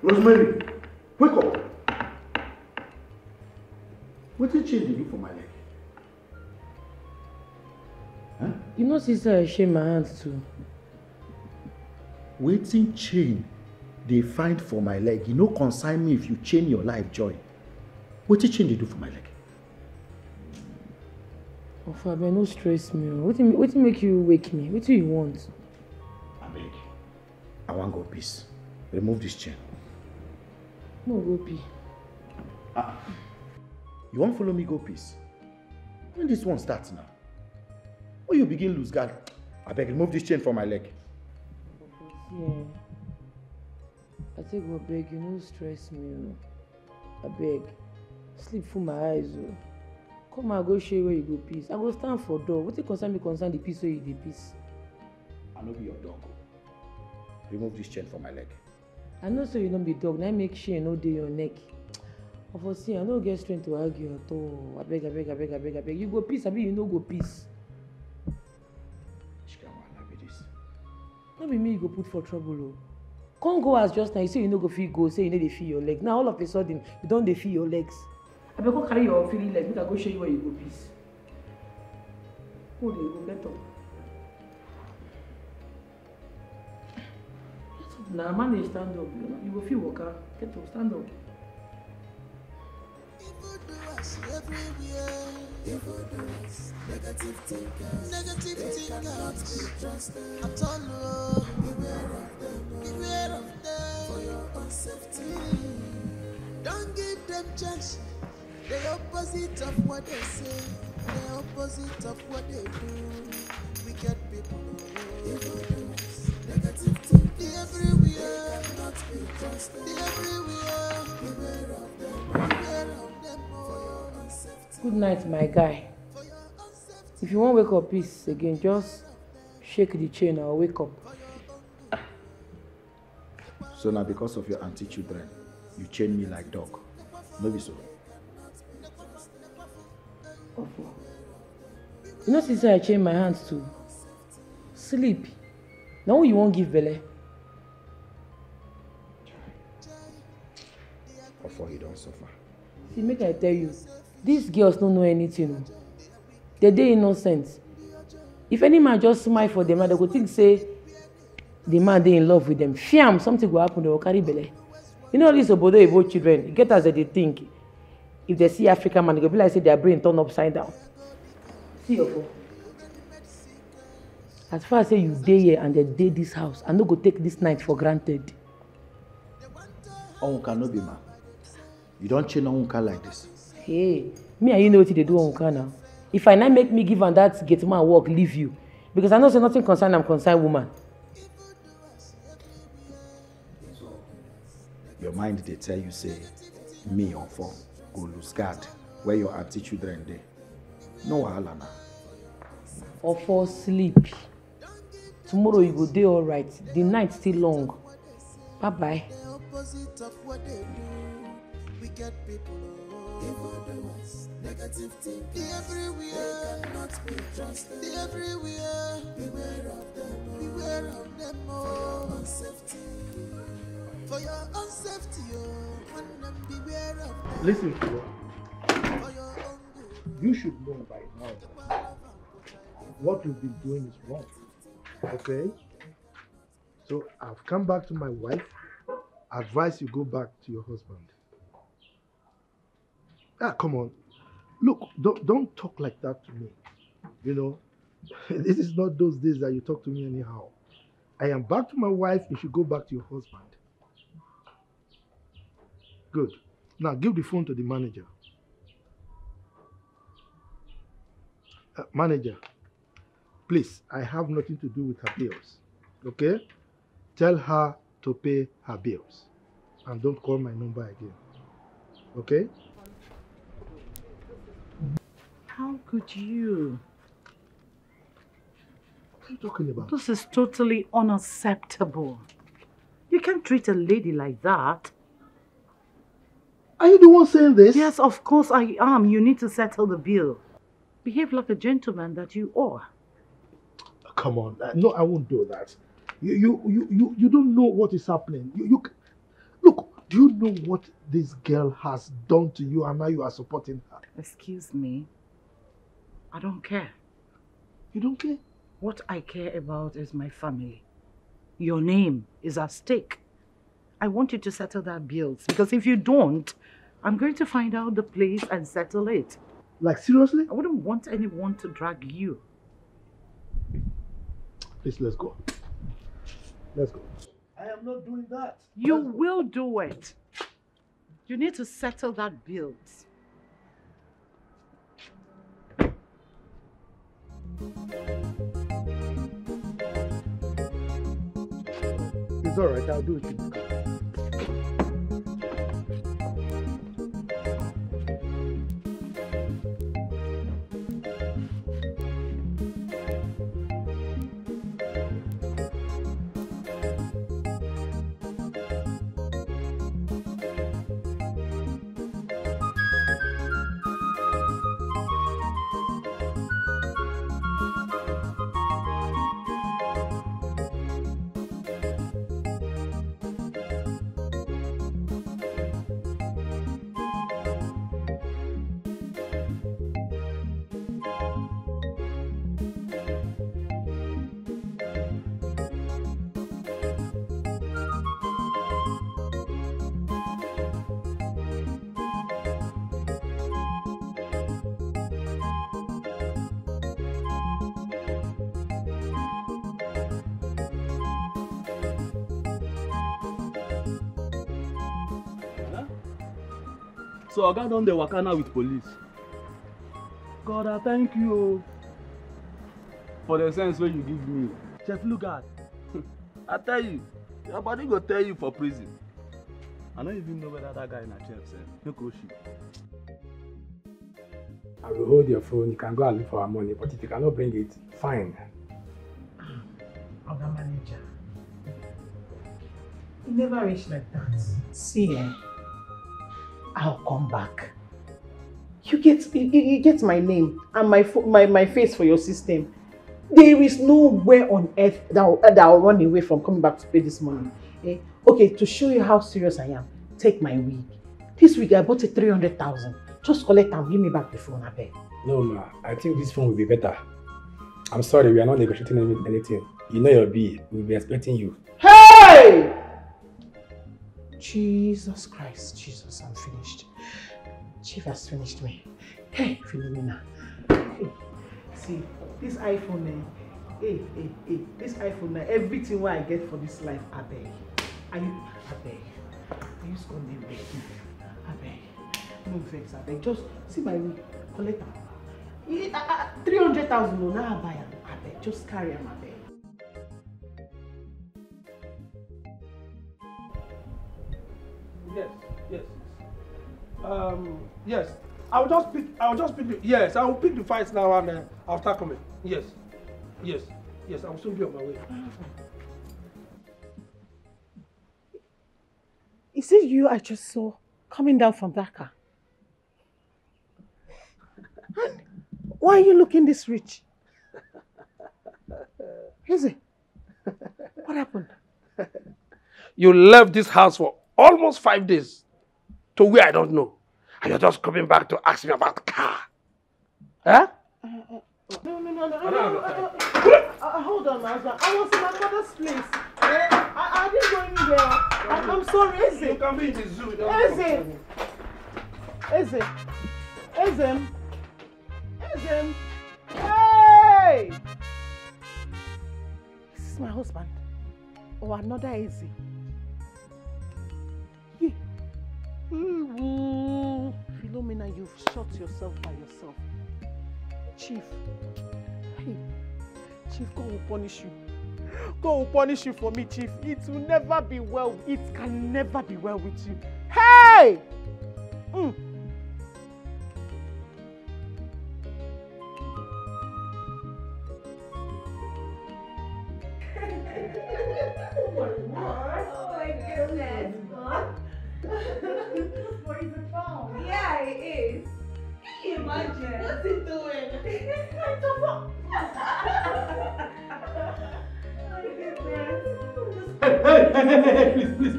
Rosemary, wake up. What did you do for my leg? Huh? You know, sister, I shame my hands too. Waiting chain they find for my leg. You no concern me if you chain your life, Joy. What did chain they do for my leg? Oh, Fabian, no stress me. What make you wake me? What do you want? I beg. I want go peace. Remove this chain. No, go pee. You want follow me go peace? When this one starts now? When you begin lose guard, I beg, remove this chain from my leg. Yeah. I take go beg, you no stress me. I beg. Sleep for my eyes. Oh. Come and go show you where you go peace. I go stand for door. What concern the peace where you dey peace? I no be your dog. Remove this chain from my leg. I know so you don't be dog. Now make sure you no dey your neck. For see, I no get strength to argue at all. I beg. You go peace, I mean you no go peace. No be me you go put for trouble. Oh. Can't go as just now. You say you no go feel go. Say you know they feel your leg. Now all of a sudden you don't they feel your legs. I better go carry your feeling legs. Make I go show you where you go peace. Oh, there you go. Get up. Now manage stand up. You go feel walker. Get up, stand up. Negative thinkers cannot be trusted at all. Beware of them for your own safety. Don't give them chance. The opposite of what they say, the opposite of what they do. Wicked people, evil doers, negative thinkers. Good night, my guy. If you won't wake up peace again, just shake the chain or wake up. So now because of your auntie-children, you chain me like dog. Maybe so. You know since I chain my hands to sleep. Now you won't give belly. Before you don't suffer. See, make I tell you, these girls don't know anything. They innocent. If any man just smile for them, they go think say the man they in love with them. Fiam, something will happen, they will carry belly. You know this obodo Igbo children, get as they think. If they see African man, they go be like say their brain turn upside down. See your phone. As far as say you day here and they day this house, I no go take this night for granted. Onwuka no be man. You don't chain Onwuka like this. Hey, me and you know what they do Onwuka now. If I not make me give and that get man work, leave you. Because I know say nothing concern I'm concerned woman. Your mind they tell you say, me or for go lose guard where your auntie children dey. No wahala na. Or for sleep. Tomorrow you go day all right. The night still long. Bye bye. Negative thinking everywhere, cannot be trusted. Everywhere, beware of them. Beware of them. For your own safety. For your own safety, beware of them. Listen to me. You should know by now that what you've been doing is wrong. Okay? So I've come back to my wife. Advise you go back to your husband. Ah, come on. Look, don't talk like that to me. You know, this is not those days that you talk to me anyhow. I am back to my wife. You should go back to your husband. Good. Now give the phone to the manager. Manager, please, I have nothing to do with her bills. Okay? Tell her to pay her bills. And don't call my number again. Okay? How could you? What are you talking about? This is totally unacceptable. You can't treat a lady like that. Are you the one saying this? Yes, of course I am. You need to settle the bill. Behave like a gentleman that you are. Come on. No, I won't do that. You don't know what is happening. Look, do you know what this girl has done to you and now you are supporting her? Excuse me. I don't care. You don't care? What I care about is my family. Your name is at stake. I want you to settle that bills because if you don't, I'm going to find out the place and settle it. Like seriously? I wouldn't want anyone to drag you. Please, let's go. Let's go. I am not doing that. You will do it. You need to settle that bills. It's all right. I'll do it. So Oga don dey waka now with police. God, I thank you for the sense wey you give me. Chef Lugard, I tell you, Your body go tell you for prison. I don't even know whether that guy in a chef said. No go shit. I will hold your phone. You can go and look for our money, but if you cannot bring it, fine. Oga manager, it never reached like that. See, I'll come back. You get my name and my face for your system. There is nowhere on earth that I'll run away from coming back to pay this money. Okay, to show you how serious I am, take my wig. This wig I bought it 300,000. Just collect and give me back the phone, I beg. No, ma. I think this phone will be better. I'm sorry, we are not negotiating anything. You know your bill. We'll be expecting you. Hey! Jesus Christ, Jesus, I'm finished. Chief has finished me. Hey, Philomena. Hey. See, this iPhone, this iPhone, everything what I get for this life, I beg. I beg. I use God name, beg. I beg. No vex, I beg. Just see my week, collect them. 300,000, no, now I buy them. I beg. Just carry them, I beg. Yes. I will just pick yes, I will pick the fights now and I'll start coming. Yes. I will soon be on my way. Is it you I just saw coming down from that car? Why are you looking this rich? Is it? What happened? You left this house for almost 5 days to where I don't know. And you're just coming back to ask me about the car. Huh? No. Hold on, Naija. I was in my mother's place. I didn't go anywhere. I'm sorry, Eze. You can be in the zoo. Eze. Hey! This is my husband. Or another Eze. Philomena, you've shot yourself by yourself. Chief. Hey. Chief, God will punish you. God will punish you for me, Chief. It will never be well. It can never be well with you. Hey! Yeah, it is. Can you imagine? What's it doing? It's a fuck. Hey, please.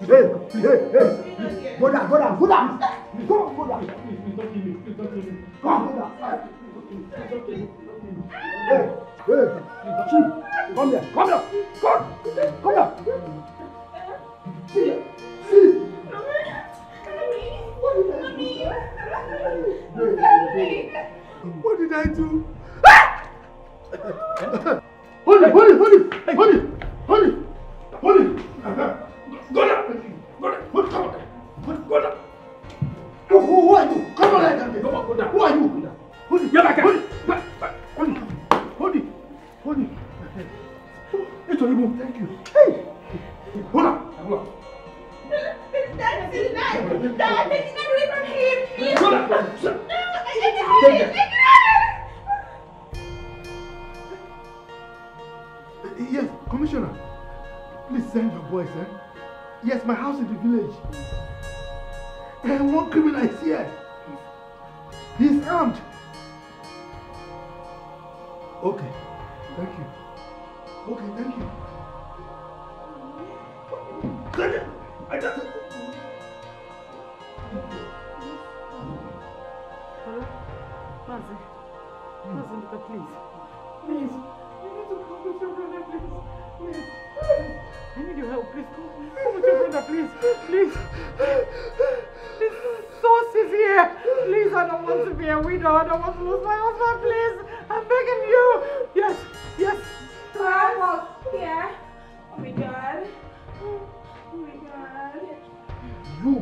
Hey. Go down. Go down. Please, don't kill me. Come down. Hey. Chief, come here. Come here. See. What did I do? Hold it. Go down. Who are you? Come on, go down. Who are you? Hold it. Hold it. It's horrible. Thank you. Hey. Hold on. That's his knife. Dad, take it away from him. Hold on. Yes, Commissioner. Please send your boys, eh? Yes, my house in the village. And one criminal is here. He's armed. Okay, thank you. Please. I need your help, please. Come with your brother, please. This source is here. Please, I don't want to be a widow. I don't want to lose my husband, please. I'm begging you. Yes. Almost here. Oh my God. You.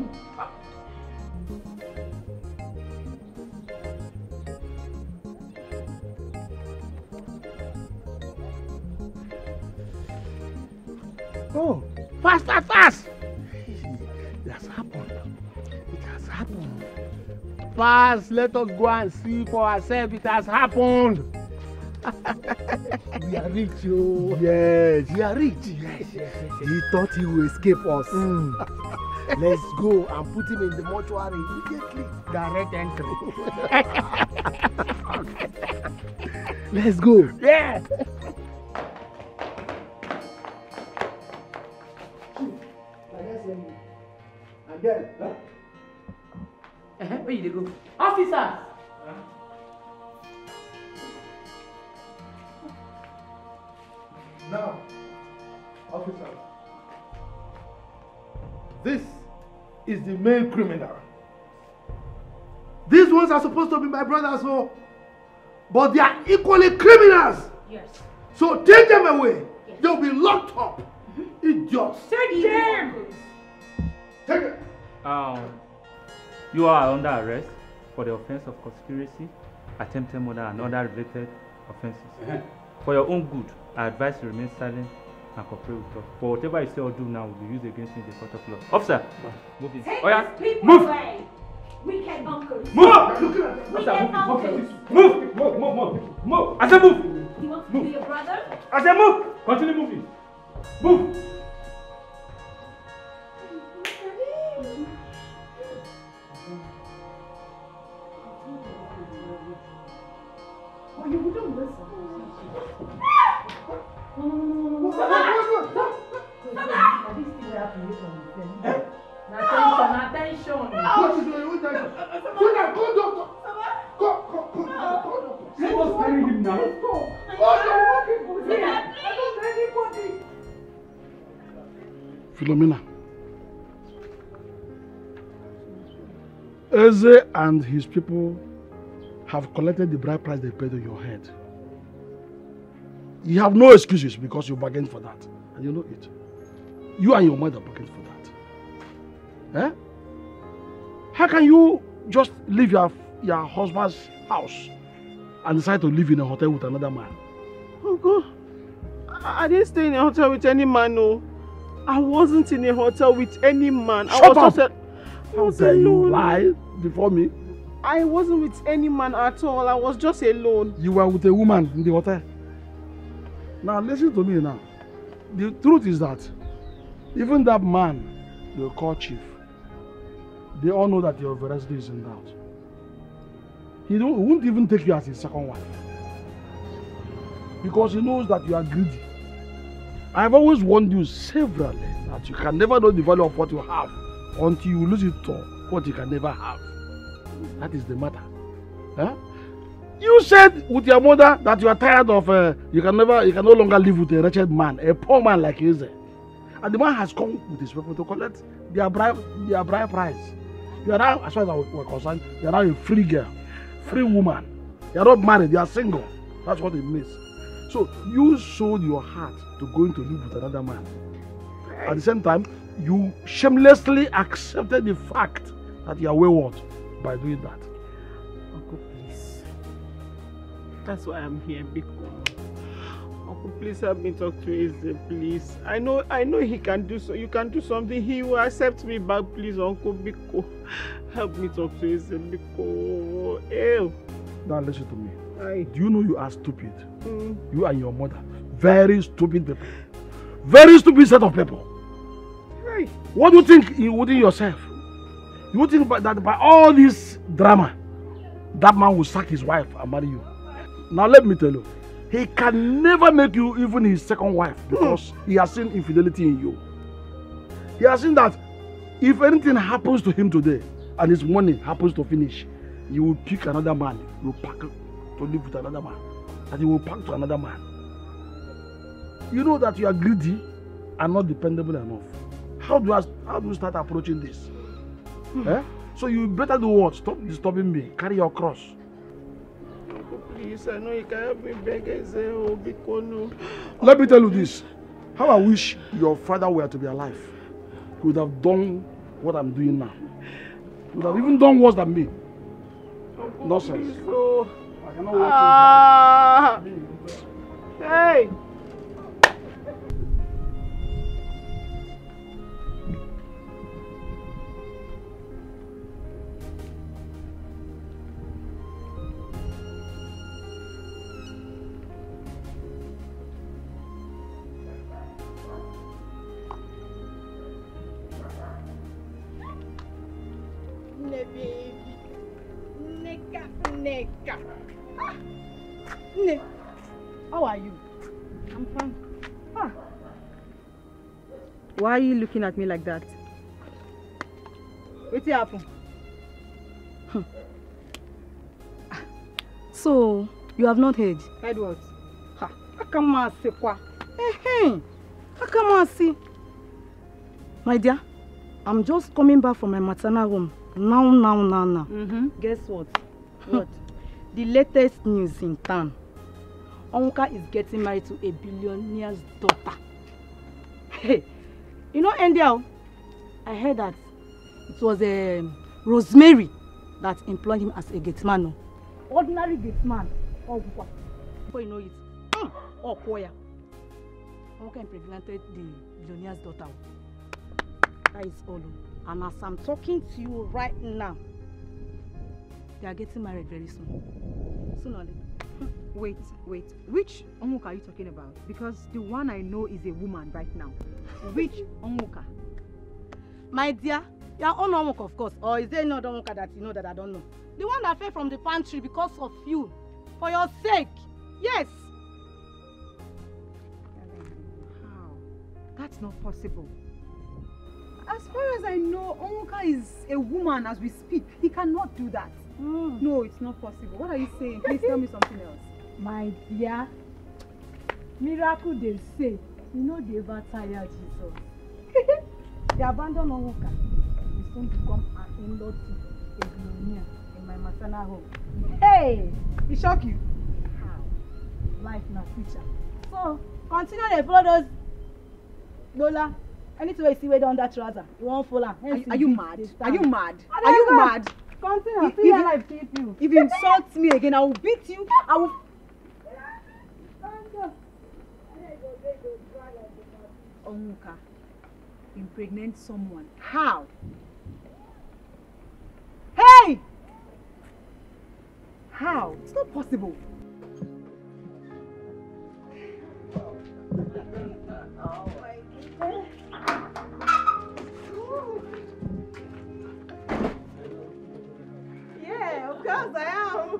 Oh, fast, fast, fast! It has happened. It has happened. Fast, let us go and see for ourselves. It has happened. We are rich, oh. Yes. We are rich. Yes. He thought he would escape us. Let's go and put him in the mortuary immediately. Direct entry. Let's go. Yeah. And then, where you dey go? Officer! Now, officer, this is the main criminal. These ones are supposed to be my brothers, but they are equally criminals. Yes. So take them away. Yes. They'll be locked up. Idiots. Take them. Take it. You are under arrest for the offense of conspiracy, attempted murder, and other related offenses. For your own good, I advise you remain silent and cooperate with us. For whatever you say or do now will be used against you in the court of law. Officer, move in. Take Oya, these people move. away. Wicked uncles. Move. Wicked uncles. Move. I said move. You want to be your brother? I said move. Continue moving. Move. Oh, you wouldn't listen. Attention. What is doing? Go, doctor. Go. Let us carry him now. Philomena. Eze and his people have collected the bride price they paid on your head. You have no excuses because you bargained for that. And you know it. You and your mother bargained for that. Eh? How can you just leave your husband's house and decide to live in a hotel with another man? Uncle, I didn't stay in a hotel with any man, no. I wasn't in a hotel with any man. Shut up! How dare you lie before me? I wasn't with any man at all. I was just alone. You were with a woman in the hotel. Now listen to me now. The truth is that even that man you call chief, they all know that your veracity is in doubt. He won't even take you as his second wife. Because he knows that you are greedy. I've always warned you severally that you can never know the value of what you have until you lose it to what you can never have. That is the matter. Huh? You said with your mother that you are tired of you can no longer live with a wretched man, a poor man like Eze. And the man has come with his people to collect their bride price. You are now, as far as we're concerned, you are now a free girl, free woman. You are not married, you are single. That's what it means. So you sold your heart to going to live with another man. At the same time, you shamelessly accepted the fact that you are wayward by doing that. Uncle, please. That's why I'm here, Biko. Uncle, please help me talk to Eze, please. I know he can do so. You can do something. He will accept me back, please, Uncle Biko. Help me talk to Eze, Biko. Ew. Now listen to me. Do you know you are stupid? You and your mother. Very stupid people. Very stupid set of people. What do you think within yourself? You think that by all this drama, that man will sack his wife and marry you? Now let me tell you, he can never make you even his second wife because he has seen infidelity in you. He has seen that if anything happens to him today and his money happens to finish, he will pick another man. He will pack to live with another man. And he will pack to another man. You know that you are greedy and not dependable enough. How do you start approaching this? Eh? So you better do what? Stop disturbing me. Carry your cross. Uncle, please, I know you can help me beg Eze, oh, Biko, no. Let me tell you this. How I wish your father were to be alive. He would have done what I'm doing now. He would have even done worse than me. Uncle, Nonsense. please, oh. I cannot watch you. Hey! Chineka. Ne, how are you? I'm fine. Ah. Why are you looking at me like that? What's happened? So, you have not heard? Heard what? Ha, how come I see? My dear, I'm just coming back from my maternal home. Now. Guess what? What? The latest news in town. Onka is getting married to a billionaire's daughter. Hey, you know, India, I heard that it was Rosemary that employed him as a gate man. Ordinary gate man. Oh, before you know it. Oh, Koya. Onka impregnated the billionaire's daughter. That is all. And as I'm talking to you right now, they are getting married very soon. Sooner or later. Wait. Which Onwuka are you talking about? Because the one I know is a woman right now. Which Onwuka? My dear, you are on Onwuka, of course. Or is there another Onwuka that you know that I don't know? The one that fell from the pantry because of you. For your sake. Yes. How? That's not possible. As far as I know, Onwuka is a woman as we speak. He cannot do that. No, it's not possible. What are you saying? Please tell me something else. My dear, miracle they say, you know they ever tire Jesus. They abandon Onwuka. He soon become an in-law to a billionaire in my maternal home. Hey! He shock you? How? Life na future. So, continue to follow those Lola. Anything you see way down that trouser, you won't follow. Are you mad? Are you mad? Are you mad? Continue. See your life keep you. If you insult me again, I will beat you. I will. Onwuka impregnate someone. How? Hey! How? It's not possible. Oh my goodness. Yeah, of course I am.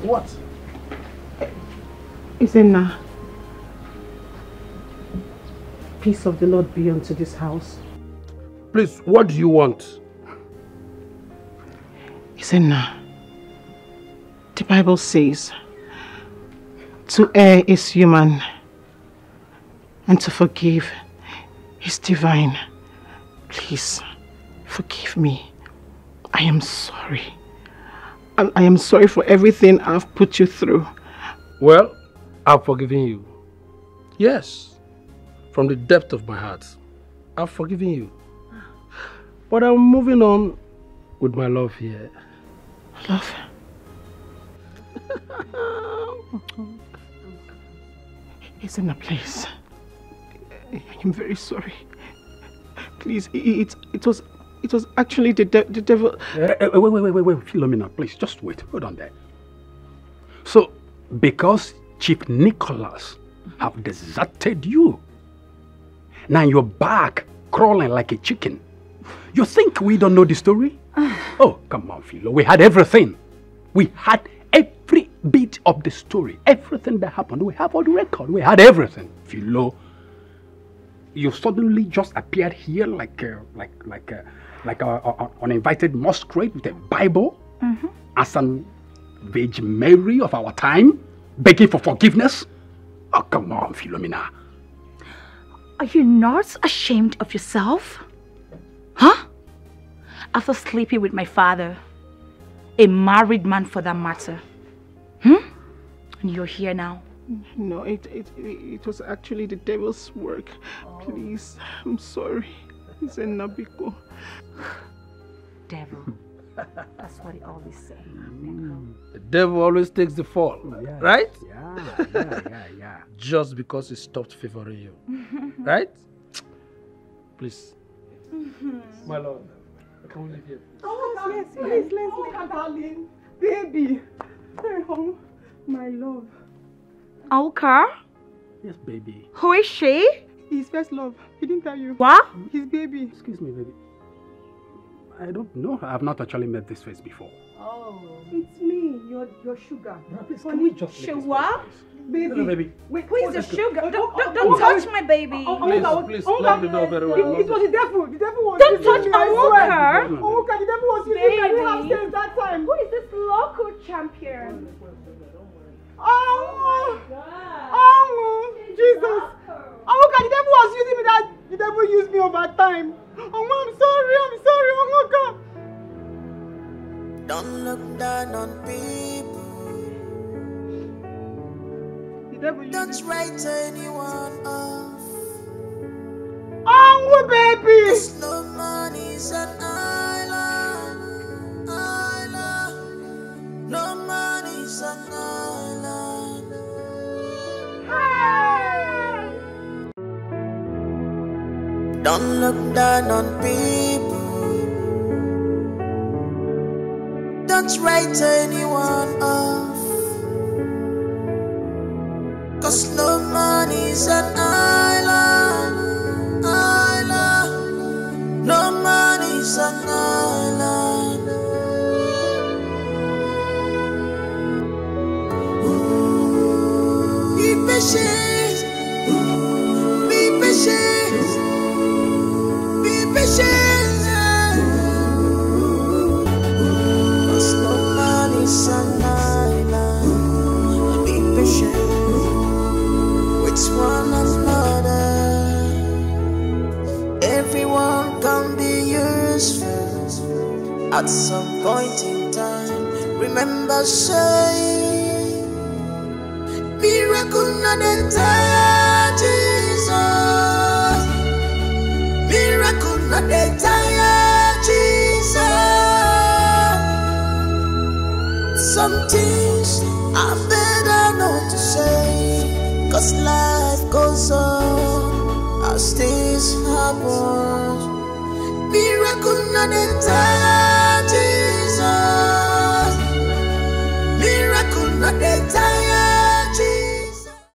What? Izenna, peace of the Lord be unto this house. Please, what do you want? Izenna, the Bible says, to err is human, and to forgive is divine. Please, forgive me. I am sorry. I am sorry for everything I've put you through. Well, I've forgiven you. Yes, from the depth of my heart, I've forgiven you. But I'm moving on with my love here. Love? Izenna, please. I am very sorry. Please, it was actually the devil. Wait, Philomena, please, just wait. Hold on there. So, because Chief Nicholas have deserted you, now you're back crawling like a chicken. You think we don't know the story? Oh, come on, Philo. We had everything. We had every bit of the story. Everything that happened. We have all the record. We had everything. Philo, you suddenly just appeared here like an uninvited masquerade with a Bible as an Virgin Mary of our time, begging for forgiveness. Oh, come on, Philomena. Are you not ashamed of yourself? Huh? After sleeping with my father, a married man for that matter. And you're here now. No, it was actually the devil's work. Please, I'm sorry. It's a Nabiko. Devil. That's what he always say. The devil always takes the fall, right? Yeah. Just because he stopped favoring you, right? Please. Mm-hmm. My lord. Can we leave here? Oh, yes, please, let's leave, darling. Baby. Hey, home. My love. Awka? Yes, baby. Who is she? His first love. He didn't tell you. What? His baby. Excuse me, baby. I don't know. I've not actually met this face before. Oh. It's me, your sugar. Please, can we just Sugar? Baby. No, baby. Wait, who is the sugar? Don't touch my baby. Please, lock the door very well. It was the devil. The devil was Don't using touch me, I Awka. swear. Awka, the devil was using me. I didn't have sense that time. Who is this local champion? Oh, Jesus. Awka, the devil was using me. That the devil used me over time. Oh, I'm sorry, Awka. Don't look down on people. Don't write anyone off. Oh, baby. 'Cause no money's an island. No money's an island. Hey. Don't look down on people. Don't write anyone off. 'Cause no money's an island. No money's an island. Be patient. Be patient. Be patient. 'Cause no money's an island. Be patient with one another. Everyone can be useful at some point in time. Remember, say, miracle not entire Jesus. Miracle not entire Jesus. Some things are better not to say, 'cause life goes on as things happen. Miracle not entire.